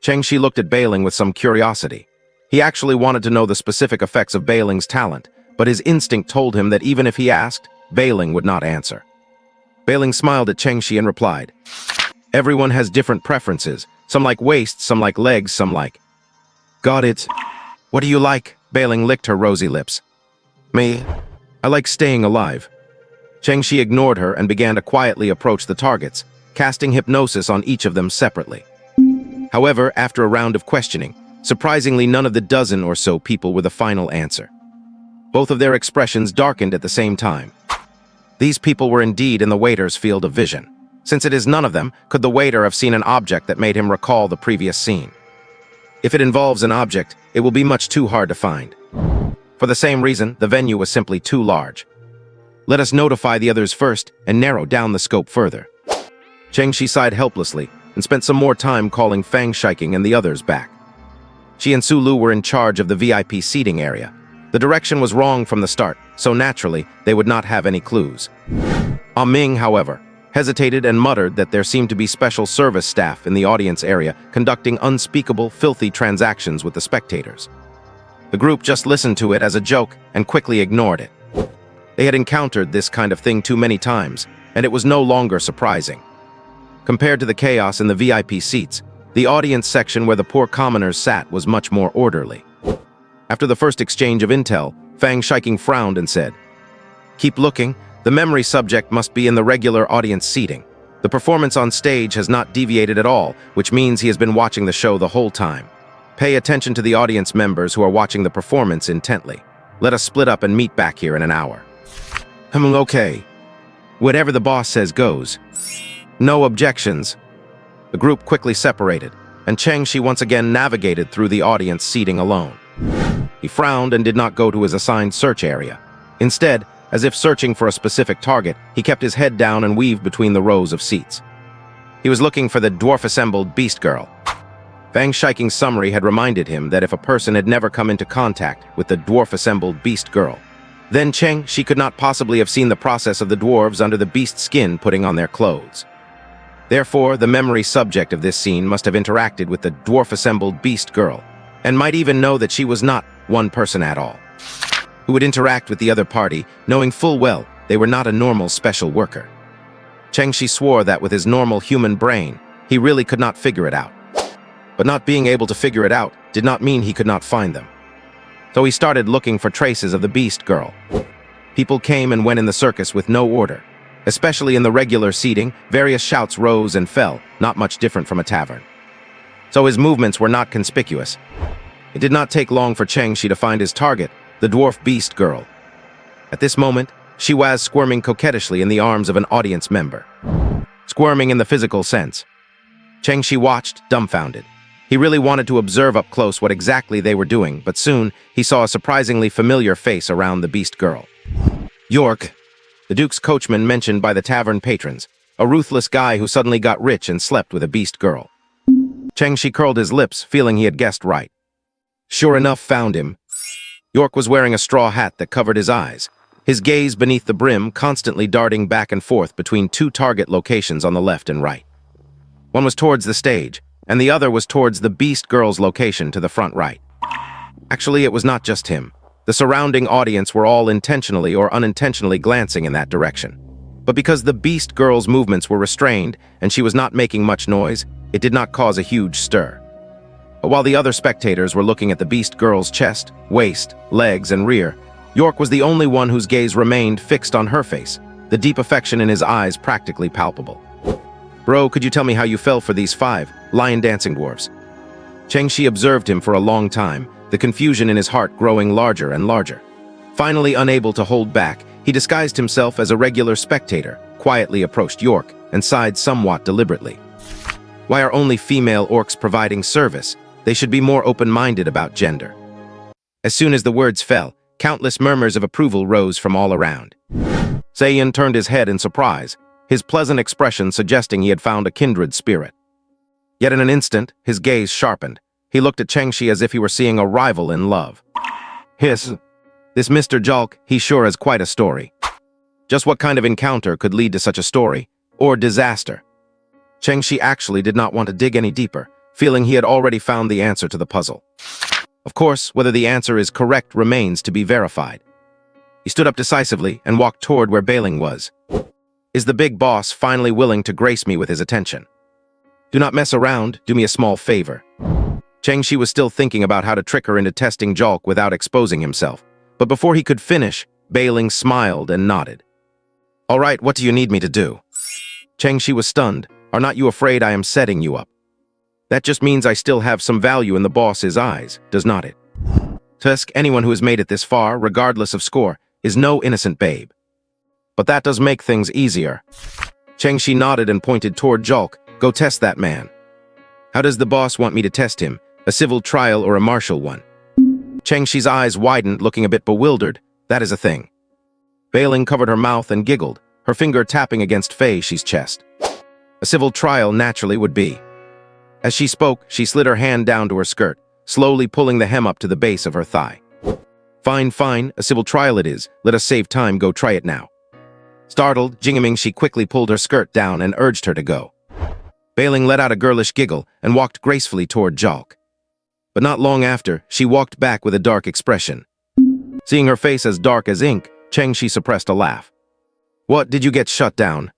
Chengxi looked at Bailing with some curiosity. He actually wanted to know the specific effects of Bailing's talent, but his instinct told him that even if he asked, Bailing would not answer. Bailing smiled at Chengxi and replied, Everyone has different preferences. Some like waists, some like legs, some like... Got it. What do you like? Bailing licked her rosy lips. Me? I like staying alive. Chengxi ignored her and began to quietly approach the targets, casting hypnosis on each of them separately. However, after a round of questioning, surprisingly none of the dozen or so people were the final answer. Both of their expressions darkened at the same time. These people were indeed in the waiter's field of vision. Since it is none of them, could the waiter have seen an object that made him recall the previous scene? If it involves an object, it will be much too hard to find. For the same reason, the venue was simply too large. Let us notify the others first and narrow down the scope further. Chengxi sighed helplessly and spent some more time calling Fang Shiking and the others back. She and Sulu were in charge of the VIP seating area. The direction was wrong from the start, so naturally, they would not have any clues. Ming, however, hesitated and muttered that there seemed to be special service staff in the audience area conducting unspeakable, filthy transactions with the spectators. The group just listened to it as a joke and quickly ignored it. They had encountered this kind of thing too many times, and it was no longer surprising. Compared to the chaos in the VIP seats, the audience section where the poor commoners sat was much more orderly. After the first exchange of intel, Fang Shiking frowned and said, Keep looking. The memory subject must be in the regular audience seating. The performance on stage has not deviated at all, which means he has been watching the show the whole time. Pay attention to the audience members who are watching the performance intently. Let us split up and meet back here in an hour. Okay. Whatever the boss says goes. No objections. The group quickly separated, and Chengxi once again navigated through the audience seating alone. He frowned and did not go to his assigned search area. Instead, as if searching for a specific target, he kept his head down and weaved between the rows of seats. He was looking for the dwarf-assembled beast girl. Fang Shiking's summary had reminded him that if a person had never come into contact with the dwarf-assembled beast girl, then she could not possibly have seen the process of the dwarves under the beast skin putting on their clothes. Therefore, the memory subject of this scene must have interacted with the dwarf-assembled beast girl, and might even know that she was not one person at all, who would interact with the other party, knowing full well they were not a normal special worker. Chengxi swore that with his normal human brain, he really could not figure it out. But not being able to figure it out did not mean he could not find them. So he started looking for traces of the beast girl. People came and went in the circus with no order. Especially in the regular seating, various shouts rose and fell, not much different from a tavern. So his movements were not conspicuous. It did not take long for Chengshi to find his target, the dwarf beast girl. At this moment, she was squirming coquettishly in the arms of an audience member. Squirming in the physical sense. Chengshi watched, dumbfounded. He really wanted to observe up close what exactly they were doing, but soon he saw a surprisingly familiar face around the beast girl. York, the Duke's coachman mentioned by the tavern patrons, a ruthless guy who suddenly got rich and slept with a beast girl. Chengshi curled his lips, feeling he had guessed right. Sure enough, found him. York was wearing a straw hat that covered his eyes, his gaze beneath the brim constantly darting back and forth between two target locations on the left and right. One was towards the stage, and the other was towards the beast girl's location to the front right. Actually, it was not just him. The surrounding audience were all intentionally or unintentionally glancing in that direction. But because the beast girl's movements were restrained and she was not making much noise, it did not cause a huge stir. But while the other spectators were looking at the beast girl's chest, waist, legs, and rear, York was the only one whose gaze remained fixed on her face, the deep affection in his eyes practically palpable. Bro, could you tell me how you fell for these 5 lion-dancing dwarves? Chengshi observed him for a long time, the confusion in his heart growing larger and larger. Finally unable to hold back, he disguised himself as a regular spectator, quietly approached York, and sighed somewhat deliberately. Why are only female orcs providing service? They should be more open-minded about gender. As soon as the words fell, countless murmurs of approval rose from all around. Zayan turned his head in surprise, his pleasant expression suggesting he had found a kindred spirit. Yet in an instant, his gaze sharpened. He looked at Chengshi as if he were seeing a rival in love. Hiss. This Mr. Jalk, he sure has quite a story. Just what kind of encounter could lead to such a story? Or disaster? Chengshi actually did not want to dig any deeper, feeling he had already found the answer to the puzzle. Of course, whether the answer is correct remains to be verified. He stood up decisively and walked toward where Bailing was. Is the big boss finally willing to grace me with his attention? Do not mess around, do me a small favor. Chengshi was still thinking about how to trick her into testing Jalk without exposing himself, but before he could finish, Bailing smiled and nodded. All right, what do you need me to do? Chengshi was stunned. Are not you afraid I am setting you up? That just means I still have some value in the boss's eyes, does not it? Tusk, anyone who has made it this far, regardless of score, is no innocent babe. But that does make things easier. Chengshi nodded and pointed toward Jalk. Go test that man. How does the boss want me to test him? A civil trial or a martial one? Chengshi's eyes widened, looking a bit bewildered. That is a thing. Bailing covered her mouth and giggled, her finger tapping against Fei's chest. A civil trial naturally would be. As she spoke, she slid her hand down to her skirt, slowly pulling the hem up to the base of her thigh. Fine, fine, a civil trial it is. Let us save time, go try it now. Startled, Jingaming, she quickly pulled her skirt down and urged her to go. Bailing let out a girlish giggle and walked gracefully toward Jalk. But not long after, she walked back with a dark expression. Seeing her face as dark as ink, Chengshi suppressed a laugh. What, did you get shut down?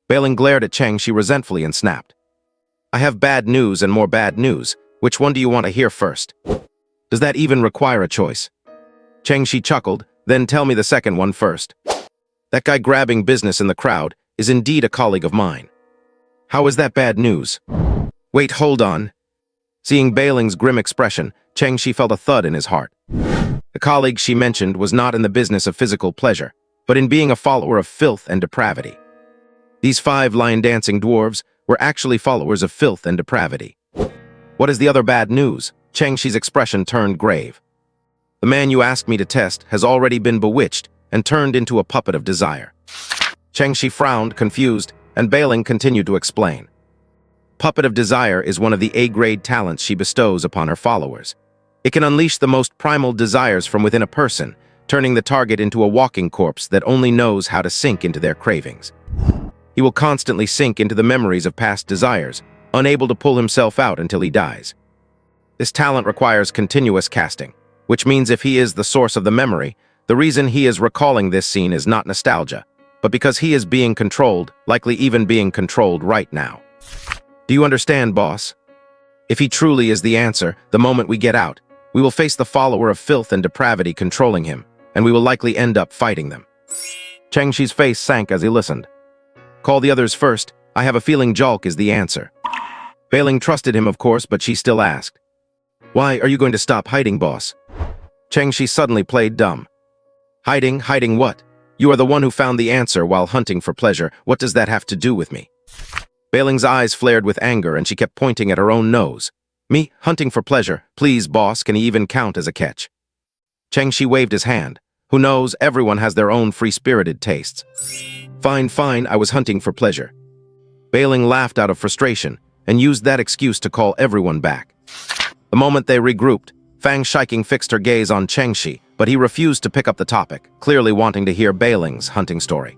Bailing glared at Chengshi resentfully and snapped. I have bad news and more bad news. Which one do you want to hear first? Does that even require a choice? Chengshi chuckled, then tell me the second one first. That guy grabbing business in the crowd is indeed a colleague of mine. How is that bad news? Wait, hold on. Seeing Bailing's grim expression, Chengshi felt a thud in his heart. The colleague she mentioned was not in the business of physical pleasure, but in being a follower of filth and depravity. These 5 lion-dancing dwarves were actually followers of filth and depravity. What is the other bad news? Chengshi's expression turned grave. The man you asked me to test has already been bewitched and turned into a puppet of desire. Chengshi frowned, confused, and Bailing continued to explain. Puppet of desire is one of the A-grade talents she bestows upon her followers. It can unleash the most primal desires from within a person, turning the target into a walking corpse that only knows how to sink into their cravings. He will constantly sink into the memories of past desires, unable to pull himself out until he dies. This talent requires continuous casting, which means if he is the source of the memory, the reason he is recalling this scene is not nostalgia, but because he is being controlled, likely even being controlled right now. Do you understand, boss? If he truly is the answer, the moment we get out, we will face the follower of filth and depravity controlling him, and we will likely end up fighting them. Chengxi's face sank as he listened. Call the others first. I have a feeling Jalk is the answer. Bailing trusted him, of course, but she still asked. Why are you going to stop hiding, boss? Chengxi suddenly played dumb. Hiding? Hiding what? You are the one who found the answer while hunting for pleasure. What does that have to do with me? Bailing's eyes flared with anger, and she kept pointing at her own nose. Me? Hunting for pleasure? Please, boss, can he even count as a catch? Chengxi waved his hand. Who knows, everyone has their own free-spirited tastes. Fine, fine, I was hunting for pleasure. Bailing laughed out of frustration and used that excuse to call everyone back. The moment they regrouped, Fang Shiking fixed her gaze on Chengxi, but he refused to pick up the topic, clearly wanting to hear Bailing's hunting story.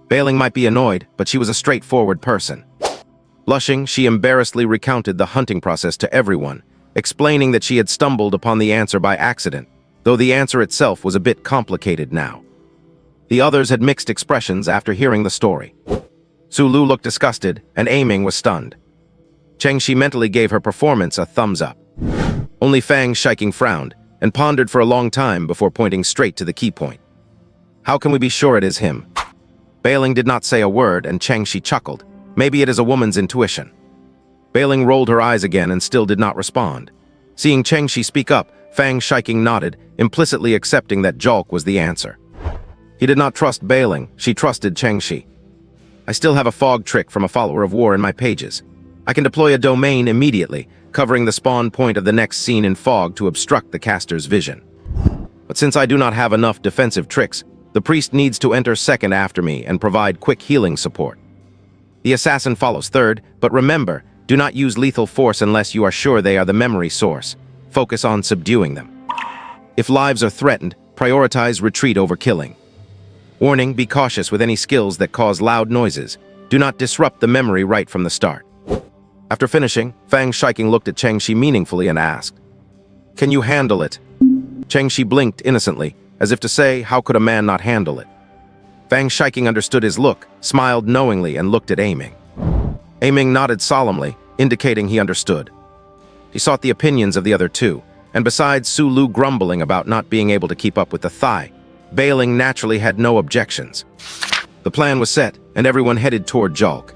Bailing might be annoyed, but she was a straightforward person. Blushing, she embarrassedly recounted the hunting process to everyone, explaining that she had stumbled upon the answer by accident, though the answer itself was a bit complicated now. The others had mixed expressions after hearing the story. Sulu looked disgusted, and Aiming was stunned. Chengxi mentally gave her performance a thumbs up. Only Fang Shiking frowned, and pondered for a long time before pointing straight to the key point. How can we be sure it is him? Bailing did not say a word, and Chengxi chuckled. Maybe it is a woman's intuition. Bailing rolled her eyes again and still did not respond. Seeing Chengxi speak up, Fang Shiking nodded, implicitly accepting that Jalk was the answer. He did not trust Bailing, she trusted Chengxi. I still have a fog trick from a follower of war in my pages. I can deploy a domain immediately, covering the spawn point of the next scene in fog to obstruct the caster's vision. But since I do not have enough defensive tricks, the priest needs to enter second after me and provide quick healing support. The assassin follows third, but remember, do not use lethal force unless you are sure they are the memory source. Focus on subduing them. If lives are threatened, prioritize retreat over killing. Warning, be cautious with any skills that cause loud noises. Do not disrupt the memory right from the start. After finishing, Fang Shiking looked at Chengxi meaningfully and asked, Can you handle it? Chengxi blinked innocently, as if to say, how could a man not handle it? Fang Shiking understood his look, smiled knowingly, and looked at Aiming. Aiming nodded solemnly, indicating he understood. He sought the opinions of the other two, and besides Sulu grumbling about not being able to keep up with the thigh, Bailing naturally had no objections. The plan was set, and everyone headed toward Jalk.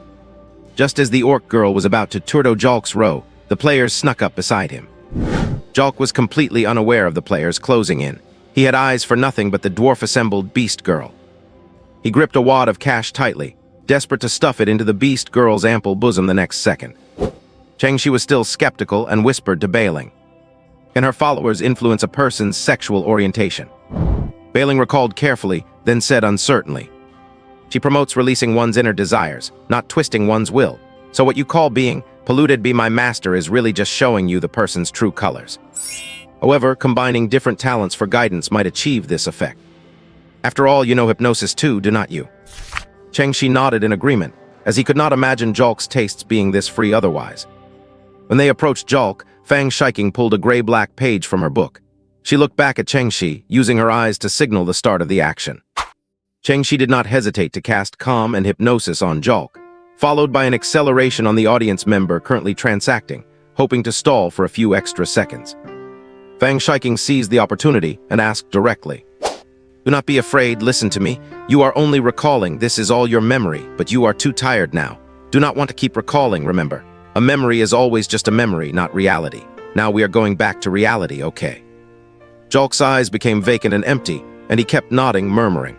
Just as the orc girl was about to turtle Jalk's row, the players snuck up beside him. Jalk was completely unaware of the players closing in. He had eyes for nothing but the dwarf-assembled beast girl. He gripped a wad of cash tightly, desperate to stuff it into the beast girl's ample bosom the next second. Chengxi was still skeptical and whispered to Bailing. Can her followers influence a person's sexual orientation? Bailing recalled carefully, then said uncertainly. She promotes releasing one's inner desires, not twisting one's will. So what you call being polluted be my master is really just showing you the person's true colors. However, combining different talents for guidance might achieve this effect. After all, you know hypnosis too, do not you? Chengxi nodded in agreement, as he could not imagine Jalk's tastes being this free otherwise. When they approached Jalk, Fang Shiking pulled a gray-black page from her book. She looked back at Chengxi, using her eyes to signal the start of the action. Chengxi did not hesitate to cast calm and hypnosis on Jalk, followed by an acceleration on the audience member currently transacting, hoping to stall for a few extra seconds. Fang Shiking seized the opportunity and asked directly, Do not be afraid, listen to me. You are only recalling, this is all your memory, but you are too tired now. Do not want to keep recalling, remember. A memory is always just a memory, not reality. Now we are going back to reality, okay? Jalk's eyes became vacant and empty, and he kept nodding, murmuring.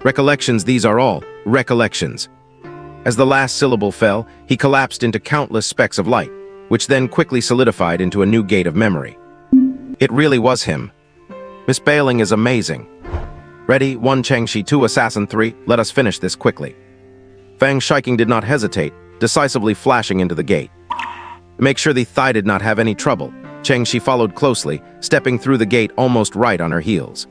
Recollections, these are all, recollections. As the last syllable fell, he collapsed into countless specks of light, which then quickly solidified into a new gate of memory. It really was him. Miss Bailing is amazing. Ready, 1 Chengxi, 2 Assassin, 3, let us finish this quickly. Fang Shiking did not hesitate, decisively flashing into the gate. To make sure the thigh did not have any trouble, Chengxi followed closely, stepping through the gate almost right on her heels.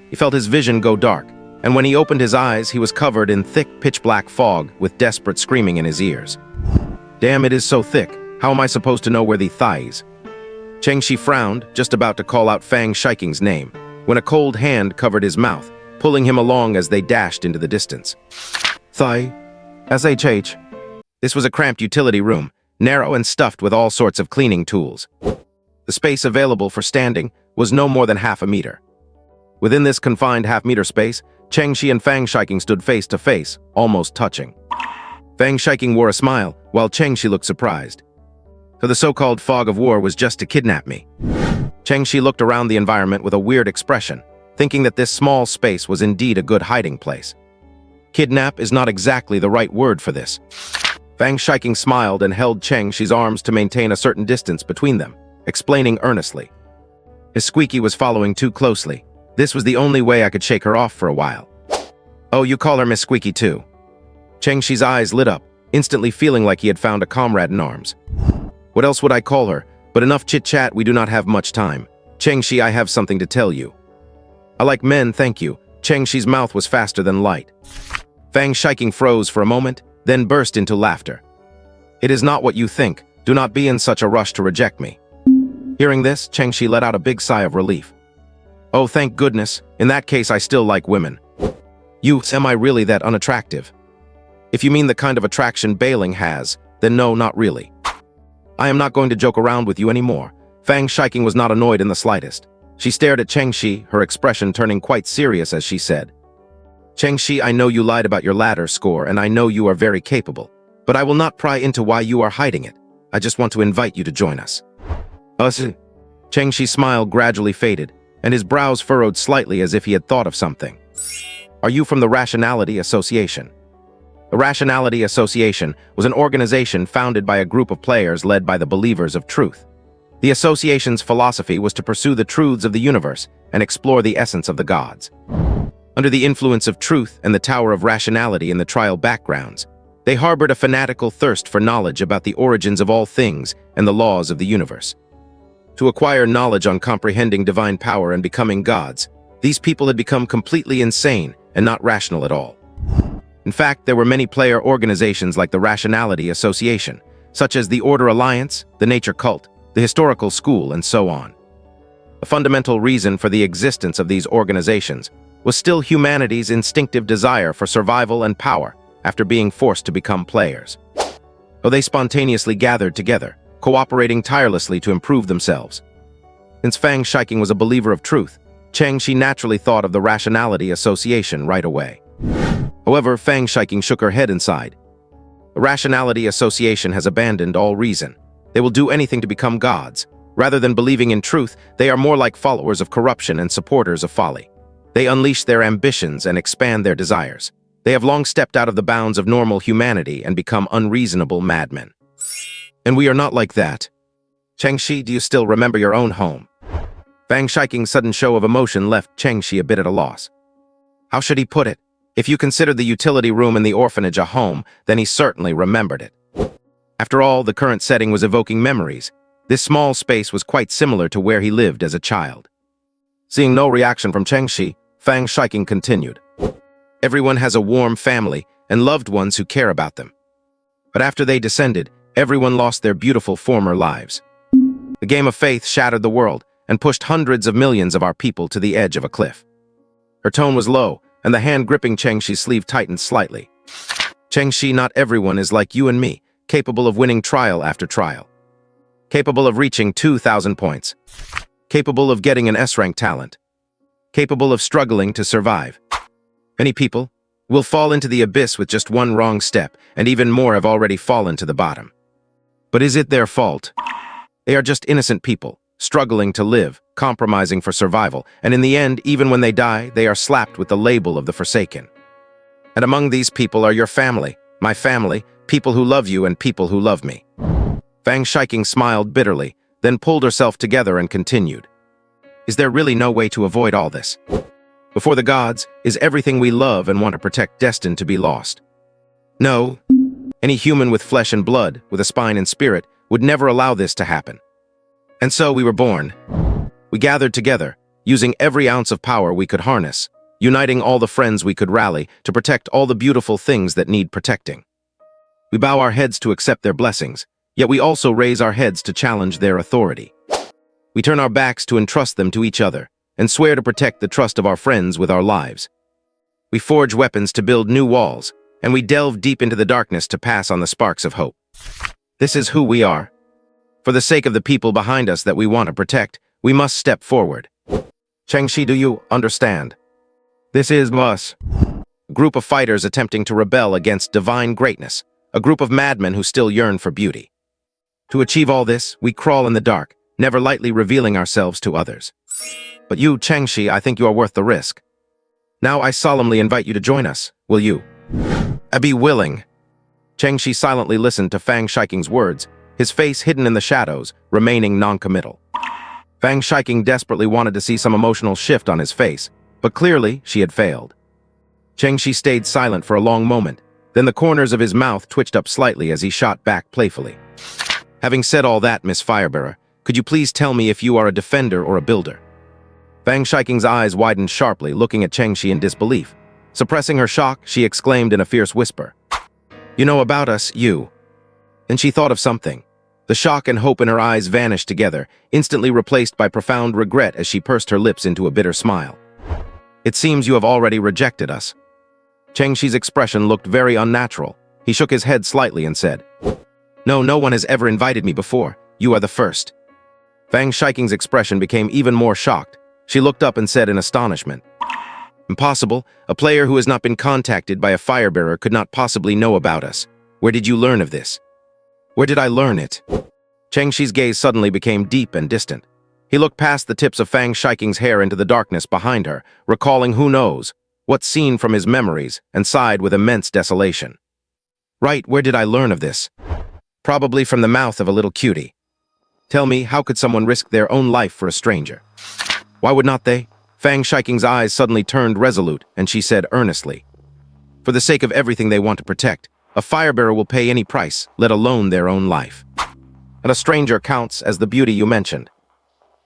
He felt his vision go dark, and when he opened his eyes, he was covered in thick, pitch-black fog with desperate screaming in his ears. Damn, it is so thick. How am I supposed to know where the thigh is? Chengxi frowned, just about to call out Fang Shiking's name, when a cold hand covered his mouth, pulling him along as they dashed into the distance. Thigh. SHH. This was a cramped utility room, narrow and stuffed with all sorts of cleaning tools. The space available for standing was no more than half a meter. Within this confined half-meter space, Cheng Shi and Fang Shiking stood face to face, almost touching. Fang Shiking wore a smile, while Cheng Shi looked surprised. So the so-called fog of war was just to kidnap me. Cheng Shi looked around the environment with a weird expression, thinking that this small space was indeed a good hiding place. Kidnap is not exactly the right word for this. Fang Shiking smiled and held Cheng Shi's arms to maintain a certain distance between them, explaining earnestly. His squeaky was following too closely. This was the only way I could shake her off for a while. Oh, you call her Miss Squeaky too? Cheng Shi's eyes lit up, instantly feeling like he had found a comrade in arms. What else would I call her? But enough chit-chat, we do not have much time. Cheng Shi, I have something to tell you. I like men, thank you. Cheng Shi's mouth was faster than light. Fang Shiking froze for a moment, then burst into laughter. It is not what you think. Do not be in such a rush to reject me. Hearing this, Cheng Shi let out a big sigh of relief. Oh, thank goodness. In that case, I still like women. Am I really that unattractive? If you mean the kind of attraction Bailing has, then no, not really. I am not going to joke around with you anymore. Fang Shiking was not annoyed in the slightest. She stared at Cheng Shi, her expression turning quite serious as she said, Cheng Shi, I know you lied about your ladder score, and I know you are very capable, but I will not pry into why you are hiding it. I just want to invite you to join us. Cheng Shi's smile gradually faded, and his brows furrowed slightly as if he had thought of something. Are you from the Rationality Association? The Rationality Association was an organization founded by a group of players led by the believers of truth. The association's philosophy was to pursue the truths of the universe and explore the essence of the gods. Under the influence of truth and the Tower of Rationality in the trial backgrounds, they harbored a fanatical thirst for knowledge about the origins of all things and the laws of the universe. To acquire knowledge on comprehending divine power and becoming gods, these people had become completely insane and not rational at all. In fact, there were many player organizations like the Rationality Association, such as the Order Alliance, the Nature Cult, the Historical School, and so on. A fundamental reason for the existence of these organizations was still humanity's instinctive desire for survival and power after being forced to become players. So they spontaneously gathered together, cooperating tirelessly to improve themselves. Since Fang Shiking was a believer of truth, Cheng Shi naturally thought of the Rationality Association right away. However, Fang Shiking shook her head inside. The Rationality Association has abandoned all reason. They will do anything to become gods. Rather than believing in truth, they are more like followers of corruption and supporters of folly. They unleash their ambitions and expand their desires. They have long stepped out of the bounds of normal humanity and become unreasonable madmen. And we are not like that. Cheng Shi, do you still remember your own home? Fang Shiking's sudden show of emotion left Cheng Shi a bit at a loss. How should he put it? If you consider the utility room in the orphanage a home, then he certainly remembered it. After all, the current setting was evoking memories. This small space was quite similar to where he lived as a child. Seeing no reaction from Cheng Shi, Fang Shiking continued. Everyone has a warm family and loved ones who care about them. But after they descended, everyone lost their beautiful former lives. The game of faith shattered the world and pushed hundreds of millions of our people to the edge of a cliff. Her tone was low, and the hand gripping Cheng Shi's sleeve tightened slightly. Cheng Shi, not everyone is like you and me, capable of winning trial after trial. Capable of reaching 2,000 points. Capable of getting an S-rank talent. Capable of struggling to survive. Many people will fall into the abyss with just one wrong step, and even more have already fallen to the bottom. But is it their fault? They are just innocent people, struggling to live, compromising for survival, and in the end, even when they die, they are slapped with the label of the Forsaken. And among these people are your family, my family, people who love you and people who love me. Fang Shiking smiled bitterly, then pulled herself together and continued. Is there really no way to avoid all this? Before the gods, is everything we love and want to protect destined to be lost? No. Any human with flesh and blood, with a spine and spirit, would never allow this to happen. And so we were born. We gathered together, using every ounce of power we could harness, uniting all the friends we could rally to protect all the beautiful things that need protecting. We bow our heads to accept their blessings, yet we also raise our heads to challenge their authority. We turn our backs to entrust them to each other, and swear to protect the trust of our friends with our lives. We forge weapons to build new walls, and we delve deep into the darkness to pass on the sparks of hope. This is who we are. For the sake of the people behind us that we want to protect, we must step forward. Chengxi, do you understand? This is us. A group of fighters attempting to rebel against divine greatness, a group of madmen who still yearn for beauty. To achieve all this, we crawl in the dark, never lightly revealing ourselves to others. But you, Chengxi, I think you are worth the risk. Now I solemnly invite you to join us, will you? I be willing. Chengxi silently listened to Fang Shiking's words, his face hidden in the shadows, remaining non-committal. Fang Shiking desperately wanted to see some emotional shift on his face, but clearly she had failed. Chengxi stayed silent for a long moment, then the corners of his mouth twitched up slightly as he shot back playfully. Having said all that, Miss Firebearer, could you please tell me if you are a defender or a builder? Fang Shiking's eyes widened sharply, looking at Chengxi in disbelief. Suppressing her shock, she exclaimed in a fierce whisper, "You know about us, you." Then she thought of something. The shock and hope in her eyes vanished together, instantly replaced by profound regret as she pursed her lips into a bitter smile. "It seems you have already rejected us." Chengxi's expression looked very unnatural. He shook his head slightly and said, "No, no one has ever invited me before. You are the first." Fang Shiking's expression became even more shocked. She looked up and said in astonishment, "Impossible. A player who has not been contacted by a firebearer could not possibly know about us. Where did you learn of this?" "Where did I learn it?" Chengxi's gaze suddenly became deep and distant. He looked past the tips of Fang Shiking's hair into the darkness behind her, recalling who knows what scene from his memories, and sighed with immense desolation. "Right, where did I learn of this? Probably from the mouth of a little cutie. Tell me, how could someone risk their own life for a stranger? Why would not they?" Fang Shiking's eyes suddenly turned resolute, and she said earnestly, "For the sake of everything they want to protect, a firebearer will pay any price, let alone their own life. And a stranger counts as the beauty you mentioned.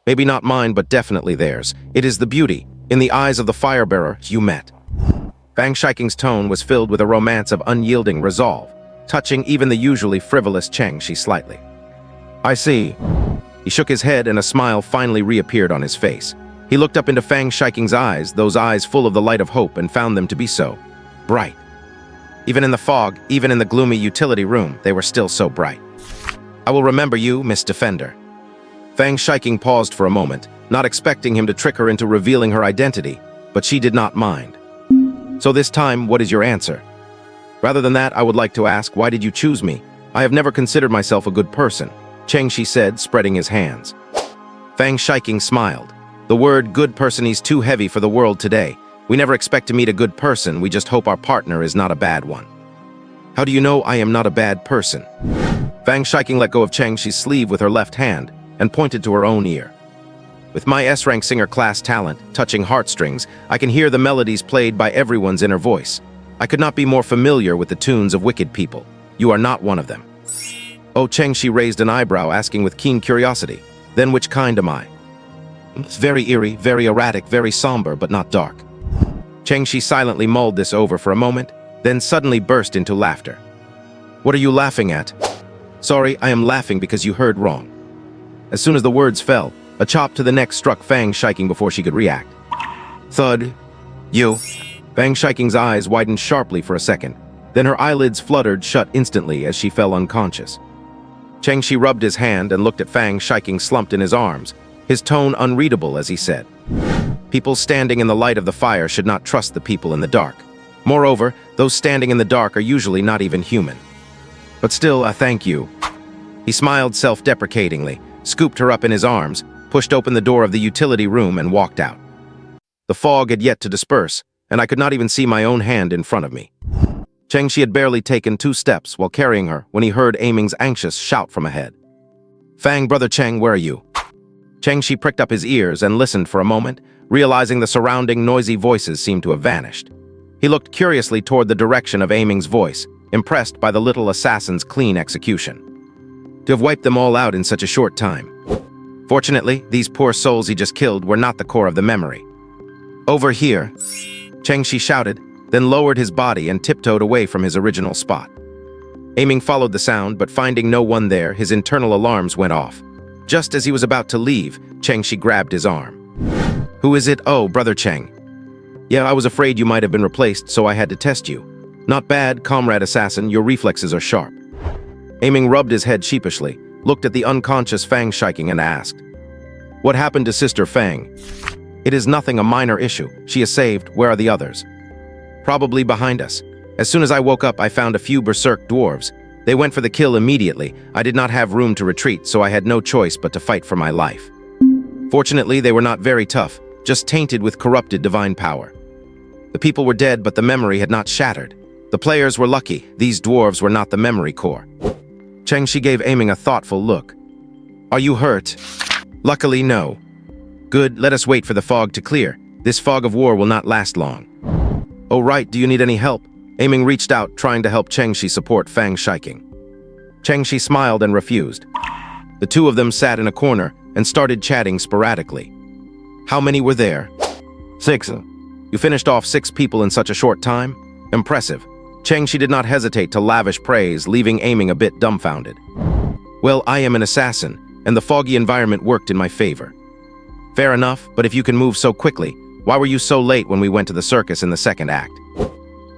Maybe not mine, but definitely theirs. It is the beauty, in the eyes of the firebearer you met." Fang Shiking's tone was filled with a romance of unyielding resolve, touching even the usually frivolous Chengxi slightly. "I see." He shook his head and a smile finally reappeared on his face. He looked up into Fang Shiking's eyes, those eyes full of the light of hope, and found them to be so bright. Even in the fog, even in the gloomy utility room, they were still so bright. "I will remember you, Miss Defender." Fang Shiking paused for a moment, not expecting him to trick her into revealing her identity, but she did not mind. "So this time, what is your answer? Rather than that, I would like to ask, why did you choose me? I have never considered myself a good person," Chengxi said, spreading his hands. Fang Shiking smiled. "The word good person is too heavy for the world today. We never expect to meet a good person, we just hope our partner is not a bad one." "How do you know I am not a bad person?" Fang Shiking let go of Chengxi's sleeve with her left hand and pointed to her own ear. "With my S-rank singer class talent, touching heartstrings, I can hear the melodies played by everyone's inner voice. I could not be more familiar with the tunes of wicked people. You are not one of them." Oh, Chengxi raised an eyebrow, asking with keen curiosity, "Then which kind am I?" "It's very eerie, very erratic, very somber, but not dark." Chengxi silently mulled this over for a moment, then suddenly burst into laughter. "What are you laughing at?" "Sorry, I am laughing because you heard wrong." As soon as the words fell, a chop to the neck struck Fang Shiking before she could react. Thud. "You." Fang Shiking's eyes widened sharply for a second, then her eyelids fluttered shut instantly as she fell unconscious. Chengxi rubbed his hand and looked at Fang Shiking slumped in his arms, his tone unreadable as he said, "People standing in the light of the fire should not trust the people in the dark. Moreover, those standing in the dark are usually not even human. But still, I thank you." He smiled self-deprecatingly, scooped her up in his arms, pushed open the door of the utility room and walked out. The fog had yet to disperse, and I could not even see my own hand in front of me. Chengxi had barely taken 2 steps while carrying her when he heard Aiming's anxious shout from ahead. "Fang, brother Cheng, where are you?" Chengxi pricked up his ears and listened for a moment, realizing the surrounding noisy voices seemed to have vanished. He looked curiously toward the direction of Aiming's voice, impressed by the little assassin's clean execution. To have wiped them all out in such a short time. Fortunately, these poor souls he just killed were not the core of the memory. "Over here," Chengxi shouted, then lowered his body and tiptoed away from his original spot. Aiming followed the sound, but finding no one there, his internal alarms went off. Just as he was about to leave, Chengxi grabbed his arm. "Who is it? Oh, brother Cheng. Yeah, I was afraid you might have been replaced, so I had to test you. Not bad, comrade assassin, your reflexes are sharp." Aiming rubbed his head sheepishly, looked at the unconscious Fang Shiking and asked, "What happened to Sister Fang?" "It is nothing, a minor issue. She is saved. Where are the others?" "Probably behind us. As soon as I woke up, I found a few berserk dwarves. They went for the kill immediately. I did not have room to retreat, so I had no choice but to fight for my life. Fortunately, they were not very tough, just tainted with corrupted divine power. The people were dead, but the memory had not shattered. The players were lucky. These dwarves were not the memory core." Chengshi gave Aiming a thoughtful look. "Are you hurt?" "Luckily, no." "Good, let us wait for the fog to clear. This fog of war will not last long." "Oh right, do you need any help?" Aiming reached out, trying to help Chengshi support Fang Shiking. Chengshi smiled and refused. The two of them sat in a corner and started chatting sporadically. "How many were there?" "6. You finished off 6 people in such a short time? Impressive." Chengshi did not hesitate to lavish praise, leaving Aiming a bit dumbfounded. "Well, I am an assassin, and the foggy environment worked in my favor." "Fair enough, but if you can move so quickly, why were you so late when we went to the circus in the second act?"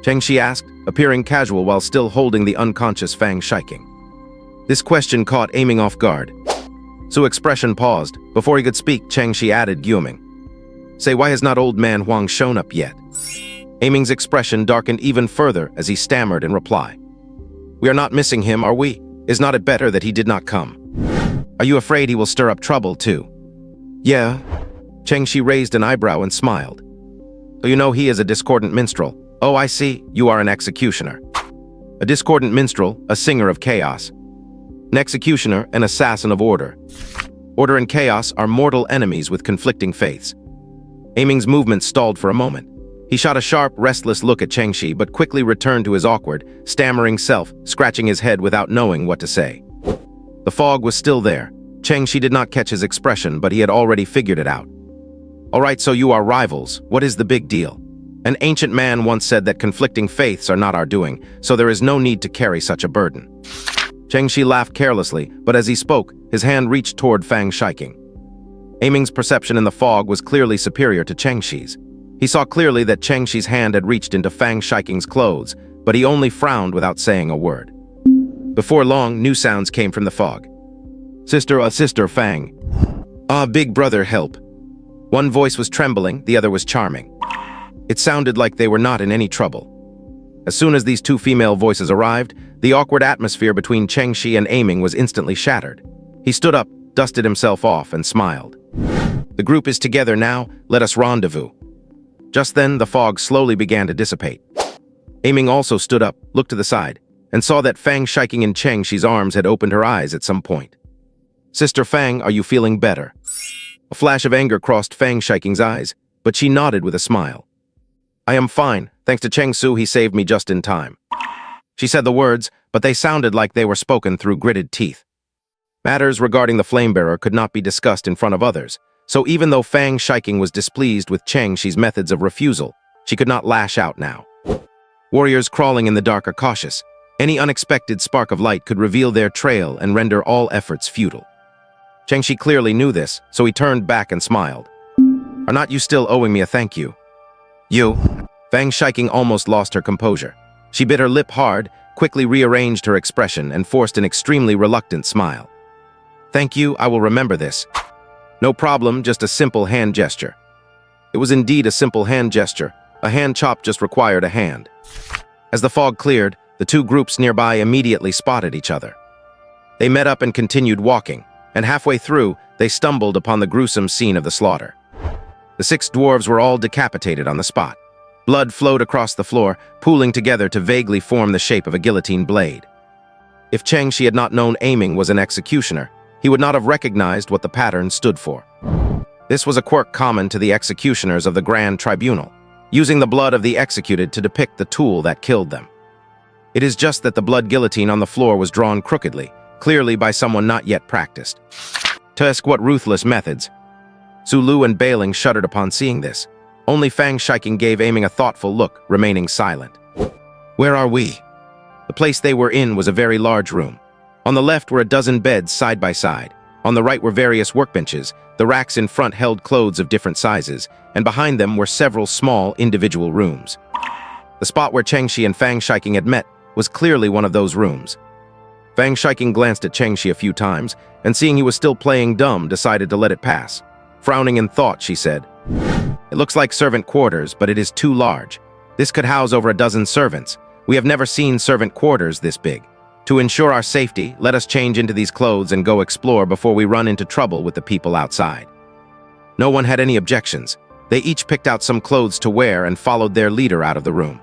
Chengshi asked, appearing casual while still holding the unconscious Fang Shiking. This question caught Aiming off guard. Su's expression paused. Before he could speak, Chengshi added, Gyuming, "Say, why has not old man Huang shown up yet?" Aiming's expression darkened even further as he stammered in reply. "We are not missing him, are we? Is not it better that he did not come? Are you afraid he will stir up trouble, too?" "Yeah." Chengshi raised an eyebrow and smiled. "So you know he is a discordant minstrel. Oh, I see, you are an executioner." "A discordant minstrel, a singer of chaos. An executioner, an assassin of order. Order and chaos are mortal enemies with conflicting faiths." Aiming's movement stalled for a moment. He shot a sharp, restless look at Chengshi, but quickly returned to his awkward, stammering self, scratching his head without knowing what to say. The fog was still there. Chengshi did not catch his expression, but he had already figured it out. "All right, so you are rivals. What is the big deal? An ancient man once said that conflicting faiths are not our doing, so there is no need to carry such a burden." Chengshi laughed carelessly, but as he spoke, his hand reached toward Fang Shiking. Aiming's perception in the fog was clearly superior to Chengshi's. He saw clearly that Chengshi's hand had reached into Fang Shiking's clothes, but he only frowned without saying a word. Before long, new sounds came from the fog. Sister Fang. Big brother, help." One voice was trembling, the other was charming. It sounded like they were not in any trouble. As soon as these two female voices arrived, the awkward atmosphere between Chengshi and Aiming was instantly shattered. He stood up, dusted himself off, and smiled. "The group is together now, let us rendezvous." Just then, the fog slowly began to dissipate. Aiming also stood up, looked to the side, and saw that Fang Shiking in Chengshi's arms had opened her eyes at some point. "Sister Fang, are you feeling better?" A flash of anger crossed Fang Shiking's eyes, but she nodded with a smile. "I am fine. Thanks to Chengsu, he saved me just in time." She said the words, but they sounded like they were spoken through gritted teeth. Matters regarding the flamebearer could not be discussed in front of others, so even though Fang Shiking was displeased with Chengshi's methods of refusal, she could not lash out now. Warriors crawling in the dark are cautious. Any unexpected spark of light could reveal their trail and render all efforts futile. Chengshi clearly knew this, so he turned back and smiled. "Are not you still owing me a thank you?" "You?" Fang Shiking almost lost her composure. She bit her lip hard, quickly rearranged her expression, and forced an extremely reluctant smile. "Thank you, I will remember this." "No problem, just a simple hand gesture." It was indeed a simple hand gesture. A hand chop just required a hand. As the fog cleared, the two groups nearby immediately spotted each other. They met up and continued walking, and halfway through, they stumbled upon the gruesome scene of the slaughter. The 6 dwarves were all decapitated on the spot. Blood flowed across the floor, pooling together to vaguely form the shape of a guillotine blade. If Chengshi had not known Aiming was an executioner, he would not have recognized what the pattern stood for. This was a quirk common to the executioners of the Grand Tribunal, using the blood of the executed to depict the tool that killed them. It is just that the blood guillotine on the floor was drawn crookedly, clearly by someone not yet practiced. Tusk, what ruthless methods! Sulu and Bailing shuddered upon seeing this. Only Fang Shiking gave Aiming a thoughtful look, remaining silent. "Where are we?" The place they were in was a very large room. On the left were a dozen beds side by side. On the right were various workbenches. The racks in front held clothes of different sizes, and behind them were several small individual rooms. The spot where Chengshi and Fang Shiking had met was clearly one of those rooms. Fang Shiking glanced at Chengxi a few times, and seeing he was still playing dumb, decided to let it pass. Frowning in thought, she said, "It looks like servant quarters, but it is too large. This could house over a dozen servants. We have never seen servant quarters this big. To ensure our safety, let us change into these clothes and go explore before we run into trouble with the people outside." No one had any objections. They each picked out some clothes to wear and followed their leader out of the room.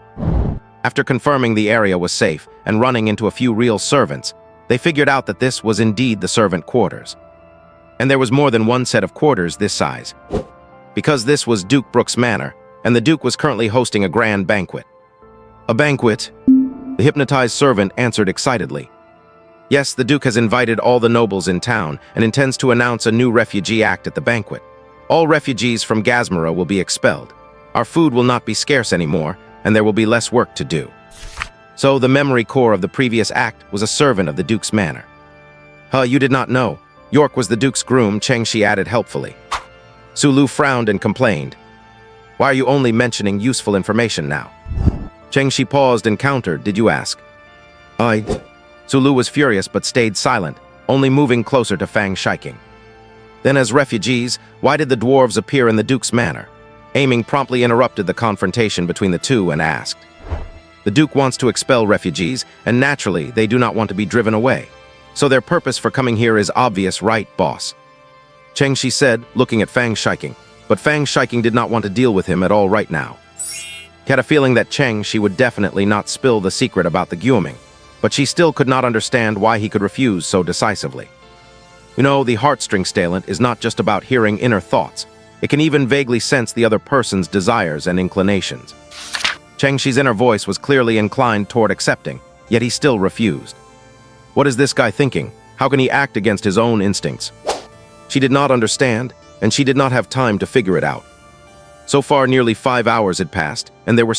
After confirming the area was safe and running into a few real servants, they figured out that this was indeed the servant quarters. And there was more than one set of quarters this size, because this was Duke Brooks Manor, and the Duke was currently hosting a grand banquet. "A banquet?" The hypnotized servant answered excitedly. "Yes, the Duke has invited all the nobles in town and intends to announce a new refugee act at the banquet. All refugees from Gazmara will be expelled. Our food will not be scarce anymore, and there will be less work to do." So the memory core of the previous act was a servant of the Duke's manor. "Huh, you did not know. York was the Duke's groom," Chengxi added helpfully. Sulu frowned and complained. "Why are you only mentioning useful information now?" Chengxi paused and countered, "Did you ask?" Sulu was furious but stayed silent, only moving closer to Fang Shiking. "Then as refugees, why did the dwarves appear in the Duke's manor?" Aiming promptly interrupted the confrontation between the two and asked. "The Duke wants to expel refugees, and naturally, they do not want to be driven away. So their purpose for coming here is obvious, right, boss?" Chengxi said, looking at Fang Shiking, but Fang Shiking did not want to deal with him at all right now. He had a feeling that Chengxi would definitely not spill the secret about the Gyuming, but she still could not understand why he could refuse so decisively. You know, the heartstring talent is not just about hearing inner thoughts. It can even vaguely sense the other person's desires and inclinations. Chengxi's inner voice was clearly inclined toward accepting, yet he still refused. What is this guy thinking? How can he act against his own instincts? She did not understand, and she did not have time to figure it out. So far, nearly 5 hours had passed, and there were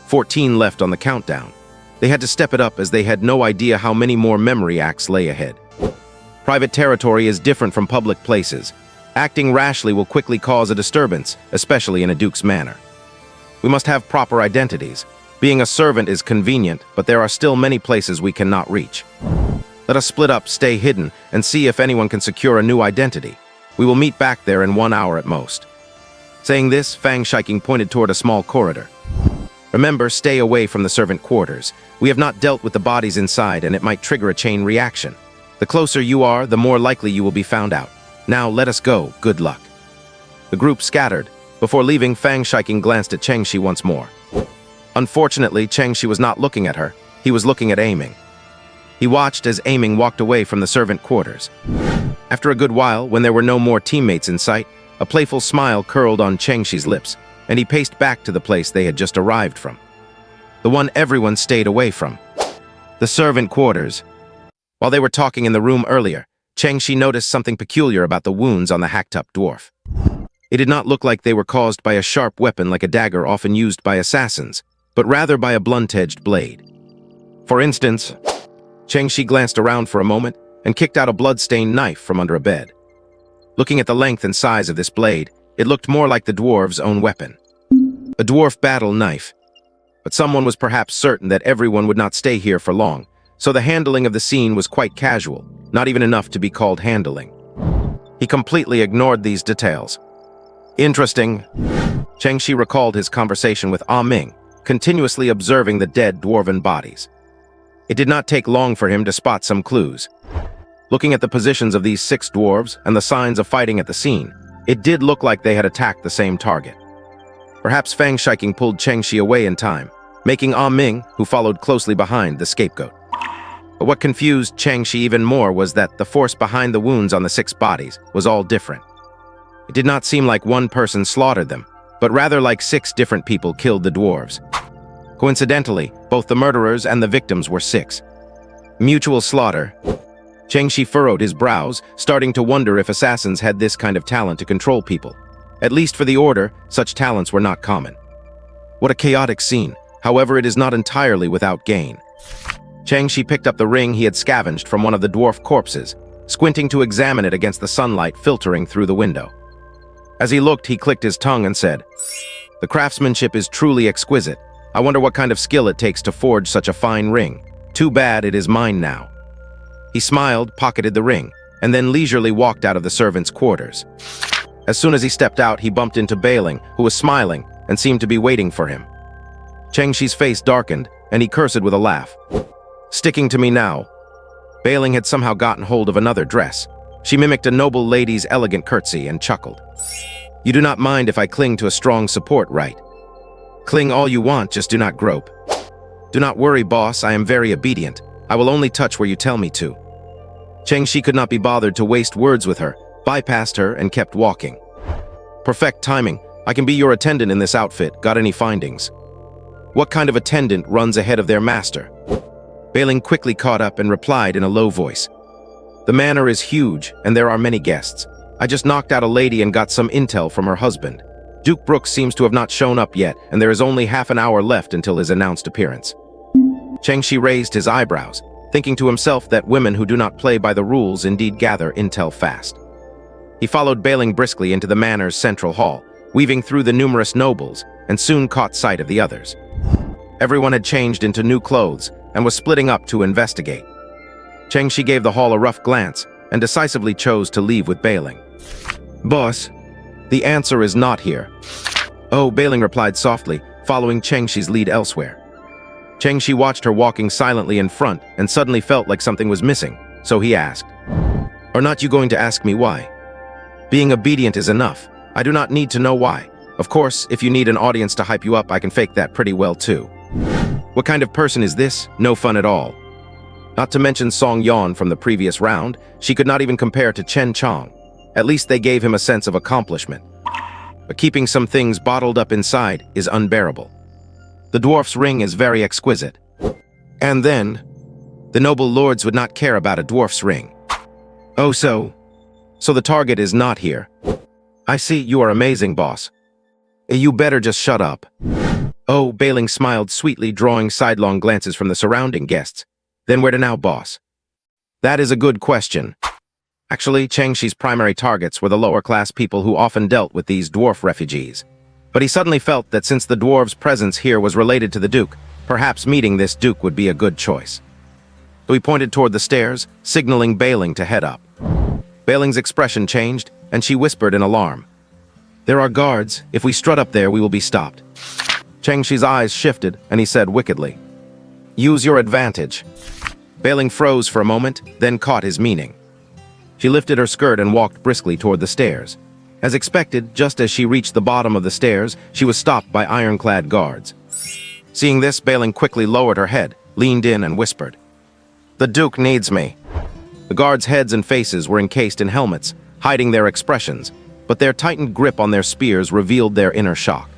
14 left on the countdown. They had to step it up as they had no idea how many more memory acts lay ahead. Private territory is different from public places. Acting rashly will quickly cause a disturbance, especially in a Duke's manor. We must have proper identities. Being a servant is convenient, but there are still many places we cannot reach. Let us split up, stay hidden, and see if anyone can secure a new identity. We will meet back there in 1 hour at most. Saying this, Fang Shiking pointed toward a small corridor. Remember, stay away from the servant quarters. We have not dealt with the bodies inside, and it might trigger a chain reaction. The closer you are, the more likely you will be found out. Now let us go. Good luck. The group scattered. Before leaving, Fang Shiking glanced at Chengxi once more. Unfortunately, Chengxi was not looking at her. He was looking at Aiming. He watched as Aiming walked away from the servant quarters. After a good while, when there were no more teammates in sight, a playful smile curled on Chengxi's lips, and he paced back to the place they had just arrived from. The one everyone stayed away from. The servant quarters. While they were talking in the room earlier, Chengxi noticed something peculiar about the wounds on the hacked-up dwarf. It did not look like they were caused by a sharp weapon like a dagger often used by assassins, but rather by a blunt-edged blade. For instance, Chengxi glanced around for a moment and kicked out a blood-stained knife from under a bed. Looking at the length and size of this blade, it looked more like the dwarf's own weapon. A dwarf battle knife. But someone was perhaps certain that everyone would not stay here for long, so the handling of the scene was quite casual, not even enough to be called handling. He completely ignored these details. Interesting. Chengxi recalled his conversation with Ah Ming, continuously observing the dead dwarven bodies. It did not take long for him to spot some clues. Looking at the positions of these 6 dwarves and the signs of fighting at the scene, it did look like they had attacked the same target. Perhaps Fang Shiking pulled Chengxi away in time, making Ah Ming, who followed closely behind, the scapegoat. But what confused Chengxi even more was that the force behind the wounds on the 6 bodies was all different. It did not seem like one person slaughtered them, but rather like 6 different people killed the dwarves. Coincidentally, both the murderers and the victims were 6. Mutual slaughter. Chengxi furrowed his brows, starting to wonder if assassins had this kind of talent to control people. At least for the Order, such talents were not common. What a chaotic scene. However, it is not entirely without gain. Chengxi picked up the ring he had scavenged from one of the dwarf corpses, squinting to examine it against the sunlight filtering through the window. As he looked, he clicked his tongue and said, "The craftsmanship is truly exquisite. I wonder what kind of skill it takes to forge such a fine ring. Too bad it is mine now." He smiled, pocketed the ring, and then leisurely walked out of the servants' quarters. As soon as he stepped out, he bumped into Bailing, who was smiling and seemed to be waiting for him. Chengxi's face darkened, and he cursed with a laugh. "Sticking to me now." Bailing had somehow gotten hold of another dress. She mimicked a noble lady's elegant curtsy and chuckled. "You do not mind if I cling to a strong support, right? Cling all you want, just do not grope." "Do not worry, boss, I am very obedient. I will only touch where you tell me to." Chengxi could not be bothered to waste words with her, bypassed her, and kept walking. "Perfect timing. I can be your attendant in this outfit. Got any findings?" "What kind of attendant runs ahead of their master?" Bailing quickly caught up and replied in a low voice. "The manor is huge, and there are many guests. I just knocked out a lady and got some intel from her husband. Duke Brooks seems to have not shown up yet, and there is only half an hour left until his announced appearance." Chengxi raised his eyebrows, thinking to himself that women who do not play by the rules indeed gather intel fast. He followed Bailing briskly into the manor's central hall, weaving through the numerous nobles, and soon caught sight of the others. Everyone had changed into new clothes and was splitting up to investigate. Chengxi gave the hall a rough glance and decisively chose to leave with Bailing. "Boss, the answer is not here." "Oh," Bailing replied softly, following Chengxi's lead elsewhere. Chengxi watched her walking silently in front and suddenly felt like something was missing, so he asked, "Are not you going to ask me why? Being obedient is enough. I do not need to know why. Of course, if you need an audience to hype you up, I can fake that pretty well too." "What kind of person is this? No fun at all." Not to mention Song Yan from the previous round, she could not even compare to Chen Chong. At least they gave him a sense of accomplishment. But keeping some things bottled up inside is unbearable. The dwarf's ring is very exquisite. And then, the noble lords would not care about a dwarf's ring. "Oh, so the target is not here. I see, you are amazing, boss. You better just shut up." "Oh," Bailing smiled sweetly, drawing sidelong glances from the surrounding guests. "Then where to now, boss?" "That is a good question." Actually, Chengxi's primary targets were the lower-class people who often dealt with these dwarf refugees. But he suddenly felt that since the dwarves' presence here was related to the Duke, perhaps meeting this Duke would be a good choice. So he pointed toward the stairs, signaling Bailing to head up. Bailing's expression changed, and she whispered in alarm. "There are guards. If we strut up there, we will be stopped." Chengxi's eyes shifted, and he said wickedly, "Use your advantage." Bailing froze for a moment, then caught his meaning. She lifted her skirt and walked briskly toward the stairs. As expected, just as she reached the bottom of the stairs, she was stopped by ironclad guards. Seeing this, Bailing quickly lowered her head, leaned in, and whispered, "The Duke needs me." The guards' heads and faces were encased in helmets, hiding their expressions, but their tightened grip on their spears revealed their inner shock.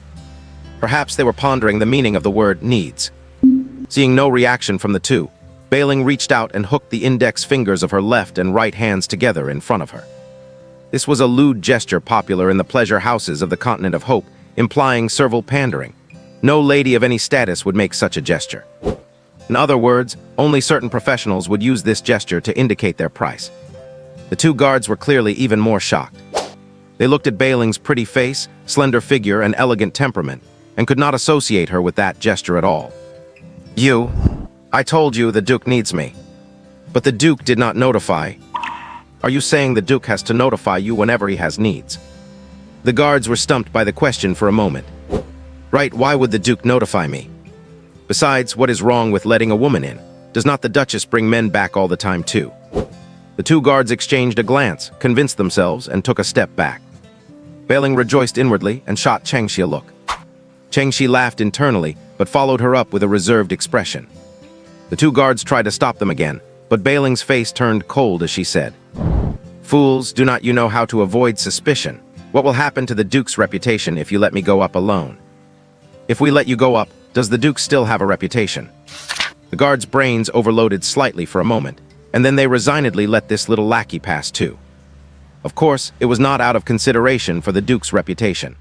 Perhaps they were pondering the meaning of the word needs. Seeing no reaction from the two, Bailing reached out and hooked the index fingers of her left and right hands together in front of her. This was a lewd gesture popular in the pleasure houses of the Continent of Hope, implying servile pandering. No lady of any status would make such a gesture. In other words, only certain professionals would use this gesture to indicate their price. The two guards were clearly even more shocked. They looked at Bailing's pretty face, slender figure, and elegant temperament, and could not associate her with that gesture at all. I told you the Duke needs me." "But the Duke did not notify." "Are you saying the Duke has to notify you whenever he has needs?" The guards were stumped by the question for a moment. "Right, why would the Duke notify me? Besides, what is wrong with letting a woman in? Does not the Duchess bring men back all the time too?" The two guards exchanged a glance, convinced themselves, and took a step back. Bailing rejoiced inwardly and shot Chengxi a look. Chengxi laughed internally, but followed her up with a reserved expression. The two guards tried to stop them again, but Bailing's face turned cold as she said, "Fools, do not you know how to avoid suspicion? What will happen to the Duke's reputation if you let me go up alone? If we let you go up, does the Duke still have a reputation?" The guards' brains overloaded slightly for a moment, and then they resignedly let this little lackey pass too. Of course, it was not out of consideration for the Duke's reputation.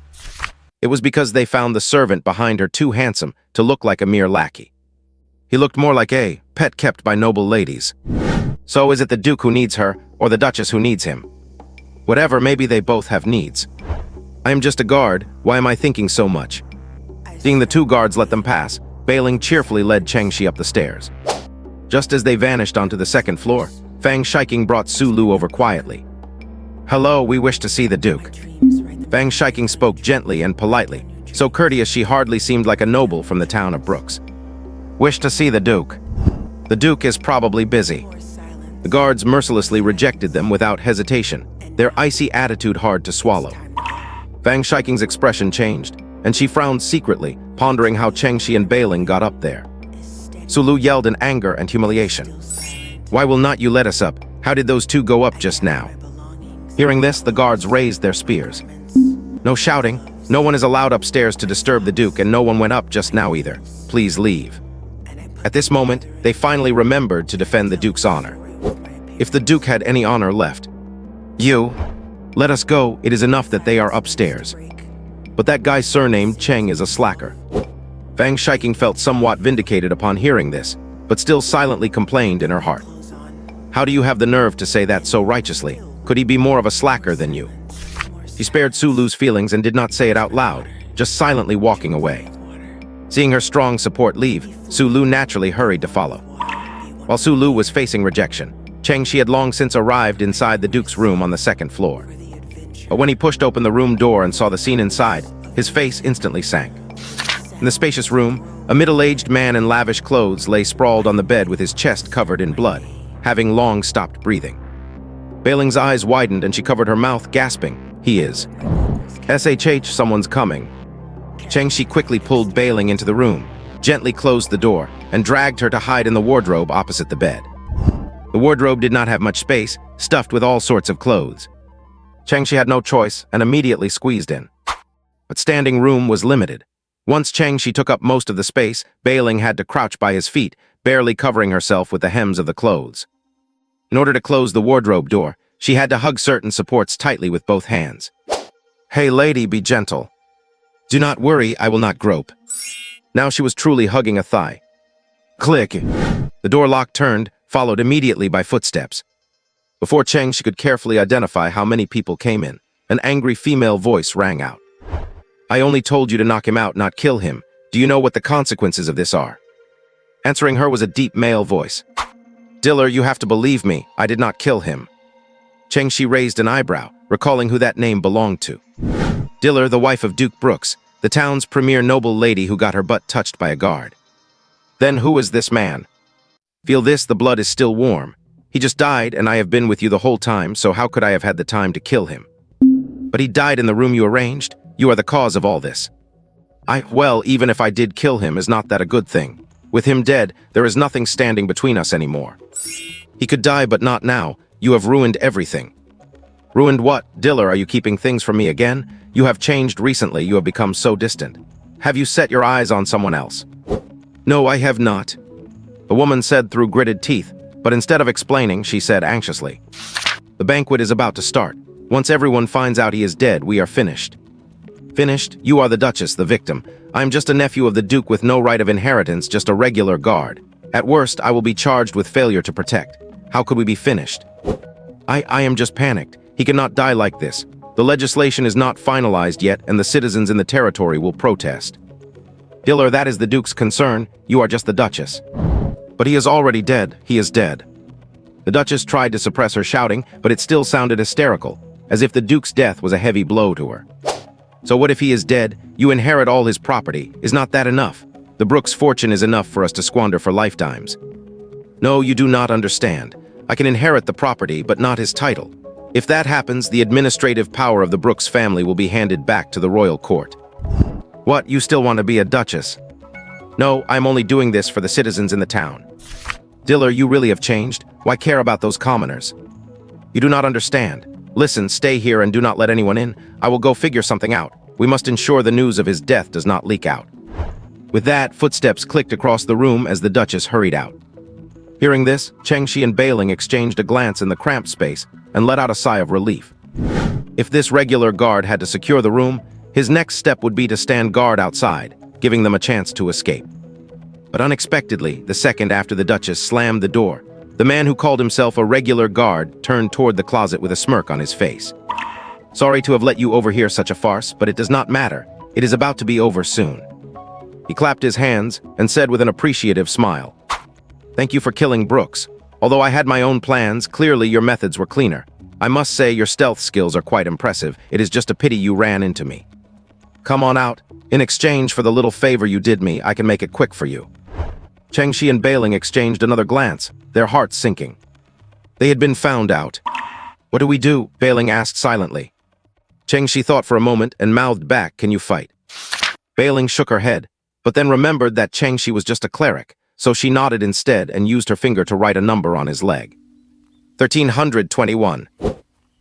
It was because they found the servant behind her too handsome to look like a mere lackey. He looked more like a pet kept by noble ladies. So is it the Duke who needs her, or the Duchess who needs him? Whatever, maybe they both have needs. I am just a guard, why am I thinking so much? Seeing the two guards let them pass, Bailing cheerfully led Chengxi up the stairs. Just as they vanished onto the second floor, Fang Shiking brought Sulu over quietly. "Hello, we wish to see the Duke." Fang Shiking spoke gently and politely, so courteous she hardly seemed like a noble from the town of Brooks. "Wish to see the Duke. The Duke is probably busy." The guards mercilessly rejected them without hesitation, their icy attitude hard to swallow. Fang Shiking's expression changed, and she frowned secretly, pondering how Chengxi and Bailing got up there. Sulu yelled in anger and humiliation. "Why will not you let us up? How did those two go up just now?" Hearing this, the guards raised their spears. "No shouting. No one is allowed upstairs to disturb the Duke, and no one went up just now either. Please leave." At this moment, they finally remembered to defend the Duke's honor. If the Duke had any honor left. "You, let us go. It is enough that they are upstairs." But that guy surnamed Cheng is a slacker. Fang Shiking felt somewhat vindicated upon hearing this, but still silently complained in her heart. "How do you have the nerve to say that so righteously? Could he be more of a slacker than you?" She spared Sulu's feelings and did not say it out loud, just silently walking away. Seeing her strong support leave, Sulu naturally hurried to follow. While Sulu was facing rejection, Chengxi had long since arrived inside the Duke's room on the second floor. But when he pushed open the room door and saw the scene inside, his face instantly sank. In the spacious room, a middle-aged man in lavish clothes lay sprawled on the bed with his chest covered in blood, having long stopped breathing. Bailing's eyes widened and she covered her mouth, gasping, "He is. SHH, someone's coming." Chengxi quickly pulled Bailing into the room, gently closed the door, and dragged her to hide in the wardrobe opposite the bed. The wardrobe did not have much space, stuffed with all sorts of clothes. Chengxi had no choice and immediately squeezed in. But standing room was limited. Once Chengxi took up most of the space, Bailing had to crouch by his feet, barely covering herself with the hems of the clothes. In order to close the wardrobe door, she had to hug certain supports tightly with both hands. "Hey lady, be gentle. Do not worry, I will not grope." Now she was truly hugging a thigh. Click! The door lock turned, followed immediately by footsteps. Before Chengxi could carefully identify how many people came in, an angry female voice rang out. "I only told you to knock him out, not kill him. Do you know what the consequences of this are?" Answering her was a deep male voice. "Diller, you have to believe me, I did not kill him." Chengxi raised an eyebrow, recalling who that name belonged to. Diller, the wife of Duke Brooks, the town's premier noble lady who got her butt touched by a guard. "Then who is this man?" "Feel this, the blood is still warm. He just died, and I have been with you the whole time, so how could I have had the time to kill him?" "But he died in the room you arranged. You are the cause of all this." Well, even if I did kill him, is not that a good thing? With him dead, there is nothing standing between us anymore. He could die, but not now. You have ruined everything." "Ruined what? Diller, are you keeping things from me again? You have changed recently, you have become so distant. Have you set your eyes on someone else?" "No, I have not," the woman said through gritted teeth, but instead of explaining, she said anxiously, "The banquet is about to start. Once everyone finds out he is dead, we are finished." "Finished? You are the Duchess, the victim. I am just a nephew of the Duke with no right of inheritance, just a regular guard. At worst, I will be charged with failure to protect. How could we be finished?" I am just panicked. He cannot die like this. The legislation is not finalized yet, and the citizens in the territory will protest." "Diller, that is the Duke's concern. You are just the Duchess." "But he is already dead. He is dead." The Duchess tried to suppress her shouting, but it still sounded hysterical, as if the Duke's death was a heavy blow to her. "So what if he is dead? You inherit all his property. Is not that enough? The Brooks' fortune is enough for us to squander for lifetimes." "No, you do not understand. I can inherit the property, but not his title. If that happens, the administrative power of the Brooks family will be handed back to the royal court." "What, you still want to be a duchess?" "No, I'm only doing this for the citizens in the town." "Diller, you really have changed. Why care about those commoners?" "You do not understand. Listen, stay here and do not let anyone in. I will go figure something out. We must ensure the news of his death does not leak out." With that, footsteps clicked across the room as the Duchess hurried out. Hearing this, Chengxi and Bailing exchanged a glance in the cramped space and let out a sigh of relief. If this regular guard had to secure the room, his next step would be to stand guard outside, giving them a chance to escape. But unexpectedly, the second after the Duchess slammed the door, the man who called himself a regular guard turned toward the closet with a smirk on his face. "Sorry to have let you overhear such a farce, but it does not matter. It is about to be over soon." He clapped his hands and said with an appreciative smile, "Thank you for killing Brooks. Although I had my own plans, clearly your methods were cleaner. I must say your stealth skills are quite impressive. It is just a pity you ran into me. Come on out. In exchange for the little favor you did me, I can make it quick for you." Chengxi and Bailing exchanged another glance, their hearts sinking. They had been found out. "What do we do?" Bailing asked silently. Chengxi thought for a moment and mouthed back, "Can you fight?" Bailing shook her head, but then remembered that Chengxi was just a cleric, so she nodded instead and used her finger to write a number on his leg. 1321.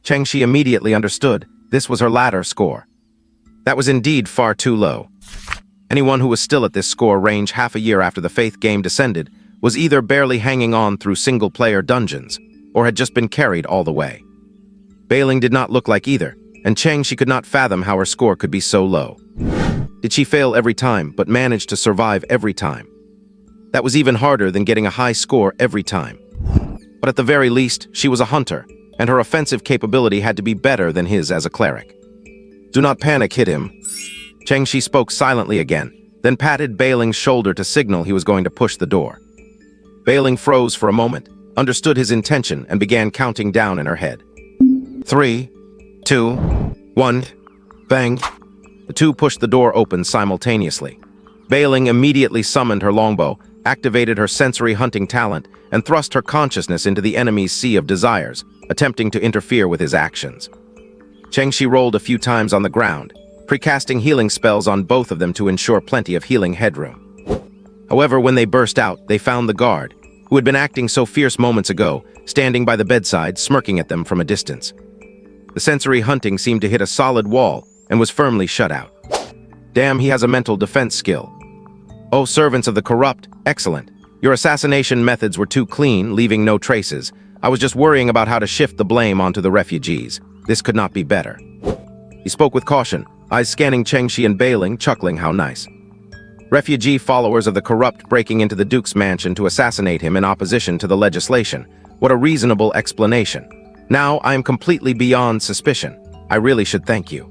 Chengxi immediately understood this was her latter score. That was indeed far too low. Anyone who was still at this score range half a year after the Faith game descended was either barely hanging on through single-player dungeons, or had just been carried all the way. Bailing did not look like either, and Chengxi could not fathom how her score could be so low. Did she fail every time, but manage to survive every time? That was even harder than getting a high score every time. But at the very least, she was a hunter, and her offensive capability had to be better than his as a cleric. "Do not panic, hit him." Chengxi spoke silently again, then patted Bailing's shoulder to signal he was going to push the door. Bailing froze for a moment, understood his intention, and began counting down in her head. 3, 2, 1, bang. The two pushed the door open simultaneously. Bailing immediately summoned her longbow, activated her sensory hunting talent, and thrust her consciousness into the enemy's sea of desires, attempting to interfere with his actions. Chengxi rolled a few times on the ground, precasting healing spells on both of them to ensure plenty of healing headroom. However, when they burst out, they found the guard, who had been acting so fierce moments ago, standing by the bedside, smirking at them from a distance. The sensory hunting seemed to hit a solid wall and was firmly shut out. Damn, he has a mental defense skill. "Oh, servants of the corrupt, excellent. Your assassination methods were too clean, leaving no traces. I was just worrying about how to shift the blame onto the refugees. This could not be better." He spoke with caution, eyes scanning Chengxi and Bailing, chuckling how nice. Refugee followers of the corrupt breaking into the Duke's mansion to assassinate him in opposition to the legislation. What a reasonable explanation. Now I am completely beyond suspicion. I really should thank you.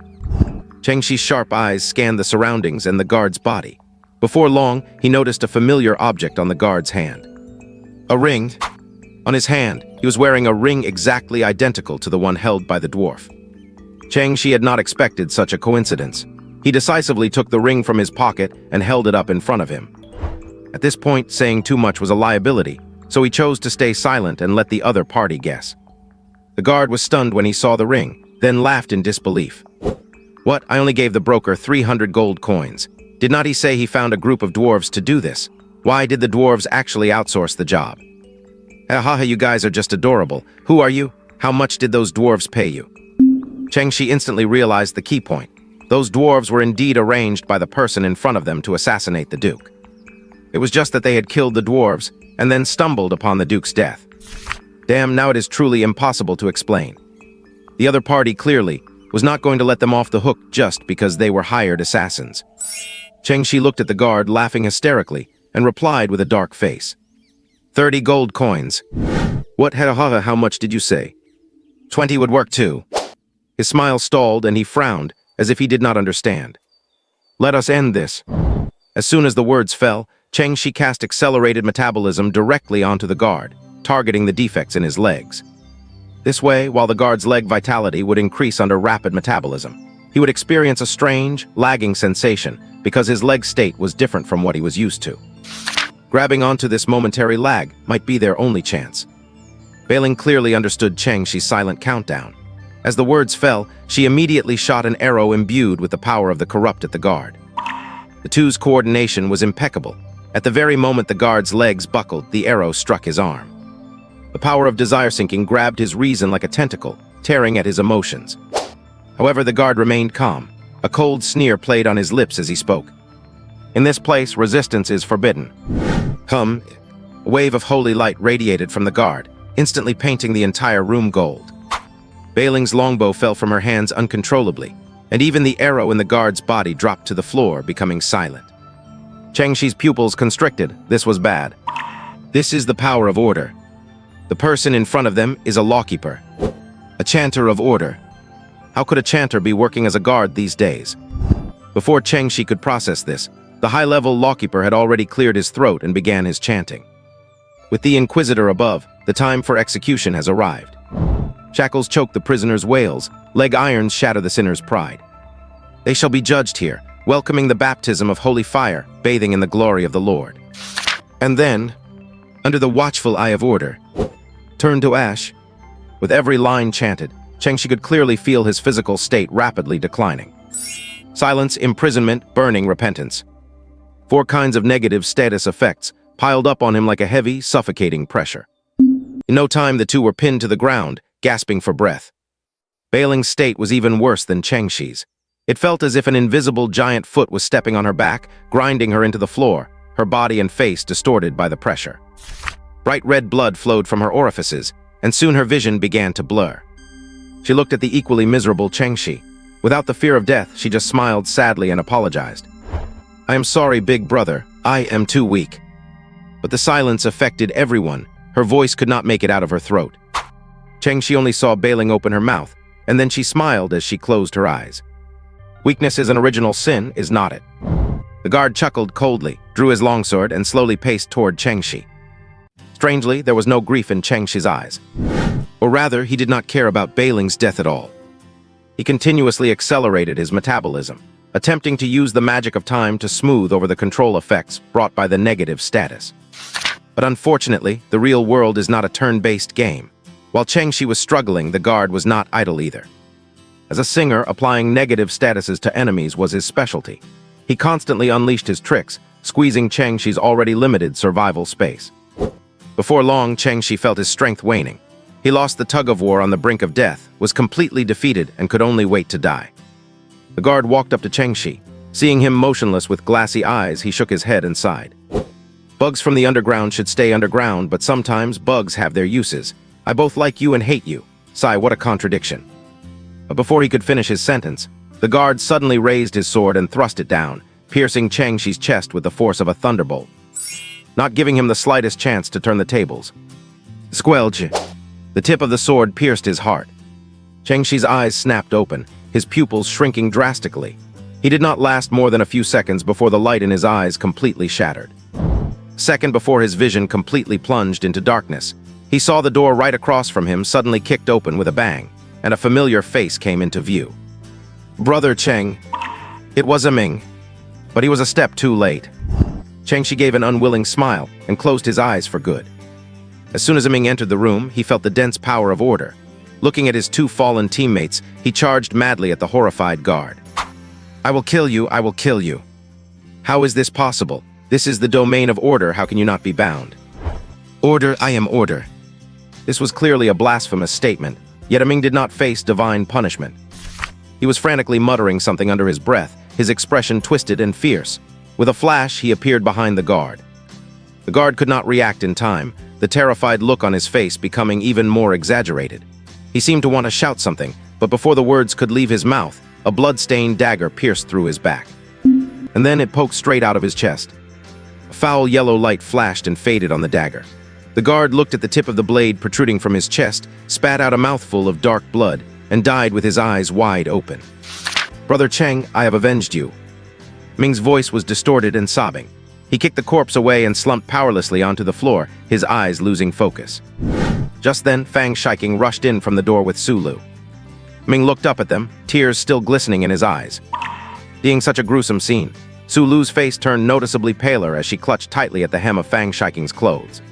Chengxi's sharp eyes scanned the surroundings and the guard's body. Before long, he noticed a familiar object on the guard's hand. A ring. On his hand, he was wearing a ring exactly identical to the one held by the dwarf. Chengxi had not expected such a coincidence. He decisively took the ring from his pocket and held it up in front of him. At this point, saying too much was a liability, so he chose to stay silent and let the other party guess. The guard was stunned when he saw the ring, then laughed in disbelief. "What? I only gave the broker 300 gold coins. Did not he say he found a group of dwarves to do this? Why did the dwarves actually outsource the job?" "Ha, you guys are just adorable. Who are you? How much did those dwarves pay you?" Chengxi instantly realized the key point. Those dwarves were indeed arranged by the person in front of them to assassinate the Duke. It was just that they had killed the dwarves and then stumbled upon the Duke's death. Damn, now it is truly impossible to explain. The other party, clearly, was not going to let them off the hook just because they were hired assassins. Chengxi looked at the guard, laughing hysterically, and replied with a dark face. 30 gold coins. What? How much did you say? 20 would work too. His smile stalled and he frowned, as if he did not understand. Let us end this. As soon as the words fell, Chengxi cast accelerated metabolism directly onto the guard, targeting the defects in his legs. This way, while the guard's leg vitality would increase under rapid metabolism, he would experience a strange, lagging sensation because his leg state was different from what he was used to. Grabbing onto this momentary lag might be their only chance. Bailing clearly understood Chengxi's silent countdown. As the words fell, she immediately shot an arrow imbued with the power of the corrupt at the guard. The two's coordination was impeccable. At the very moment the guard's legs buckled, the arrow struck his arm. The power of desire sinking grabbed his reason like a tentacle, tearing at his emotions. However, the guard remained calm. A cold sneer played on his lips as he spoke. In this place, resistance is forbidden. A wave of holy light radiated from the guard, instantly painting the entire room gold. Bailing's longbow fell from her hands uncontrollably, and even the arrow in the guard's body dropped to the floor, becoming silent. Chengxi's pupils constricted. This was bad. This is the power of order. The person in front of them is a lawkeeper, a chanter of order. How could a chanter be working as a guard these days? Before Chengxi could process this, the high-level lawkeeper had already cleared his throat and began his chanting. With the Inquisitor above, the time for execution has arrived. Shackles choke the prisoner's wails, leg irons shatter the sinner's pride. They shall be judged here, welcoming the baptism of holy fire, bathing in the glory of the Lord. And then, under the watchful eye of order, turned to ash. With every line chanted, Chengshi could clearly feel his physical state rapidly declining. Silence, imprisonment, burning, repentance. 4 kinds of negative status effects piled up on him like a heavy, suffocating pressure. In no time, the two were pinned to the ground, gasping for breath. Bailing's state was even worse than Chengshi's. It felt as if an invisible giant foot was stepping on her back, grinding her into the floor, her body and face distorted by the pressure. Bright red blood flowed from her orifices, and soon her vision began to blur. She looked at the equally miserable Chengshi. Without the fear of death, she just smiled sadly and apologized. "I am sorry, big brother. I am too weak." But the silence affected everyone. Her voice could not make it out of her throat. Chengshi only saw Bailing open her mouth, and then she smiled as she closed her eyes. Weakness is an original sin, is not it? The guard chuckled coldly, drew his longsword, and slowly paced toward Chengshi. Strangely, there was no grief in Chengshi's eyes. Or rather, he did not care about Bailing's death at all. He continuously accelerated his metabolism, attempting to use the magic of time to smooth over the control effects brought by the negative status. But unfortunately, the real world is not a turn-based game. While Chengshi was struggling, the guard was not idle either. As a singer, applying negative statuses to enemies was his specialty. He constantly unleashed his tricks, squeezing Chengshi's already limited survival space. Before long, Chengshi felt his strength waning. He lost the tug-of-war on the brink of death, was completely defeated, and could only wait to die. The guard walked up to Chengshi. Seeing him motionless with glassy eyes, he shook his head and sighed. Bugs from the underground should stay underground, but sometimes bugs have their uses. I both like you and hate you. Sigh, what a contradiction. But before he could finish his sentence, the guard suddenly raised his sword and thrust it down, piercing Chengshi's chest with the force of a thunderbolt, not giving him the slightest chance to turn the tables. Squelch! The tip of the sword pierced his heart. Chengshi's eyes snapped open, his pupils shrinking drastically. He did not last more than a few seconds before the light in his eyes completely shattered. A second before his vision completely plunged into darkness, he saw the door right across from him suddenly kicked open with a bang, and a familiar face came into view. Brother Cheng. It was a Ming, but he was a step too late. Chengshi gave an unwilling smile and closed his eyes for good. As soon as Ming entered the room, he felt the dense power of order. Looking at his 2 fallen teammates, he charged madly at the horrified guard. I will kill you, I will kill you. How is this possible? This is the domain of order, how can you not be bound? Order, I am order. This was clearly a blasphemous statement, yet Ming did not face divine punishment. He was frantically muttering something under his breath, his expression twisted and fierce. With a flash, he appeared behind the guard. The guard could not react in time, the terrified look on his face becoming even more exaggerated. He seemed to want to shout something, but before the words could leave his mouth, a blood-stained dagger pierced through his back. And then it poked straight out of his chest. A foul yellow light flashed and faded on the dagger. The guard looked at the tip of the blade protruding from his chest, spat out a mouthful of dark blood, and died with his eyes wide open. Brother Cheng, I have avenged you. Ming's voice was distorted and sobbing. He kicked the corpse away and slumped powerlessly onto the floor, his eyes losing focus. Just then, Fang Shiking rushed in from the door with Sulu. Ming looked up at them, tears still glistening in his eyes. Seeing such a gruesome scene, Sulu's face turned noticeably paler as she clutched tightly at the hem of Fang Shiking's clothes.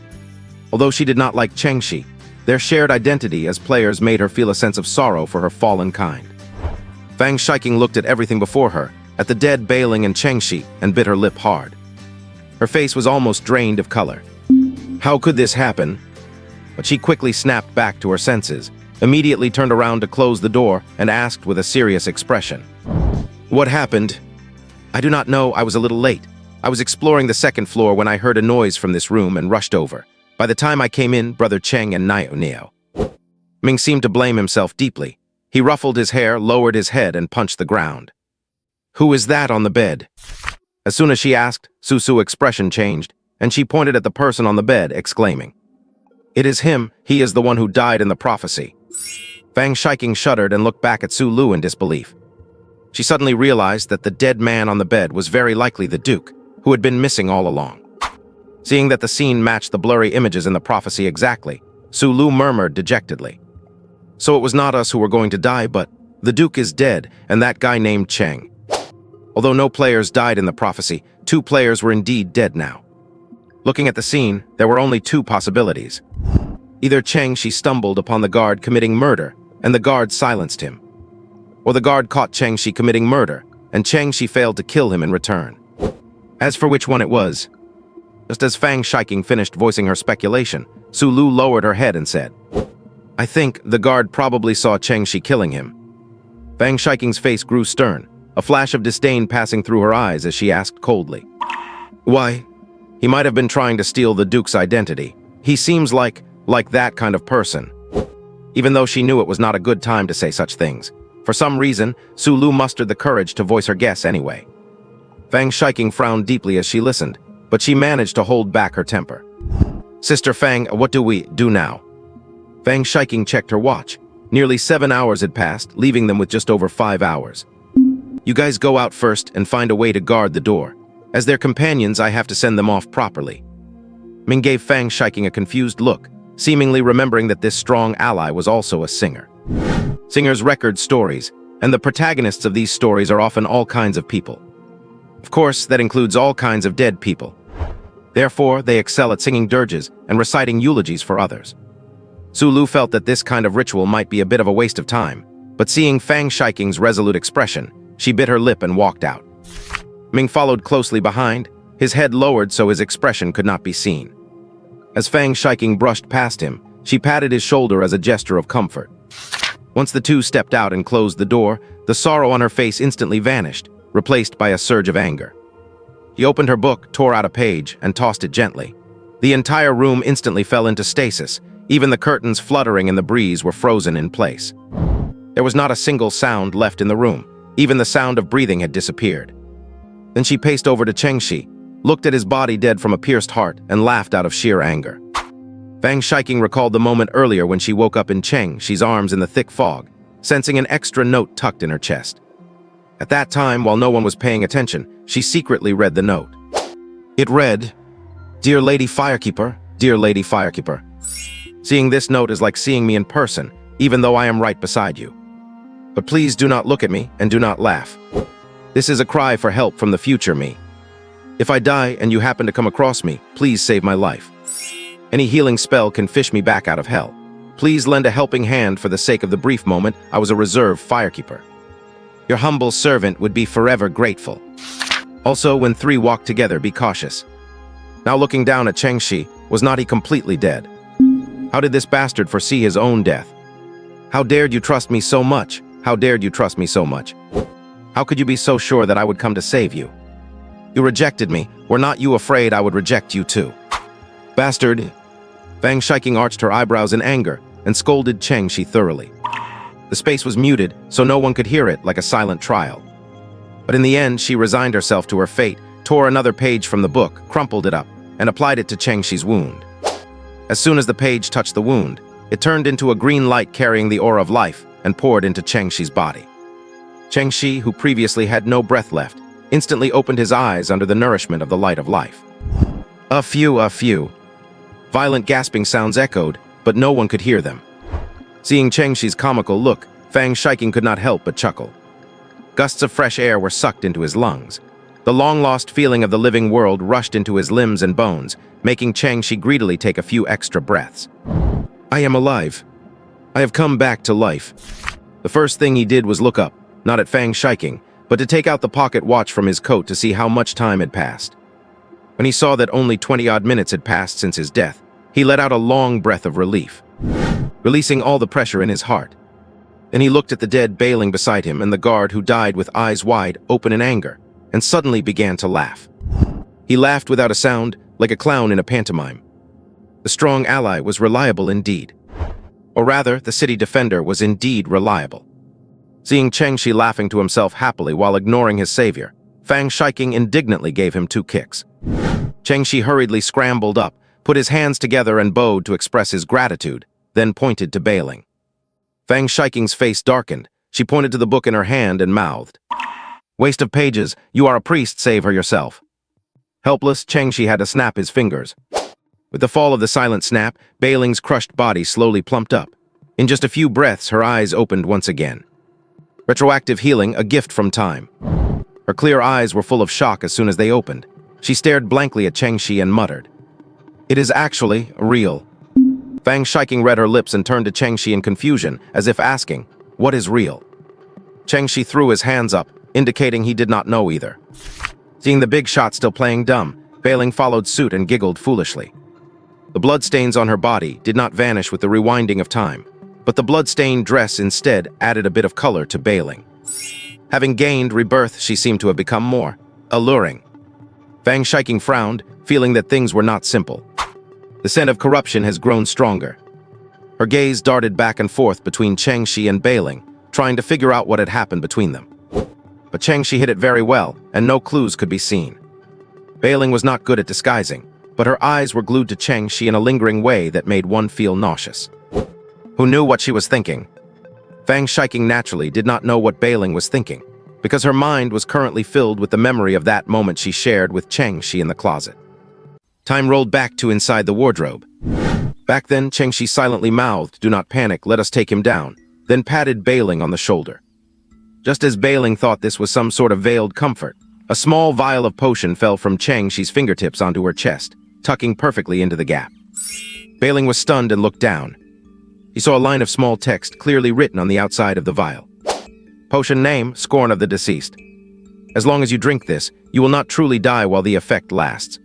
Although she did not like Chengshi, their shared identity as players made her feel a sense of sorrow for her fallen kind. Fang Shiking looked at everything before her, at the dead Bailing and Chengshi, and bit her lip hard. Her face was almost drained of color. How could this happen? But she quickly snapped back to her senses, immediately turned around to close the door, and asked with a serious expression. What happened? I do not know, I was a little late. I was exploring the 2nd floor when I heard a noise from this room and rushed over. By the time I came in, Brother Cheng and Neo. Ming seemed to blame himself deeply. He ruffled his hair, lowered his head, and punched the ground. Who is that on the bed? As soon as she asked, Susu's expression changed, and she pointed at the person on the bed, exclaiming, It is him, he is the one who died in the prophecy. Fang Shiking shuddered and looked back at Sulu in disbelief. She suddenly realized that the dead man on the bed was very likely the Duke, who had been missing all along. Seeing that the scene matched the blurry images in the prophecy exactly, Sulu murmured dejectedly. So it was not us who were going to die, but the Duke is dead, and that guy named Cheng. Although no players died in the prophecy, 2 players were indeed dead now. Looking at the scene, there were only 2 possibilities. Either Cheng Shi stumbled upon the guard committing murder, and the guard silenced him. Or the guard caught Cheng Shi committing murder, and Cheng Shi failed to kill him in return. As for which one it was, just as Fang Shiking finished voicing her speculation, Sulu lowered her head and said, I think the guard probably saw Cheng Shi killing him. Fang Shiking's face grew stern, a flash of disdain passing through her eyes as she asked coldly, Why? He might have been trying to steal the Duke's identity. He seems like that kind of person. Even though she knew it was not a good time to say such things, for some reason, Sulu mustered the courage to voice her guess anyway. Fang Shiking frowned deeply as she listened, but she managed to hold back her temper. Sister Fang, what do we do now? Fang Shiking checked her watch. Nearly 7 hours had passed, leaving them with just over 5 hours. You guys go out first and find a way to guard the door. As their companions, I have to send them off properly. Ming gave Fang Shiking a confused look, seemingly remembering that this strong ally was also a singer. Singers record stories, and the protagonists of these stories are often all kinds of people. Of course, that includes all kinds of dead people. Therefore, they excel at singing dirges and reciting eulogies for others. Sulu felt that this kind of ritual might be a bit of a waste of time, but seeing Fang Shiking's resolute expression, she bit her lip and walked out. Ming followed closely behind, his head lowered so his expression could not be seen. As Fang Shiking brushed past him, she patted his shoulder as a gesture of comfort. Once the 2 stepped out and closed the door, the sorrow on her face instantly vanished, replaced by a surge of anger. She opened her book, tore out a page, and tossed it gently. The entire room instantly fell into stasis. Even the curtains fluttering in the breeze were frozen in place. There was not a single sound left in the room. Even the sound of breathing had disappeared. Then she paced over to Cheng Shi, looked at his body dead from a pierced heart, and laughed out of sheer anger. Fang Shiking recalled the moment earlier when she woke up in Cheng Shi's arms in the thick fog, sensing an extra note tucked in her chest. At that time, while no one was paying attention, she secretly read the note. It read, Dear Lady Firekeeper, Dear Lady Firekeeper. Seeing this note is like seeing me in person, even though I am right beside you. But please do not look at me and do not laugh. This is a cry for help from the future me. If I die and you happen to come across me, please save my life. Any healing spell can fish me back out of hell. Please lend a helping hand for the sake of the brief moment I was a reserve firekeeper. Your humble servant would be forever grateful. Also, when 3 walk together, be cautious. Now looking down at Cheng Shi, was not he completely dead? How did this bastard foresee his own death? How dared you trust me so much? How dared you trust me so much? How could you be so sure that I would come to save you? You rejected me. Were not you afraid I would reject you too? Bastard! Fang Shiking arched her eyebrows in anger and scolded Cheng Shi thoroughly. The space was muted, so no one could hear it like a silent trial. But in the end, she resigned herself to her fate, tore another page from the book, crumpled it up, and applied it to Cheng Shi's wound. As soon as the page touched the wound, it turned into a green light carrying the aura of life and poured into Cheng Shi's body. Cheng Shi, who previously had no breath left, instantly opened his eyes under the nourishment of the light of life. A few. Violent gasping sounds echoed, but no one could hear them. Seeing Cheng Shi's comical look, Fang Shiking could not help but chuckle. Gusts of fresh air were sucked into his lungs. The long-lost feeling of the living world rushed into his limbs and bones, making Cheng Shi greedily take a few extra breaths. I am alive. I have come back to life. The first thing he did was look up, not at Fang Shiking, but to take out the pocket watch from his coat to see how much time had passed. When he saw that only 20-odd minutes had passed since his death, he let out a long breath of relief, releasing all the pressure in his heart. Then he looked at the dead bailing beside him and the guard who died with eyes wide open in anger, and suddenly began to laugh. He laughed without a sound, like a clown in a pantomime. The strong ally was reliable indeed. Or rather, the city defender was indeed reliable. Seeing Cheng Shi laughing to himself happily while ignoring his savior, Fang Shiking indignantly gave him 2 kicks. Cheng Shi hurriedly scrambled up, put his hands together and bowed to express his gratitude, then pointed to bailing. Fang Shiking's face darkened. She pointed to the book in her hand and mouthed, Waste of pages. You are a priest, save her yourself. Helpless, Changshi had to snap his fingers. With the fall of the silent snap, Beiling's crushed body slowly plumped up. In just a few breaths, her eyes opened once again. Retroactive healing, a gift from time. Her clear eyes were full of shock as soon as they opened. She stared blankly at Changshi and muttered, "It is actually real." Fang Shiking read her lips and turned to Changshi in confusion, as if asking, "What is real?" Changshi threw his hands up, indicating he did not know either. Seeing the big shot still playing dumb, Beiling followed suit and giggled foolishly. The bloodstains on her body did not vanish with the rewinding of time, but the blood-stained dress instead added a bit of color to Beiling. Having gained rebirth, she seemed to have become more alluring. Fang Shiking frowned, feeling that things were not simple. The scent of corruption has grown stronger. Her gaze darted back and forth between Changshi and Beiling, trying to figure out what had happened between them. But Changshi hid it very well, and no clues could be seen. Beiling was not good at disguising, but her eyes were glued to Changshi in a lingering way that made one feel nauseous. Who knew what she was thinking? Fang Shiking naturally did not know what Beiling was thinking, because her mind was currently filled with the memory of that moment she shared with Changshi in the closet. Time rolled back to inside the wardrobe. Back then, Changshi silently mouthed, "Do not panic, let us take him down," then patted Beiling on the shoulder. Just as Beiling thought this was some sort of veiled comfort, a small vial of potion fell from Changshi's fingertips onto her chest, tucking perfectly into the gap. Beiling was stunned and looked down. He saw a line of small text clearly written on the outside of the vial. Potion name, Scorn of the Deceased. As long as you drink this, you will not truly die while the effect lasts.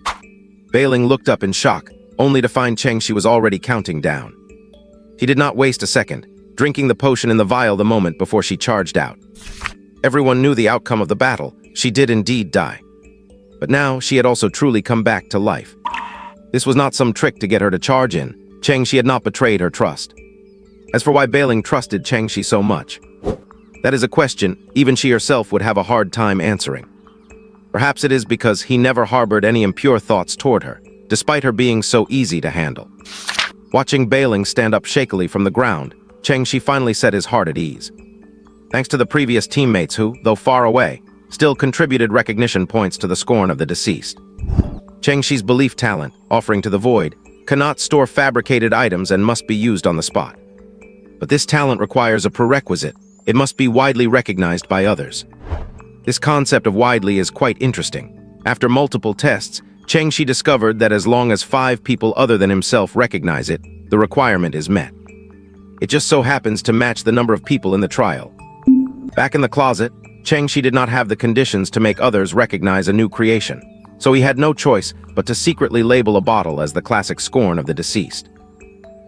Beiling looked up in shock, only to find Changshi was already counting down. He did not waste a second, drinking the potion in the vial the moment before she charged out. Everyone knew the outcome of the battle. She did indeed die. But now she had also truly come back to life. This was not some trick to get her to charge in. Changshi had not betrayed her trust. As for why Beiling trusted Changshi so much, that is a question even she herself would have a hard time answering. Perhaps it is because he never harbored any impure thoughts toward her, despite her being so easy to handle. Watching Beiling stand up shakily from the ground, Changshi finally set his heart at ease. Thanks to the previous teammates who, though far away, still contributed recognition points to the scorn of the deceased. Changshi's belief talent, offering to the void, cannot store fabricated items and must be used on the spot. But this talent requires a prerequisite. It must be widely recognized by others. This concept of widely is quite interesting. After multiple tests, Changshi discovered that as long as 5 people other than himself recognize it, the requirement is met. It just so happens to match the number of people in the trial. Back in the closet, Changshi did not have the conditions to make others recognize a new creation, so he had no choice but to secretly label a bottle as the classic scorn of the deceased.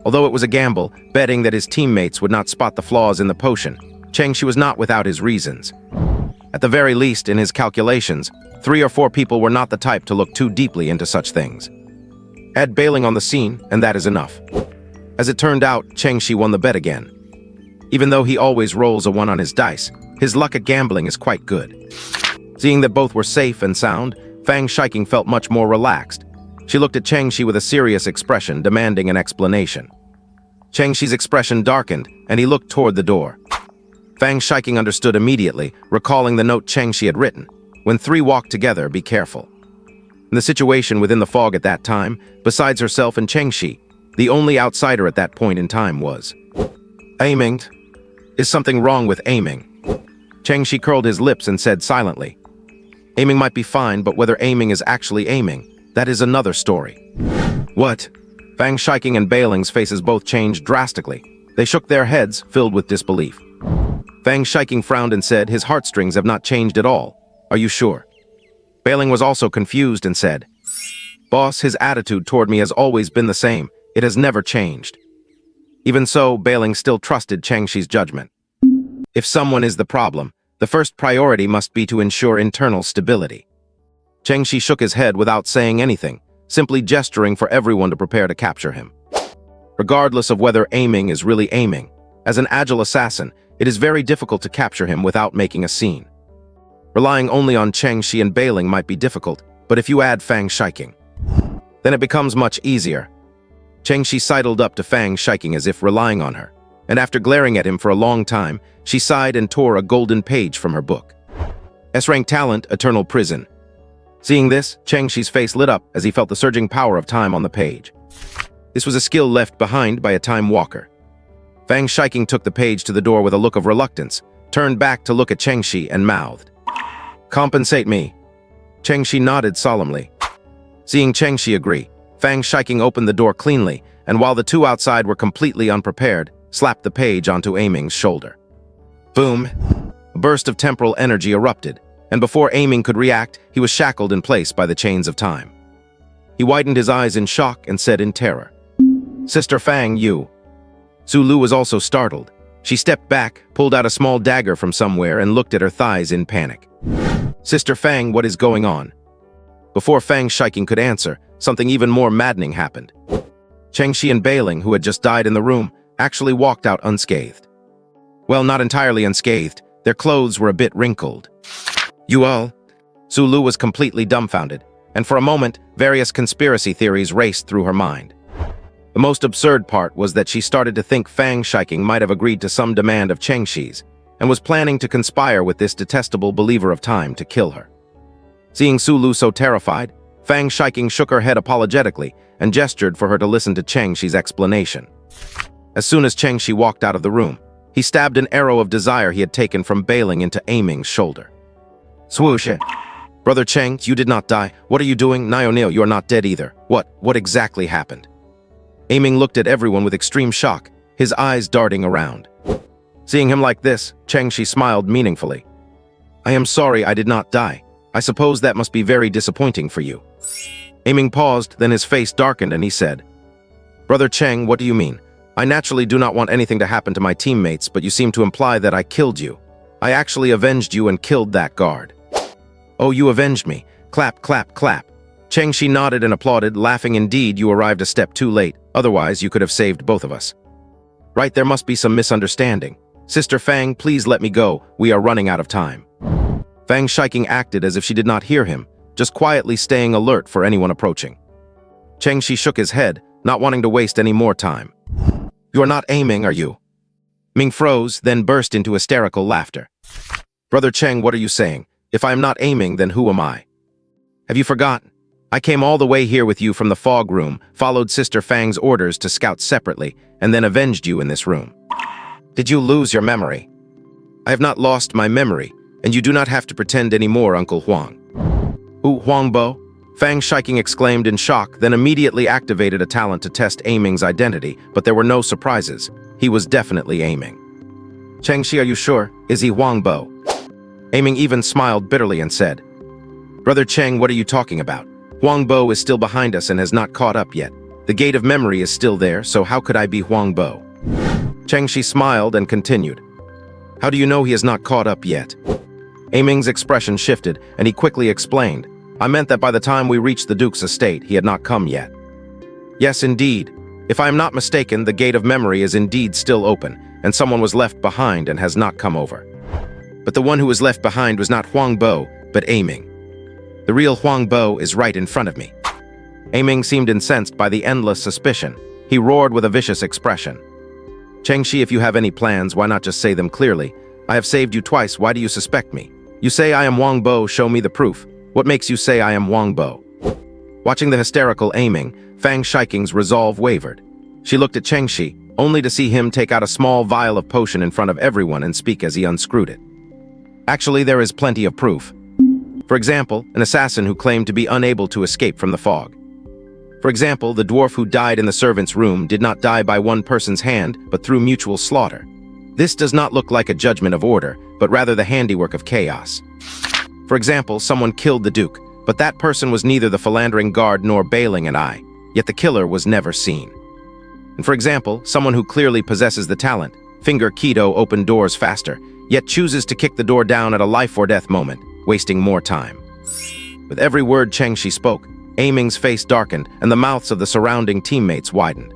Although it was a gamble, betting that his teammates would not spot the flaws in the potion, Changshi was not without his reasons. At the very least, in his calculations, 3 or 4 people were not the type to look too deeply into such things. Add Beiling on the scene, and that is enough. As it turned out, Changshi won the bet again. Even though he always rolls a 1 on his dice, his luck at gambling is quite good. Seeing that both were safe and sound, Fang Shiking felt much more relaxed. She looked at Changshi with a serious expression, demanding an explanation. Changshi's expression darkened, and he looked toward the door. Fang Shiking understood immediately, recalling the note Changshi had written. When 3 walk together, be careful. In the situation within the fog at that time, besides herself and Changshi, the only outsider at that point in time was aiming. Is something wrong with aiming? Changshi curled his lips and said silently, "Aiming might be fine, but whether aiming is actually aiming, that is another story." What? Fang Shiking and Beiling's faces both changed drastically. They shook their heads, filled with disbelief. Fang Shiking frowned and said, "His heartstrings have not changed at all. Are you sure?" Beiling was also confused and said, "Boss, his attitude toward me has always been the same. It has never changed." Even so, Beiling still trusted Changshi's judgment. If someone is the problem, the first priority must be to ensure internal stability. Changshi shook his head without saying anything, simply gesturing for everyone to prepare to capture him. Regardless of whether aiming is really aiming, as an agile assassin, it is very difficult to capture him without making a scene. Relying only on Changshi and Beiling might be difficult, but if you add Fang Shiking, then it becomes much easier. Changshi sidled up to Fang Shiking as if relying on her, and after glaring at him for a long time, she sighed and tore a golden page from her book. S-rank talent, Eternal Prison. Seeing this, Cheng Shi's face lit up as he felt the surging power of time on the page. This was a skill left behind by a time walker. Fang Shiking took the page to the door with a look of reluctance, turned back to look at Cheng Shi and mouthed, "Compensate me." Cheng Shi nodded solemnly. Seeing Cheng Shi agree, Fang Shiking opened the door cleanly, and while the two outside were completely unprepared, slapped the page onto Aiming's shoulder. Boom! A burst of temporal energy erupted, and before Aiming could react, he was shackled in place by the chains of time. He widened his eyes in shock and said in terror, "Sister Fang, you." Zulu was also startled. She stepped back, pulled out a small dagger from somewhere, and looked at her thighs in panic. "Sister Fang, what is going on?" Before Fang Shiking could answer, something even more maddening happened. Cheng Shi and Bailing, who had just died in the room, actually walked out unscathed. Well, not entirely unscathed. Their clothes were a bit wrinkled. "You all?" Zulu was completely dumbfounded, and for a moment, various conspiracy theories raced through her mind. The most absurd part was that she started to think Fang Shiking might have agreed to some demand of Cheng Shi's, and was planning to conspire with this detestable believer of time to kill her. Seeing Zulu so terrified, Fang Shiking shook her head apologetically and gestured for her to listen to Cheng Shi's explanation. As soon as Cheng Shi walked out of the room, he stabbed an arrow of desire he had taken from Bailing into Aiming's shoulder. Swoosh! "Brother Cheng, you did not die. What are you doing? Nionil, you are not dead either. What exactly happened?" Aiming looked at everyone with extreme shock, his eyes darting around. Seeing him like this, Cheng Shi smiled meaningfully. "I am sorry I did not die. I suppose that must be very disappointing for you." Aiming paused, then his face darkened and he said, "Brother Cheng, what do you mean? I naturally do not want anything to happen to my teammates, but you seem to imply that I killed you. I actually avenged you and killed that guard." "Oh, you avenged me. Clap, clap, clap." Cheng Shi nodded and applauded, laughing. "Indeed, you arrived a step too late. Otherwise, you could have saved both of us." "Right, there must be some misunderstanding. Sister Fang, please let me go. We are running out of time." Fang Shiking acted as if she did not hear him, just quietly staying alert for anyone approaching. Cheng Shi shook his head, not wanting to waste any more time. "You are not aiming, are you?" Ming froze, then burst into hysterical laughter. "Brother Cheng, what are you saying? If I am not aiming, then who am I? Have you forgotten? I came all the way here with you from the fog room, followed Sister Fang's orders to scout separately, and then avenged you in this room. Did you lose your memory?" "I have not lost my memory, and you do not have to pretend anymore, Uncle Huang." "Who, Huang Bo?" Fang Shiking exclaimed in shock, then immediately activated a talent to test Aiming's identity, but there were no surprises. He was definitely Aiming. "Cheng Shi, are you sure? Is he Huang Bo?" Aiming even smiled bitterly and said, "Brother Cheng, what are you talking about? Huang Bo is still behind us and has not caught up yet. The gate of memory is still there, so how could I be Huang Bo?" Cheng Shi smiled and continued, "How do you know he has not caught up yet?" Aiming's expression shifted, and he quickly explained, "I meant that by the time we reached the Duke's estate, he had not come yet." "Yes, indeed. If I am not mistaken, the gate of memory is indeed still open, and someone was left behind and has not come over. But the one who was left behind was not Huang Bo, but Aiming. The real Huang Bo is right in front of me." Aiming seemed incensed by the endless suspicion. He roared with a vicious expression. "Cheng Shi, if you have any plans, why not just say them clearly? I have saved you twice, why do you suspect me? You say I am Huang Bo, show me the proof. What makes you say I am Huang Bo?" Watching the hysterical Aiming, Fang Shiking's resolve wavered. She looked at Cheng Shi, only to see him take out a small vial of potion in front of everyone and speak as he unscrewed it. "Actually, there is plenty of proof. For example, an assassin who claimed to be unable to escape from the fog. For example, the dwarf who died in the servant's room did not die by one person's hand, but through mutual slaughter. This does not look like a judgment of order, but rather the handiwork of chaos. For example, someone killed the Duke, but that person was neither the philandering guard nor Bailing and I, yet the killer was never seen. And for example, someone who clearly possesses the talent, finger Keto open doors faster, yet chooses to kick the door down at a life-or-death moment, wasting more time." With every word Cheng Shi spoke, Aiming's face darkened and the mouths of the surrounding teammates widened.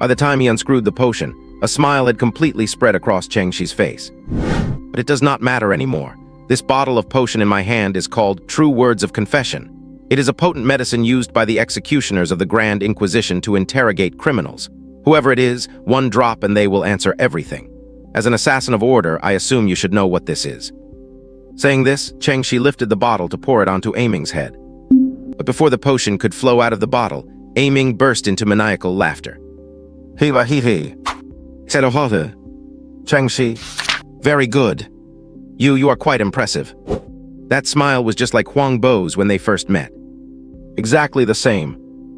By the time he unscrewed the potion, a smile had completely spread across Cheng Shi's face. "But it does not matter anymore. This bottle of potion in my hand is called True Words of Confession. It is a potent medicine used by the executioners of the Grand Inquisition to interrogate criminals. Whoever it is, one drop and they will answer everything. As an assassin of order, I assume you should know what this is." Saying this, Chengshi lifted the bottle to pour it onto Aiming's head. But before the potion could flow out of the bottle, Aiming burst into maniacal laughter. Hiwa hihi. Serohote. Chengshi. Very good. You are quite impressive. That smile was just like Huang Bo's when they first met. Exactly the same.